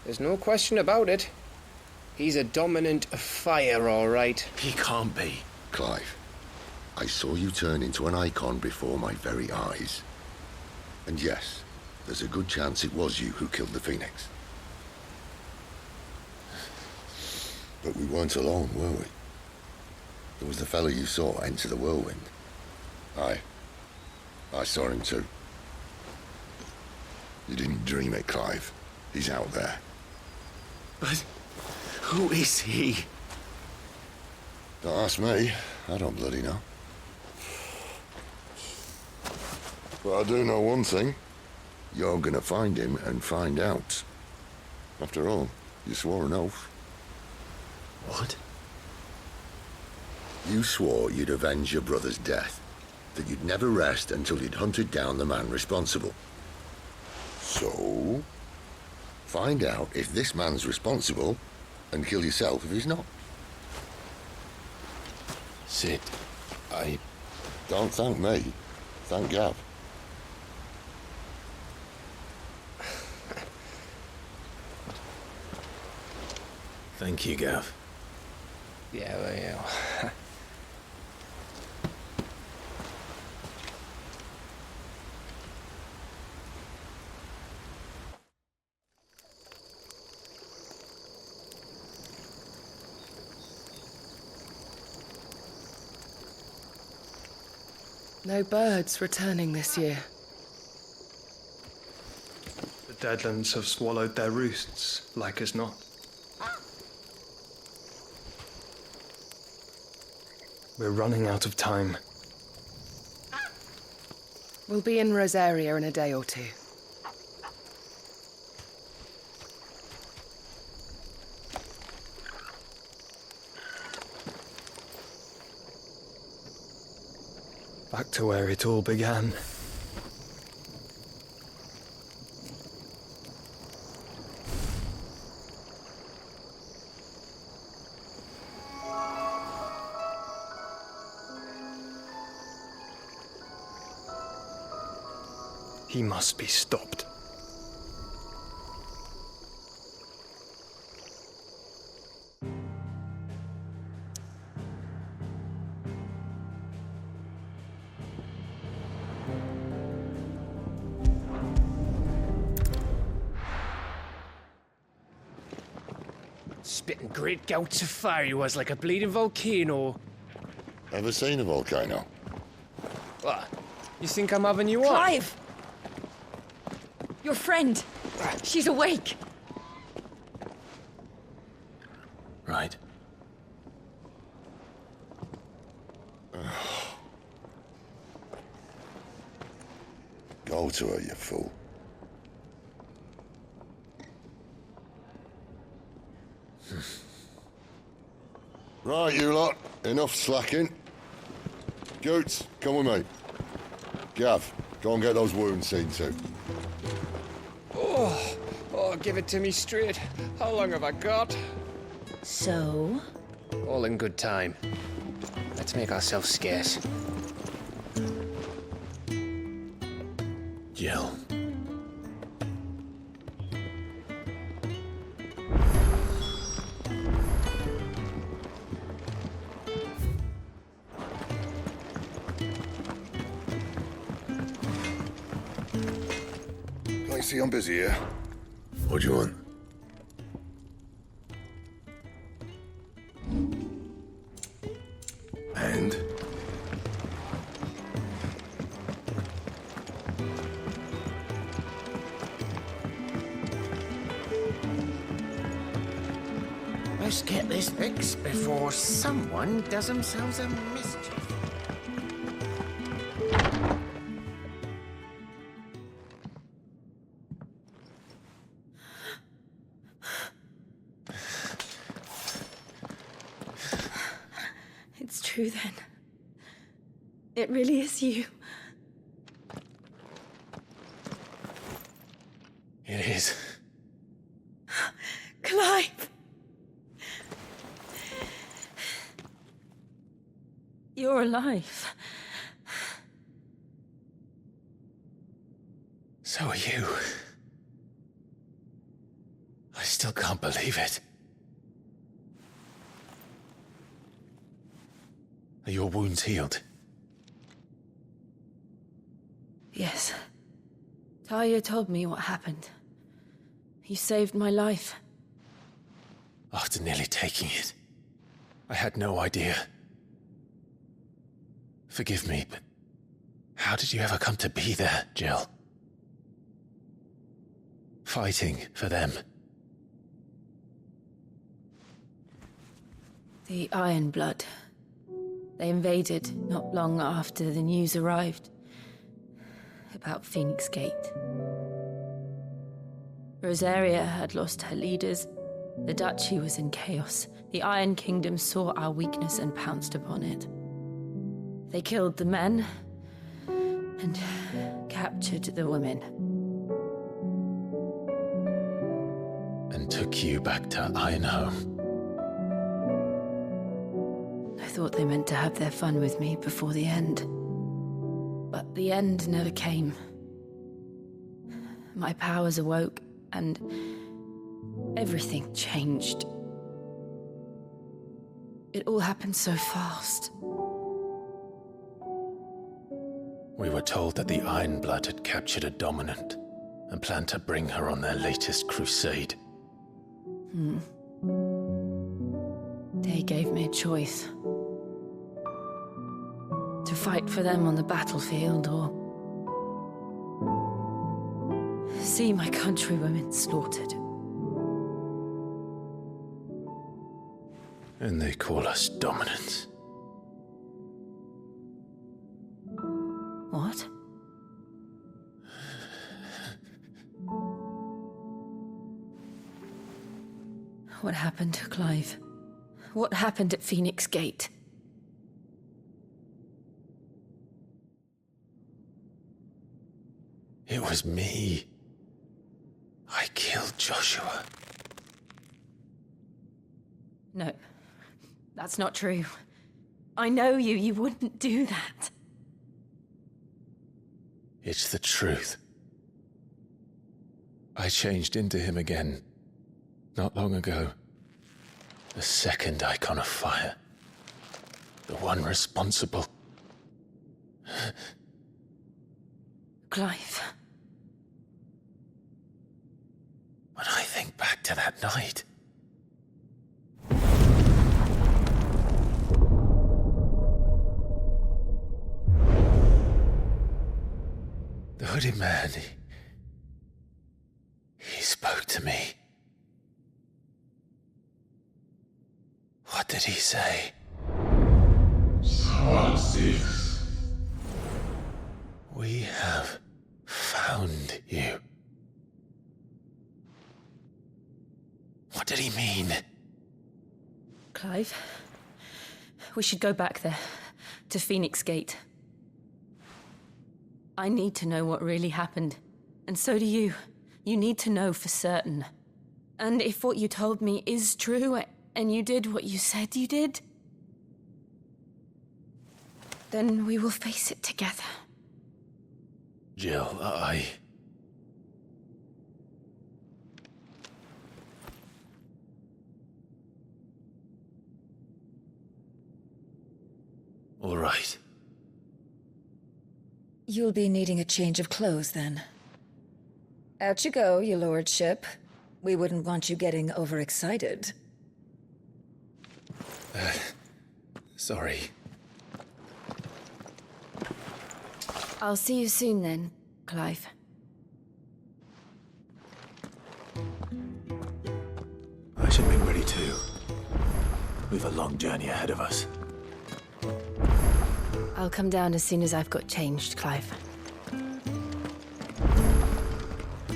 There's no question about it. He's a dominant fire, all right. He can't be. Clive, I saw you turn into an Eikon before my very eyes. And yes, there's a good chance it was you who killed the Phoenix. But we weren't alone, were we? There was the fellow you saw enter the whirlwind. I saw him too. You didn't dream it, Clive. He's out there. But who is he? Don't ask me. I don't bloody know. But I do know one thing. You're gonna find him and find out. After all, you swore an oath. What? You swore you'd avenge your brother's death, that you'd never rest until you'd hunted down the man responsible. So, find out if this man's responsible, and kill yourself if he's not. Sid, Don't thank me. Thank Gav. Thank you, Gav. Yeah, well, yeah. No birds returning this year. The Deadlands have swallowed their roosts, like as not. We're running out of time. We'll be in Rosaria in a day or two. Back to where it all began. He must be stopped. Spitting great gouts of fire he was, like a bleeding volcano. Ever seen a volcano? What? You think I'm having you on? Clive! Your friend. She's awake. Right. Go to her, you fool. Right, you lot. Enough slacking. Goots, come with me. Gav, go and get those wounds seen to. Oh, give it to me straight. How long have I got? So? All in good time. Let's make ourselves scarce. Jill. See, I'm busy here. What do you want? And? must get this fixed before someone does themselves a mischief. It's true then. It really is you. It is. Clive! You're alive. So are you. I still can't believe it. Are your wounds healed? Yes. Talia told me what happened. You saved my life. After nearly taking it, I had no idea. Forgive me, but how did you ever come to be there, Jill? Fighting for them. The Iron Blood. They invaded not long after the news arrived about Phoenix Gate. Rosaria had lost her leaders. The Duchy was in chaos. The Iron Kingdom saw our weakness and pounced upon it. They killed the men and captured the women. And took you back to Ironhome. I thought they meant to have their fun with me before the end. But the end never came. My powers awoke, and everything changed. It all happened so fast. We were told that the Iron Blood had captured a dominant and planned to bring her on their latest crusade. They gave me a choice. To fight for them on the battlefield, or see my countrywomen slaughtered. And they call us dominants. What? What happened to Clive? What happened at Phoenix Gate? It was me. I killed Joshua. No, that's not true. I know you. You wouldn't do that. It's the truth. I changed into him again, not long ago. The second Icon of Fire. The one responsible. Clive. When I think back to that night... The hooded man, he spoke to me. What did he say? Someone 6. We have found you. What did he mean? Clive, we should go back there, to Phoenix Gate. I need to know what really happened. And so do you. You need to know for certain. And if what you told me is true, and you did what you said you did, then we will face it together. Jill, All right. You'll be needing a change of clothes, then. Out you go, your lordship. We wouldn't want you getting overexcited. Sorry. I'll see you soon then, Clive. I should make ready too. We've a long journey ahead of us. I'll come down as soon as I've got changed, Clive.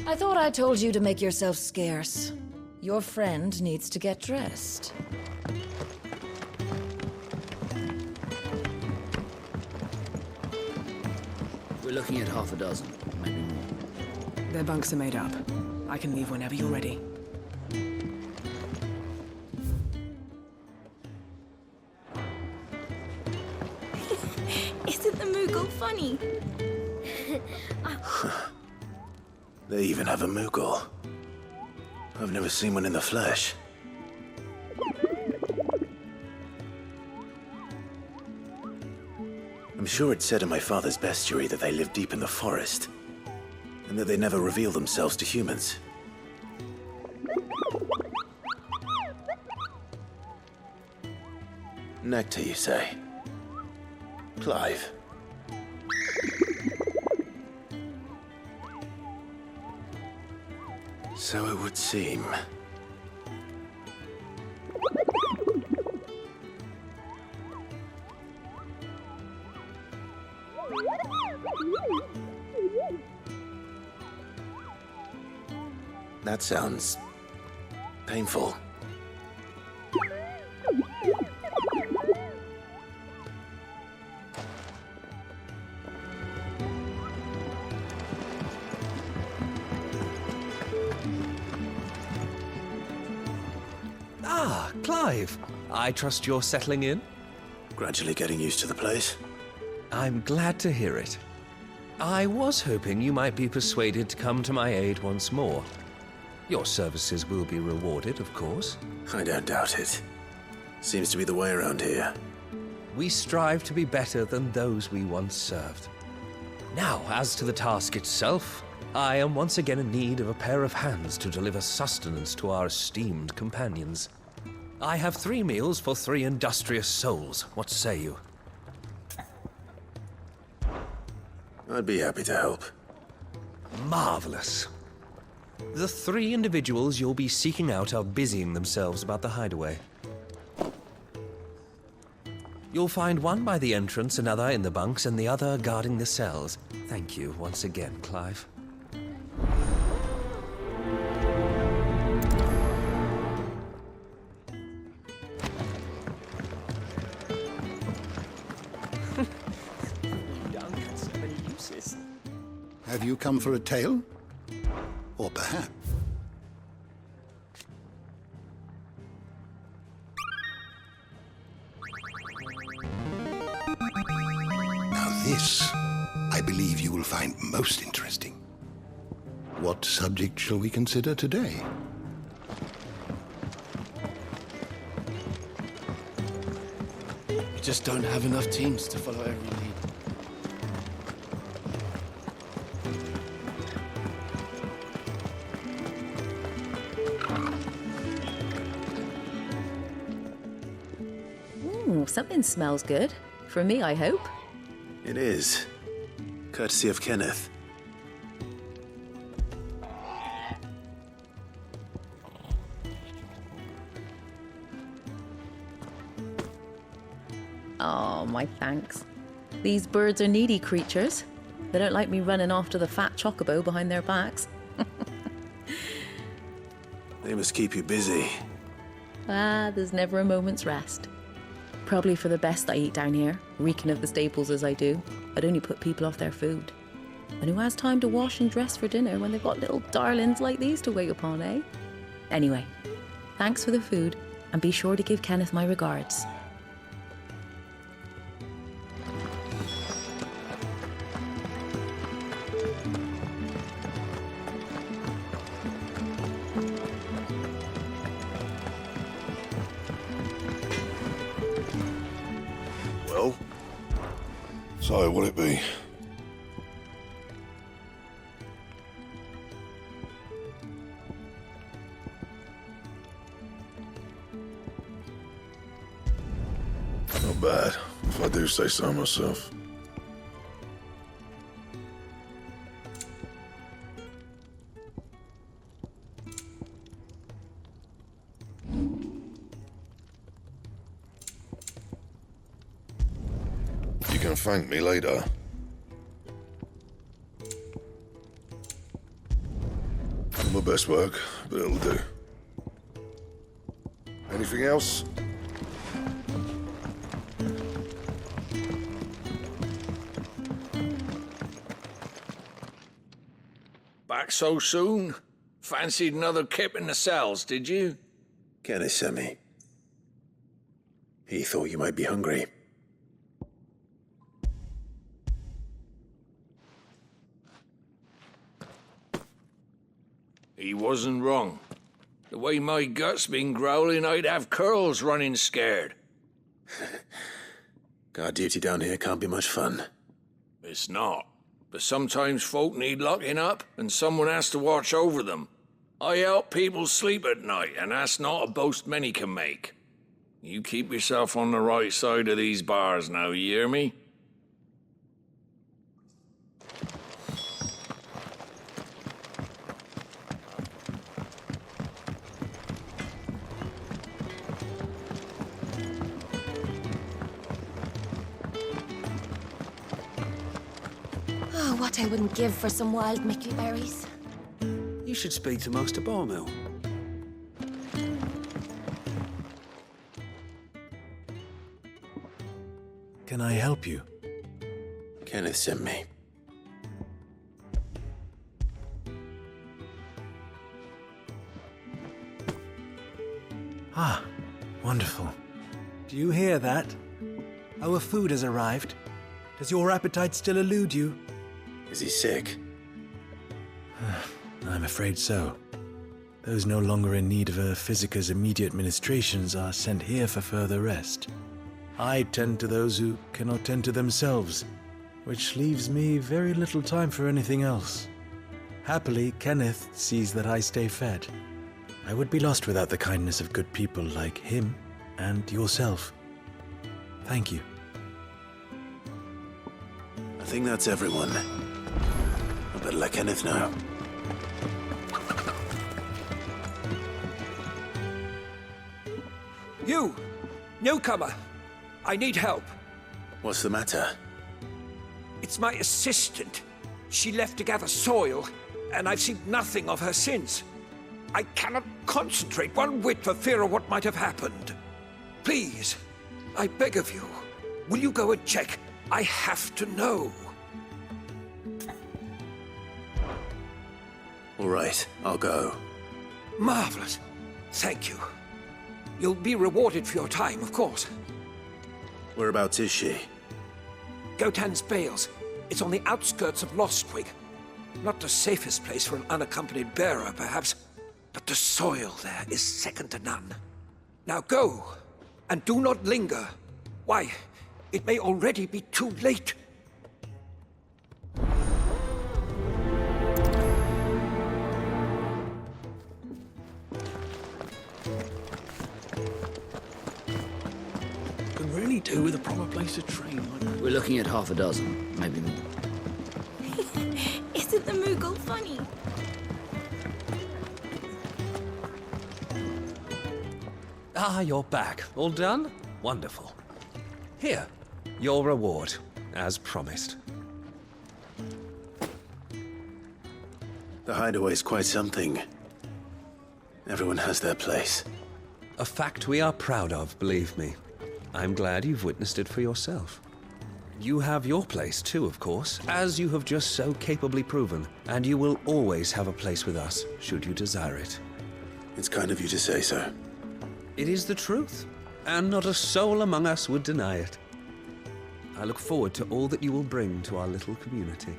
I thought I told you to make yourself scarce. Your friend needs to get dressed. We're looking at half a dozen, maybe more. Their bunks are made up. I can leave whenever you're ready. Isn't the Moogle funny? They even have a Moogle. I've never seen one in the flesh. I'm sure it said in my father's bestiary that they live deep in the forest, and that they never reveal themselves to humans. Nectar, you say? Clive. So it would seem. That sounds painful. Ah, Clive. I trust you're settling in? Gradually getting used to the place. I'm glad to hear it. I was hoping you might be persuaded to come to my aid once more. Your services will be rewarded, of course. I don't doubt it. Seems to be the way around here. We strive to be better than those we once served. Now, as to the task itself, I am once again in need of a pair of hands to deliver sustenance to our esteemed companions. I have 3 meals for 3 industrious souls. What say you? I'd be happy to help. Marvelous. The 3 individuals you'll be seeking out are busying themselves about the hideaway. You'll find one by the entrance, another in the bunks, and the other guarding the cells. Thank you once again, Clive. Have you come for a tale? Or perhaps... Now this, I believe you will find most interesting. What subject shall we consider today? We just don't have enough teams to follow every lead. Something smells good. For me, I hope. It is. Courtesy of Kenneth. Oh, my thanks. These birds are needy creatures. They don't like me running after the fat chocobo behind their backs. They must keep you busy. There's never a moment's rest. Probably for the best I eat down here, reeking of the staples as I do. I'd only put people off their food. And who has time to wash and dress for dinner when they've got little darlings like these to wait upon, eh? Anyway, thanks for the food, and be sure to give Kenneth my regards. So, will it be? Not bad, if I do say so myself. to thank me later. Not my best work, but it'll do. Anything else? Back so soon? Fancied another kip in the cells, did you? Kenneth sent me. He thought you might be hungry. He wasn't wrong. The way my gut's been growling, I'd have curls running scared. Guard duty down here can't be much fun. It's not. But sometimes folk need locking up, and someone has to watch over them. I help people sleep at night, and that's not a boast many can make. You keep yourself on the right side of these bars now, you hear me? Oh, what I wouldn't give for some wild mickleberries. You should speak to Master Barmill. Can I help you? Kenneth sent me. Ah, wonderful. Do you hear that? Our food has arrived. Does your appetite still elude you? Is he sick? I'm afraid so. Those no longer in need of a Physica's immediate ministrations are sent here for further rest. I tend to those who cannot tend to themselves, which leaves me very little time for anything else. Happily, Kenneth sees that I stay fed. I would be lost without the kindness of good people like him and yourself. Thank you. I think that's everyone. I better let Kenneth know. You! Newcomer! I need help. What's the matter? It's my assistant. She left to gather soil, and I've seen nothing of her since. I cannot concentrate one whit for fear of what might have happened. Please, I beg of you, will you go and check? I have to know. All right, I'll go. Marvelous. Thank you. You'll be rewarded for your time, of course. Whereabouts is she? Gotan's Bales. It's on the outskirts of Lostwig. Not the safest place for an unaccompanied bearer, perhaps, but the soil there is second to none. Now go, and do not linger. Why, it may already be too late. Could really do with a proper place to train. We're looking at half a dozen, maybe more. Isn't the Moogle funny? Ah, you're back. All done? Wonderful. Here, your reward, as promised. The hideaway's quite something. Everyone has their place. A fact we are proud of, believe me. I'm glad you've witnessed it for yourself. You have your place too, of course, as you have just so capably proven, and you will always have a place with us, should you desire it. It's kind of you to say so. It is the truth, and not a soul among us would deny it. I look forward to all that you will bring to our little community.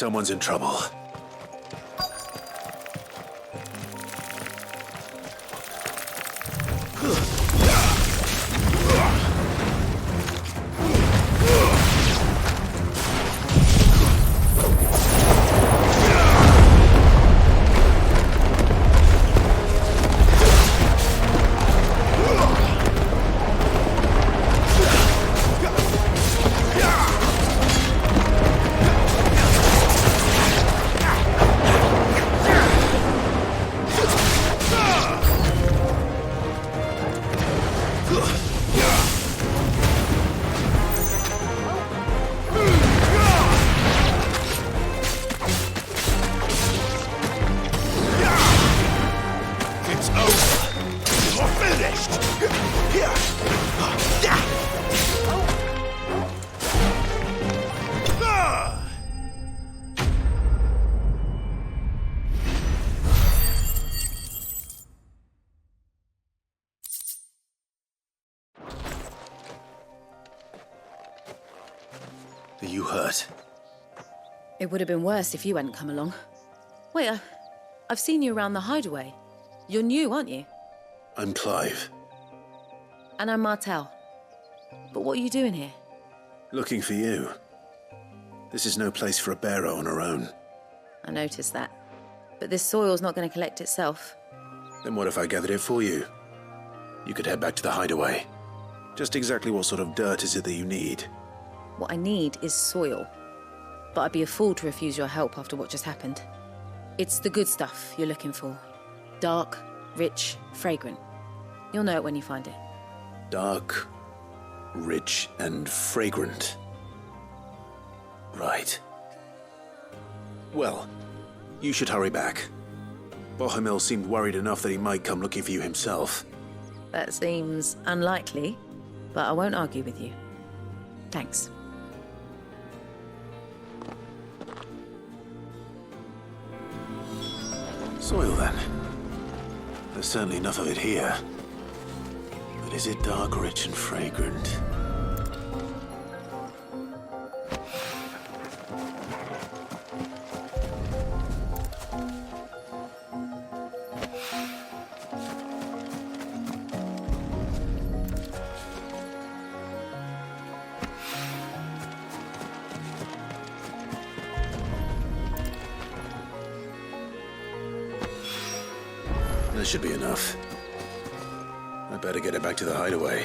Someone's in trouble. Are you hurt? It would have been worse if you hadn't come along. Wait, I've seen you around the hideaway. You're new, aren't you? I'm Clive. And I'm Martel. But what are you doing here? Looking for you. This is no place for a bearer on her own. I noticed that. But this soil's not going to collect itself. Then what if I gathered it for you? You could head back to the hideaway. Just exactly what sort of dirt is it that you need? What I need is soil. But I'd be a fool to refuse your help after what just happened. It's the good stuff you're looking for. Dark, rich, fragrant. You'll know it when you find it. Dark, rich, and fragrant. Right. Well, you should hurry back. Bohemil seemed worried enough that he might come looking for you himself. That seems unlikely, but I won't argue with you. Thanks. Soil, then. There's certainly enough of it here. But is it dark, rich, and fragrant? That should be enough. I better get it back to the hideaway.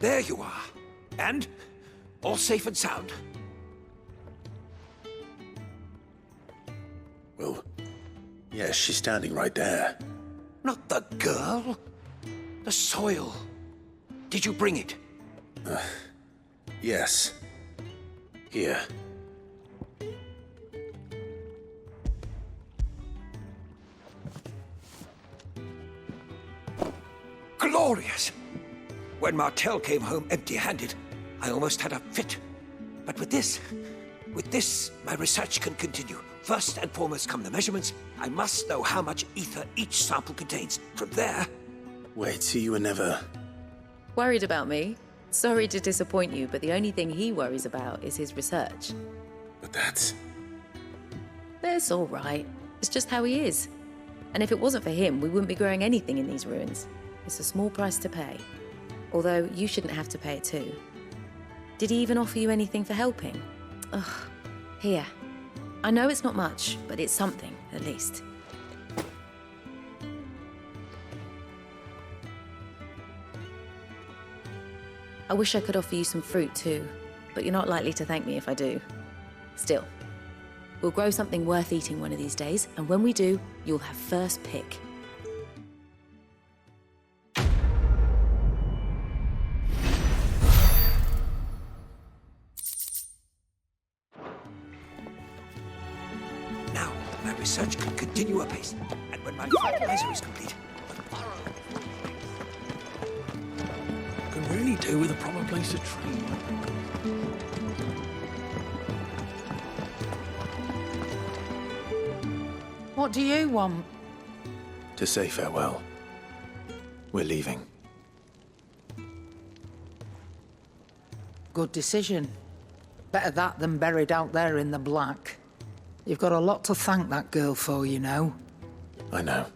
There you are. And all safe and sound. Well, yes, she's standing right there. Not the girl. The soil. Did you bring it? Yes. Here. Glorious! When Martel came home empty-handed, I almost had a fit. But with this, my research can continue. First and foremost come the measurements. I must know how much ether each sample contains. From there... Wait, so you were never... Worried about me? Sorry to disappoint you, but the only thing he worries about is his research. But that's... That's all right. It's just how he is. And if it wasn't for him, we wouldn't be growing anything in these ruins. It's a small price to pay. Although, you shouldn't have to pay it too. Did he even offer you anything for helping? Ugh. Here. I know it's not much, but it's something, at least. I wish I could offer you some fruit too, but you're not likely to thank me if I do. Still, we'll grow something worth eating one of these days, and when we do, you'll have first pick. research can continue apace. And when my fertilizer is complete, Can really do with a proper place to train. What do you want? To say farewell. We're leaving. Good decision. Better that than buried out there in the black. You've got a lot to thank that girl for, you know. I know.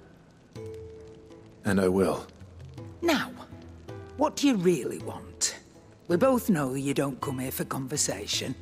And I will. Now, what do you really want? We both know you don't come here for conversation.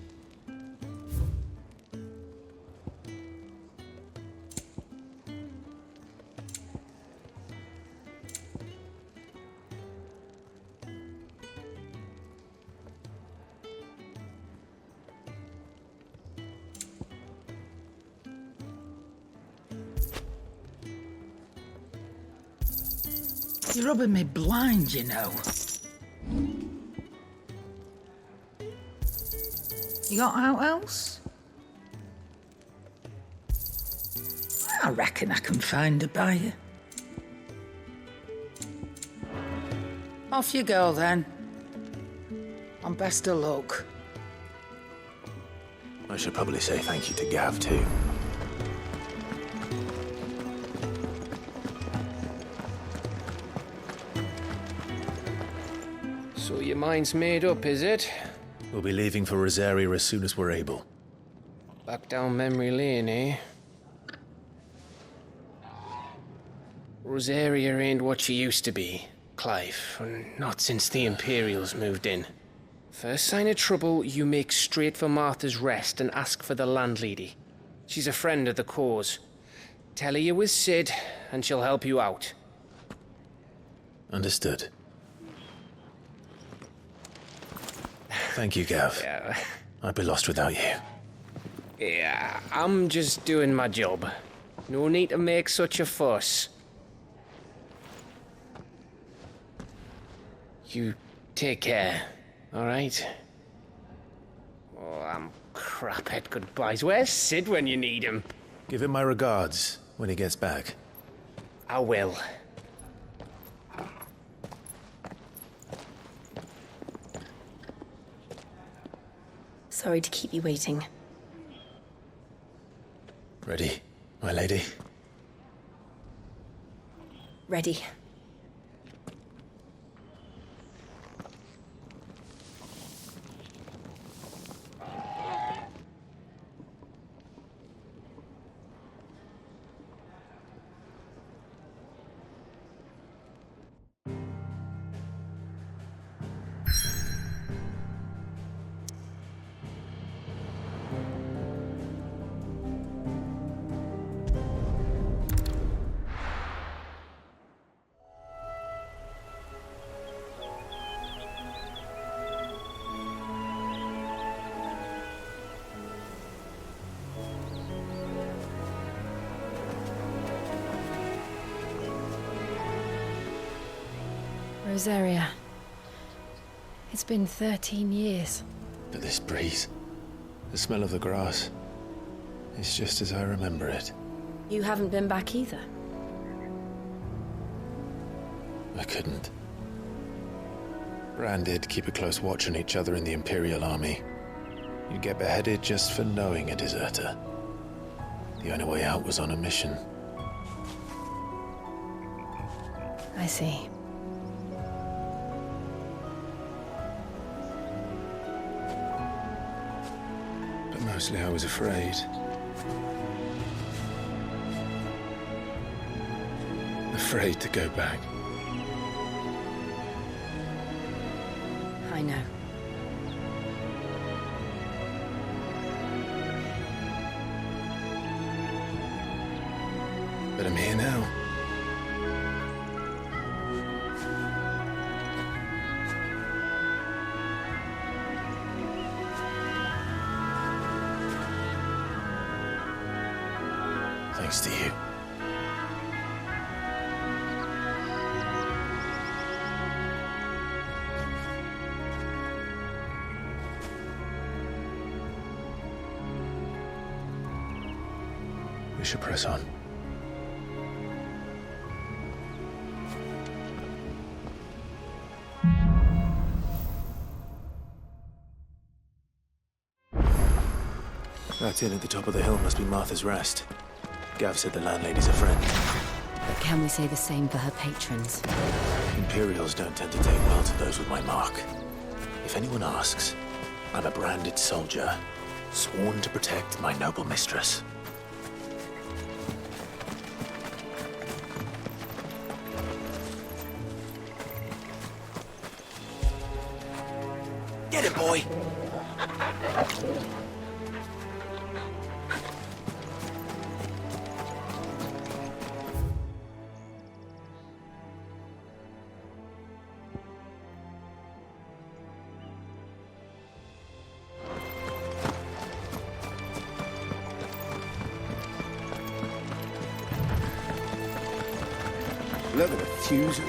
You're rubbing me blind, you know. You got out else? I reckon I can find a buyer. Off you go, then. And best of luck. I should probably say thank you to Gav, too. So your mind's made up, is it? We'll be leaving for Rosaria as soon as we're able. Back down memory lane, eh? Rosaria ain't what she used to be, Clive. Not since the Imperials moved in. First sign of trouble, you make straight for Martha's Rest and ask for the landlady. She's a friend of the cause. Tell her you're with Sid, and she'll help you out. Understood. Thank you, Gav. Yeah. I'd be lost without you. Yeah, I'm just doing my job. No need to make such a fuss. You take care, all right? Oh, I'm crap at goodbyes. Where's Sid when you need him? Give him my regards when he gets back. I will. Sorry to keep you waiting. Ready, my lady? Ready. Rosaria. It's been 13 years. But this breeze, the smell of the grass, it's just as I remember it. You haven't been back either. I couldn't. Bran did keep a close watch on each other in the Imperial Army. You'd get beheaded just for knowing a deserter. The only way out was on a mission. I see. But mostly I was afraid. Afraid to go back. I know. But I'm here now. Thanks to you. We should press on. That inn at the top of the hill must be Martha's Rest. Gav said the landlady's a friend. But can we say the same for her patrons? Imperials don't tend to take well to those with my mark. If anyone asks, I'm a branded soldier, sworn to protect my noble mistress. Get it, boy! Look at the fuse.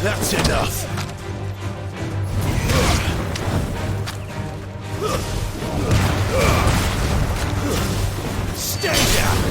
That's enough. Stay down.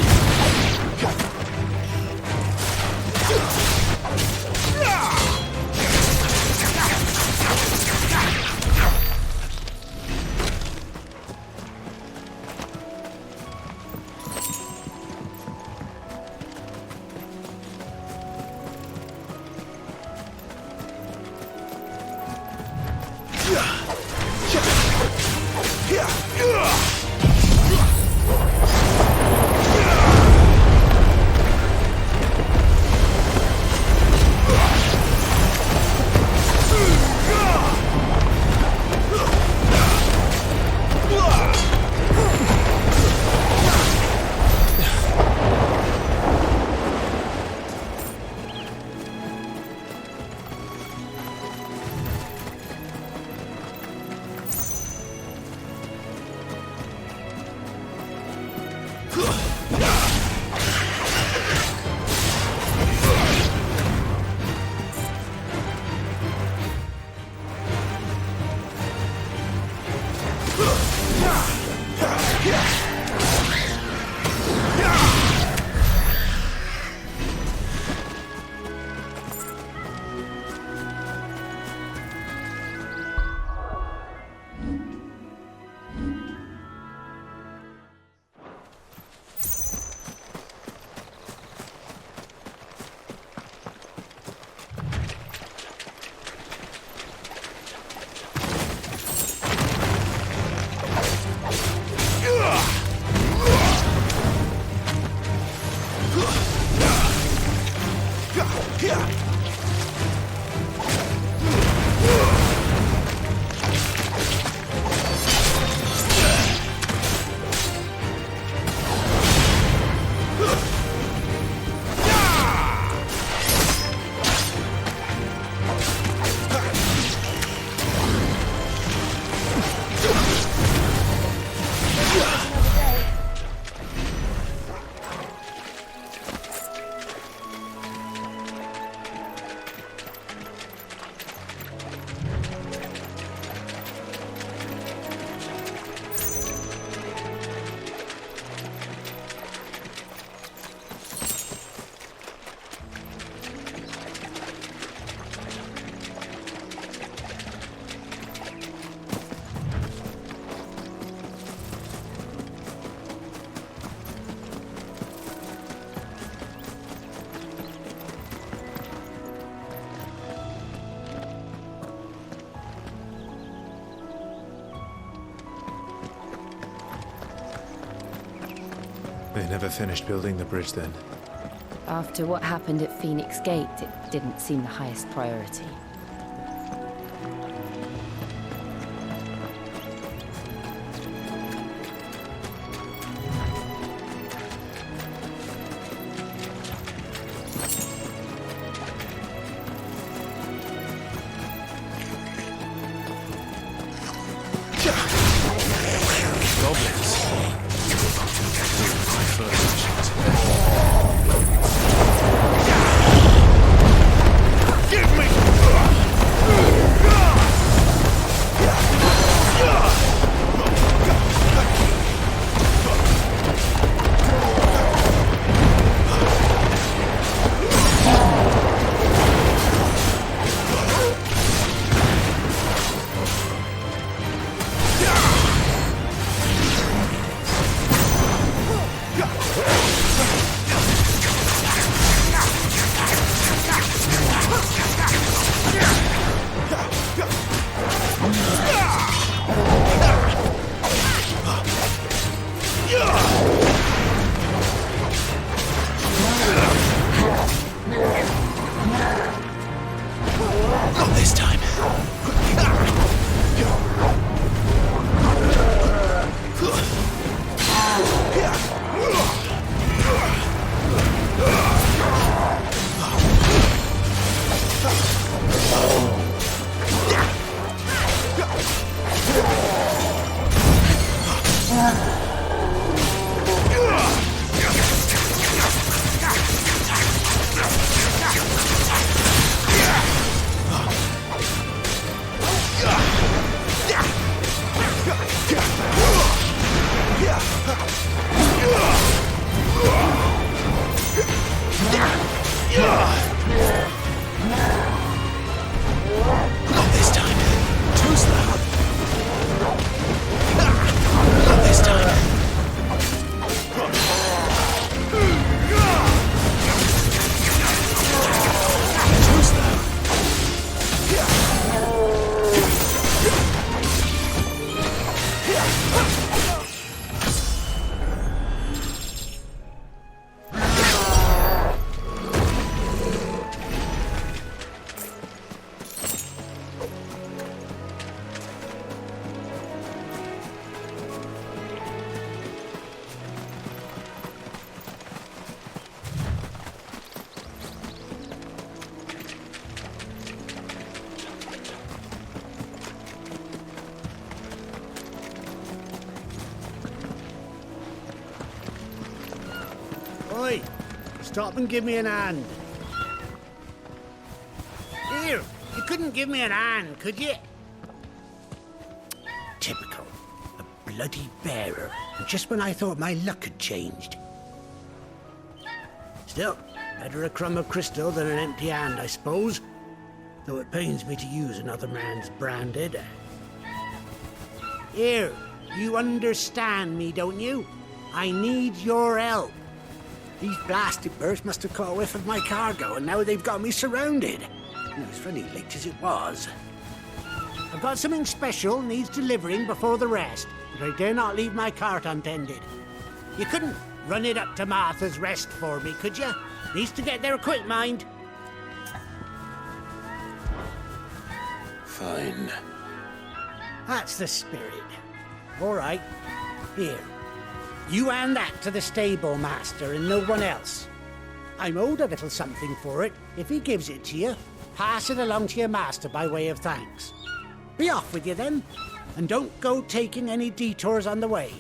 They never finished building the bridge then. After what happened at Phoenix Gate, it didn't seem the highest priority. Oi! Stop and give me an hand. Here, you couldn't give me an hand, could you? Typical. A bloody bearer. Just when I thought my luck had changed. Still, better a crumb of crystal than an empty hand, I suppose. Though it pains me to use another man's branded. Here, you understand me, don't you? I need your help. These blasted birds must have caught a whiff of my cargo, and now they've got me surrounded. It was funny late as it was. I've got something special needs delivering before the rest, but I dare not leave my cart untended. You couldn't run it up to Martha's Rest for me, could you? Needs to get there quick, mind. Fine. That's the spirit. All right. Here. You hand that to the stable master and no one else. I'm owed a little something for it. If he gives it to you, pass it along to your master by way of thanks. Be off with you then, and don't go taking any detours on the way.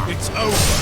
It's over.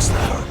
was there?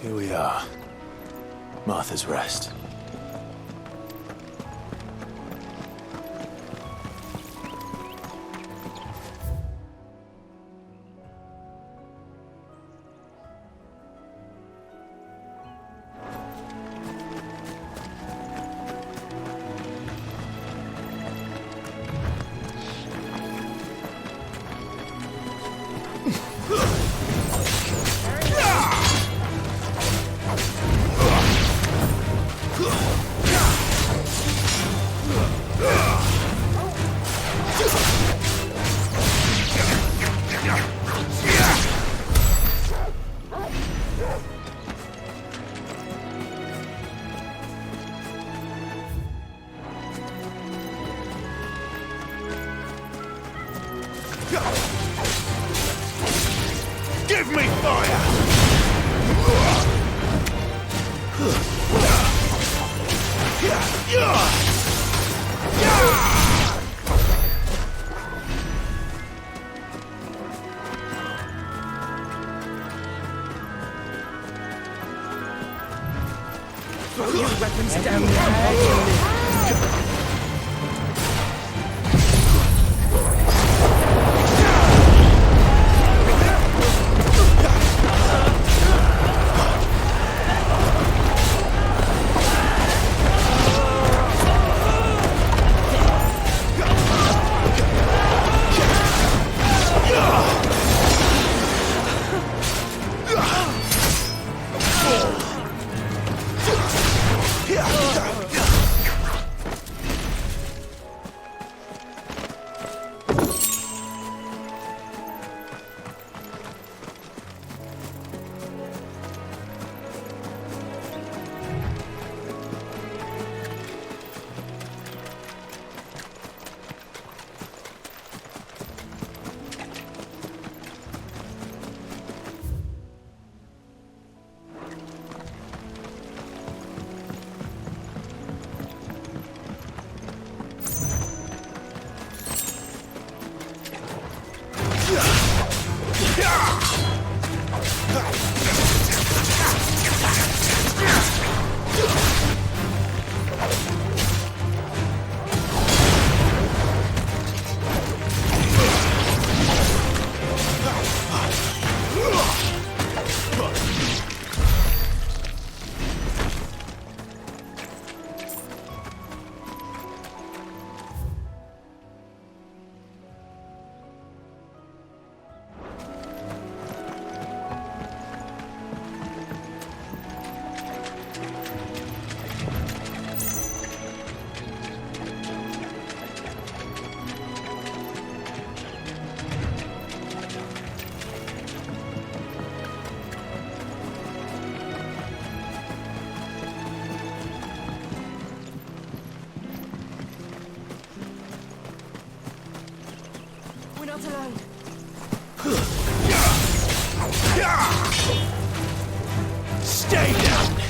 Here we are. Martha's Rest. Give me fire! Throw your weapons down there. Stay down!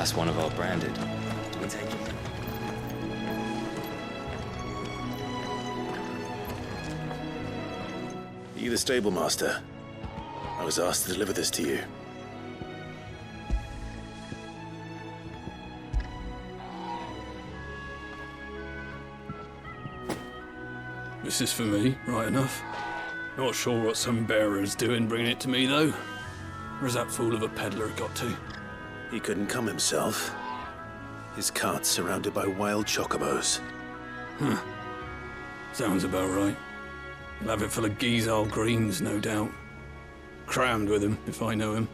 That's one of our branded. Do we take it? You the stable master? I was asked to deliver this to you. This is for me, right enough. Not sure what some bearer's doing bringing it to me, though. Where's that fool of a peddler got to? He couldn't come himself. His cart's surrounded by wild chocobos. Huh. Sounds about right. He'll have it full of Gigas greens, no doubt. Crammed with him, if I know him.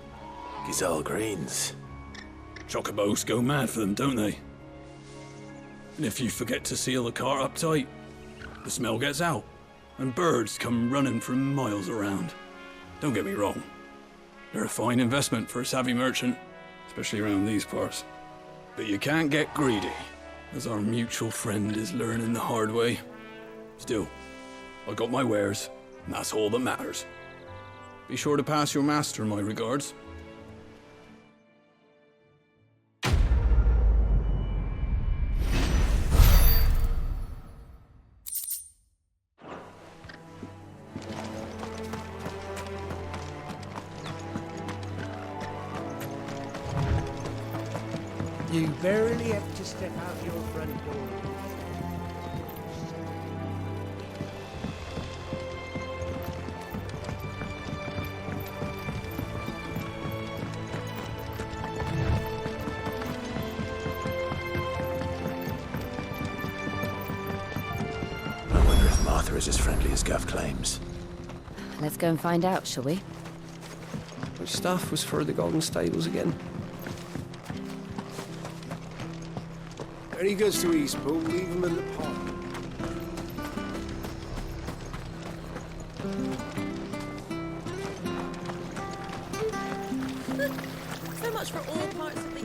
Gigas greens? Chocobos go mad for them, don't they? And if you forget to seal the cart up tight, the smell gets out, and birds come running from miles around. Don't get me wrong. They're a fine investment for a savvy merchant, especially around these parts. But you can't get greedy, as our mutual friend is learning the hard way. Still, I got my wares, and that's all that matters. Be sure to pass your master my regards. You barely have to step out your front door. I wonder if Martha is as friendly as Gav claims. Let's go and find out, shall we? Which staff was for the Golden Stables again? When he goes to Eastpool, leave him in the park. So much for all parts of the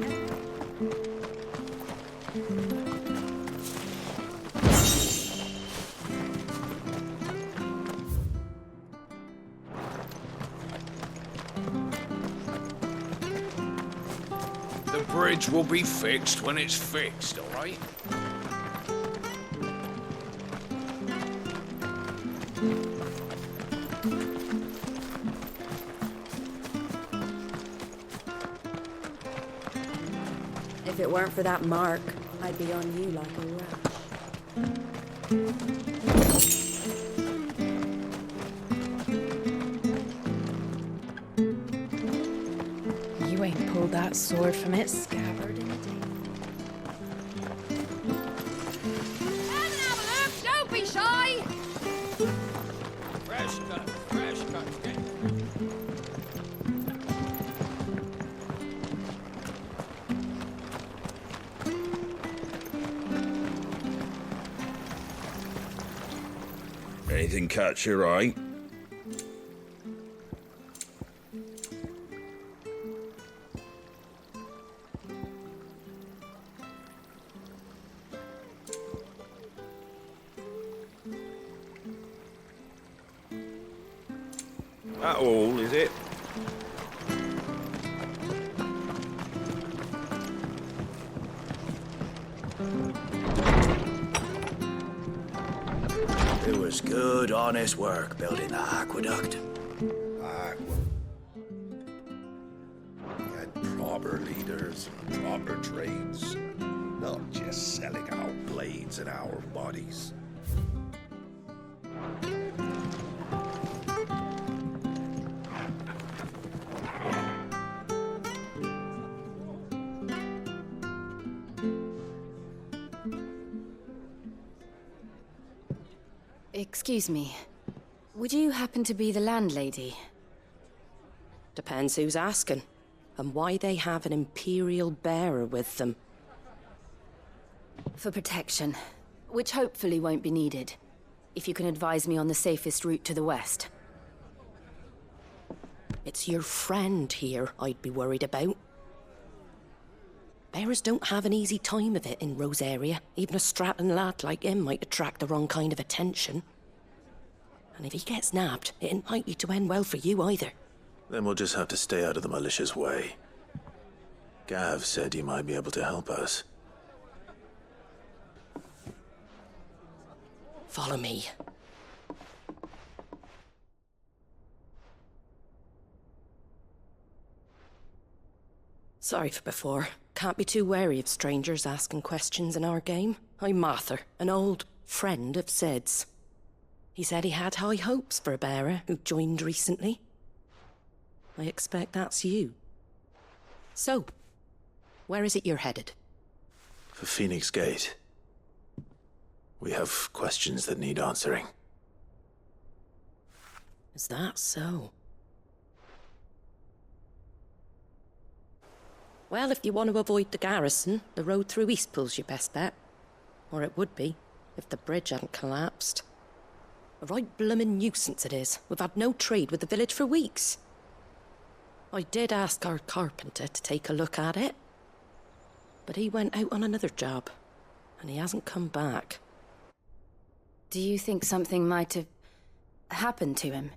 The bridge will be fixed when it's fixed, all right? If it weren't for that mark, I'd be on you like a rat. You ain't pulled that sword from its scabbard in a day. Don't be shy! Fresh cut, fresh cut. Anything catch your eye? That all, is it? It was good, honest work building that aqueduct. We had proper leaders, proper trades, not just selling our blades and our bodies. Excuse me. Would you happen to be the landlady? Depends who's asking, and why they have an Imperial bearer with them. For protection, which hopefully won't be needed. If you can advise me on the safest route to the west. It's your friend here I'd be worried about. Bearers don't have an easy time of it in Rose area. Even a strapping lad like him might attract the wrong kind of attention. And if he gets nabbed, it ain't likely to end well for you either. Then we'll just have to stay out of the malicious way. Gav said he might be able to help us. Follow me. Sorry for before. Can't be too wary of strangers asking questions in our game. I'm Martha, an old friend of Sid's. He said he had high hopes for a bearer who joined recently. I expect that's you. So, where is it you're headed? For Phoenix Gate. We have questions that need answering. Is that so? Well, if you want to avoid the garrison, the road through Eastpool's your best bet. Or it would be, if the bridge hadn't collapsed. A right bloomin' nuisance it is. We've had no trade with the village for weeks. I did ask our carpenter to take a look at it. But he went out on another job, and he hasn't come back. Do you think something might have happened to him?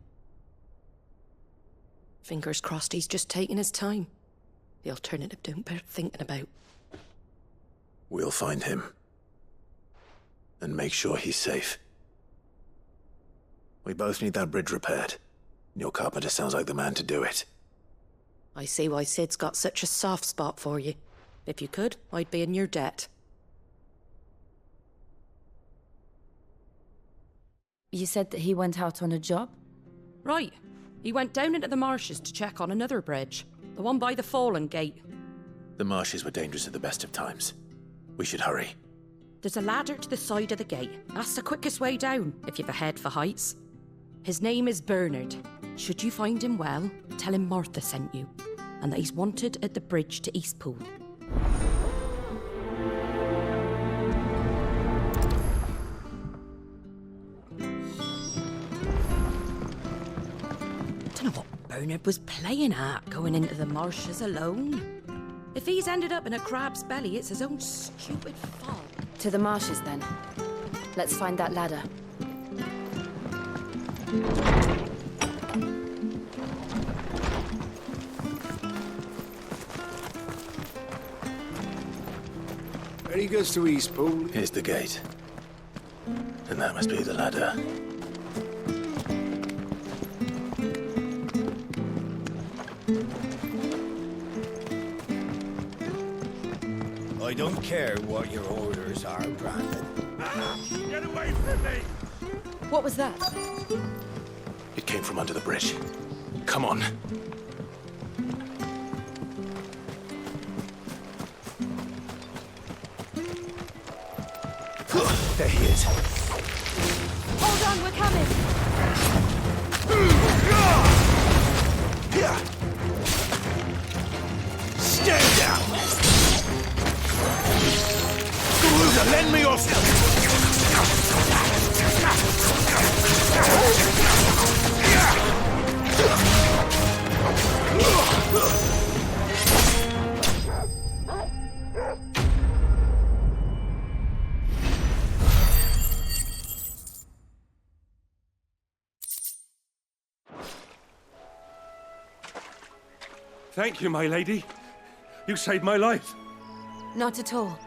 Fingers crossed he's just taking his time. The alternative don't bear thinking about. We'll find him. And make sure he's safe. We both need that bridge repaired. Your carpenter sounds like the man to do it. I see why Sid's got such a soft spot for you. If you could, I'd be in your debt. You said that he went out on a job? Right. He went down into the marshes to check on another bridge. The one by the Fallen Gate. The marshes were dangerous at the best of times. We should hurry. There's a ladder to the side of the gate. That's the quickest way down, if you've a head for heights. His name is Bernard. Should you find him well, tell him Martha sent you, and that he's wanted at the bridge to Eastpool. Don't know what Bernard was playing at, going into the marshes alone. If he's ended up in a crab's belly, it's his own stupid fault. To the marshes, then. Let's find that ladder. Where he goes to Eastpool? Here's the gate. And that must be the ladder. I don't care what your orders are, Brandon. Get away from me! What was that? It came from under the bridge. Come on. There he is. Hold on, we're coming! Stand down! Garuda, lend me your... Thank you, my lady. You saved my life. Not at all.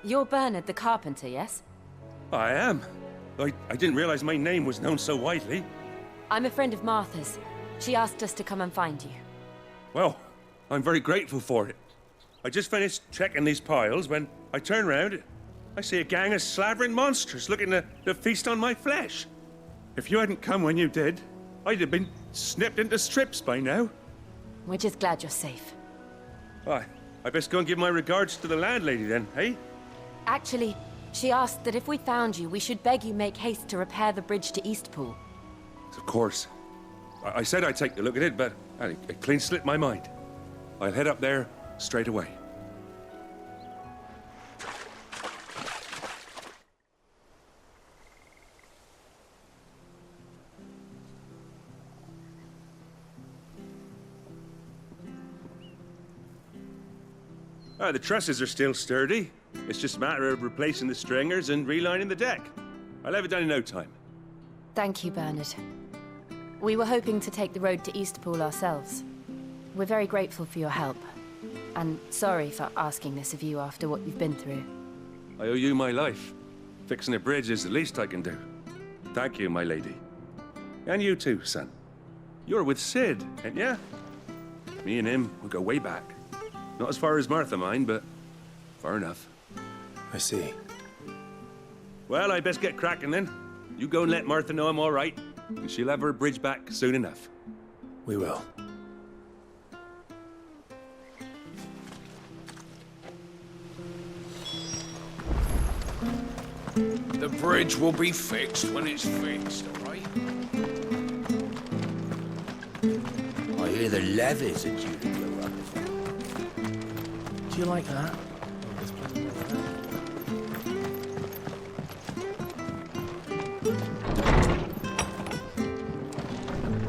You're Bernard the carpenter, yes? I am. I didn't realize my name was known so widely. I'm a friend of Martha's. She asked us to come and find you. Well, I'm very grateful for it. I just finished checking these piles when I turn around. I see a gang of slavering monsters looking to feast on my flesh. If you hadn't come when you did, I'd have been snipped into strips by now. We're just glad you're safe. Why, I best go and give my regards to the landlady then, eh? Actually, she asked that if we found you, we should beg you make haste to repair the bridge to Eastpool. Of course. I said I'd take a look at it, but it clean slipped my mind. I'll head up there straight away. The trusses are still sturdy. It's just a matter of replacing the stringers and relining the deck. I'll have it done in no time. Thank you, Bernard. We were hoping to take the road to Eastpool ourselves. We're very grateful for your help. And sorry for asking this of you after what you've been through. I owe you my life. Fixing a bridge is the least I can do. Thank you, my lady. And you too, son. You're with Sid, ain't ya? Me and him, we go way back. Not as far as Martha, mind, but far enough. I see. Well, I best get cracking then. You go and let Martha know I'm all right, and she'll have her bridge back soon enough. We will. The bridge will be fixed when it's fixed, all right? I hear the levies are due to go up. Do you like that?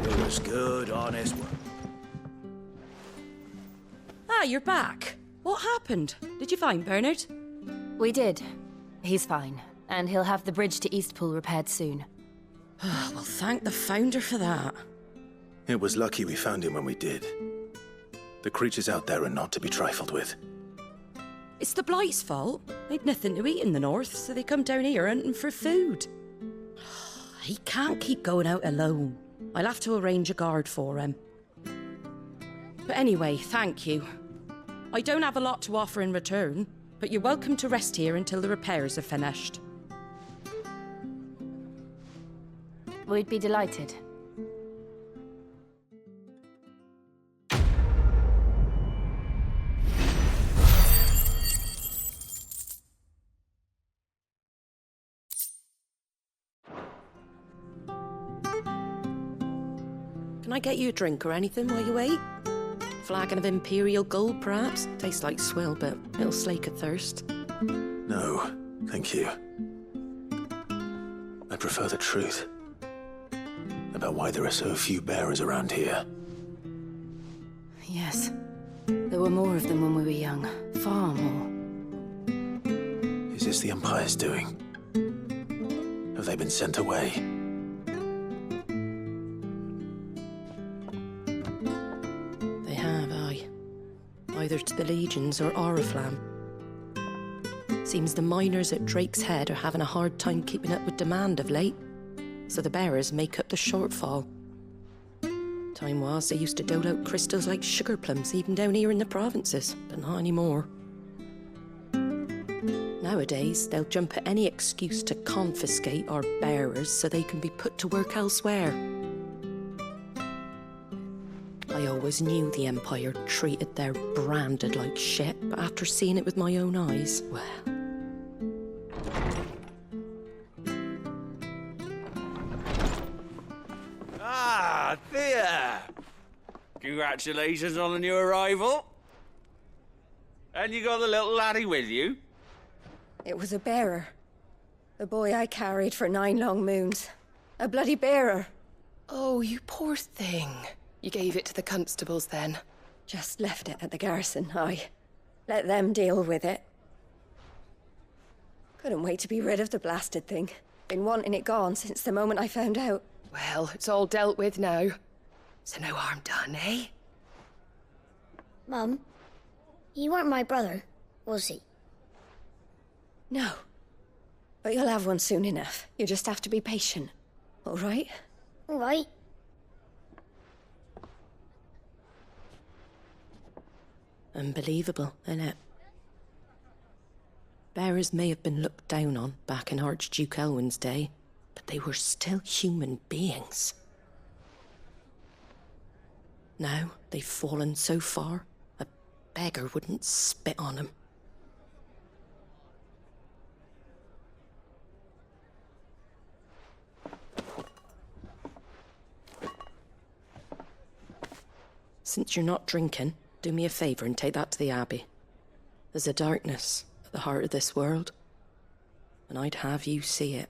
It was good, honest work. Ah, you're back. What happened? Did you find Bernard? We did. He's fine, and he'll have the bridge to Eastpool repaired soon. Well, thank the Founder for that. It was lucky we found him when we did. The creatures out there are not to be trifled with. It's the Blight's fault. They'd nothing to eat in the north, so they come down here hunting for food. He can't keep going out alone. I'll have to arrange a guard for him. But anyway, thank you. I don't have a lot to offer in return, but you're welcome to rest here until the repairs are finished. We'd be delighted. Can I get you a drink or anything while you wait? Flagon of Imperial Gold, perhaps? Tastes like swill, but it'll slake a thirst. No, thank you. I prefer the truth about why there are so few bearers around here. Yes. There were more of them when we were young. Far more. Is this the Empire's doing? Have they been sent away? They have, aye. Either to the Legions or Oriflamme. Seems the miners at Drake's Head are having a hard time keeping up with demand of late, so the bearers make up the shortfall. Time was they used to dole out crystals like sugar plums even down here in the provinces, but not anymore. Nowadays, they'll jump at any excuse to confiscate our bearers so they can be put to work elsewhere. I always knew the Empire treated their branded like shit, but after seeing it with my own eyes, well... Ah, Thea! Congratulations on the new arrival. And you got the little laddie with you? It was a bearer. The boy I carried for 9 long moons. A bloody bearer. Oh, you poor thing. You gave it to the constables then? Just left it at the garrison, aye. Let them deal with it. Couldn't wait to be rid of the blasted thing. Been wanting it gone since the moment I found out. Well, it's all dealt with now. So no harm done, eh? Mum, you weren't my brother, was he? No. But you'll have one soon enough. You just have to be patient. All right? All right. Unbelievable, innit? Bearers may have been looked down on back in Archduke Elwin's day, but they were still human beings. Now they've fallen so far, a beggar wouldn't spit on them. Since you're not drinking, do me a favour and take that to the Abbey. There's a darkness at the heart of this world, and I'd have you see it.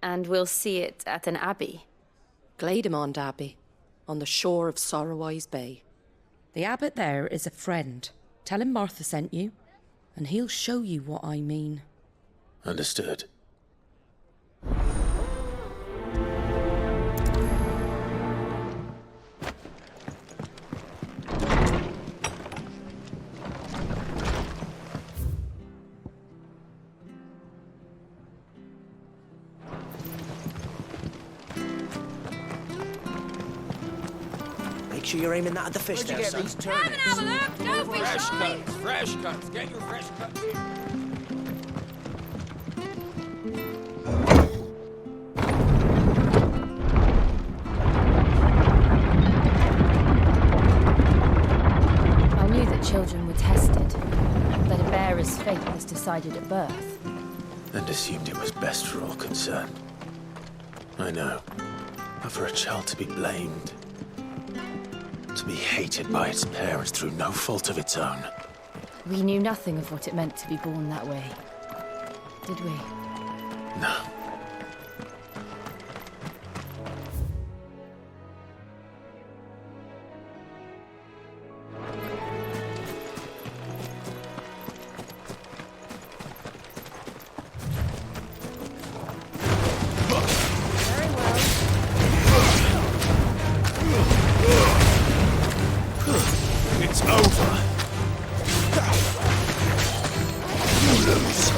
And we'll see it at an abbey? Glademond Abbey, on the shore of Sorrowwise Bay. The abbot there is a friend. Tell him Martha sent you, and he'll show you what I mean. Understood. sure you're aiming that at the fish there, son. Come and have a look! Don't be shy! Fresh cuts. Get your fresh cuts here. I knew that children were tested, that a bearer's fate was decided at birth. And assumed it was best for all concerned. I know. But for a child to be blamed, to be hated by its parents through no fault of its own. We knew nothing of what it meant to be born that way, did we? No. It's over. You lose.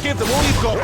Give them all you've got.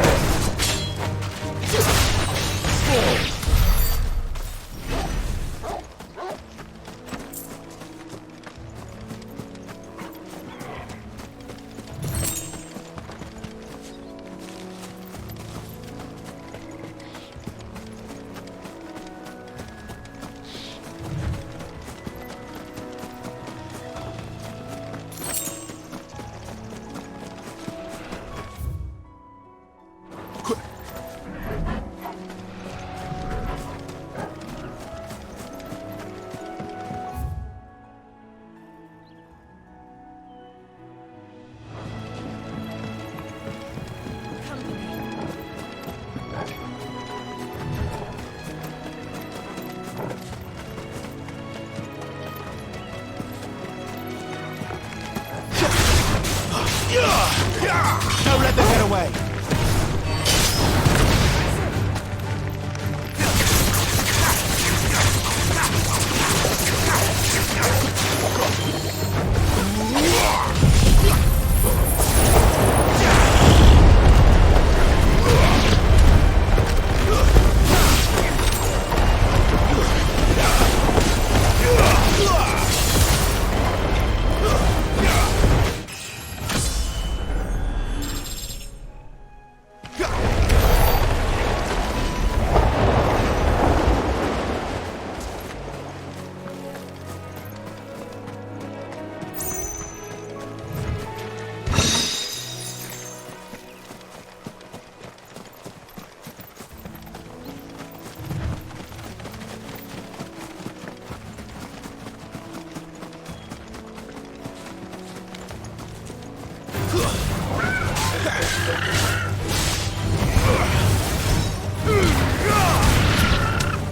Don't let them get away.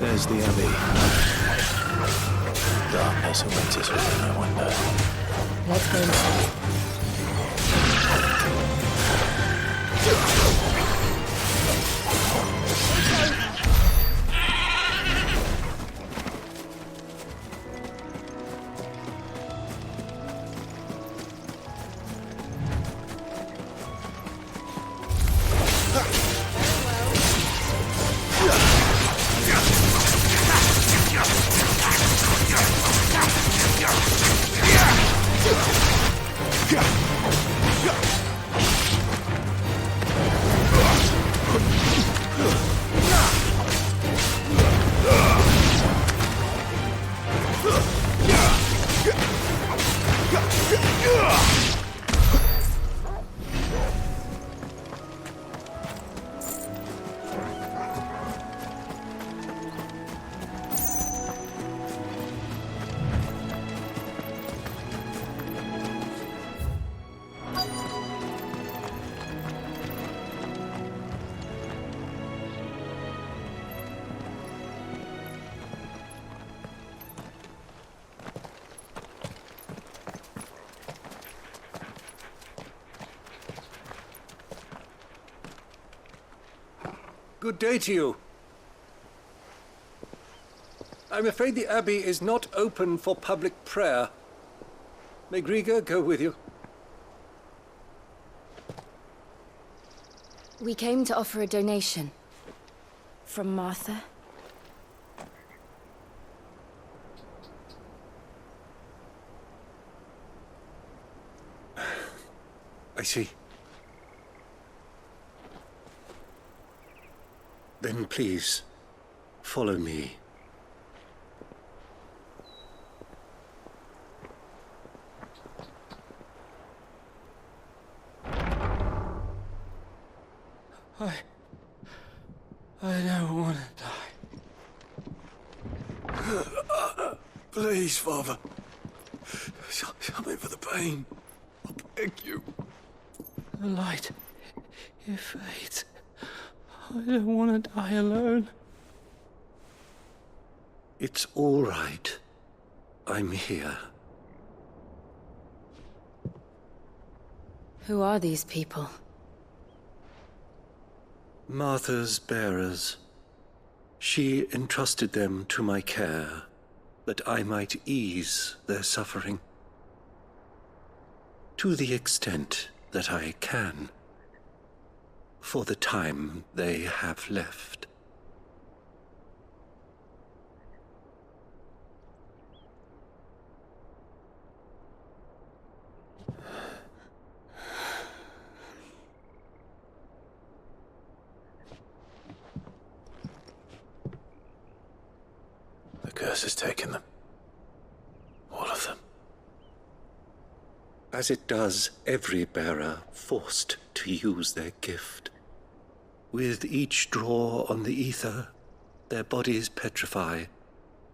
There's the Abbey. Darkness awaits us within, I wonder. Let's go inside. Good day to you. I'm afraid the Abbey is not open for public prayer. May Griga go with you? We came to offer a donation. From Martha. I see. Then please, follow me. I don't want to die. Please, Father. Something for the pain. I beg you. The light, it fades. I don't want to die alone. It's all right. I'm here. Who are these people? Martha's bearers. She entrusted them to my care, that I might ease their suffering. To the extent that I can. For the time they have left. The curse has taken them. All of them. As it does every bearer forced to use their gift. With each draw on the ether, their bodies petrify,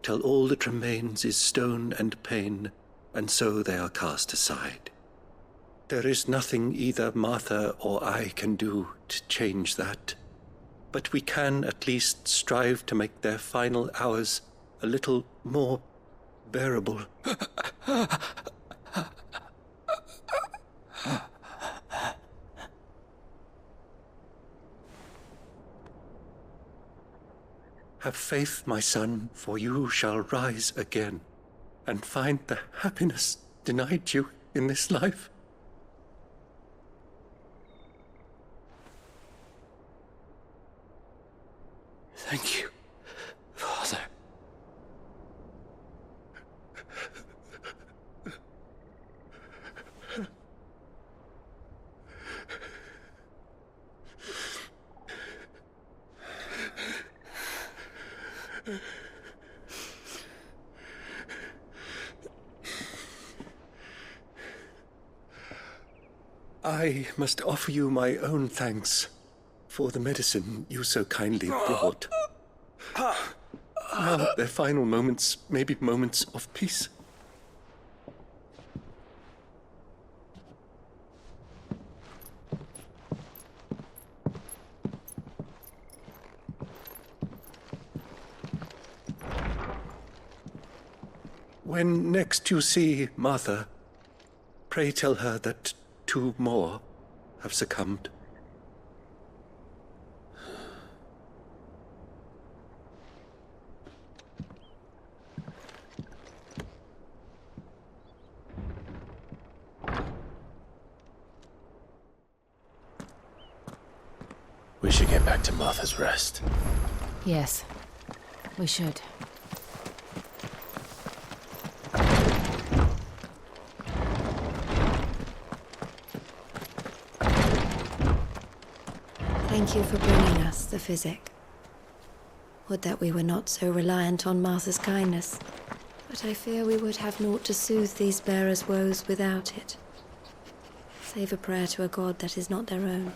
till all that remains is stone and pain, and so they are cast aside. There is nothing either Martha or I can do to change that, but we can at least strive to make their final hours a little more bearable. Have faith, my son, for you shall rise again, and find the happiness denied you in this life. Thank you, Father. I must offer you my own thanks for the medicine you so kindly brought. Now their final moments may be moments of peace. When next you see Martha, pray tell her that 2 more have succumbed. We should get back to Martha's Rest. Yes, we should. Thank you for bringing us the physic. Would that we were not so reliant on Martha's kindness, but I fear we would have naught to soothe these bearers' woes without it. Save a prayer to a god that is not their own.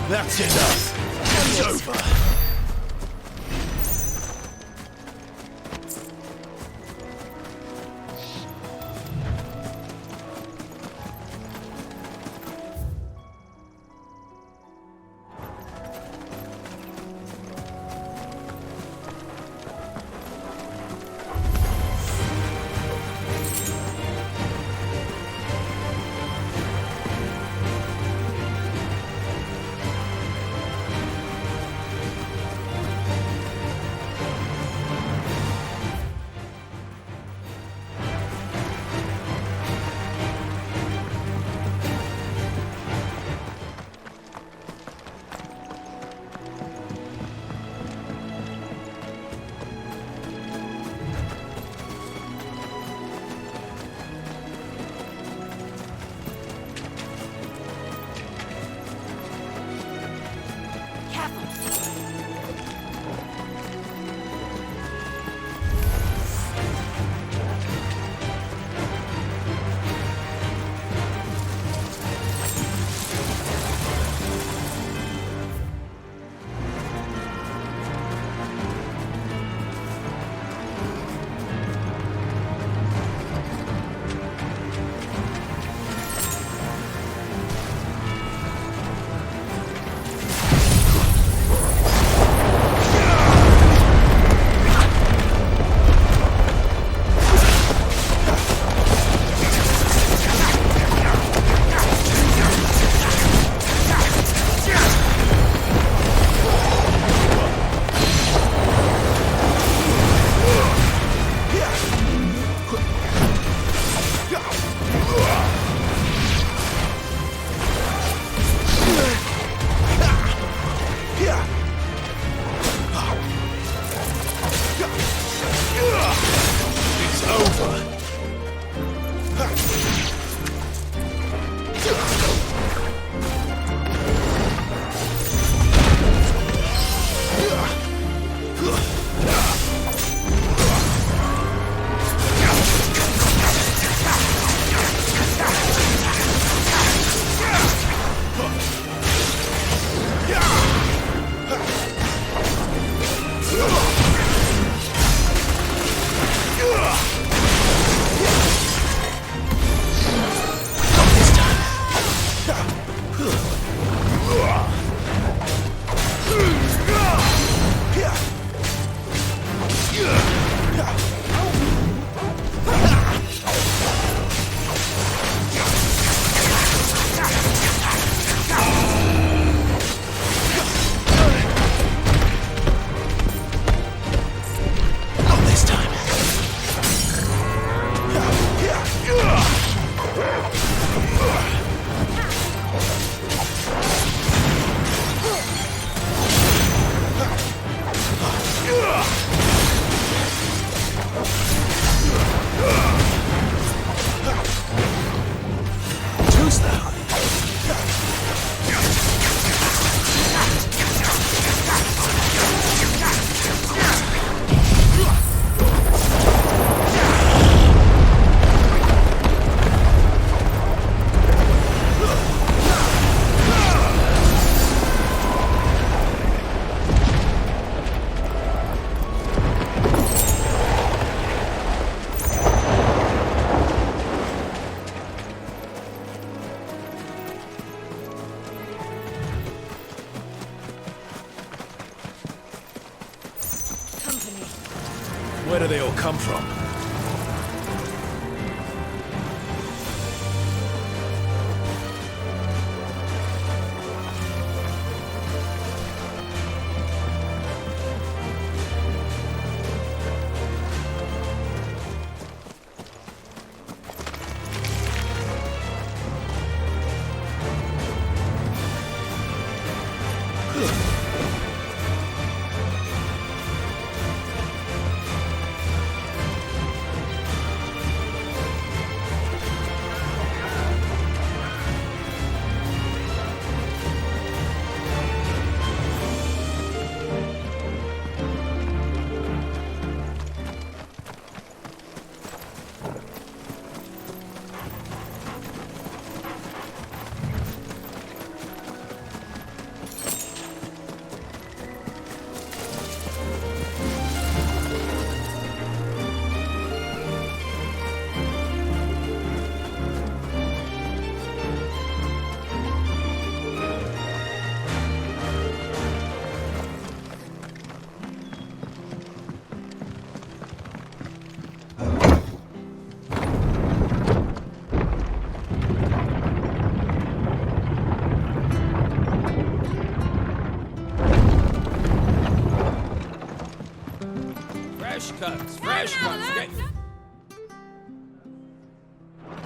That's enough. It's over. Where do they all come from? Fresh cuts.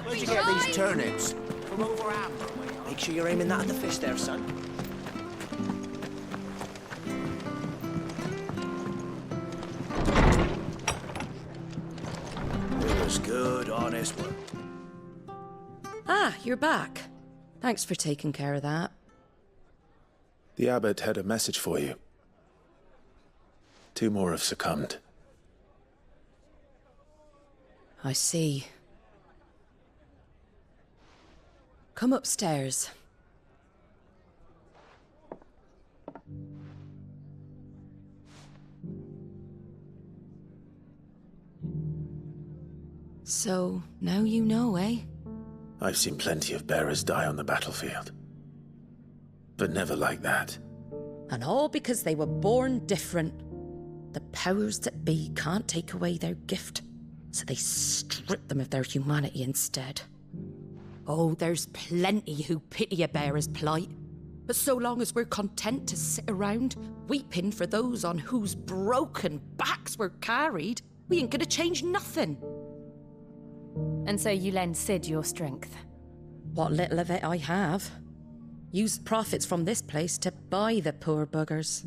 Where'd you get these turnips? From over Amber way. Make sure you're aiming that at the fish there, son. It was good, honest work. Ah, you're back. Thanks for taking care of that. The abbot had a message for you. 2 more have succumbed. I see. Come upstairs. So, now you know, eh? I've seen plenty of bearers die on the battlefield. But never like that. And all because they were born different. The powers that be can't take away their gift, so they strip them of their humanity instead. Oh, there's plenty who pity a bearer's plight. But so long as we're content to sit around, weeping for those on whose broken backs we're carried, we ain't gonna change nothing. And so you lend Sid your strength? What little of it I have. Used profits from this place to buy the poor buggers.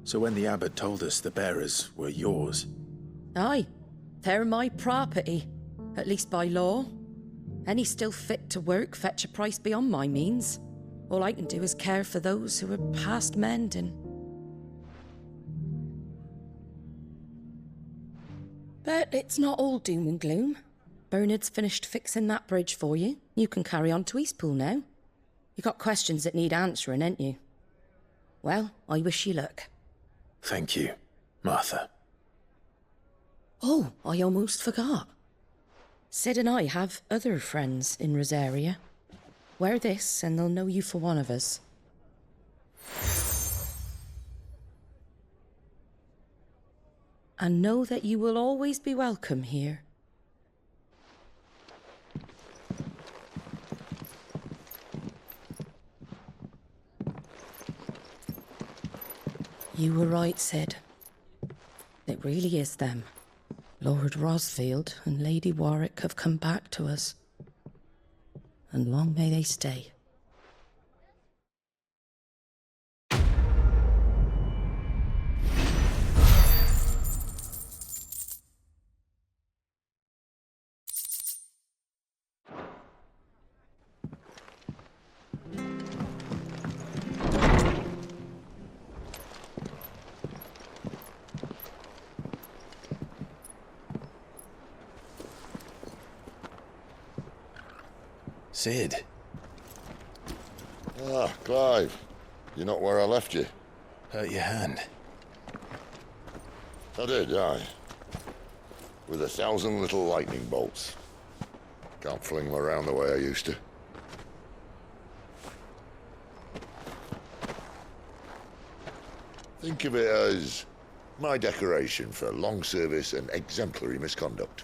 So when the abbot told us the bearers were yours... Aye, they're my property, at least by law. Any still fit to work fetch a price beyond my means. All I can do is care for those who are past mending. But it's not all doom and gloom. Bernard's finished fixing that bridge for you. You can carry on to Eastpool now. You got questions that need answering, ain't you? Well, I wish you luck. Thank you, Martha. Oh, I almost forgot. Sid and I have other friends in Rosaria. Wear this and they'll know you for one of us. And know that you will always be welcome here. You were right, Sid. It really is them. Lord Rosfield and Lady Warwick have come back to us. And long may they stay. Sid. Ah, Clive. You're not where I left you. Hurt your hand. I did, aye. With 1,000 little lightning bolts. Can't fling them around the way I used to. Think of it as My decoration for long service and exemplary misconduct.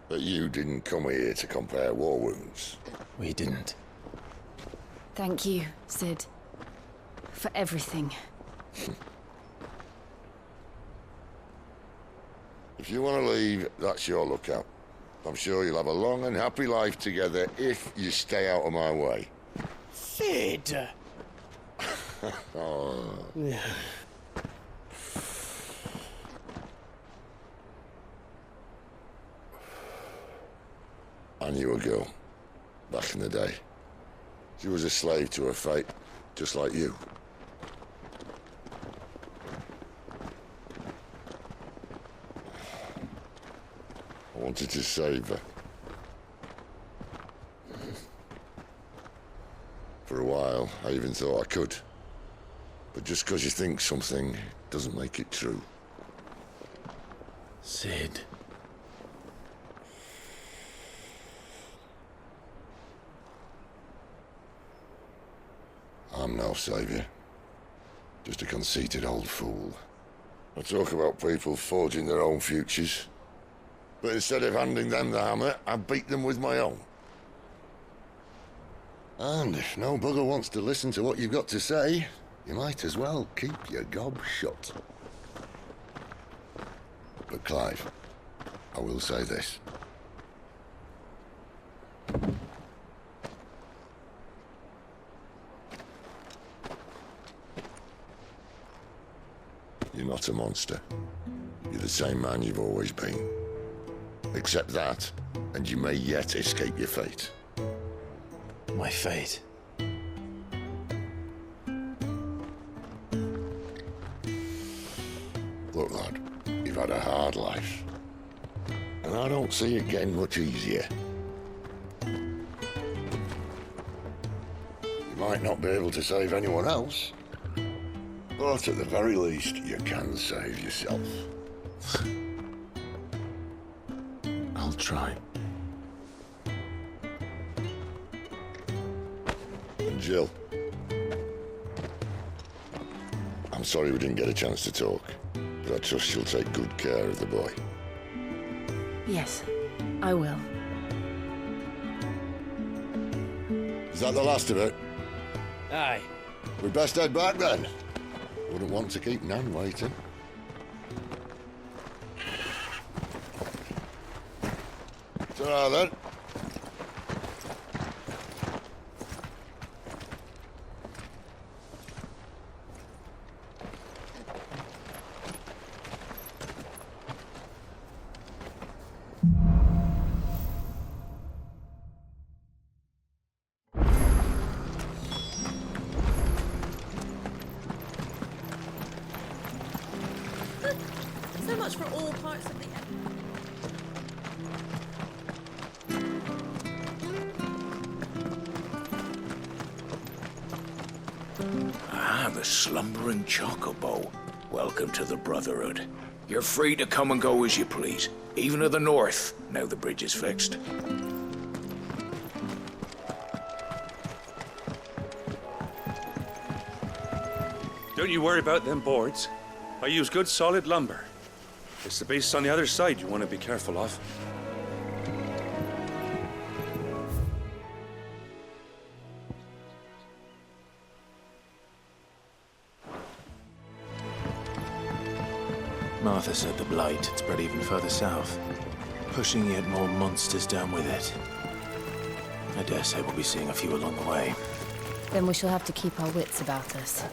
But you didn't come here to compare war wounds. We didn't. Thank you, Sid. For everything. If you want to leave, that's your lookout. I'm sure you'll have a long and happy life together if you stay out of my way. Sid! Oh. I knew a girl, back in the day. She was a slave to her fate, just like you. I wanted to save her. For a while, I even thought I could. But just because you think something doesn't make it true. Sid. I'm no savior. Just a conceited old fool. I talk about people forging their own futures. But instead of handing them the hammer, I beat them with my own. And if no bugger wants to listen to what you've got to say, you might as well keep your gob shut. But Clive, I will say this. You're not a monster. You're the same man you've always been. Accept that, and you may yet escape your fate. My fate? Look, lad, you've had a hard life. And I don't see it getting much easier. You might not be able to save anyone else, but at the very least, you can save yourself. I'll try. And Jill, I'm sorry we didn't get a chance to talk, but I trust she'll take good care of the boy. Yes, I will. Is that the last of it? Aye. We'd best head back then. Wouldn't want to keep Nan waiting. Ta-ra then. So much for all parts of the... Ah, the slumbering chocobo. Welcome to the Brotherhood. You're free to come and go as you please, even to the north, now the bridge is fixed. Don't you worry about them boards. I use good solid lumber. It's the beasts on the other side you want to be careful of. Martha said the blight had spread even further south, pushing yet more monsters down with it. I dare say we'll be seeing a few along the way. Then we shall have to keep our wits about us.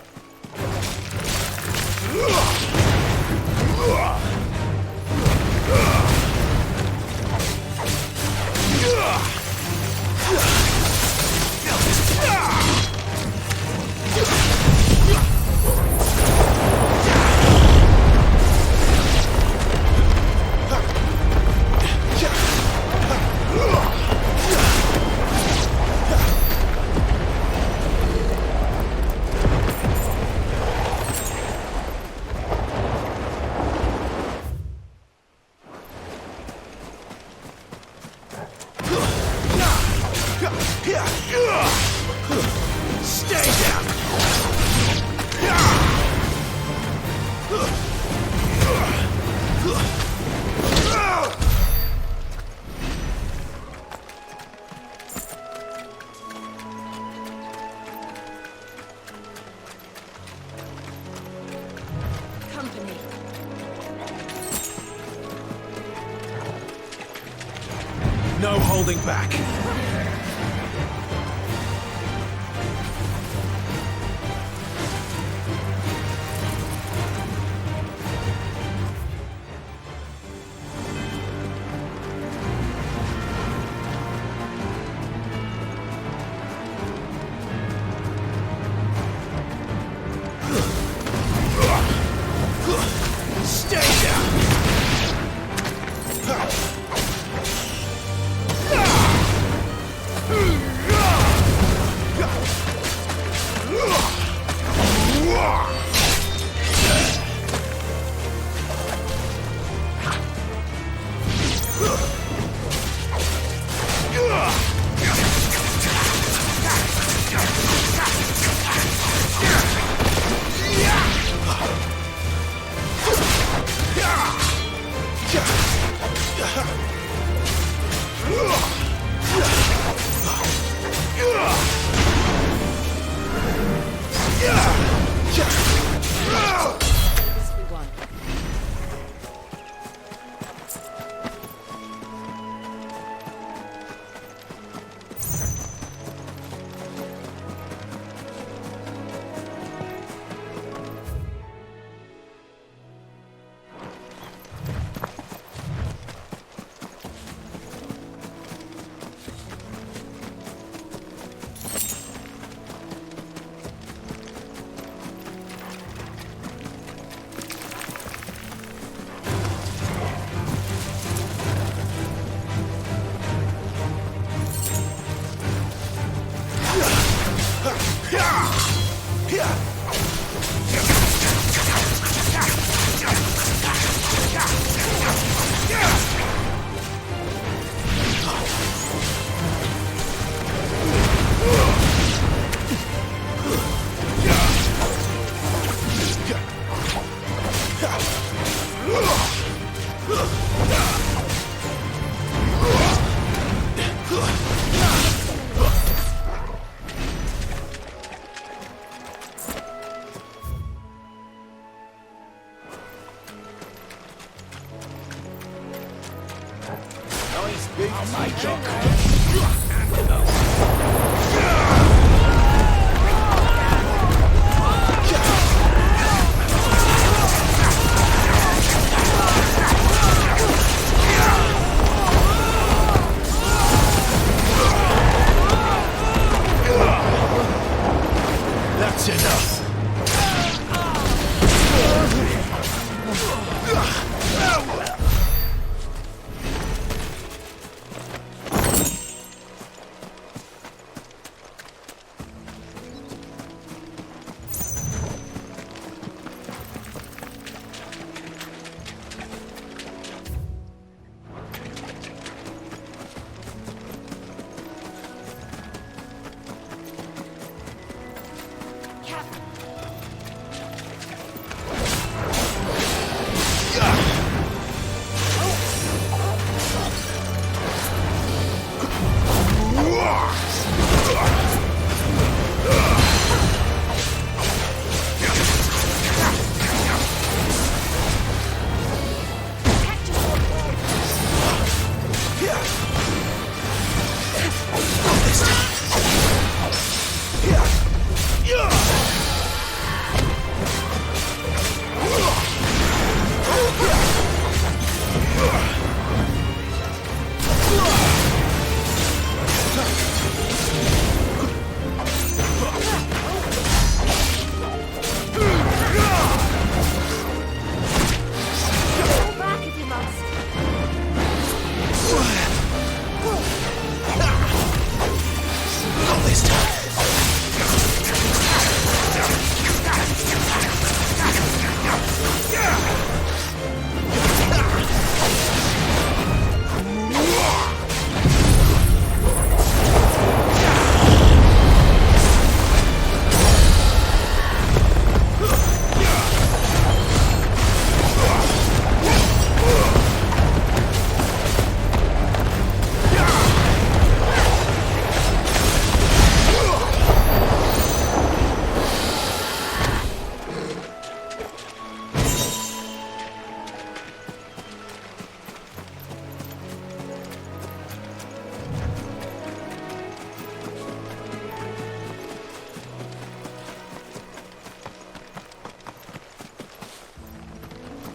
holding back.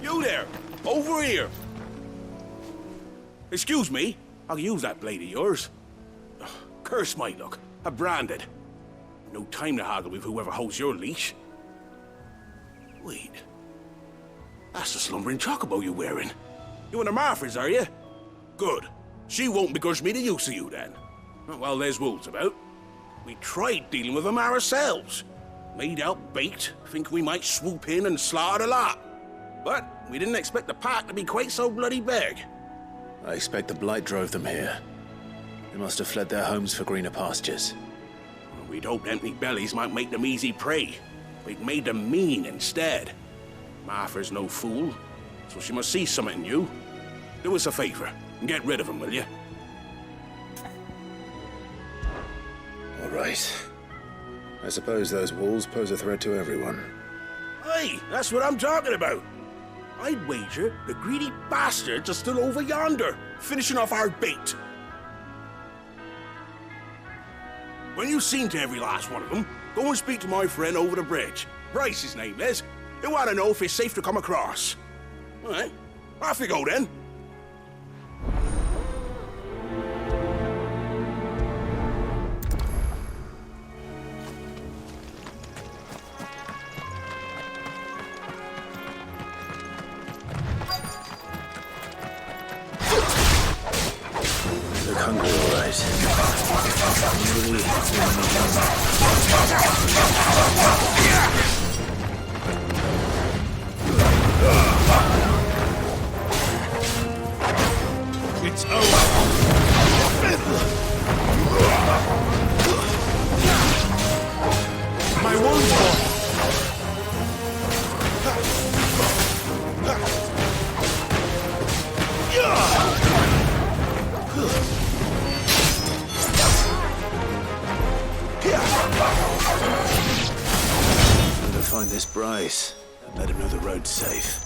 You there! Over here! Excuse me, I'll use that blade of yours. Ugh, curse my luck. I'm branded. No time to haggle with whoever holds your leash. Wait. That's the slumbering chocobo you're wearing. You and the Marfors, are you? Good. She won't begrudge me the use of you, then. Well, there's wolves about. We tried dealing with them ourselves. Made out baked, think we might swoop in and slaughter the lot. But we didn't expect the pack to be quite so bloody big. I expect the blight drove them here. They must have fled their homes for greener pastures. We'd hoped empty bellies might make them easy prey. We'd made them mean instead. Martha's no fool, so she must see something in you. Do us a favor and get rid of them, will you? All right. I suppose those wolves pose a threat to everyone. Hey, that's what I'm talking about. I'd wager the greedy bastards are still over yonder, finishing off our bait. When you've seen to every last one of them, go and speak to my friend over the bridge. Bryce, his name is. He'll want to know if it's safe to come across. All right, off you go then. Look hungry, all right. It's over. My wound's gone. I'm gonna find this Bryce and let him know the road's safe.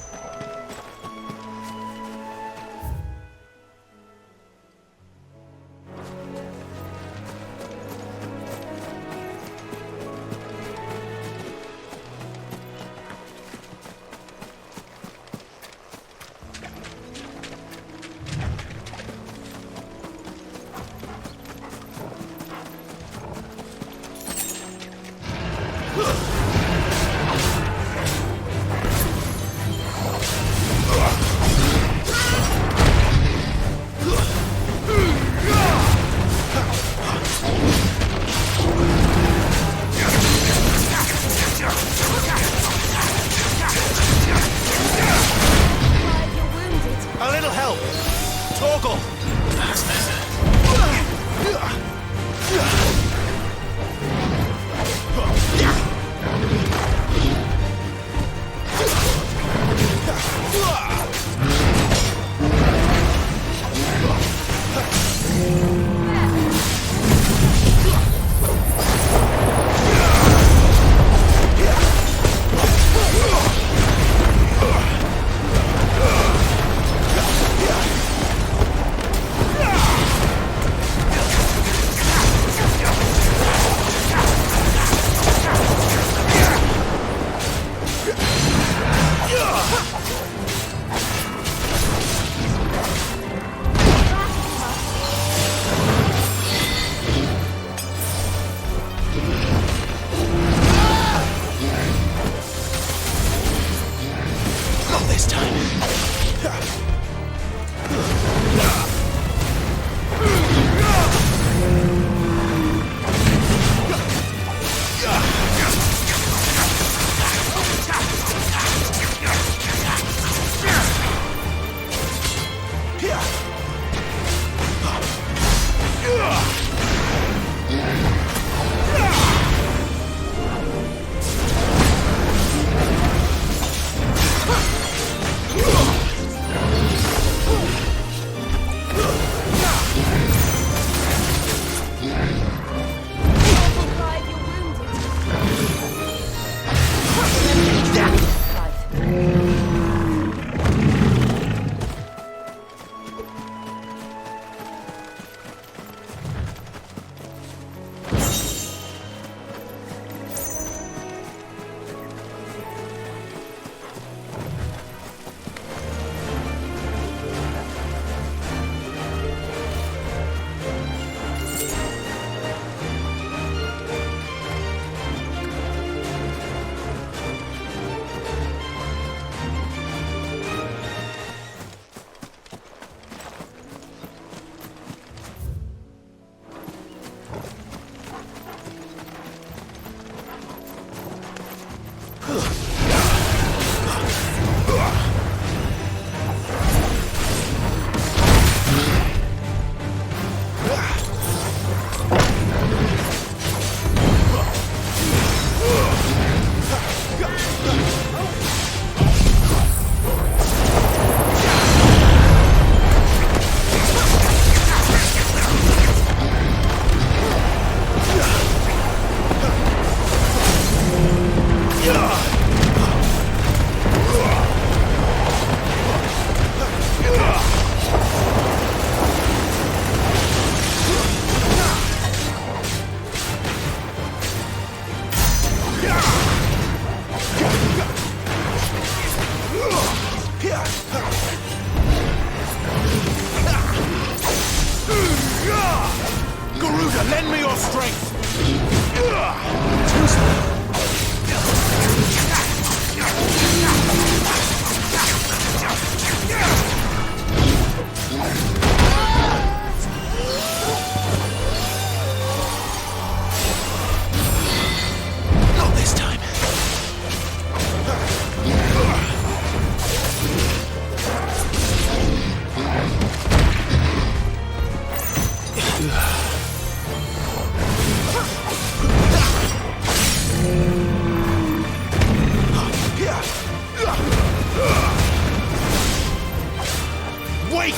Awake!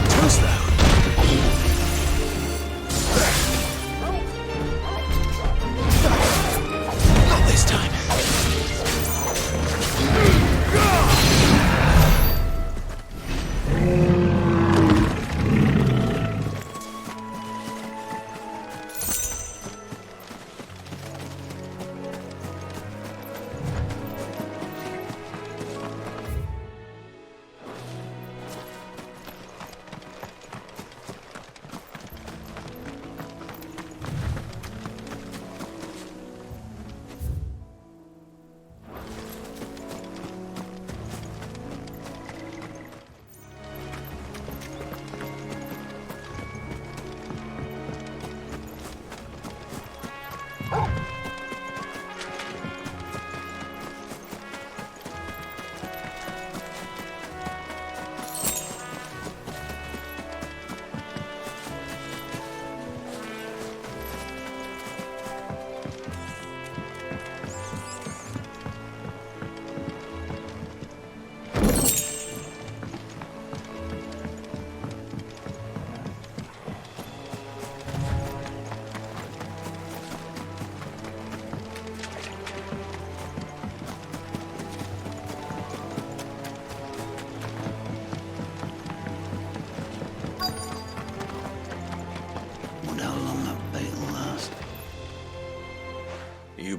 Too slow. Not this time.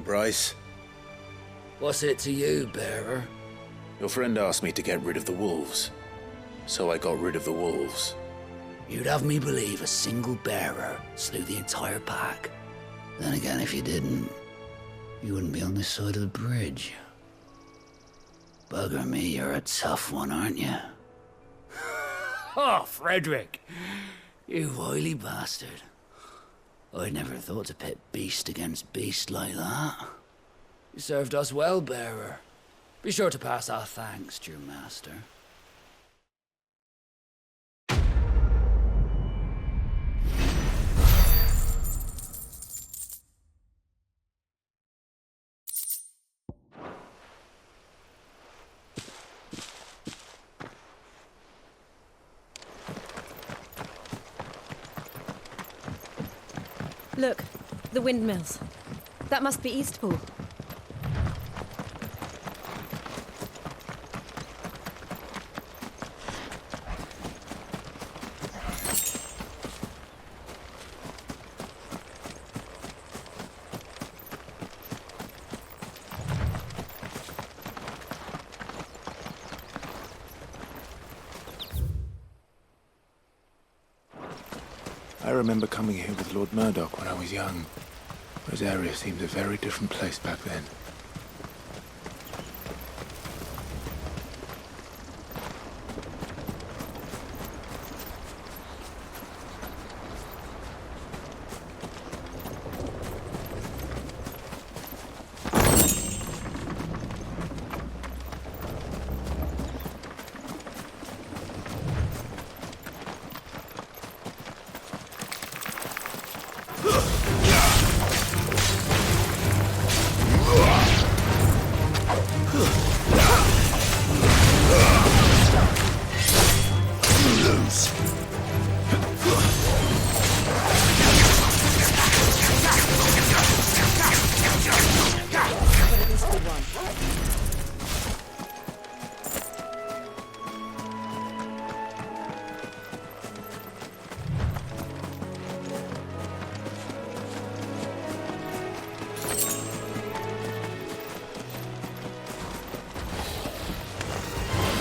Bryce? What's it to you, bearer? Your friend asked me to get rid of the wolves, so I got rid of the wolves. You'd have me believe a single bearer slew the entire pack. Then again, if you didn't, you wouldn't be on this side of the bridge. Bugger me, you're a tough one, aren't you? Oh, Frederick! You wily bastard. I'd never thought to pit beast against beast like that. You served us well, bearer. Be sure to pass our thanks to your master. Look, the windmills. That must be Eastpool. I remember coming here with Lord Murdoch when I was young. Rosaria seemed a very different place back then.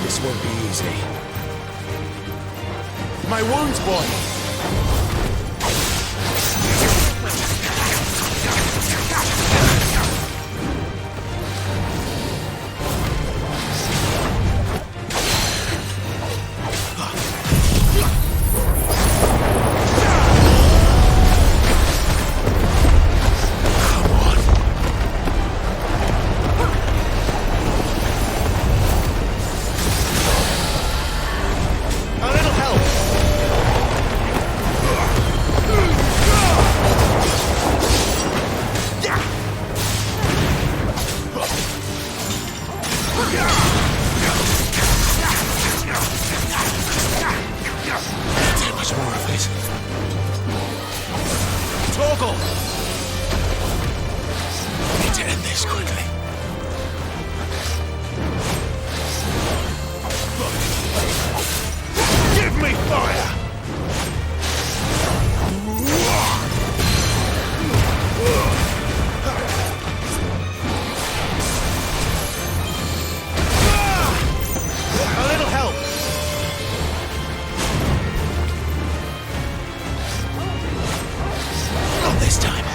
This won't be easy. My wounds, boy! Too much more of it. Torgal! We need to end this quickly. Give me fire! A little help! Not this time.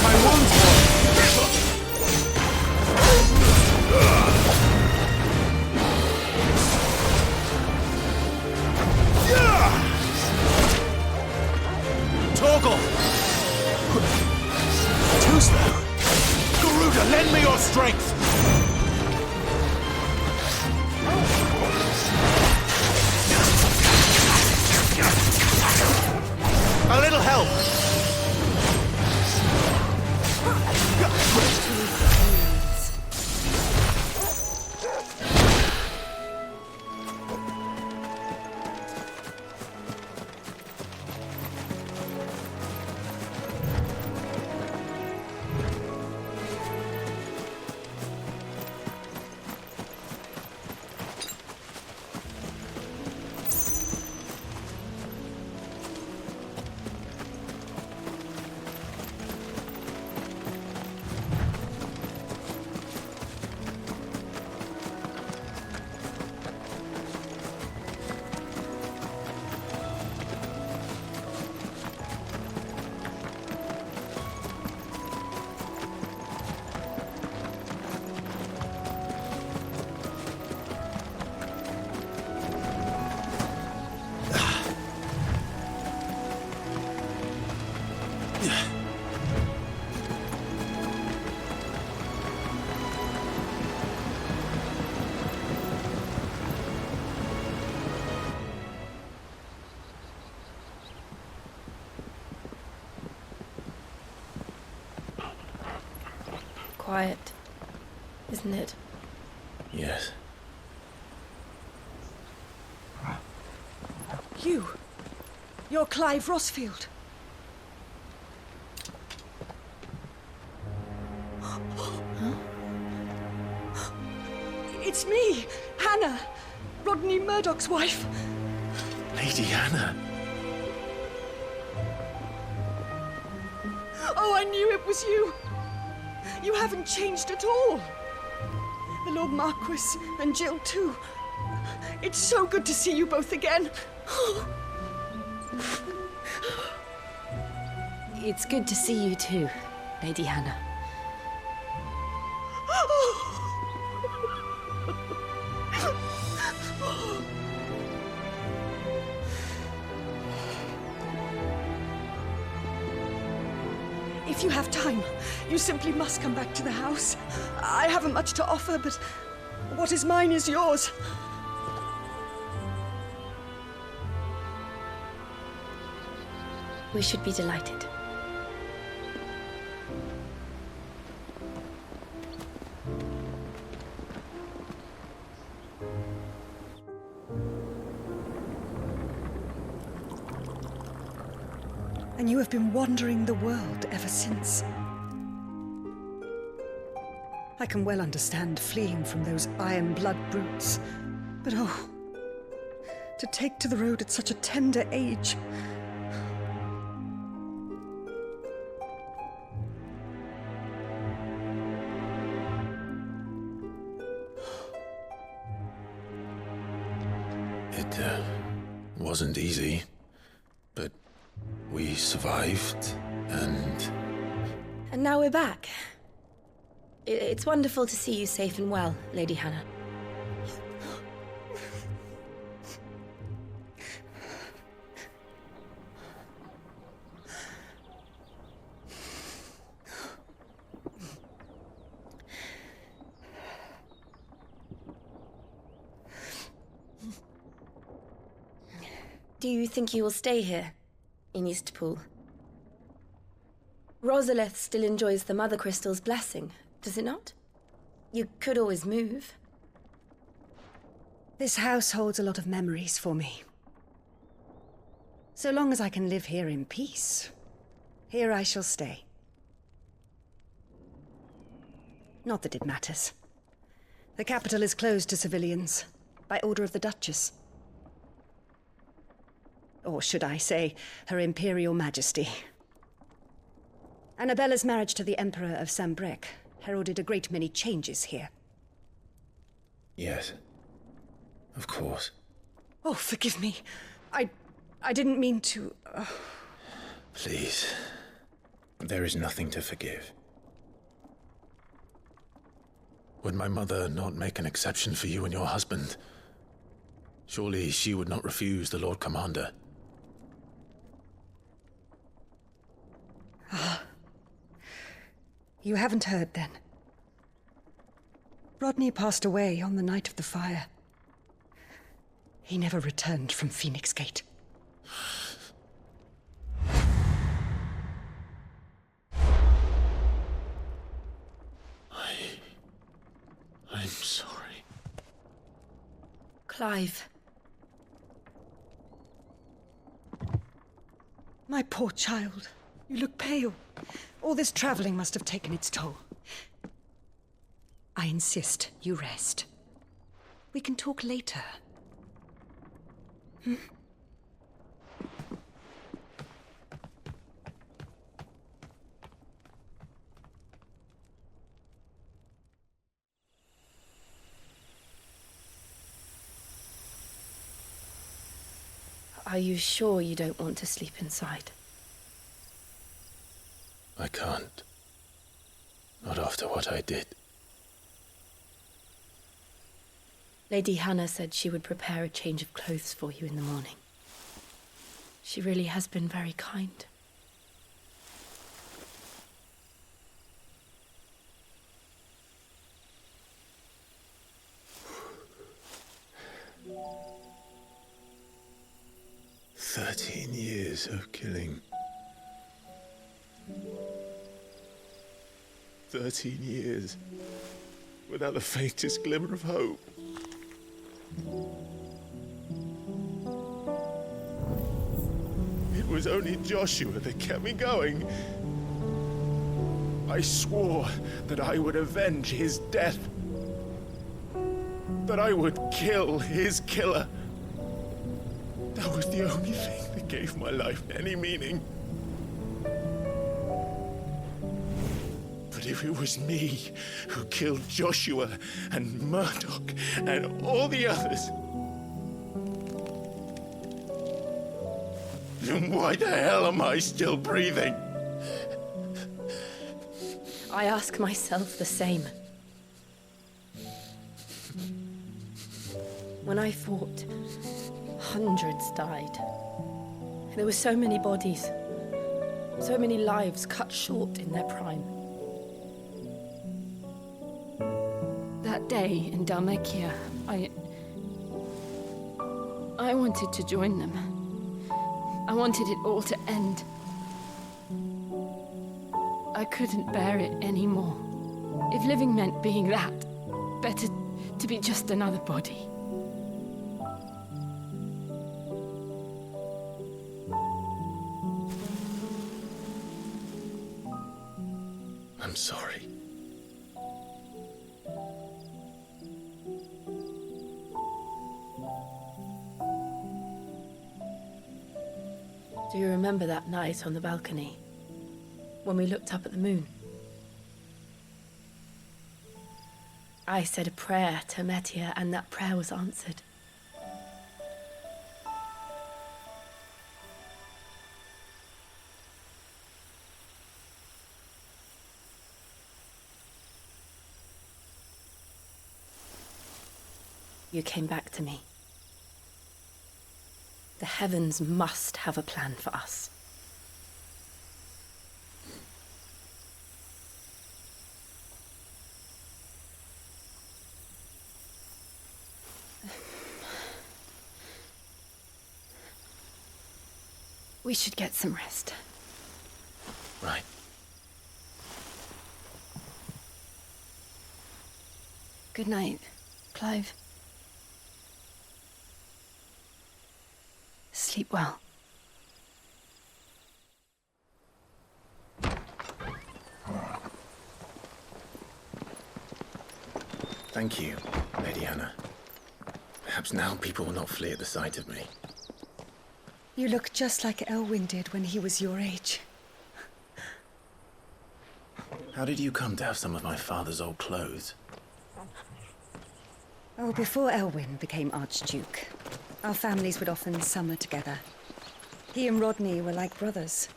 My wounds Torgal! Too slow. Garuda, lend me your strength! A little help! Quiet, isn't it? Yes. You're Clive Rossfield. It's me, Hannah, Rodney Murdoch's wife. Lady Hannah. Oh, I knew it was you. You haven't changed at all. The Lord Marquis and Jill too. It's so good to see you both again. It's good to see you too, Lady Hannah. If you have time, you simply must come back to the house. I haven't much to offer, but what is mine is yours. We should be delighted. And you have been wandering the world ever since. I can well understand fleeing from those iron blood brutes, but oh, to take to the road at such a tender age. It wasn't easy, but we survived, and now we're back. It's wonderful to see you safe and well, Lady Hannah. Do you think you will stay here, in Eastpool? Rosalith still enjoys the Mother Crystal's blessing, does it not? You could always move. This house holds a lot of memories for me. So long as I can live here in peace, here I shall stay. Not that it matters. The capital is closed to civilians, by order of the Duchess. Or should I say, Her Imperial Majesty. Annabella's marriage to the Emperor of Sambrec heralded a great many changes here. Yes. Of course. Oh, forgive me. I didn't mean to... Please. There is nothing to forgive. Would my mother not make an exception for you and your husband? Surely she would not refuse the Lord Commander. You haven't heard, then. Rodney passed away on the night of the fire. He never returned from Phoenix Gate. I'm sorry. Clive. My poor child. You look pale. All this traveling must have taken its toll. I insist you rest. We can talk later. Hmm? Are you sure you don't want to sleep inside? I can't. Not after what I did. Lady Hannah said she would prepare a change of clothes for you in the morning. She really has been very kind. Years of killing. 13 years without the faintest glimmer of hope. It was only Joshua that kept me going. I swore that I would avenge his death. That I would kill his killer. That was the only thing that gave my life any meaning. But if it was me who killed Joshua and Murdoch and all the others, then why the hell am I still breathing? I ask myself the same. When I fought, hundreds died. There were so many bodies, so many lives cut short in their prime. That day in Dalmekia, I wanted to join them. I wanted it all to end. I couldn't bear it anymore. If living meant being that, better to be just another body. I'm sorry. Do you remember that night on the balcony, when we looked up at the moon? I said a prayer to Metia, and that prayer was answered. You came back to me. The heavens must have a plan for us. We should get some rest. Right. Good night, Clive. Sleep well. Thank you, Lady Hannah. Perhaps now people will not flee at the sight of me. You look just like Elwyn did when he was your age. How did you come to have some of my father's old clothes? Oh, before Elwyn became Archduke, our families would often summer together. He and Rodney were like brothers.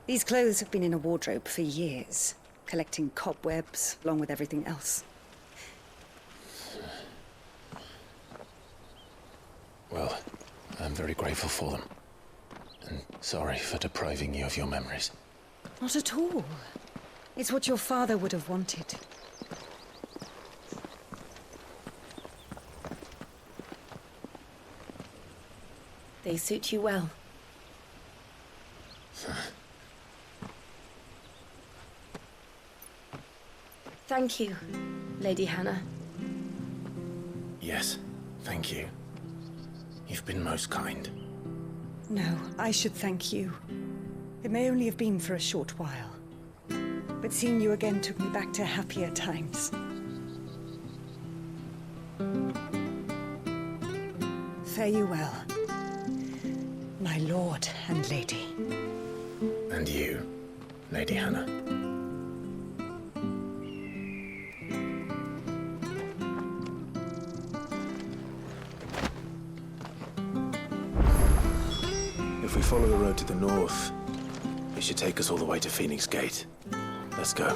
These clothes have been in a wardrobe for years, collecting cobwebs along with everything else. Well, I'm very grateful for them. And sorry for depriving you of your memories. Not at all. It's what your father would have wanted. They suit you well. Thank you, Lady Hannah. Yes, thank you. You've been most kind. No, I should thank you. It may only have been for a short while, but seeing you again took me back to happier times. Fare you well, my lord and lady. And you, Lady Hannah. If we follow the road to the north, it should take us all the way to Phoenix Gate. Let's go.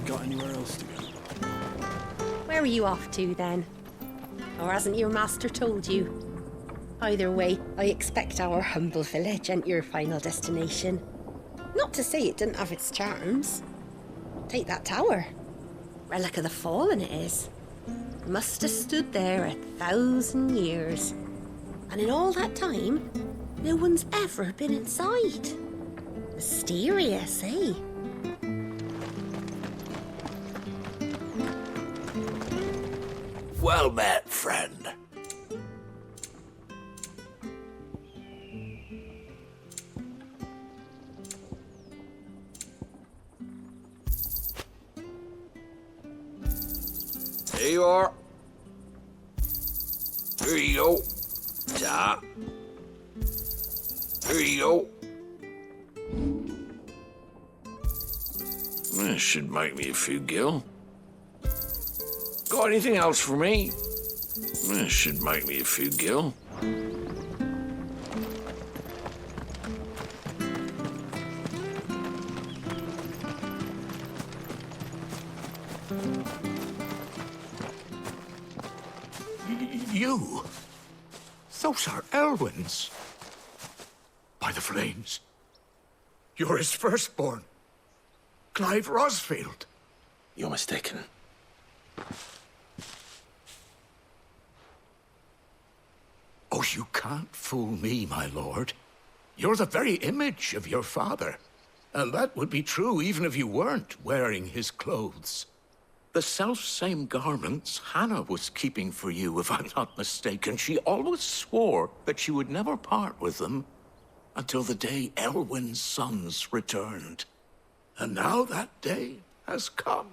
Got anywhere else to go? Where are you off to, then? Or hasn't your master told you? Either way, I expect our humble village ain't your final destination. Not to say it didn't have its charms. Take that tower. Relic of the Fallen it is. Must have stood there 1,000 years. And in all that time, no one's ever been inside. Mysterious, eh? Well met, friend. Here you are. Here you go. Ta. Here you go. This should make me a few gil. Got anything else for me? This should make me a few gil. You? Those are Elwyn's. By the flames. You're his firstborn. Clive Rosfield. You're mistaken. Oh, you can't fool me, my lord. You're the very image of your father. And that would be true even if you weren't wearing his clothes. The self-same garments Hannah was keeping for you, if I'm not mistaken. She always swore that she would never part with them until the day Elwyn's sons returned. And now that day has come.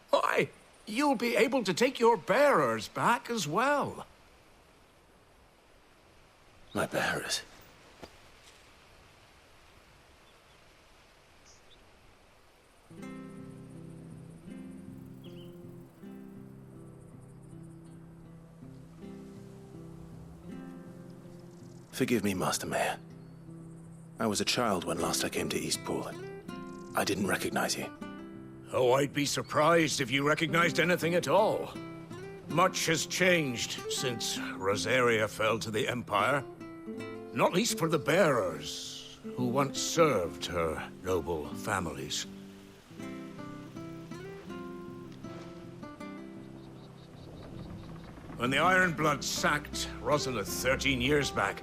Why, you'll be able to take your bearers back as well. My bearers? Forgive me, Master Mayor. I was a child when last I came to Eastpool. I didn't recognize you. Oh, I'd be surprised if you recognized anything at all. Much has changed since Rosaria fell to the Empire. Not least for the bearers, who once served her noble families. When the Ironbloods sacked Rosalith 13 years back,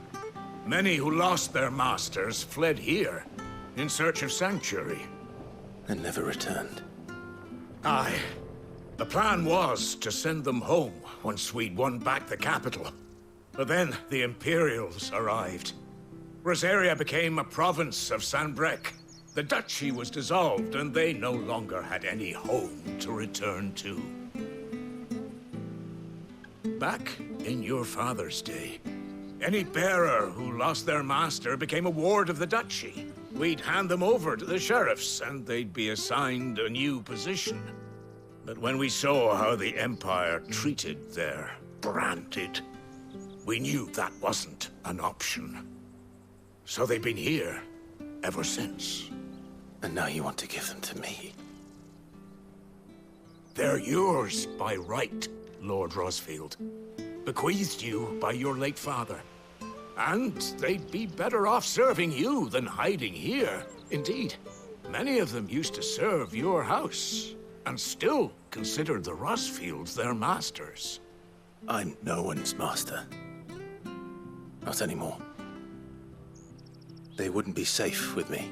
many who lost their masters fled here in search of sanctuary. And never returned. Aye. The plan was to send them home once we'd won back the capital. But then the Imperials arrived. Rosaria became a province of Sanbreque. The duchy was dissolved, and they no longer had any home to return to. Back in your father's day, any bearer who lost their master became a ward of the duchy. We'd hand them over to the sheriffs, and they'd be assigned a new position. But when we saw how the Empire treated their branded, we knew that wasn't an option. So they've been here ever since. And now you want to give them to me? They're yours by right, Lord Rosfield. Bequeathed you by your late father. And they'd be better off serving you than hiding here. Indeed, many of them used to serve your house, and still considered the Rosfields their masters. I'm no one's master. Not anymore. They wouldn't be safe with me.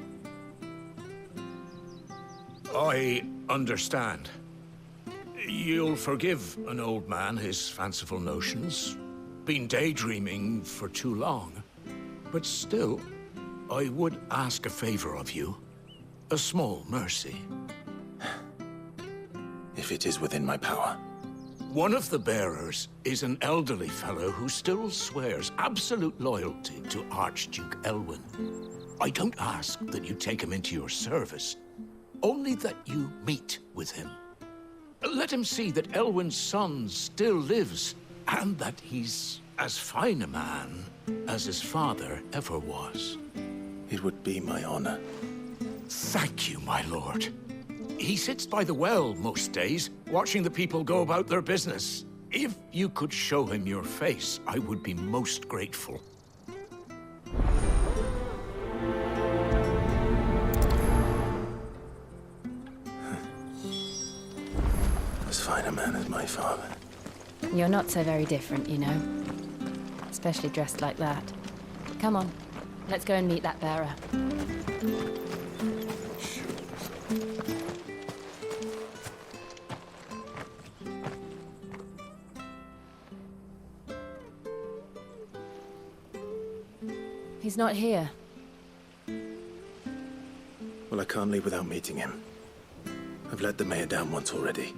I understand. You'll forgive an old man his fanciful notions. Been daydreaming for too long. But still, I would ask a favor of you. A small mercy. If it is within my power. One of the bearers is an elderly fellow who still swears absolute loyalty to Archduke Elwyn. I don't ask that you take him into your service, only that you meet with him. Let him see that Elwyn's son still lives, and that he's as fine a man as his father ever was. It would be my honor. Thank you, my lord. He sits by the well most days, watching the people go about their business. If you could show him your face, I would be most grateful. As fine a man as my father. You're not so very different, you know. Especially dressed like that. Come on, let's go and meet that bearer. He's not here. Well, I can't leave without meeting him. I've let the mayor down once already.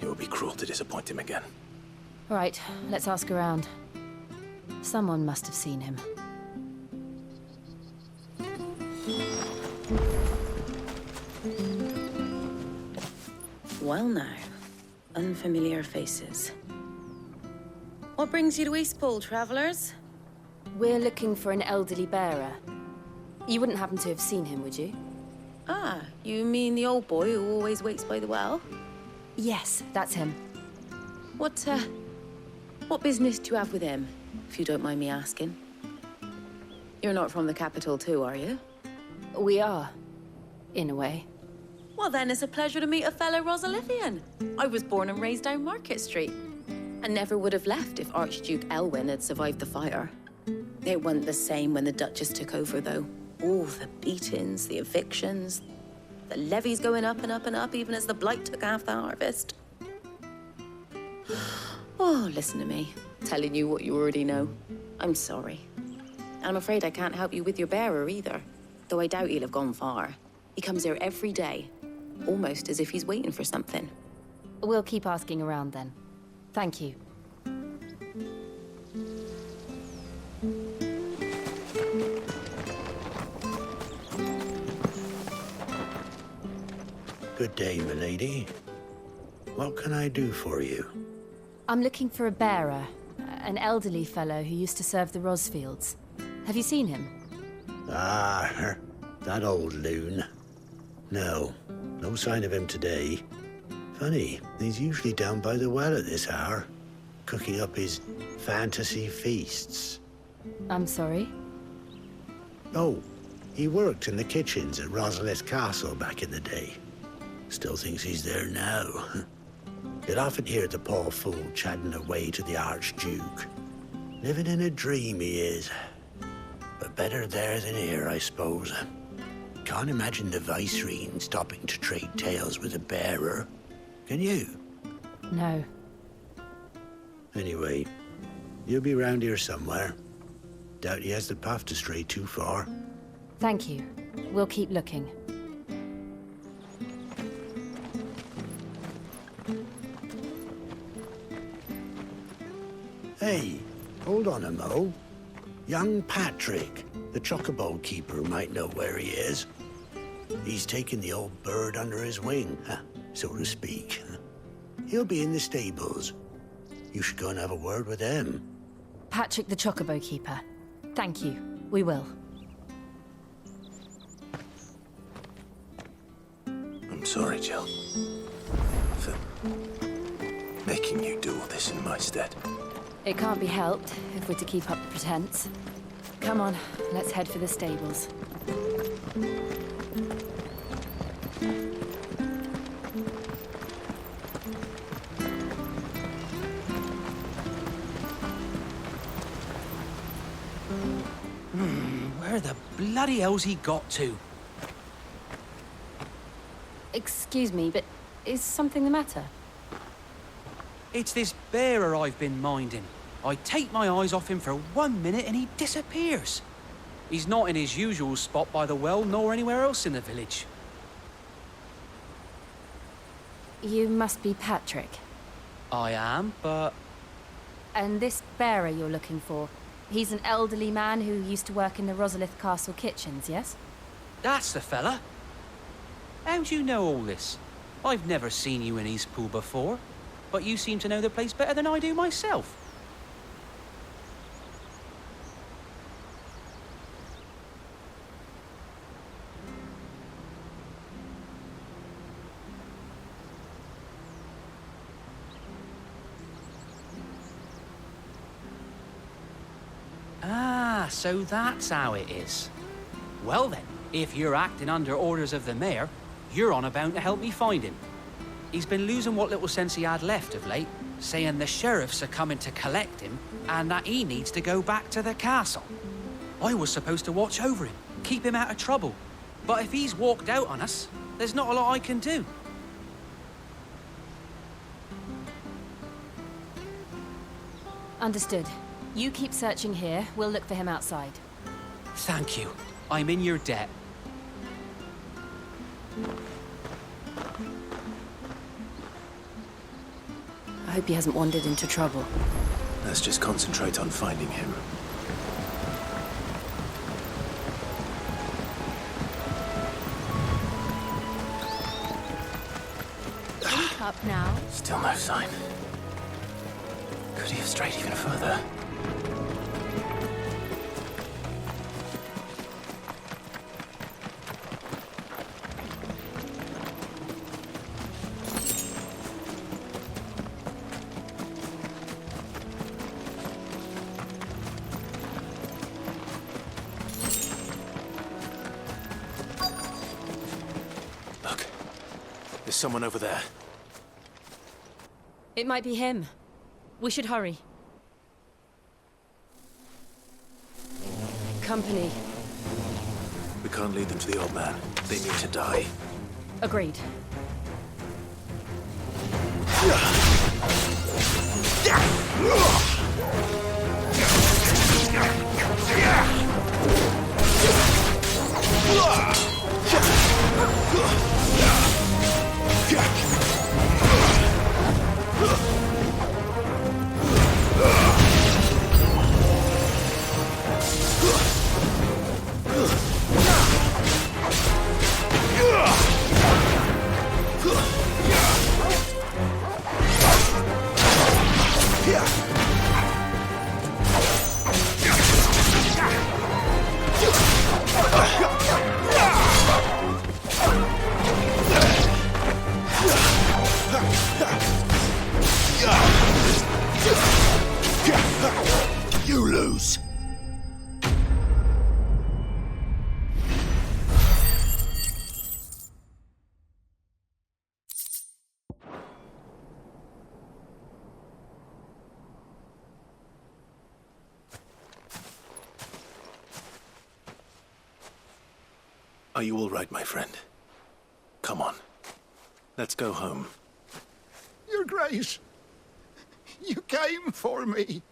It would be cruel to disappoint him again. All right, let's ask around. Someone must have seen him. Well now, unfamiliar faces. What brings you to Eastpool, travelers? We're looking for an elderly bearer. You wouldn't happen to have seen him, would you? Ah, you mean the old boy who always waits by the well? Yes, that's him. What What business do you have with him, if you don't mind me asking? You're not from the capital too, are you? We are, in a way. Well, then it's a pleasure to meet a fellow Rosalithian. I was born and raised down Market Street. And never would have left if Archduke Elwyn had survived the fire. It wasn't the same when the Duchess took over, though. All the beatings, the evictions, the levies going up and up and up, even as the blight took half the harvest. Oh, listen to me, telling you what you already know. I'm sorry. I'm afraid I can't help you with your bearer either, though I doubt he'll have gone far. He comes here every day, almost as if he's waiting for something. We'll keep asking around then. Thank you. Good day, milady. What can I do for you? I'm looking for a bearer, an elderly fellow who used to serve the Rosfields. Have you seen him? Ah, that old loon. No sign of him today. Funny, he's usually down by the well at this hour, cooking up his fantasy feasts. I'm sorry? Oh, he worked in the kitchens at Rosalith Castle back in the day. Still thinks he's there now. You'd often hear the poor fool chatting away to the Archduke. Living in a dream he is. But better there than here, I suppose. Can't imagine the Vicereine stopping to trade tales with a bearer. Can you? No. Anyway, you'll be round here somewhere. Doubt he has the path to stray too far. Thank you. We'll keep looking. Hey, hold on a mo. Young Patrick, the chocobo keeper, might know where he is. He's taken the old bird under his wing, so to speak. He'll be in the stables. You should go and have a word with him. Patrick the chocobo keeper. Thank you. We will. I'm sorry, Jill, for making you do all this in my stead. It can't be helped if we're to keep up the pretense. Come on, let's head for the stables. Where the bloody hell's he got to? Excuse me, but is something the matter? It's this bearer I've been minding. I take my eyes off him for 1 minute and he disappears. He's not in his usual spot by the well, nor anywhere else in the village. You must be Patrick. I am, but... And this bearer you're looking for, he's an elderly man who used to work in the Rosalith Castle kitchens, yes? That's the fella. How'd you know all this? I've never seen you in Eastpool before, but you seem to know the place better than I do myself. Ah, so that's how it is. Well then, if you're acting under orders of the mayor, you're on about to help me find him. He's been losing what little sense he had left of late, saying the sheriffs are coming to collect him and that he needs to go back to the castle. I was supposed to watch over him, keep him out of trouble. But if he's walked out on us, there's not a lot I can do. Understood. You keep searching here, we'll look for him outside. Thank you. I'm in your debt. I hope he hasn't wandered into trouble. Let's just concentrate on finding him. Wake up now. Still no sign. Could he have strayed even further? There's someone over there. It might be him. We should hurry. Company. We can't lead them to the old man. They need to die. Agreed. You lose. Are you all right, my friend? Come on. Let's go home. Your Grace, you came for me.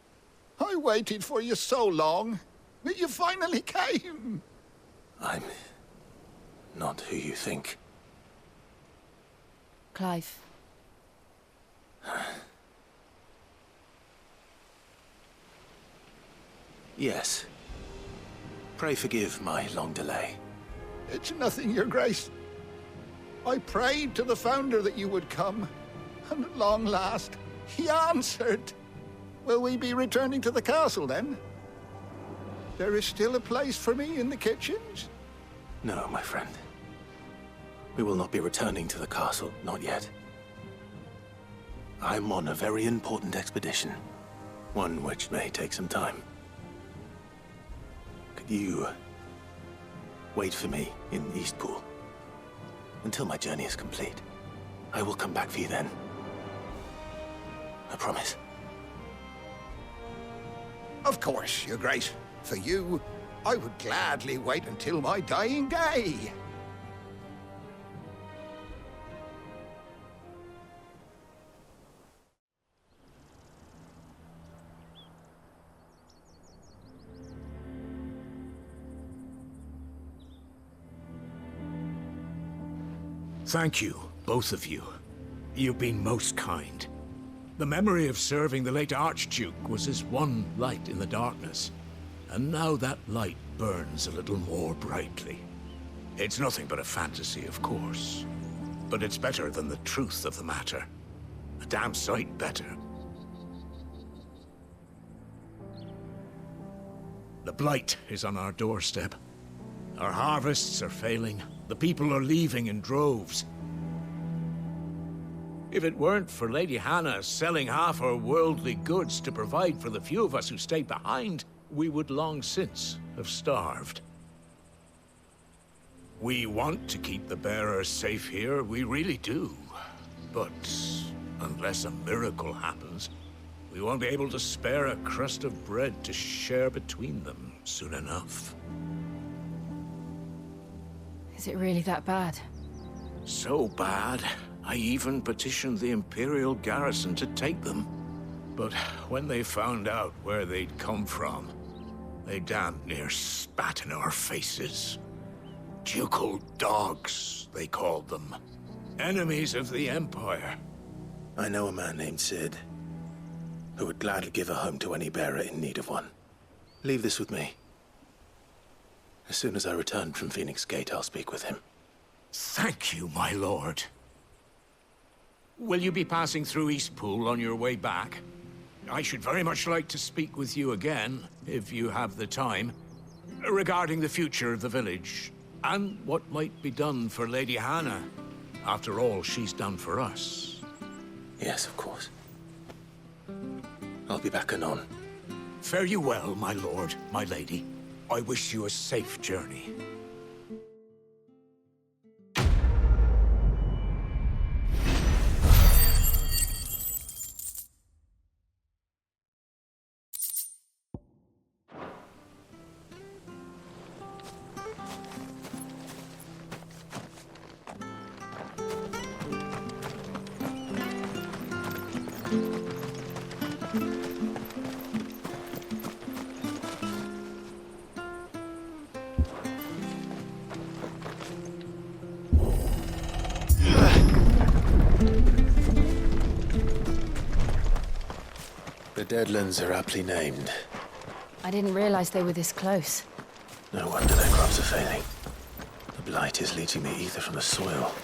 I waited for you so long, but you finally came. I'm not who you think. Clive. Yes. Pray forgive my long delay. It's nothing, Your Grace. I prayed to the Founder that you would come, and at long last, he answered. Will we be returning to the castle, then? There is still a place for me in the kitchens? No, my friend. We will not be returning to the castle, not yet. I'm on a very important expedition, one which may take some time. Could you wait for me in Eastpool until my journey is complete? I will come back for you then. I promise. Of course, Your Grace. For you, I would gladly wait until my dying day. Thank you, both of you. You've been most kind. The memory of serving the late Archduke was as one light in the darkness, and now that light burns a little more brightly. It's nothing but a fantasy, of course, but it's better than the truth of the matter. A damn sight better. The blight is on our doorstep. Our harvests are failing. The people are leaving in droves. If it weren't for Lady Hannah selling half her worldly goods to provide for the few of us who stayed behind, we would long since have starved. We want to keep the bearers safe here, we really do. But unless a miracle happens, we won't be able to spare a crust of bread to share between them soon enough. Is it really that bad? So bad, I even petitioned the Imperial garrison to take them. But when they found out where they'd come from, they damn near spat in our faces. Ducal dogs, they called them. Enemies of the Empire. I know a man named Sid, who would gladly give a home to any bearer in need of one. Leave this with me. As soon as I return from Phoenix Gate, I'll speak with him. Thank you, my lord. Will you be passing through Eastpool on your way back? I should very much like to speak with you again, if you have the time, regarding the future of the village, and what might be done for Lady Hannah, after all she's done for us. Yes, of course. I'll be back anon. Fare you well, my lord, my lady. I wish you a safe journey. The Deadlands are aptly named. I didn't realize they were this close. No wonder their crops are failing. The blight is leaching the ether from the soil.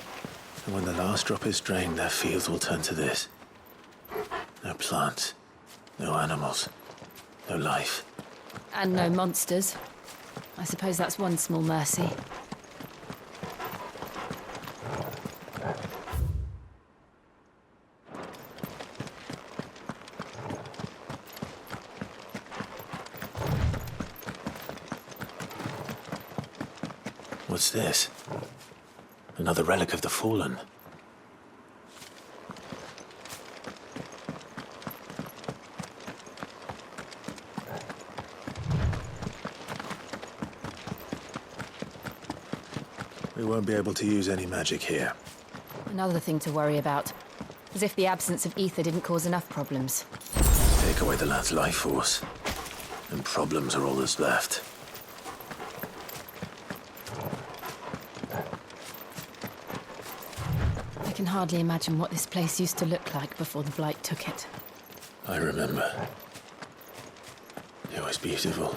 And when the last drop is drained, their fields will turn to this. No plants, no animals, no life. And no monsters. I suppose that's one small mercy. What's this? Another relic of the Fallen. We won't be able to use any magic here. Another thing to worry about. As if the absence of ether didn't cause enough problems. Take away the lad's life force, and problems are all that's left. I can hardly imagine what this place used to look like before the Blight took it. I remember. It was beautiful.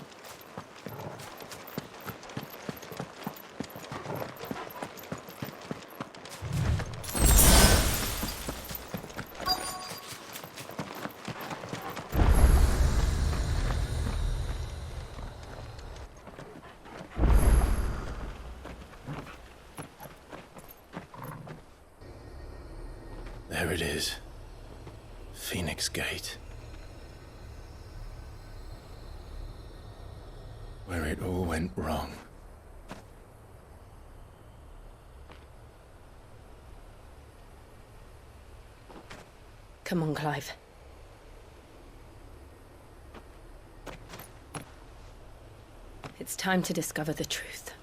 There it is. Phoenix Gate. Where it all went wrong. Come on, Clive. It's time to discover the truth.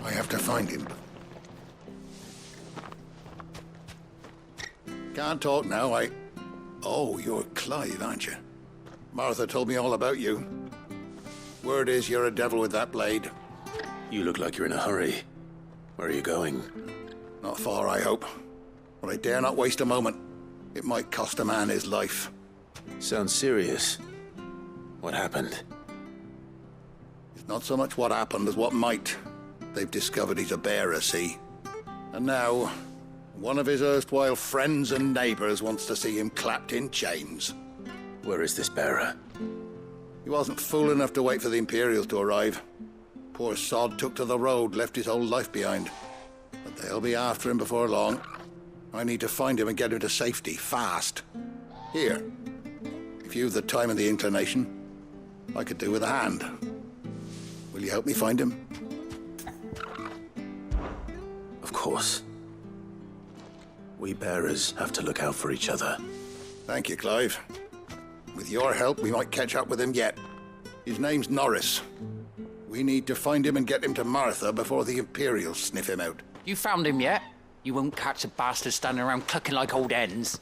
I have to find him. Can't talk now, Oh, you're Clive, aren't you? Martha told me all about you. Word is you're a devil with that blade. You look like you're in a hurry. Where are you going? Not far, I hope. But I dare not waste a moment. It might cost a man his life. Sounds serious. What happened? It's not so much what happened as what might. They've discovered he's a bearer, see? And now, one of his erstwhile friends and neighbors wants to see him clapped in chains. Where is this bearer? He wasn't fool enough to wait for the Imperials to arrive. Poor sod took to the road, left his whole life behind. But they'll be after him before long. I need to find him and get him to safety, fast. Here, if you've the time and the inclination, I could do with a hand. Will you help me find him? Of course. We bearers have to look out for each other. Thank you, Clive. With your help, we might catch up with him yet. His name's Norris. We need to find him and get him to Martha before the Imperials sniff him out. You found him yet? You won't catch a bastard standing around clucking like old hens.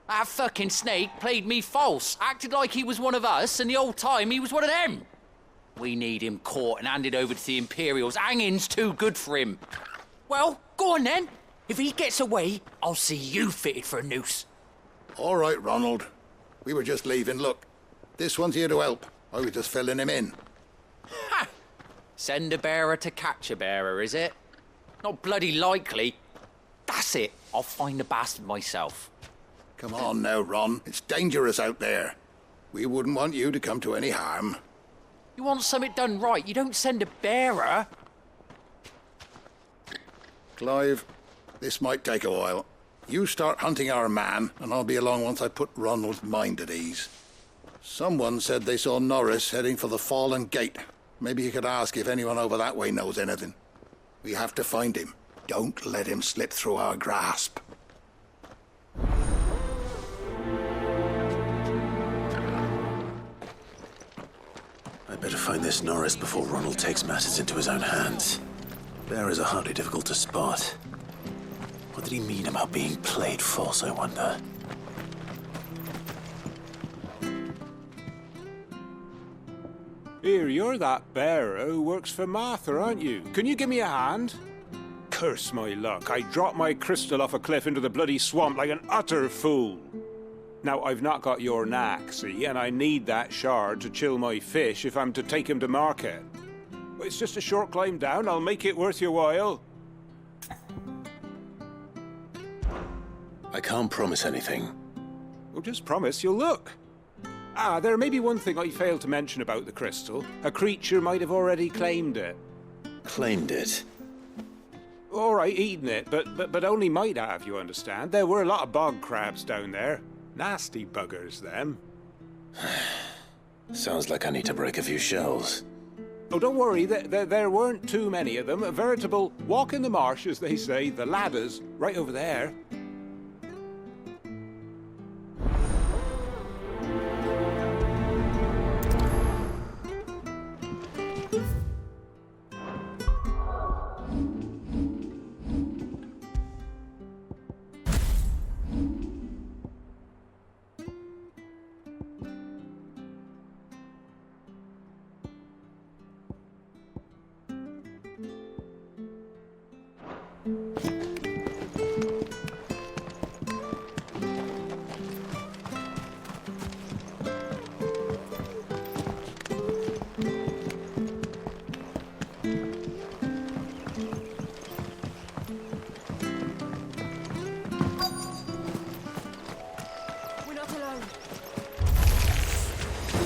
That fucking snake played me false, acted like he was one of us, and the whole time he was one of them. We need him caught and handed over to the Imperials. Hanging's too good for him. Well, go on then. If he gets away, I'll see you fitted for a noose. All right, Ronald. We were just leaving. Look, this one's here to help. I was just filling him in. Ha! Send a bearer to catch a bearer, is it? Not bloody likely. That's it. I'll find the bastard myself. Come on now, Ron. It's dangerous out there. We wouldn't want you to come to any harm. You want something done right, you don't send a bearer. Clive, this might take a while. You start hunting our man, and I'll be along once I put Ronald's mind at ease. Someone said they saw Norris heading for the Fallen Gate. Maybe you could ask if anyone over that way knows anything. We have to find him. Don't let him slip through our grasp. I better find this Norris before Ronald takes matters into his own hands. Bearers are hardly difficult to spot. What did he mean about being played false, I wonder? Here, you're that bearer who works for Martha, aren't you? Can you give me a hand? Curse my luck, I dropped my crystal off a cliff into the bloody swamp like an utter fool. Now, I've not got your knack, see, and I need that shard to chill my fish if I'm to take him to market. But it's just a short climb down, I'll make it worth your while. I can't promise anything. Well, just promise you'll look. Ah, there may be one thing I failed to mention about the crystal. A creature might have already claimed it. Claimed it? All right, eaten it, but only might have, you understand. There were a lot of bog crabs down there. Nasty buggers, them. Sounds like I need to break a few shells. Oh, don't worry, there weren't too many of them. A veritable walk in the marsh, as they say, the ladders, right over there.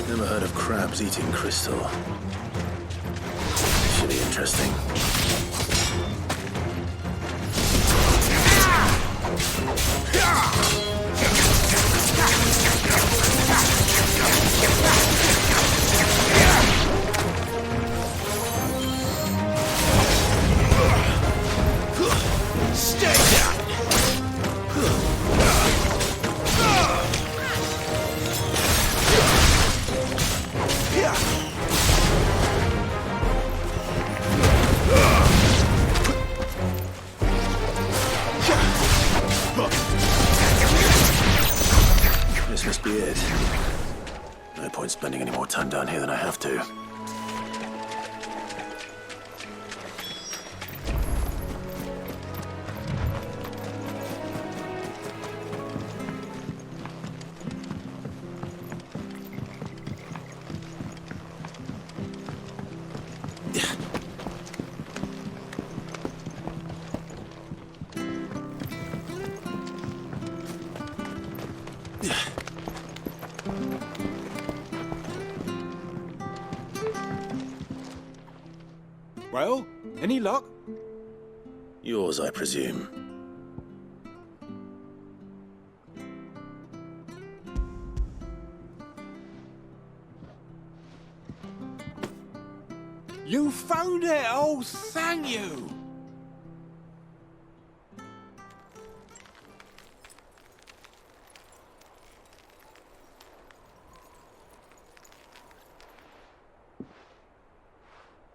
Never heard of crabs eating crystal. Should be interesting. Stay down! This must be it. No point spending any more time down here than I have to. Well, any luck? Yours, I presume. You found it! Oh, thank you!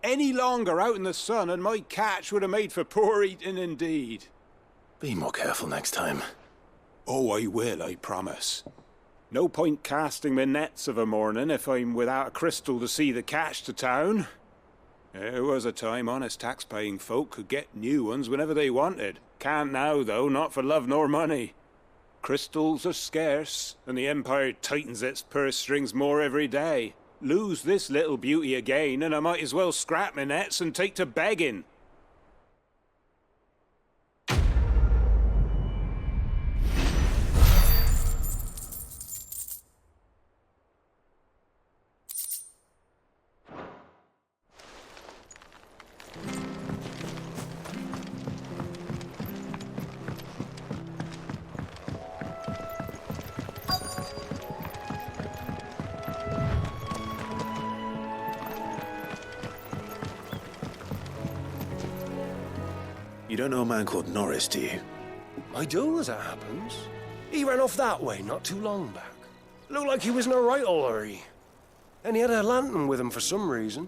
Any longer out in the sun and my catch would have made for poor eating indeed. Be more careful next time. Oh, I will, I promise. No point casting my nets of a morning if I'm without a crystal to see the catch to town. There was a time honest tax-paying folk could get new ones whenever they wanted. Can't now, though, not for love nor money. Crystals are scarce, and the Empire tightens its purse strings more every day. Lose this little beauty again, and I might as well scrap my nets and take to begging. You don't know a man called Norris, do you? I do, as it happens. He ran off that way not too long back. Looked like he was in a right old hurry. And he had a lantern with him for some reason.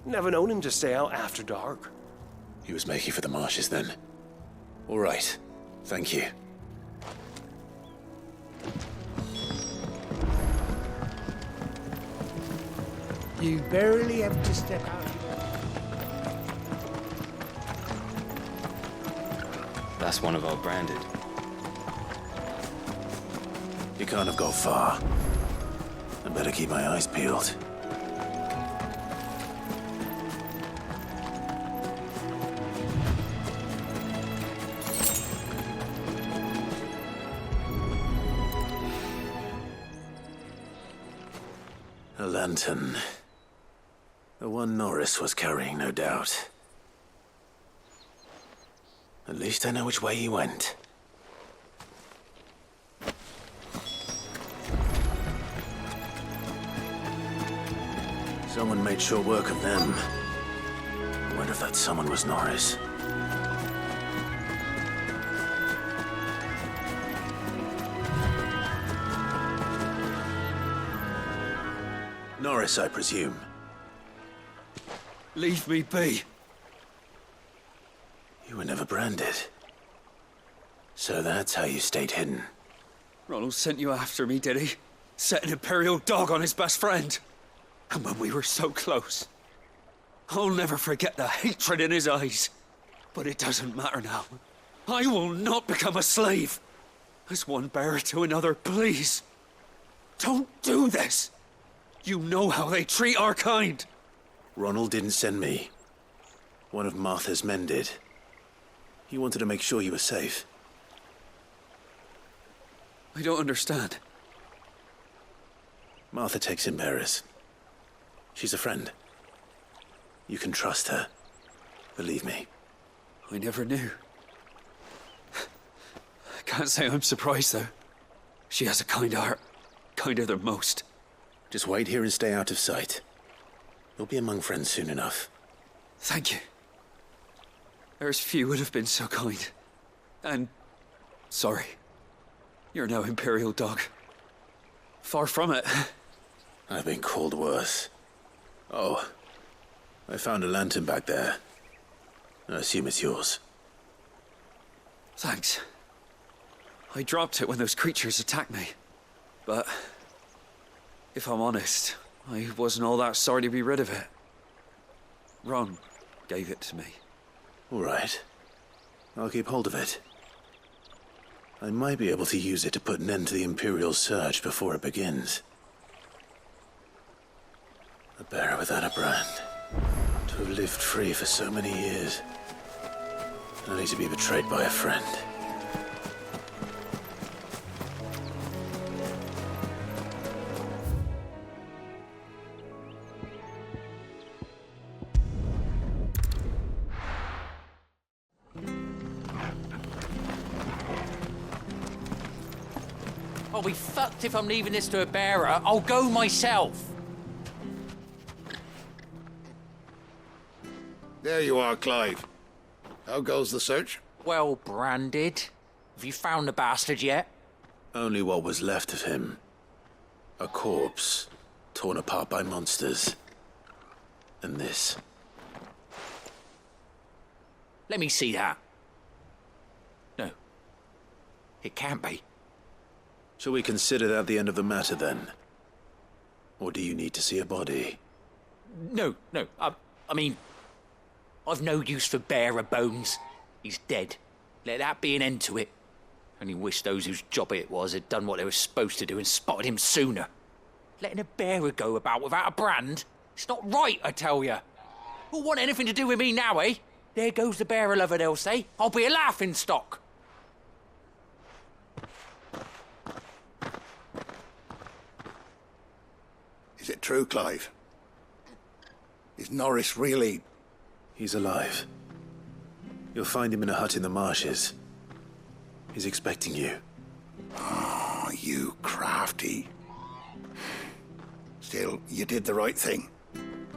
Never known him to stay out after dark. He was making for the marshes then. All right. Thank you. You barely have to step out. That's one of our branded. You can't have got far. I better keep my eyes peeled. A lantern. The one Norris was carrying, no doubt. At least I know which way he went. Someone made short work of them. I wonder if that someone was Norris. Norris, I presume. Leave me be. You were never branded. So that's how you stayed hidden. Ronald sent you after me, did he? Set an Imperial dog on his best friend. And when we were so close. I'll never forget the hatred in his eyes. But it doesn't matter now. I will not become a slave. As one bearer to another, please. Don't do this. You know how they treat our kind. Ronald didn't send me. One of Martha's men did. He wanted to make sure you were safe. I don't understand. Martha takes Embers. She's a friend. You can trust her. Believe me. I never knew. I can't say I'm surprised, though. She has a kind heart. Kinder than most. Just wait here and stay out of sight. You'll be among friends soon enough. Thank you. There's few would have been so kind. And... sorry. You're no Imperial dog. Far from it. I've been called worse. Oh. I found a lantern back there. I assume it's yours. Thanks. I dropped it when those creatures attacked me. But... if I'm honest, I wasn't all that sorry to be rid of it. Ron gave it to me. All right. I'll keep hold of it. I might be able to use it to put an end to the Imperial surge before it begins. A bearer without a brand. To have lived free for so many years. Only to be betrayed by a friend. I'll be fucked if I'm leaving this to a bearer. I'll go myself. There you are, Clive. How goes the search? Well branded. Have you found the bastard yet? Only what was left of him. A corpse, torn apart by monsters. And this. Let me see that. No. It can't be. Shall we consider that the end of the matter, then? Or do you need to see a body? No. I mean... I've no use for bearer bones. He's dead. Let that be an end to it. Only wish those whose job it was had done what they were supposed to do and spotted him sooner. Letting a bearer go about without a brand? It's not right, I tell you. Who'll want anything to do with me now, eh? There goes the bearer lover, they'll say. I'll be a laughingstock. Is it true, Clive? Is Norris really... He's alive. You'll find him in a hut in the marshes. He's expecting you. Oh, you crafty. Still, you did the right thing.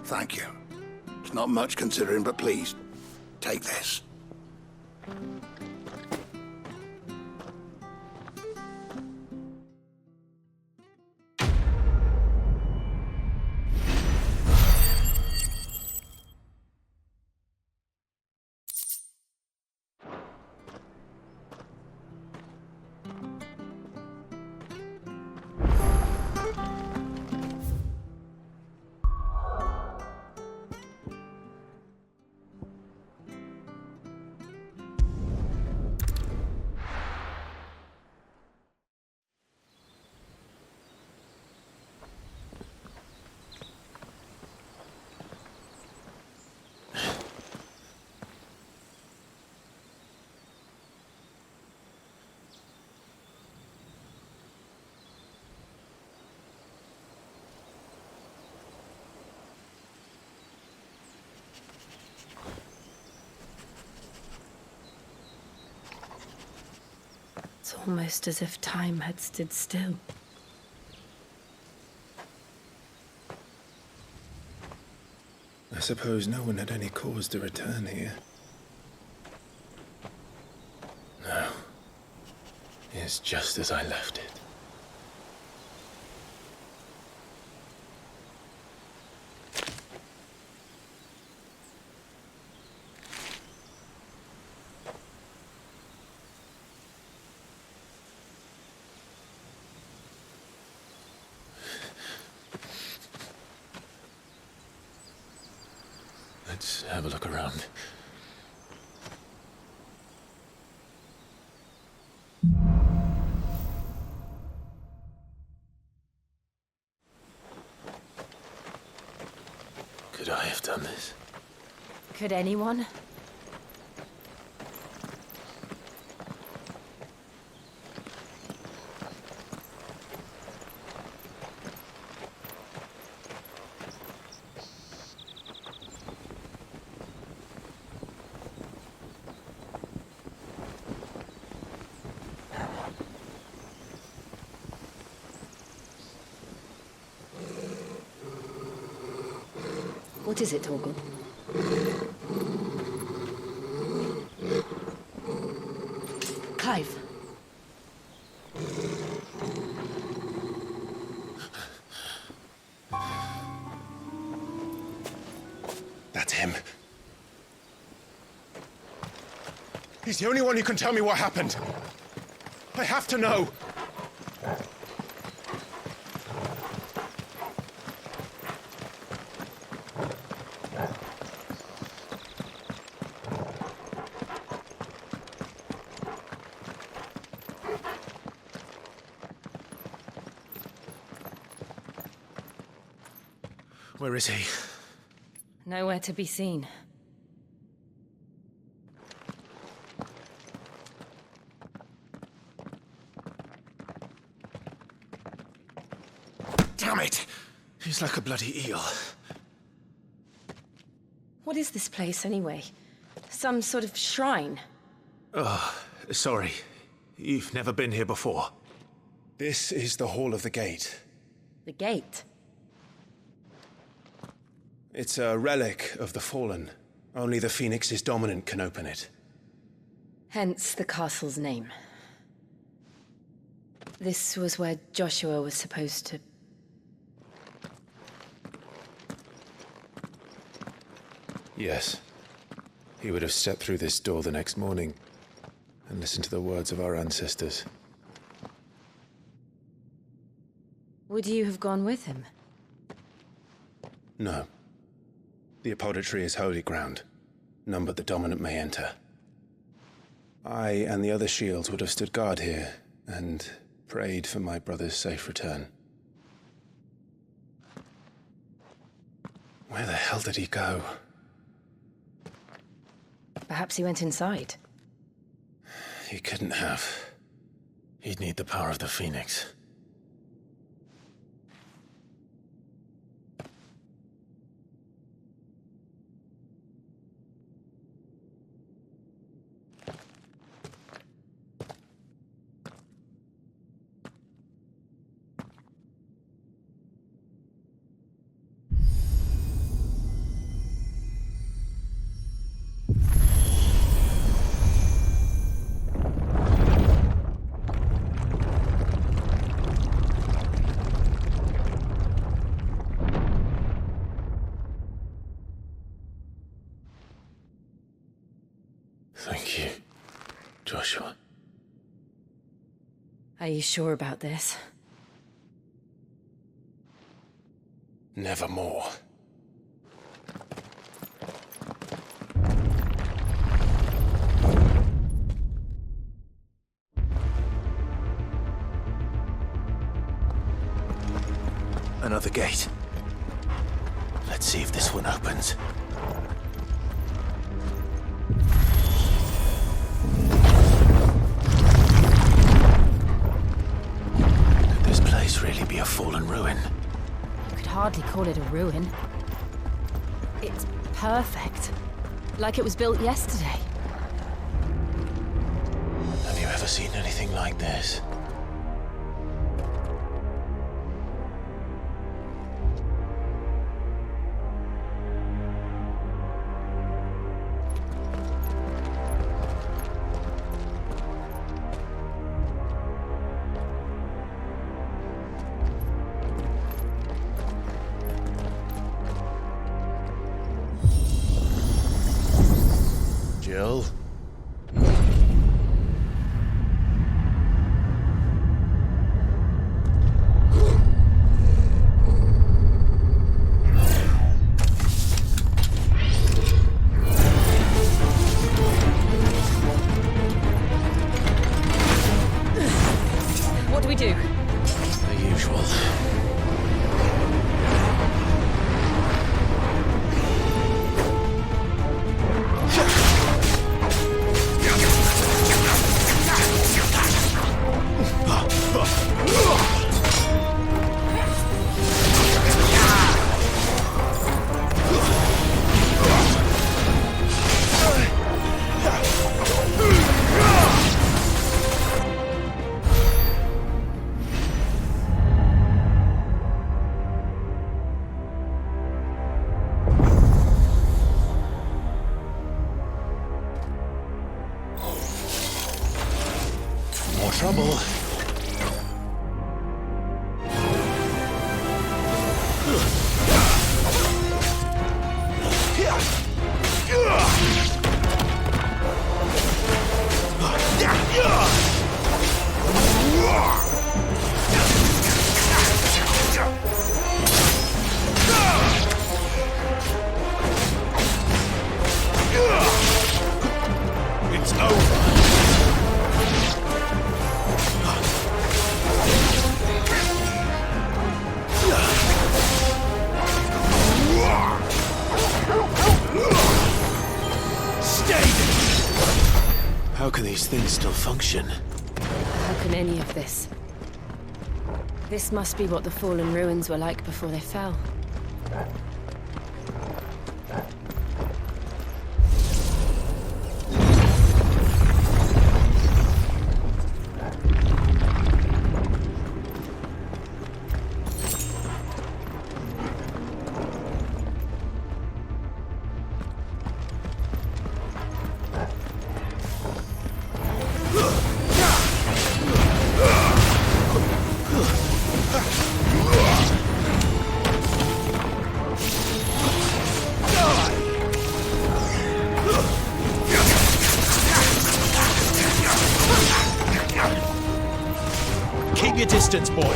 Thank you. It's not much considering, but please, take this. It's almost as if time had stood still. I suppose no one had any cause to return here. No. It's just as I left it. Let's have a look around. Could I have done this? Could anyone? What is it, Torgal? Clive. That's him. He's the only one who can tell me what happened. I have to know. Where is he? Nowhere to be seen. Damn it! He's like a bloody eel. What is this place, anyway? Some sort of shrine? Oh, sorry. You've never been here before. This is the Hall of the Gate. The gate? It's a relic of the Fallen. Only the Phoenix's dominant can open it. Hence the castle's name. This was where Joshua was supposed to... Yes. He would have stepped through this door the next morning and listened to the words of our ancestors. Would you have gone with him? No. The apodatory is holy ground. None but the dominant may enter. I and the other shields would have stood guard here and prayed for my brother's safe return. Where the hell did he go? Perhaps he went inside. He couldn't have. He'd need the power of the Phoenix. Are you sure about this? Nevermore. Another gate. Let's see if this one opens. Could this place really be a fallen ruin? You could hardly call it a ruin. It's perfect. Like it was built yesterday. Have you ever seen anything like this? Jill? What do we do? The usual. More trouble. It's over. How can these things still function? How can any of this? This must be what the fallen ruins were like before they fell. Keep your distance, boy.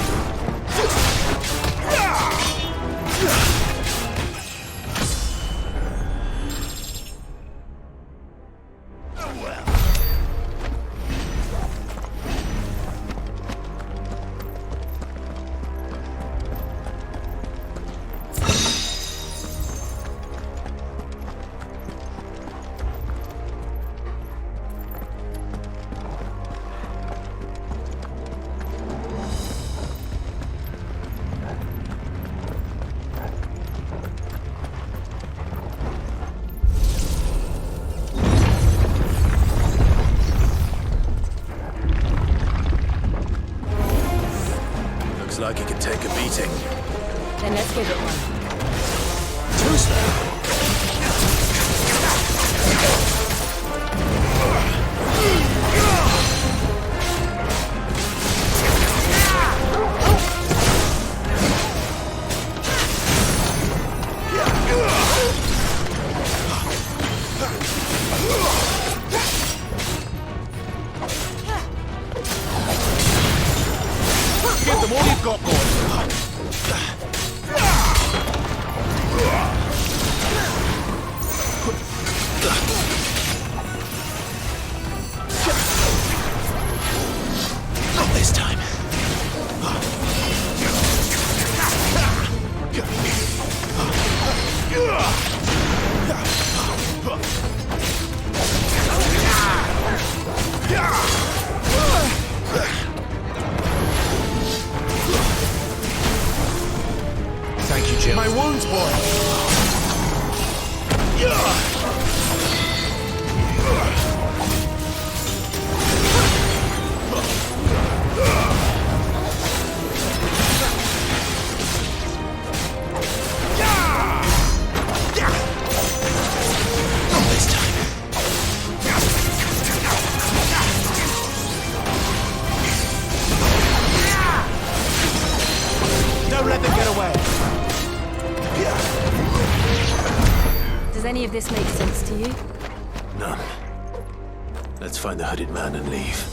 Looks like it could take a beating. Then let's give it one. Two-step. got more. Not this time. Thank you, Jim. My wounds, boy. Not this time. Don't let them get away. Does any of this make sense to you? None. Let's find the hooded man and leave.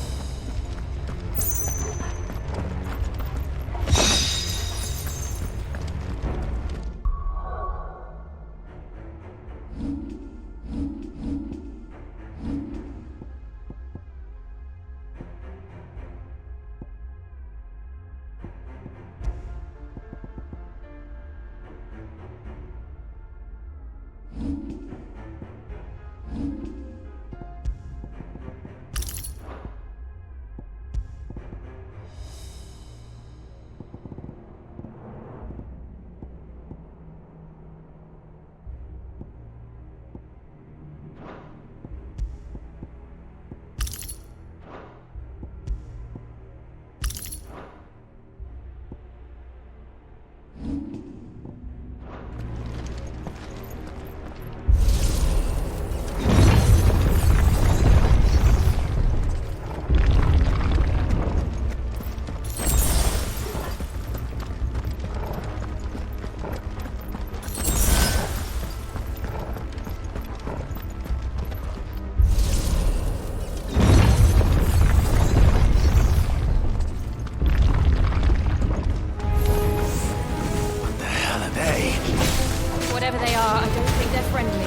Whatever they are, I don't think they're friendly.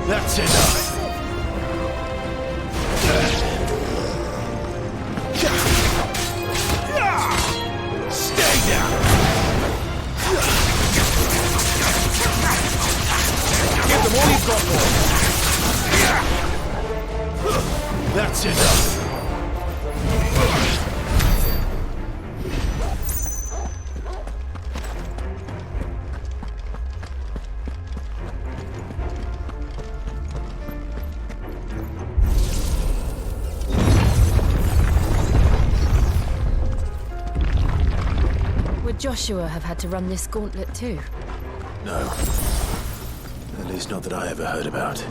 That's enough. Stay down. Give them all you've got, boy. That's enough. Would Joshua have had to run this gauntlet too? No. At least not that I ever heard about.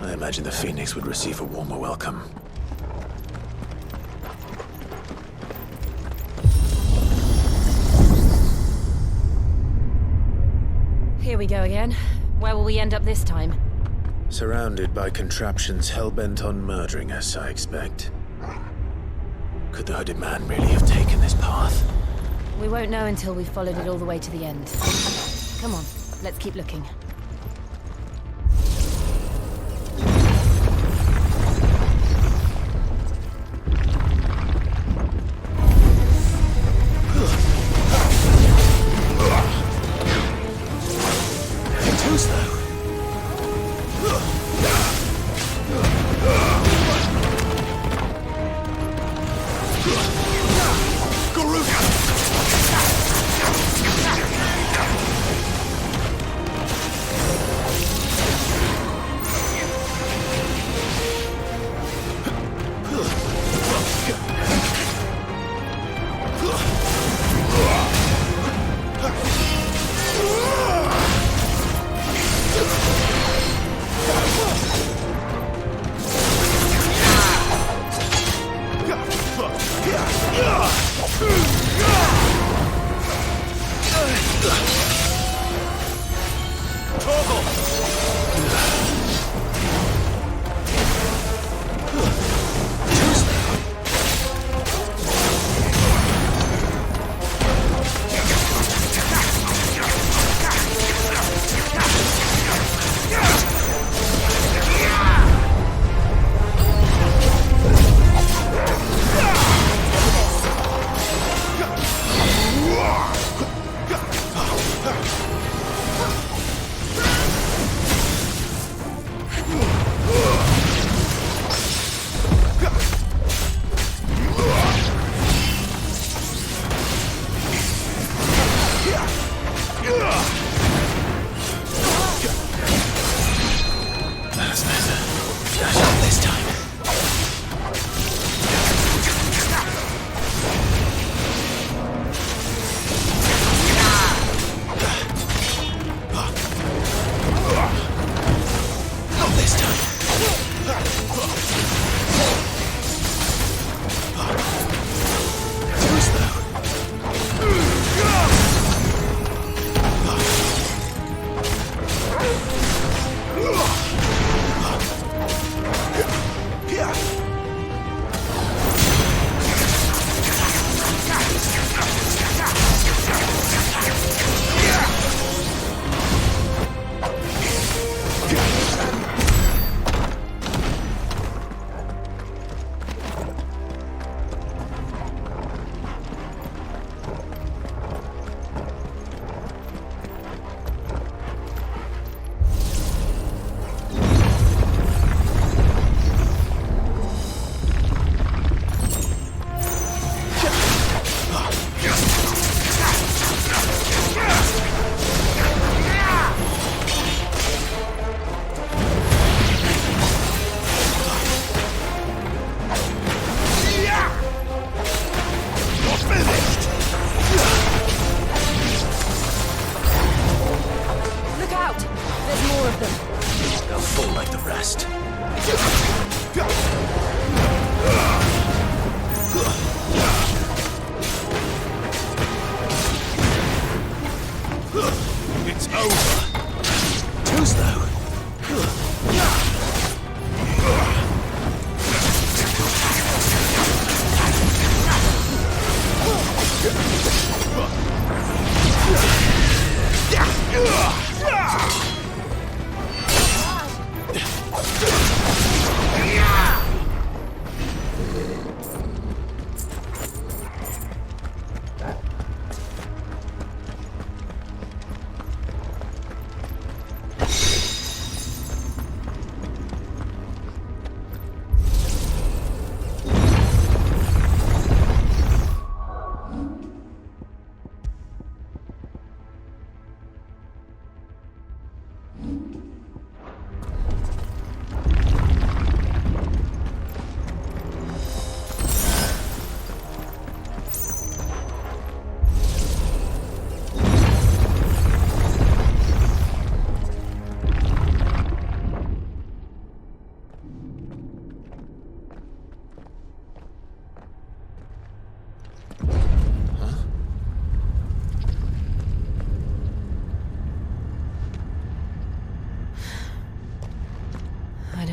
I imagine the Phoenix would receive a warmer welcome. Here we go again. Where will we end up this time? Surrounded by contraptions hell-bent on murdering us, I expect. Could the hooded man really have taken this path? We won't know until we've followed it all the way to the end. Come on, let's keep looking. Too slow. Garuda!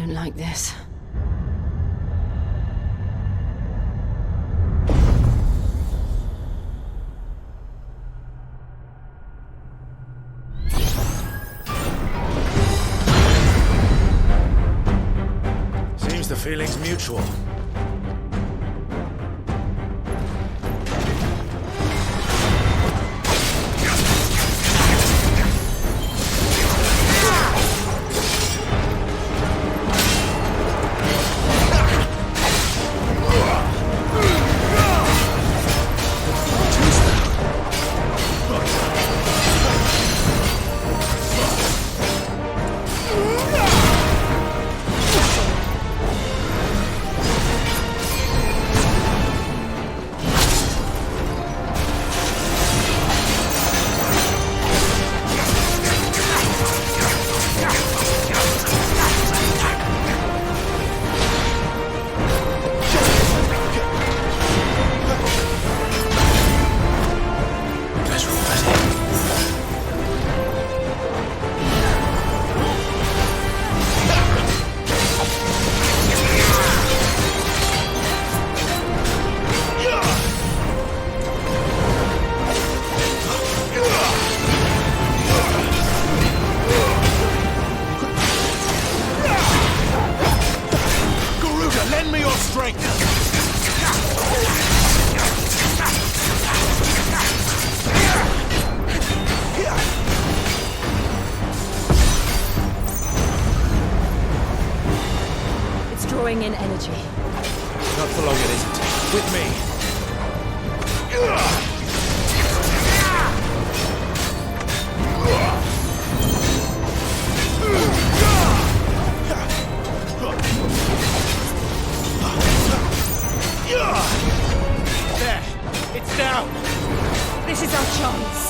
Like this. Seems the feeling's mutual. In energy. Not for long, it isn't. With me. There. It's down. This is our chance.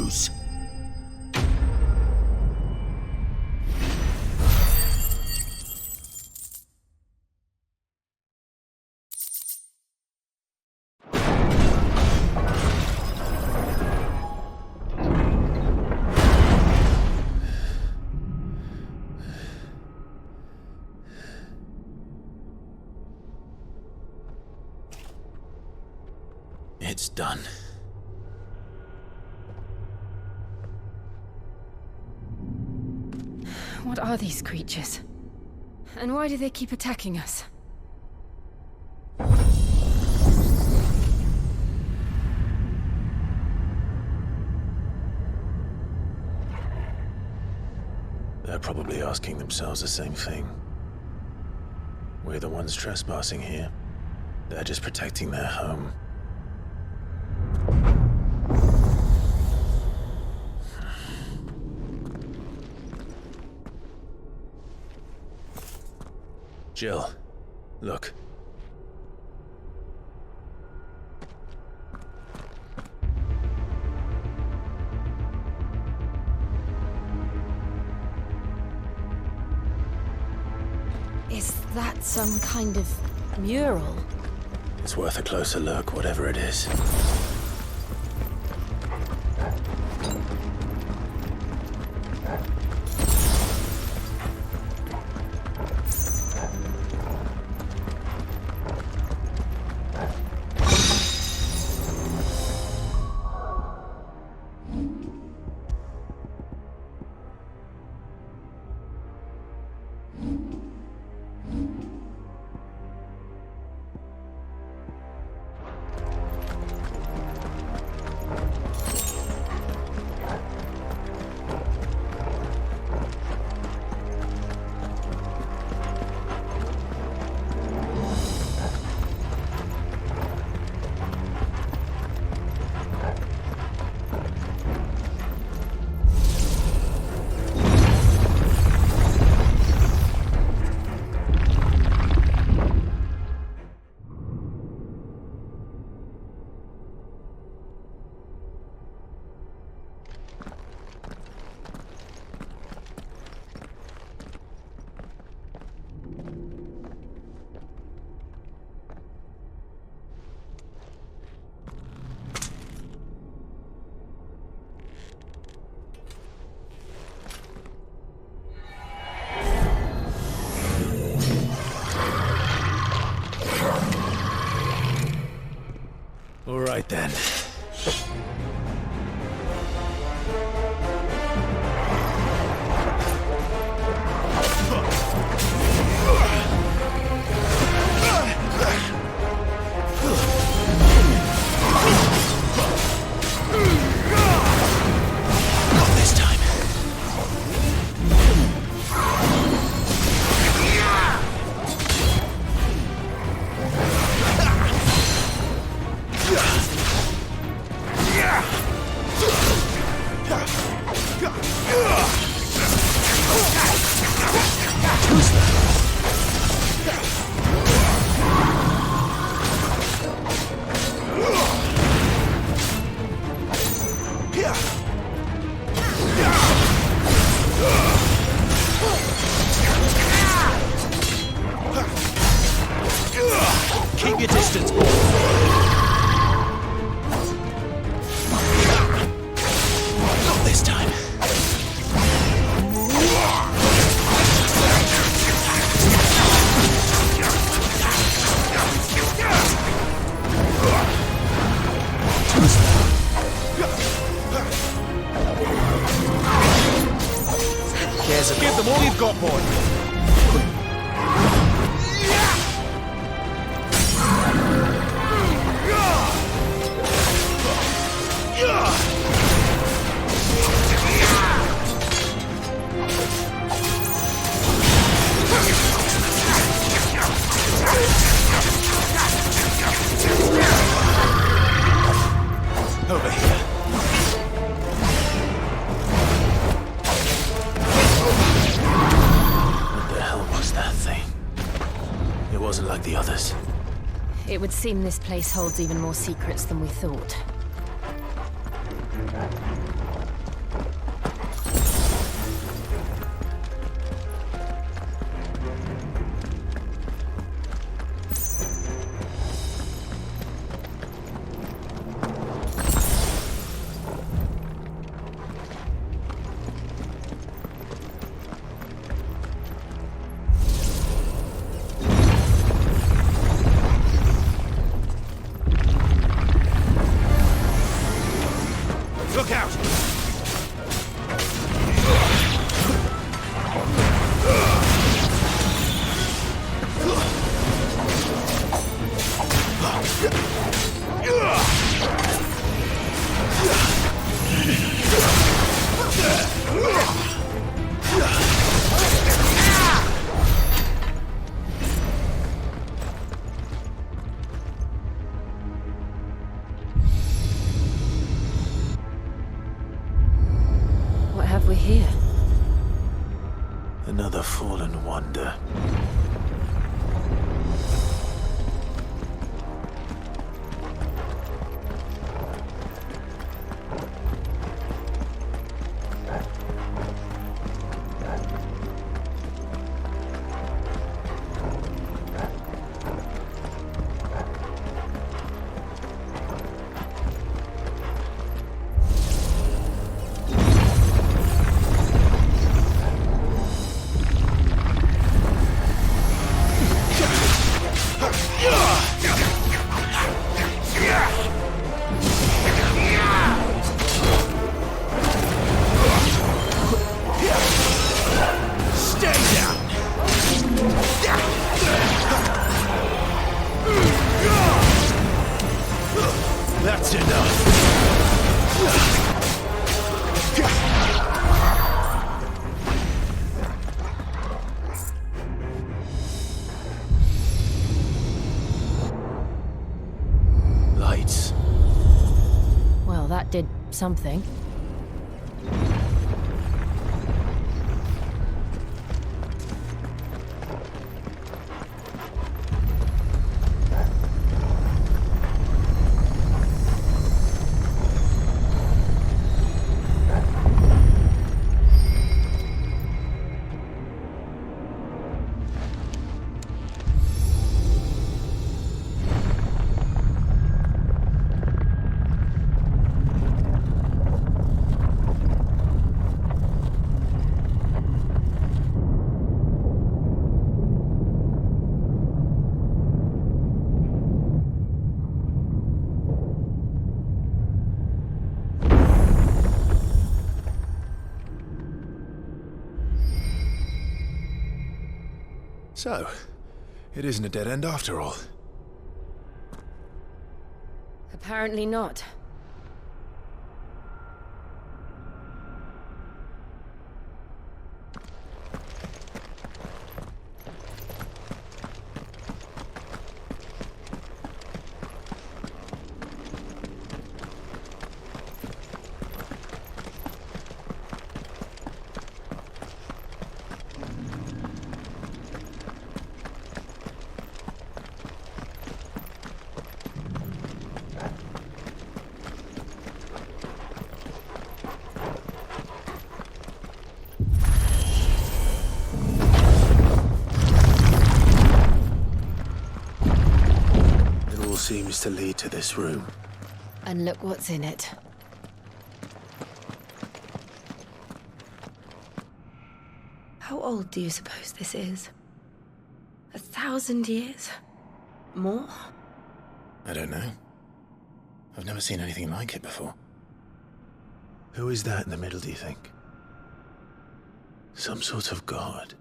lose. It's done. What are these creatures? And why do they keep attacking us? They're probably asking themselves the same thing. We're the ones trespassing here. They're just protecting their home. Jill, look. Is that some kind of mural? It's worth a closer look, whatever it is. All right then. Not this time. Keep your distance, boy. Not this time. Give them all you've got, boy. Over here. What the hell was that thing? It wasn't like the others. It would seem this place holds even more secrets than we thought. we're here. Another fallen wonder. That's enough. Lights. Well, that did something. So, it isn't a dead end after all. Apparently not. Seems to lead to this room. And look what's in it. How old do you suppose this is? 1,000 years? More? I don't know. I've never seen anything like it before. Who is that in the middle, do you think? Some sort of god?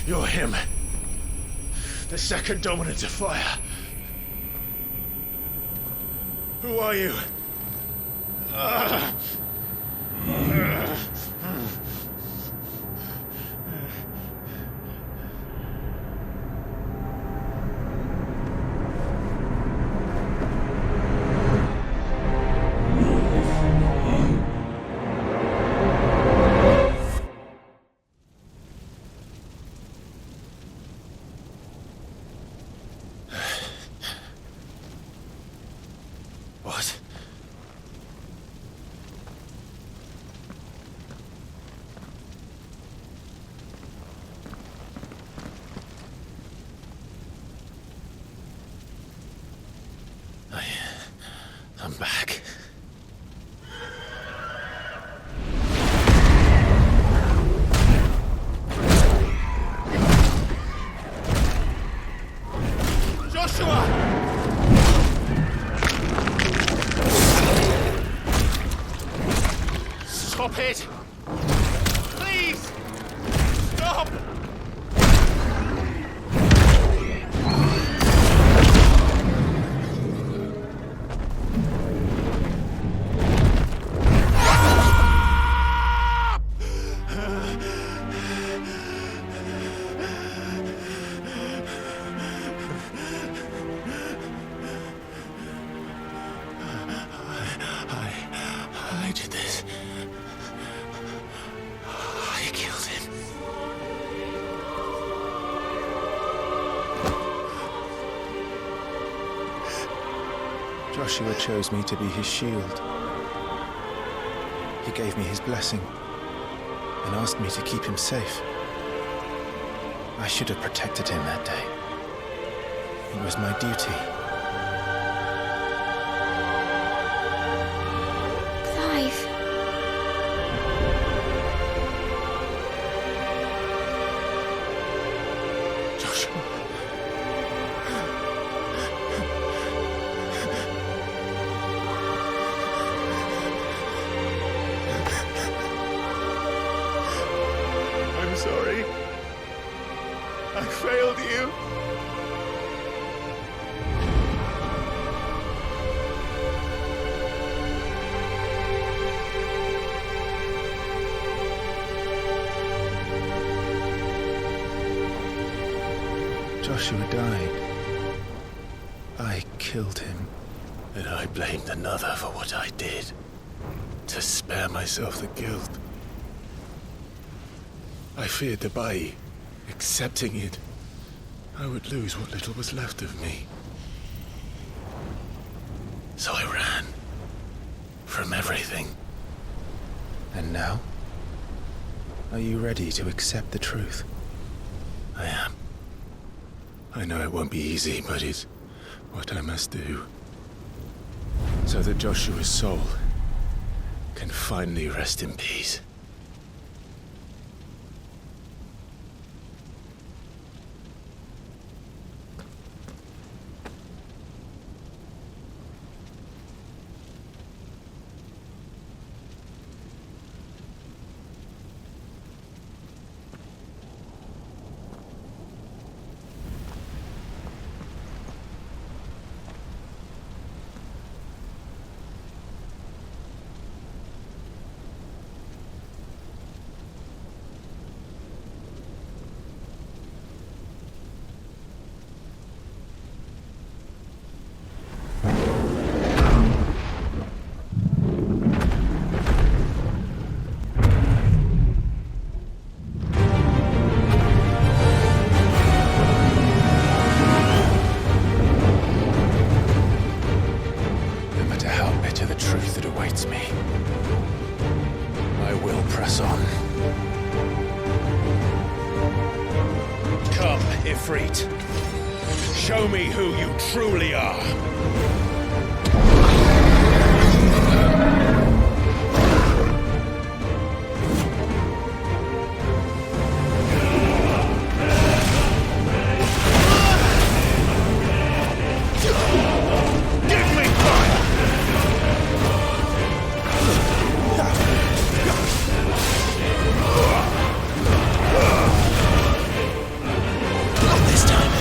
You're him. The second dominant of fire. Who are you? I'm back. Joshua! Stop it! Please! Stop! I did this. I killed him. Joshua chose me to be his shield. He gave me his blessing and asked me to keep him safe. I should have protected him that day. It was my duty. Clive. Joshua. I'm sorry. I failed you. Joshua died. I killed him. And I blamed another for what I did, to spare myself the guilt. I feared that by accepting it, I would lose what little was left of me. So I ran from everything. And now? Are you ready to accept the truth? I am. I know it won't be easy, but it's what I must do. So that Joshua's soul can finally rest in peace. Ifrit. Show me who you truly are. Not this time.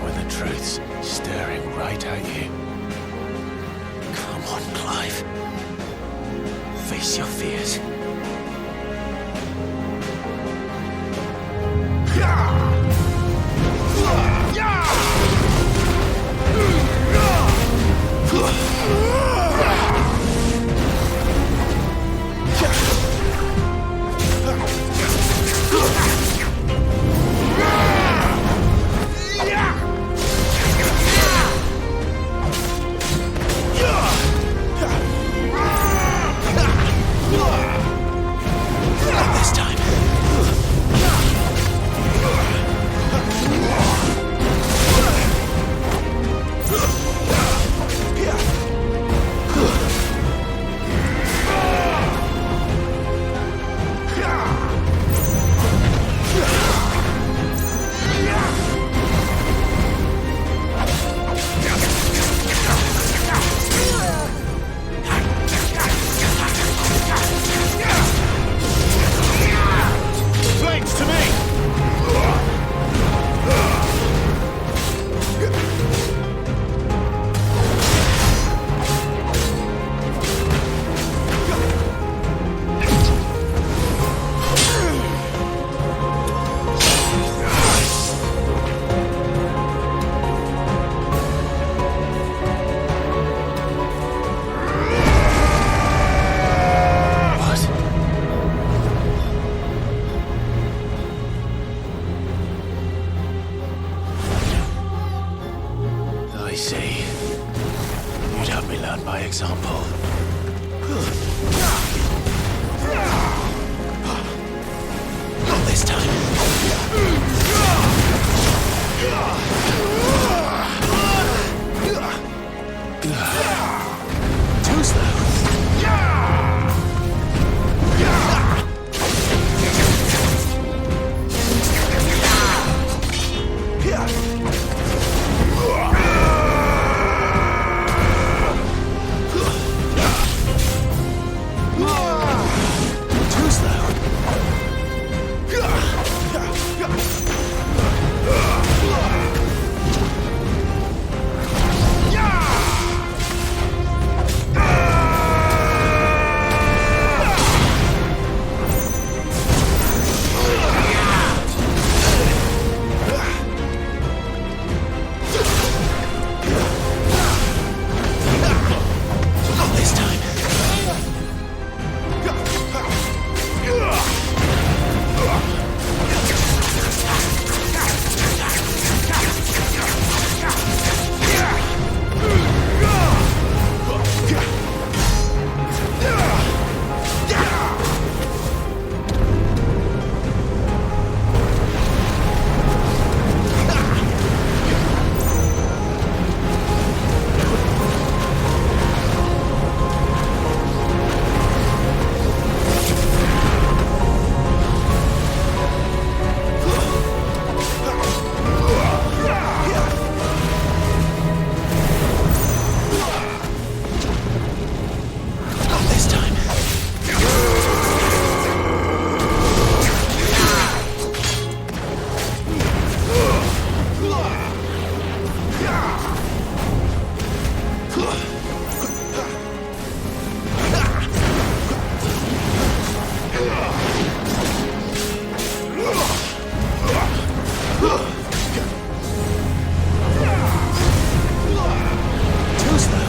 when the truth's staring right at you. Come on, Clive. Face your fears. This time. Flames to me! I see. You'd have me learn by example. Not this time. Too slow. Too slow. Not this time. Not this time. Too slow.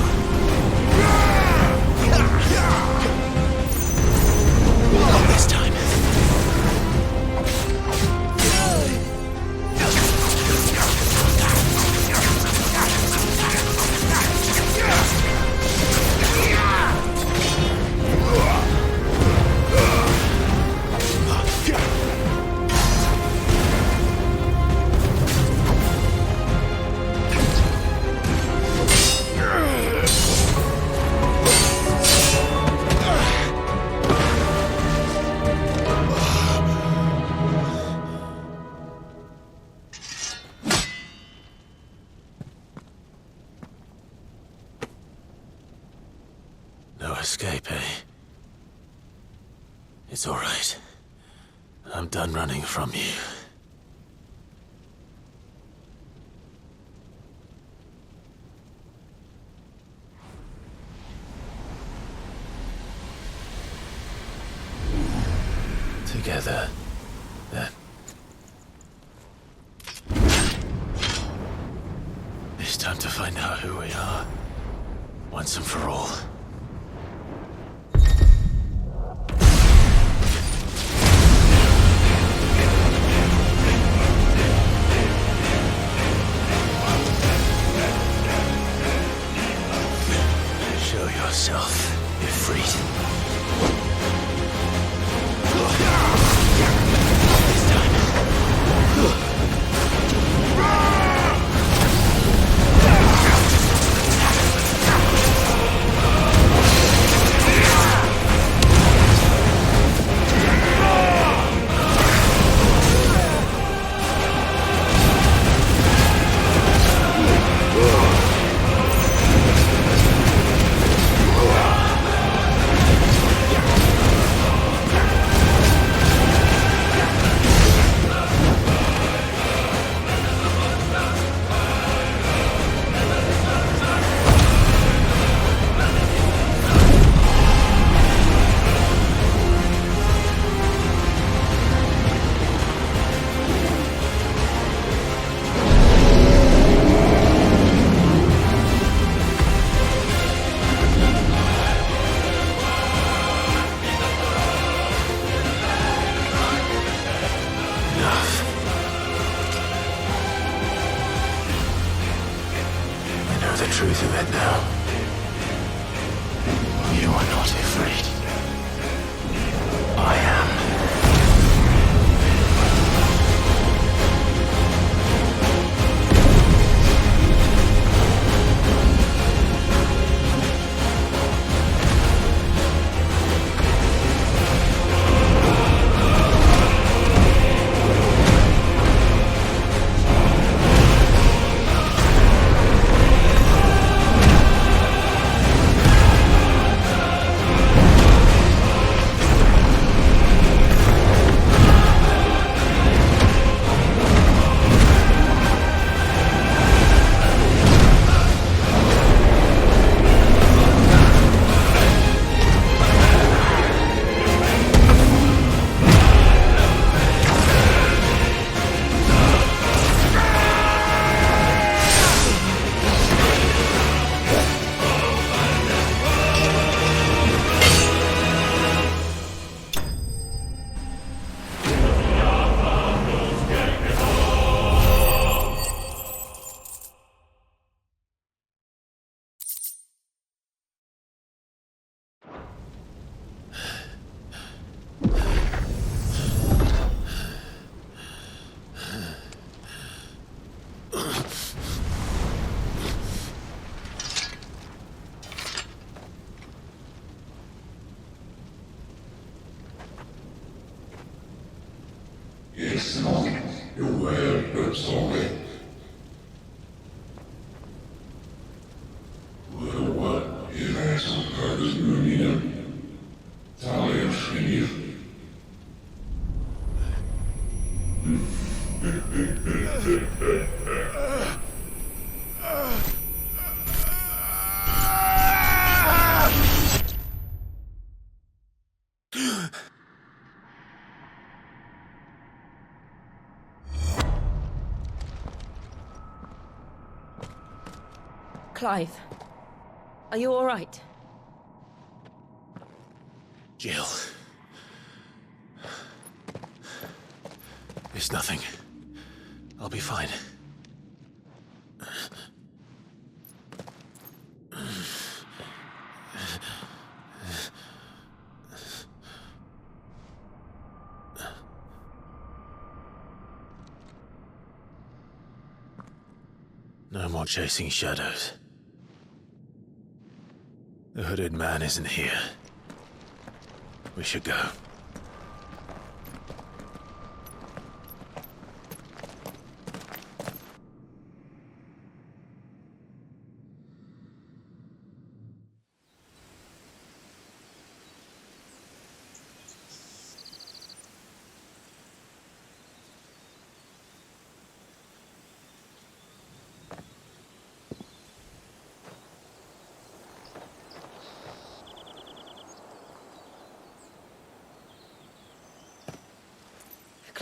Not this time. No escape, eh? It's all right. I'm done running from you. together, then. It's time to find out who we are, once and for all. Show yourself, Ifrit. Truth of it now. You are not afraid. I am. Clive, are you all right? Jill. It's nothing. I'll be fine. No more chasing shadows. The hooded man isn't here. We should go.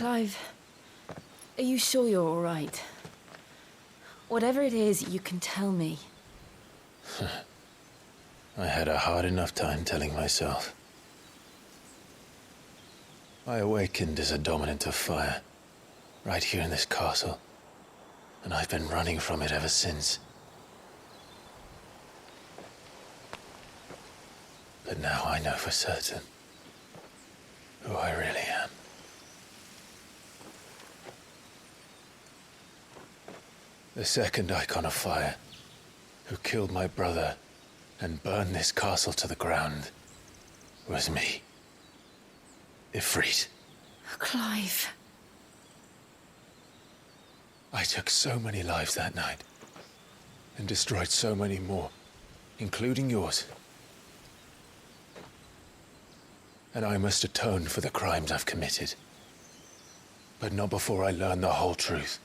Clive, are you sure you're all right? Whatever it is, you can tell me. I had a hard enough time telling myself. I awakened as a dominant of fire, right here in this castle, and I've been running from it ever since. But now I know for certain who I really am. The second Eikon of fire, who killed my brother and burned this castle to the ground, was me. Ifrit. Clive. I took so many lives that night, and destroyed so many more, including yours. And I must atone for the crimes I've committed. But not before I learn the whole truth.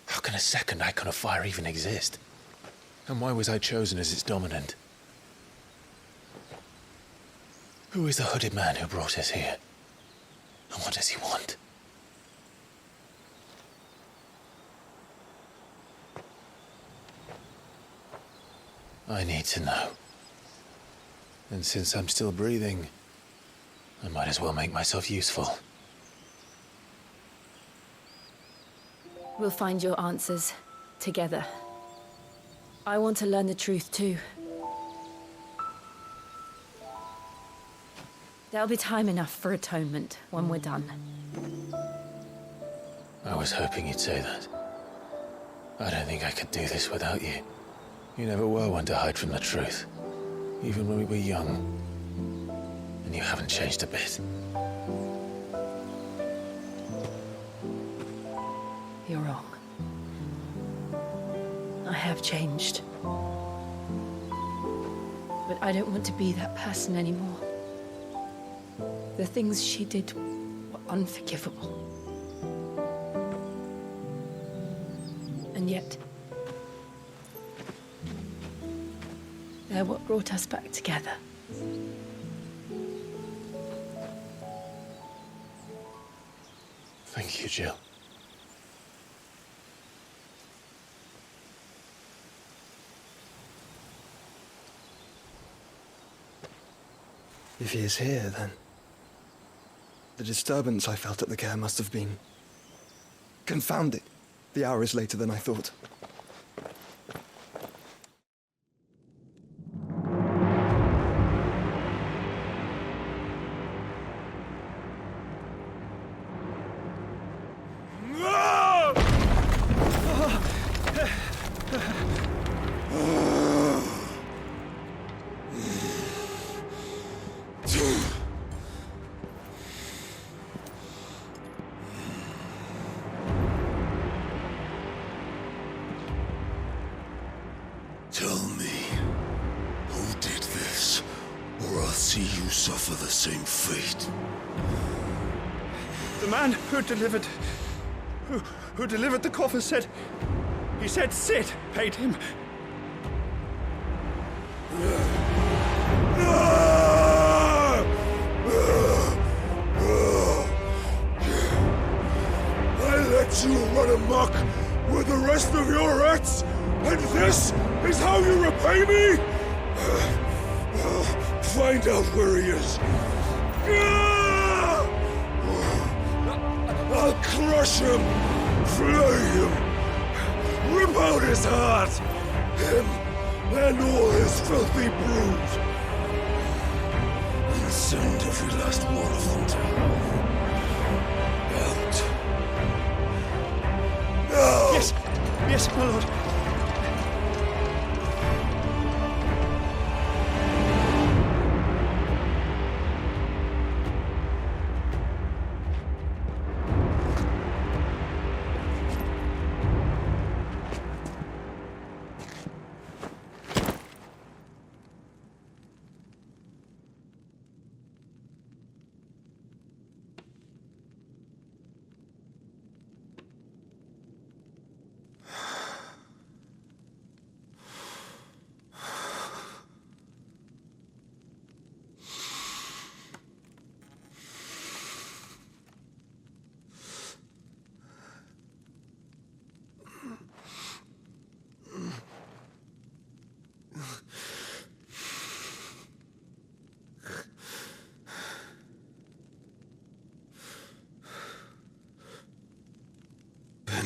How can a second Eikon of fire even exist? And why was I chosen as its dominant? Who is the hooded man who brought us here? And what does he want? I need to know. And since I'm still breathing, I might as well make myself useful. We'll find your answers together. I want to learn the truth too. There'll be time enough for atonement when we're done. I was hoping you'd say that. I don't think I could do this without you. You never were one to hide from the truth, even when we were young. And you haven't changed a bit. You're wrong. I have changed. But I don't want to be that person anymore. The things she did were unforgivable. And yet, they're what brought us back together. Thank you, Jill. If he is here, then the disturbance I felt at the care must have been confounded. The hour is later than I thought. Tell me, who did this, or I'll see you suffer the same fate. The man who delivered the coffer said... He said Sid paid him. I let you run amok with the rest of your rats, and this is how you repay me? Find out where he is. I'll crush him, flay him, rip out his heart, him and all his filthy brood, and send every last one of them to hell. Out. Now! Yes, yes, my lord.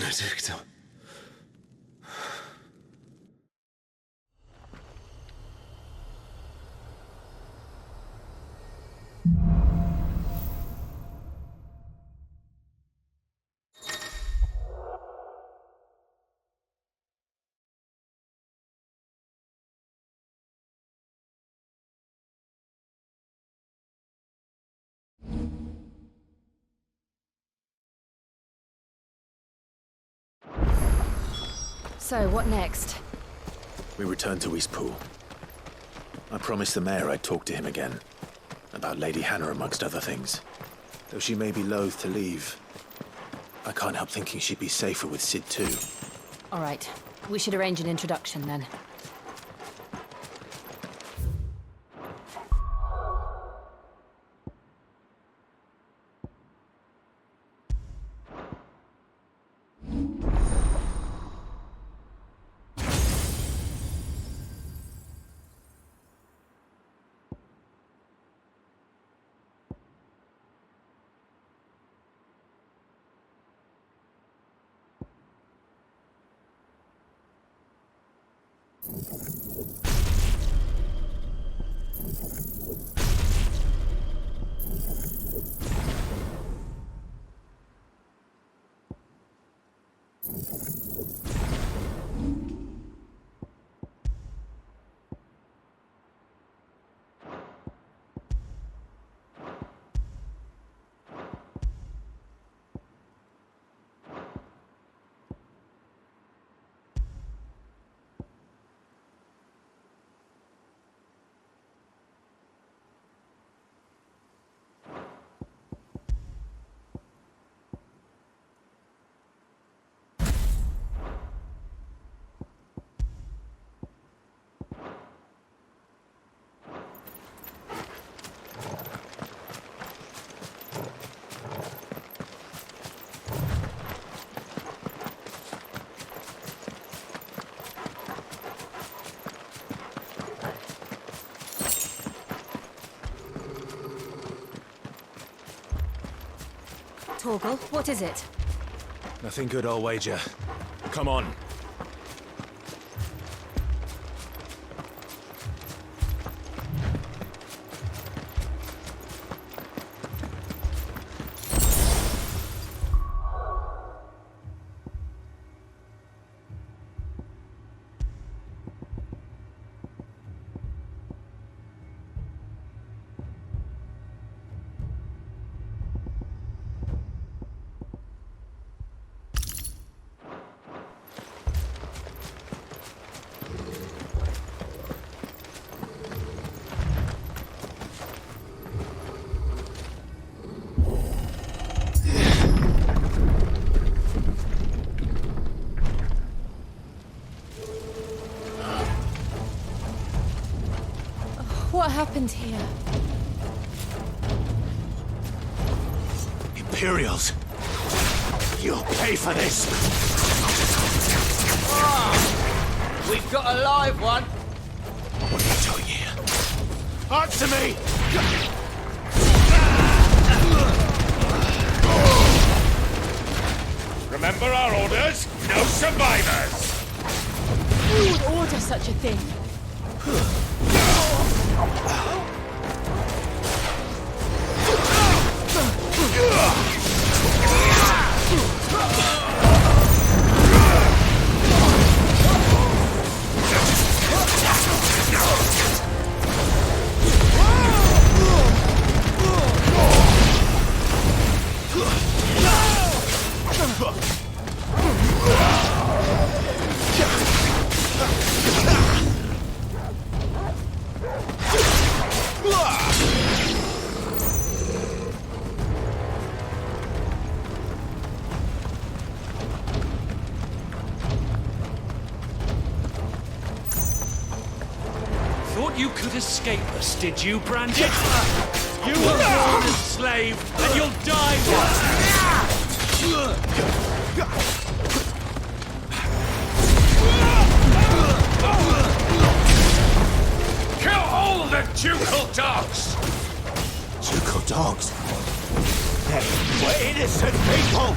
Benedikta. So, what next? We return to Eastpool. I promised the mayor I'd talk to him again. About Lady Hannah, amongst other things. Though she may be loath to leave, I can't help thinking she'd be safer with Sid too. All right. We should arrange an introduction then. Torgal, what is it? Nothing good, I'll wager. Come on. What happened here? Imperials! You'll pay for this! We've got a live one! What are you doing here? Answer me! Remember our orders? No survivors! Who would order such a thing? You could escape us, did you, Branded? You were born a slave, and you'll die one! Kill all the ducal dogs! Ducal dogs? We're innocent people!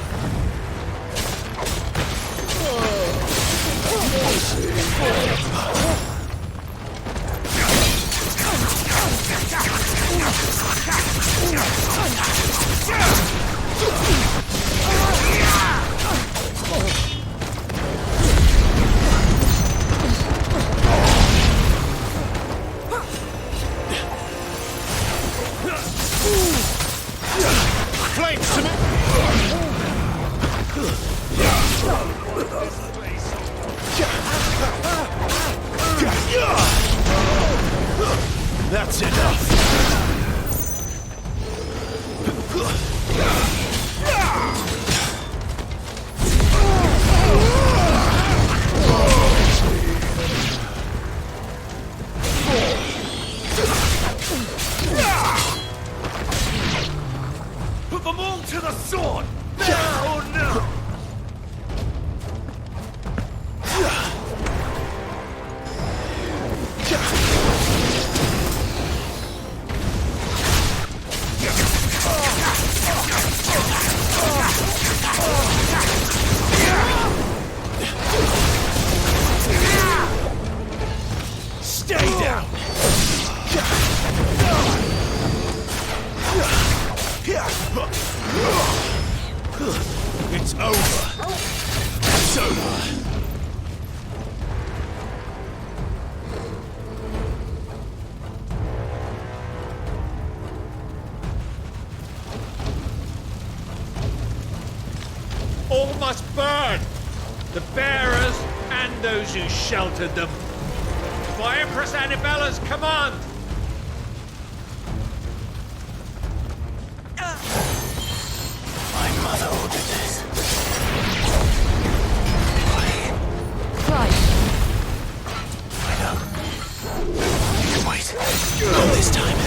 all must burn! The bearers and those who sheltered them. By Empress Annabella's command! My mother ordered this. Right. I know. You can wait. Not this time.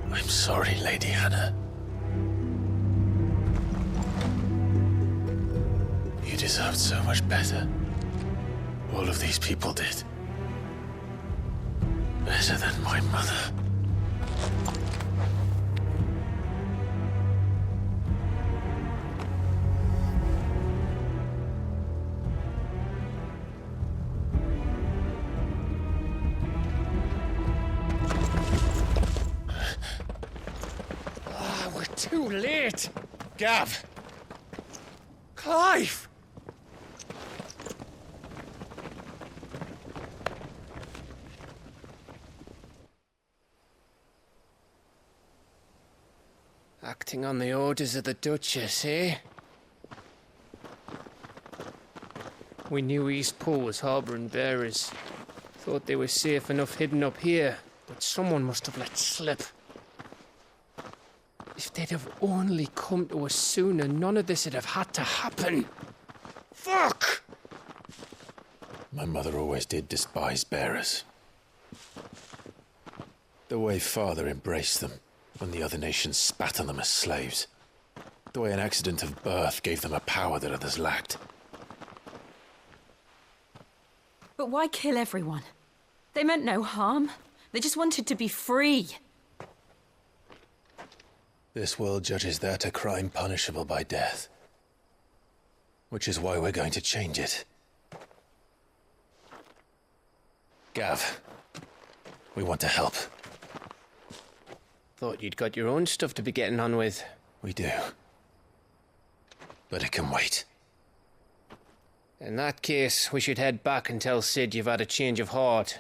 I'm sorry, Lady Hannah. You deserved so much better. All of these people did. Better than my mother. Too late! Gav! Clive! Acting on the orders of the Duchess, eh? We knew Eastpool was harbouring bearers. Thought they were safe enough hidden up here, but someone must have let slip. If they'd have only come to us sooner, none of this would have had to happen. Fuck! My mother always did despise bearers. The way Father embraced them when the other nations spat on them as slaves. The way an accident of birth gave them a power that others lacked. But why kill everyone? They meant no harm. They just wanted to be free. This world judges that a crime punishable by death. Which is why we're going to change it. Gav, we want to help. Thought you'd got your own stuff to be getting on with. We do. But it can wait. In that case, we should head back and tell Sid you've had a change of heart.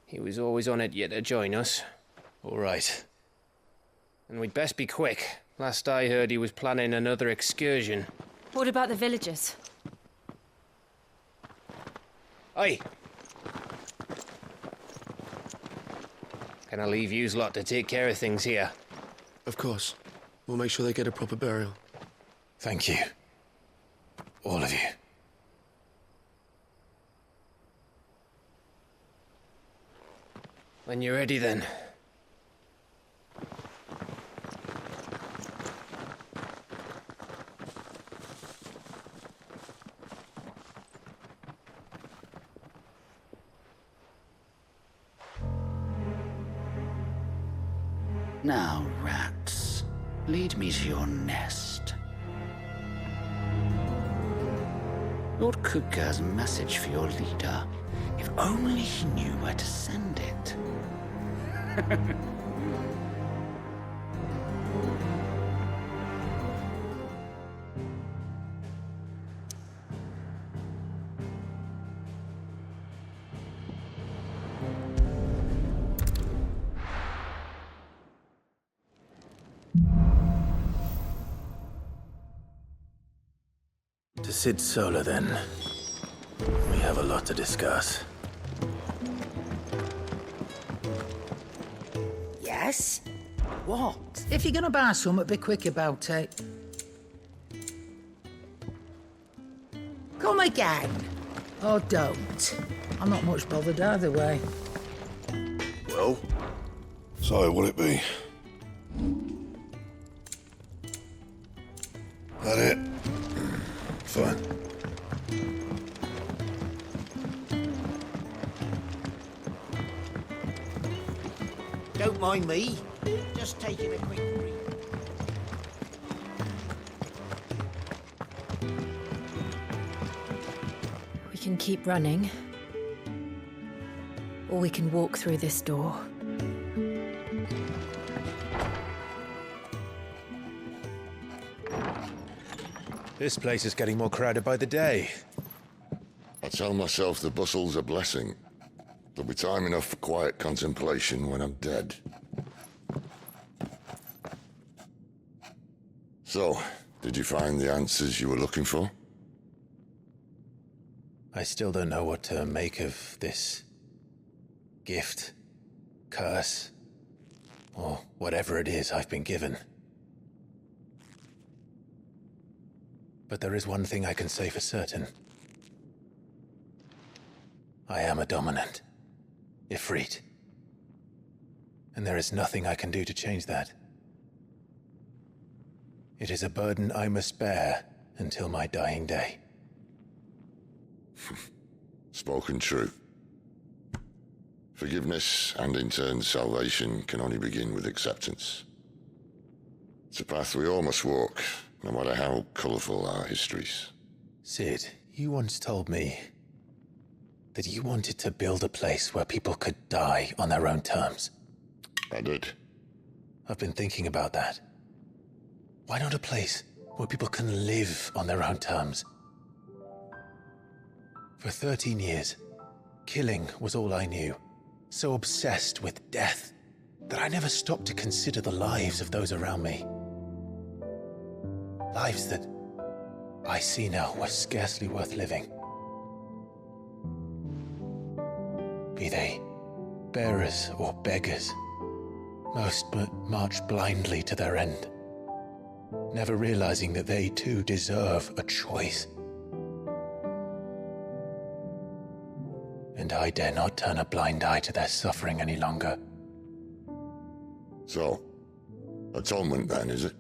He was always on it yet to join us. All right. And we'd best be quick. Last I heard, he was planning another excursion. What about the villagers? Aye. Can I leave yous lot to take care of things here? Of course. We'll make sure they get a proper burial. Thank you. All of you. When you're ready, then. Now, rats. Lead me to your nest. Lord Kuka has a message for your leader. If only he knew where to send it. To Sid Solar, then. We have a lot to discuss. Yes? What? If you're gonna buy something, be quick about it. Come again. Or don't. I'm not much bothered either way. Well, so what'll it be? That it? Fine. Don't mind me. Just taking a quick read. We can keep running, or we can walk through this door. This place is getting more crowded by the day. I tell myself the bustle's a blessing. There'll be time enough for quiet contemplation when I'm dead. So, did you find the answers you were looking for? I still don't know what to make of this gift, curse, or whatever it is I've been given. But there is one thing I can say for certain. I am a dominant, Ifrit. And there is nothing I can do to change that. It is a burden I must bear until my dying day. Spoken true. Forgiveness and in turn salvation can only begin with acceptance. It's a path we all must walk, no matter how colourful our histories. Sid, you once told me that you wanted to build a place where people could die on their own terms. I did. I've been thinking about that. Why not a place where people can live on their own terms? For 13 years, killing was all I knew. So obsessed with death that I never stopped to consider the lives of those around me. Lives that I see now were scarcely worth living. Be they bearers or beggars, most march blindly to their end, never realizing that they too deserve a choice. And I dare not turn a blind eye to their suffering any longer. So, atonement then, is it?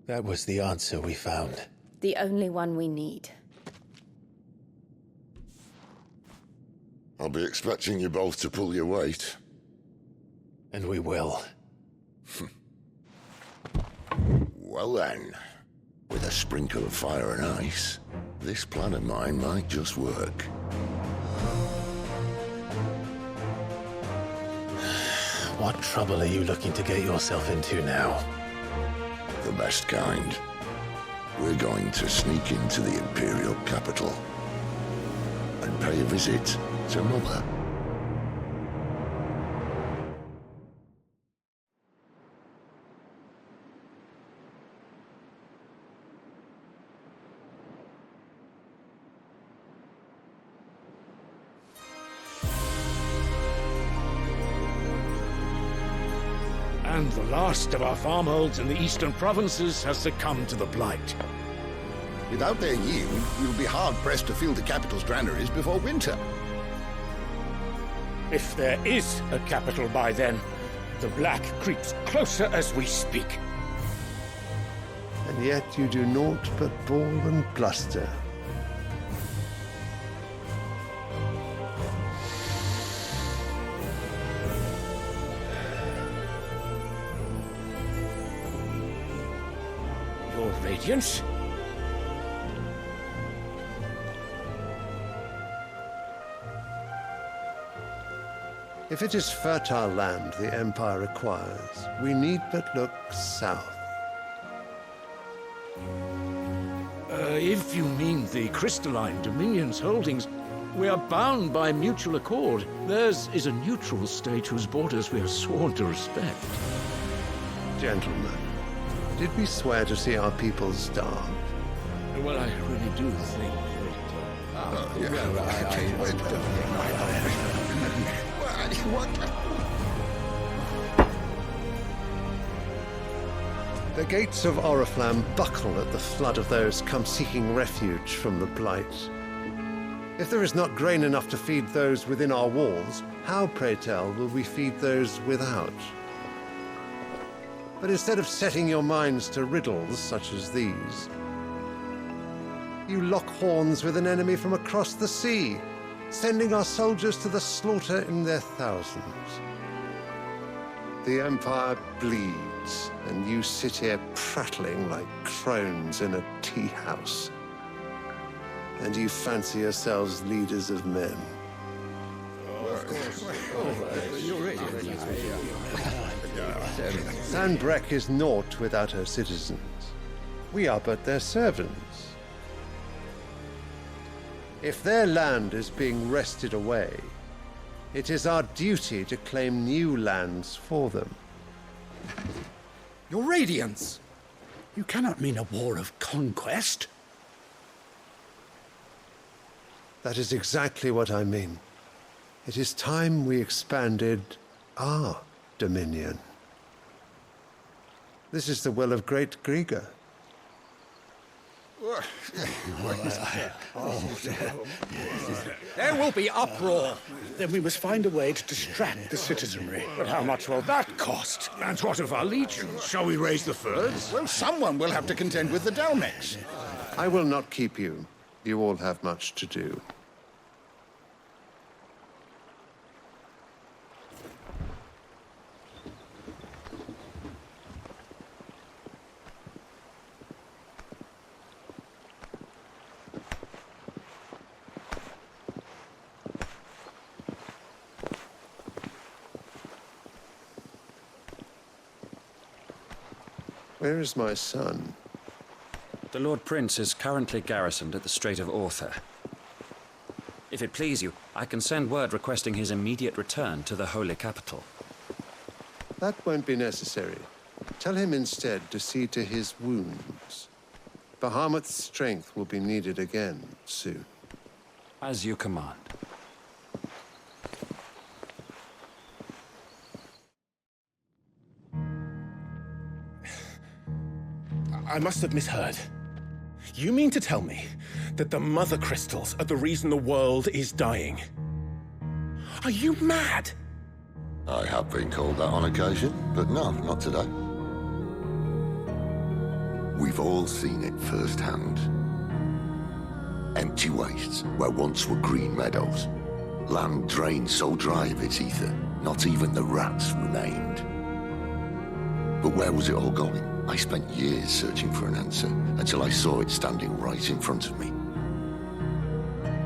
That was the answer we found. The only one we need. I'll be expecting you both to pull your weight. And we will. Well then, with a sprinkle of fire and ice, this plan of mine might just work. What trouble are you looking to get yourself into now? The best kind. We're going to sneak into the Imperial capital and pay a visit to Mother. And the last of our farmholds in the eastern provinces has succumbed to the blight. Without their yield, you'll be hard-pressed to fill the capital's granaries before winter. If there is a capital by then, the black creeps closer as we speak. And yet you do naught but bawl and bluster. Your Radiance. If it is fertile land the Empire requires, we need but look south. If you mean the crystalline Dominion's holdings, we are bound by mutual accord. Theirs is a neutral state whose borders we are sworn to respect. Gentlemen, did we swear to see our people starve? Well, I really do think The gates of Oriflamme buckle at the flood of those come seeking refuge from the Blight. If there is not grain enough to feed those within our walls, how, pray tell, will we feed those without? But instead of setting your minds to riddles such as these, you lock horns with an enemy from across the sea, sending our soldiers to the slaughter in their thousands. The Empire bleeds, and you sit here prattling like crones in a tea house. And you fancy yourselves leaders of men. Sandbreck is naught without her citizens. We are but their servants. If their land is being wrested away, it is our duty to claim new lands for them. Your Radiance! You cannot mean a war of conquest. That is exactly what I mean. It is time we expanded our dominion. This is the will of great Gigas. There will be uproar. Then we must find a way to distract the citizenry. But how much will that cost? And what of our legions? Shall we raise the furs? Well, someone will have to contend with the Dalmex. I will not keep you. You all have much to do. Where is my son? The Lord Prince is currently garrisoned at the Strait of Author. If it please you, I can send word requesting his immediate return to the Holy Capital. That won't be necessary. Tell him instead to see to his wounds. Bahamut's strength will be needed again soon. As you command. I must have misheard. You mean to tell me that the Mother Crystals are the reason the world is dying? Are you mad? I have been called that on occasion, but no, not today. We've all seen it firsthand. Empty wastes where once were green meadows. Land drained so dry of its ether, not even the rats remained. But where was it all going? I spent years searching for an answer until I saw it standing right in front of me.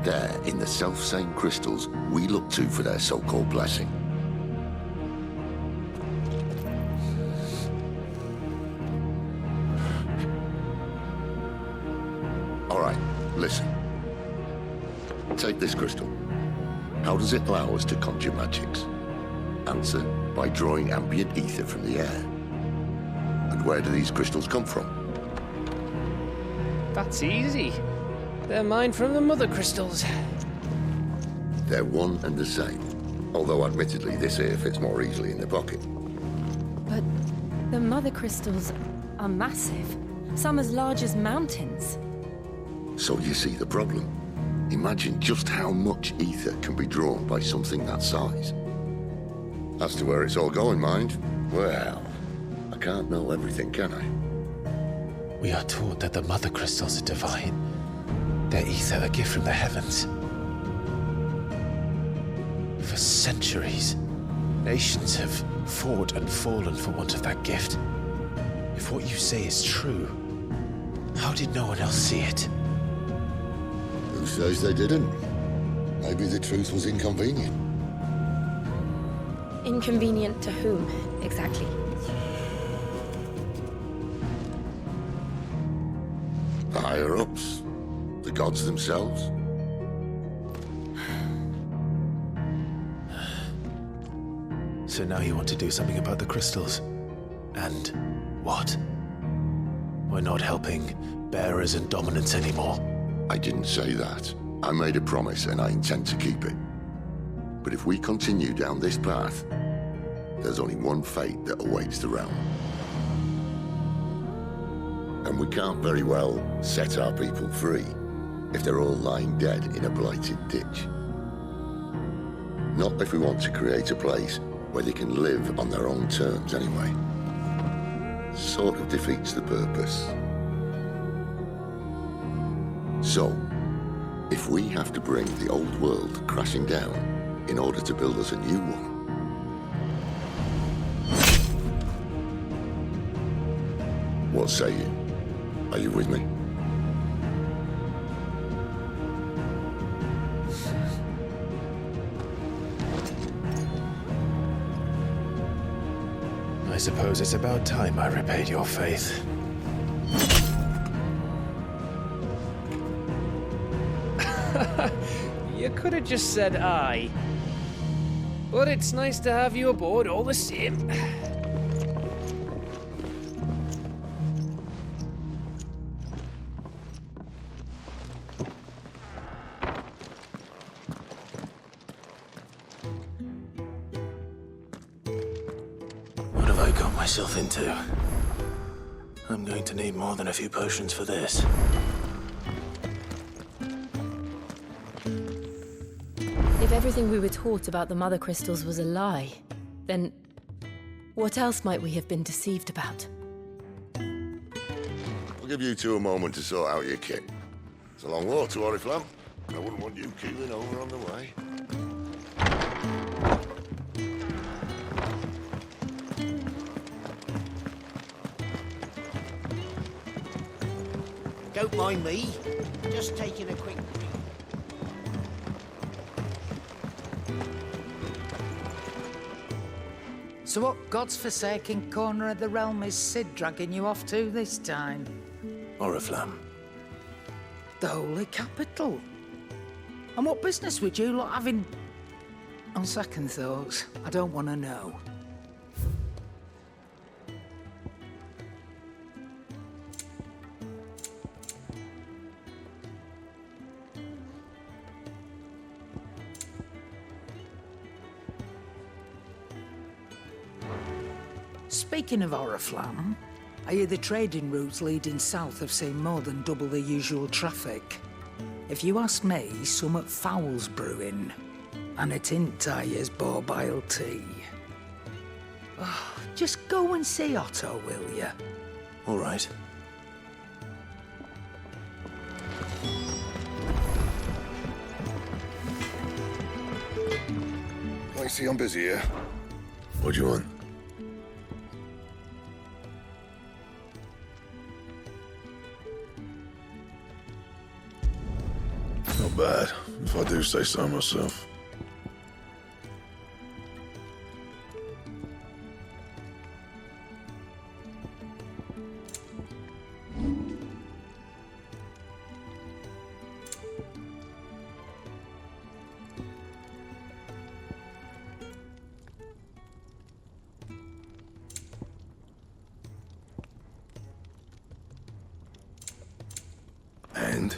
There, in the self-same crystals we look to for their so-called blessing. All right, listen. Take this crystal. How does it allow us to conjure magics? Answer, by drawing ambient ether from the air. And where do these crystals come from? That's easy. They're mined from the Mother Crystals. They're one and the same. Although admittedly this here fits more easily in the pocket. But the Mother Crystals are massive. Some as large as mountains. So you see the problem. Imagine just how much ether can be drawn by something that size. As to where it's all going, mind, well, I can't know everything, can I? We are taught that the Mother Crystals are divine. Their ether a gift from the heavens. For centuries, nations have fought and fallen for want of that gift. If what you say is true, How did no one else see it? Who says they didn't? Maybe the truth was inconvenient. Inconvenient to whom, exactly? The higher-ups. The gods themselves. So now you want to do something about the crystals? And what? We're not helping bearers and dominants anymore. I didn't say that. I made a promise and I intend to keep it. But if we continue down this path, there's only one fate that awaits the realm. And we can't very well set our people free if they're all lying dead in a blighted ditch. Not if we want to create a place where they can live on their own terms anyway. Sort of defeats the purpose. So, if we have to bring the old world crashing down in order to build us a new one, what say you? Are you with me? I suppose it's about time I repaid your faith. You could have just said aye. But it's nice to have you aboard all the same. What have I got myself into? I'm going to need more than a few potions for this. If everything we were taught about the Mother Crystals was a lie, then what else might we have been deceived about? I'll give you two a moment to sort out your kit. It's a long walk to Oriflamme, and I wouldn't want you keeling over on the way. Don't mind me. Just taking a quick break. So what god's forsaken corner of the realm is Sid dragging you off to this time? Oriflamme. The holy capital. And what business would you lot have in... On second thoughts, I don't want to know. Speaking of Oriflamme, I hear the trading routes leading south have seen more than double the usual traffic. If you ask me, summat foul's brewing. And it ain't Tyre's borbile tea. Oh, just go and see Otto, will you? All right. I see I'm busy here. What do you want? Not bad, if I do say so myself. And?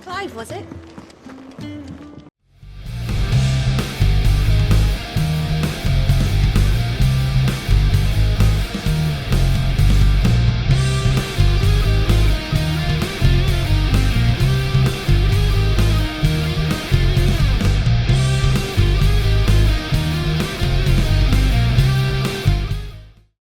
Clive, was it?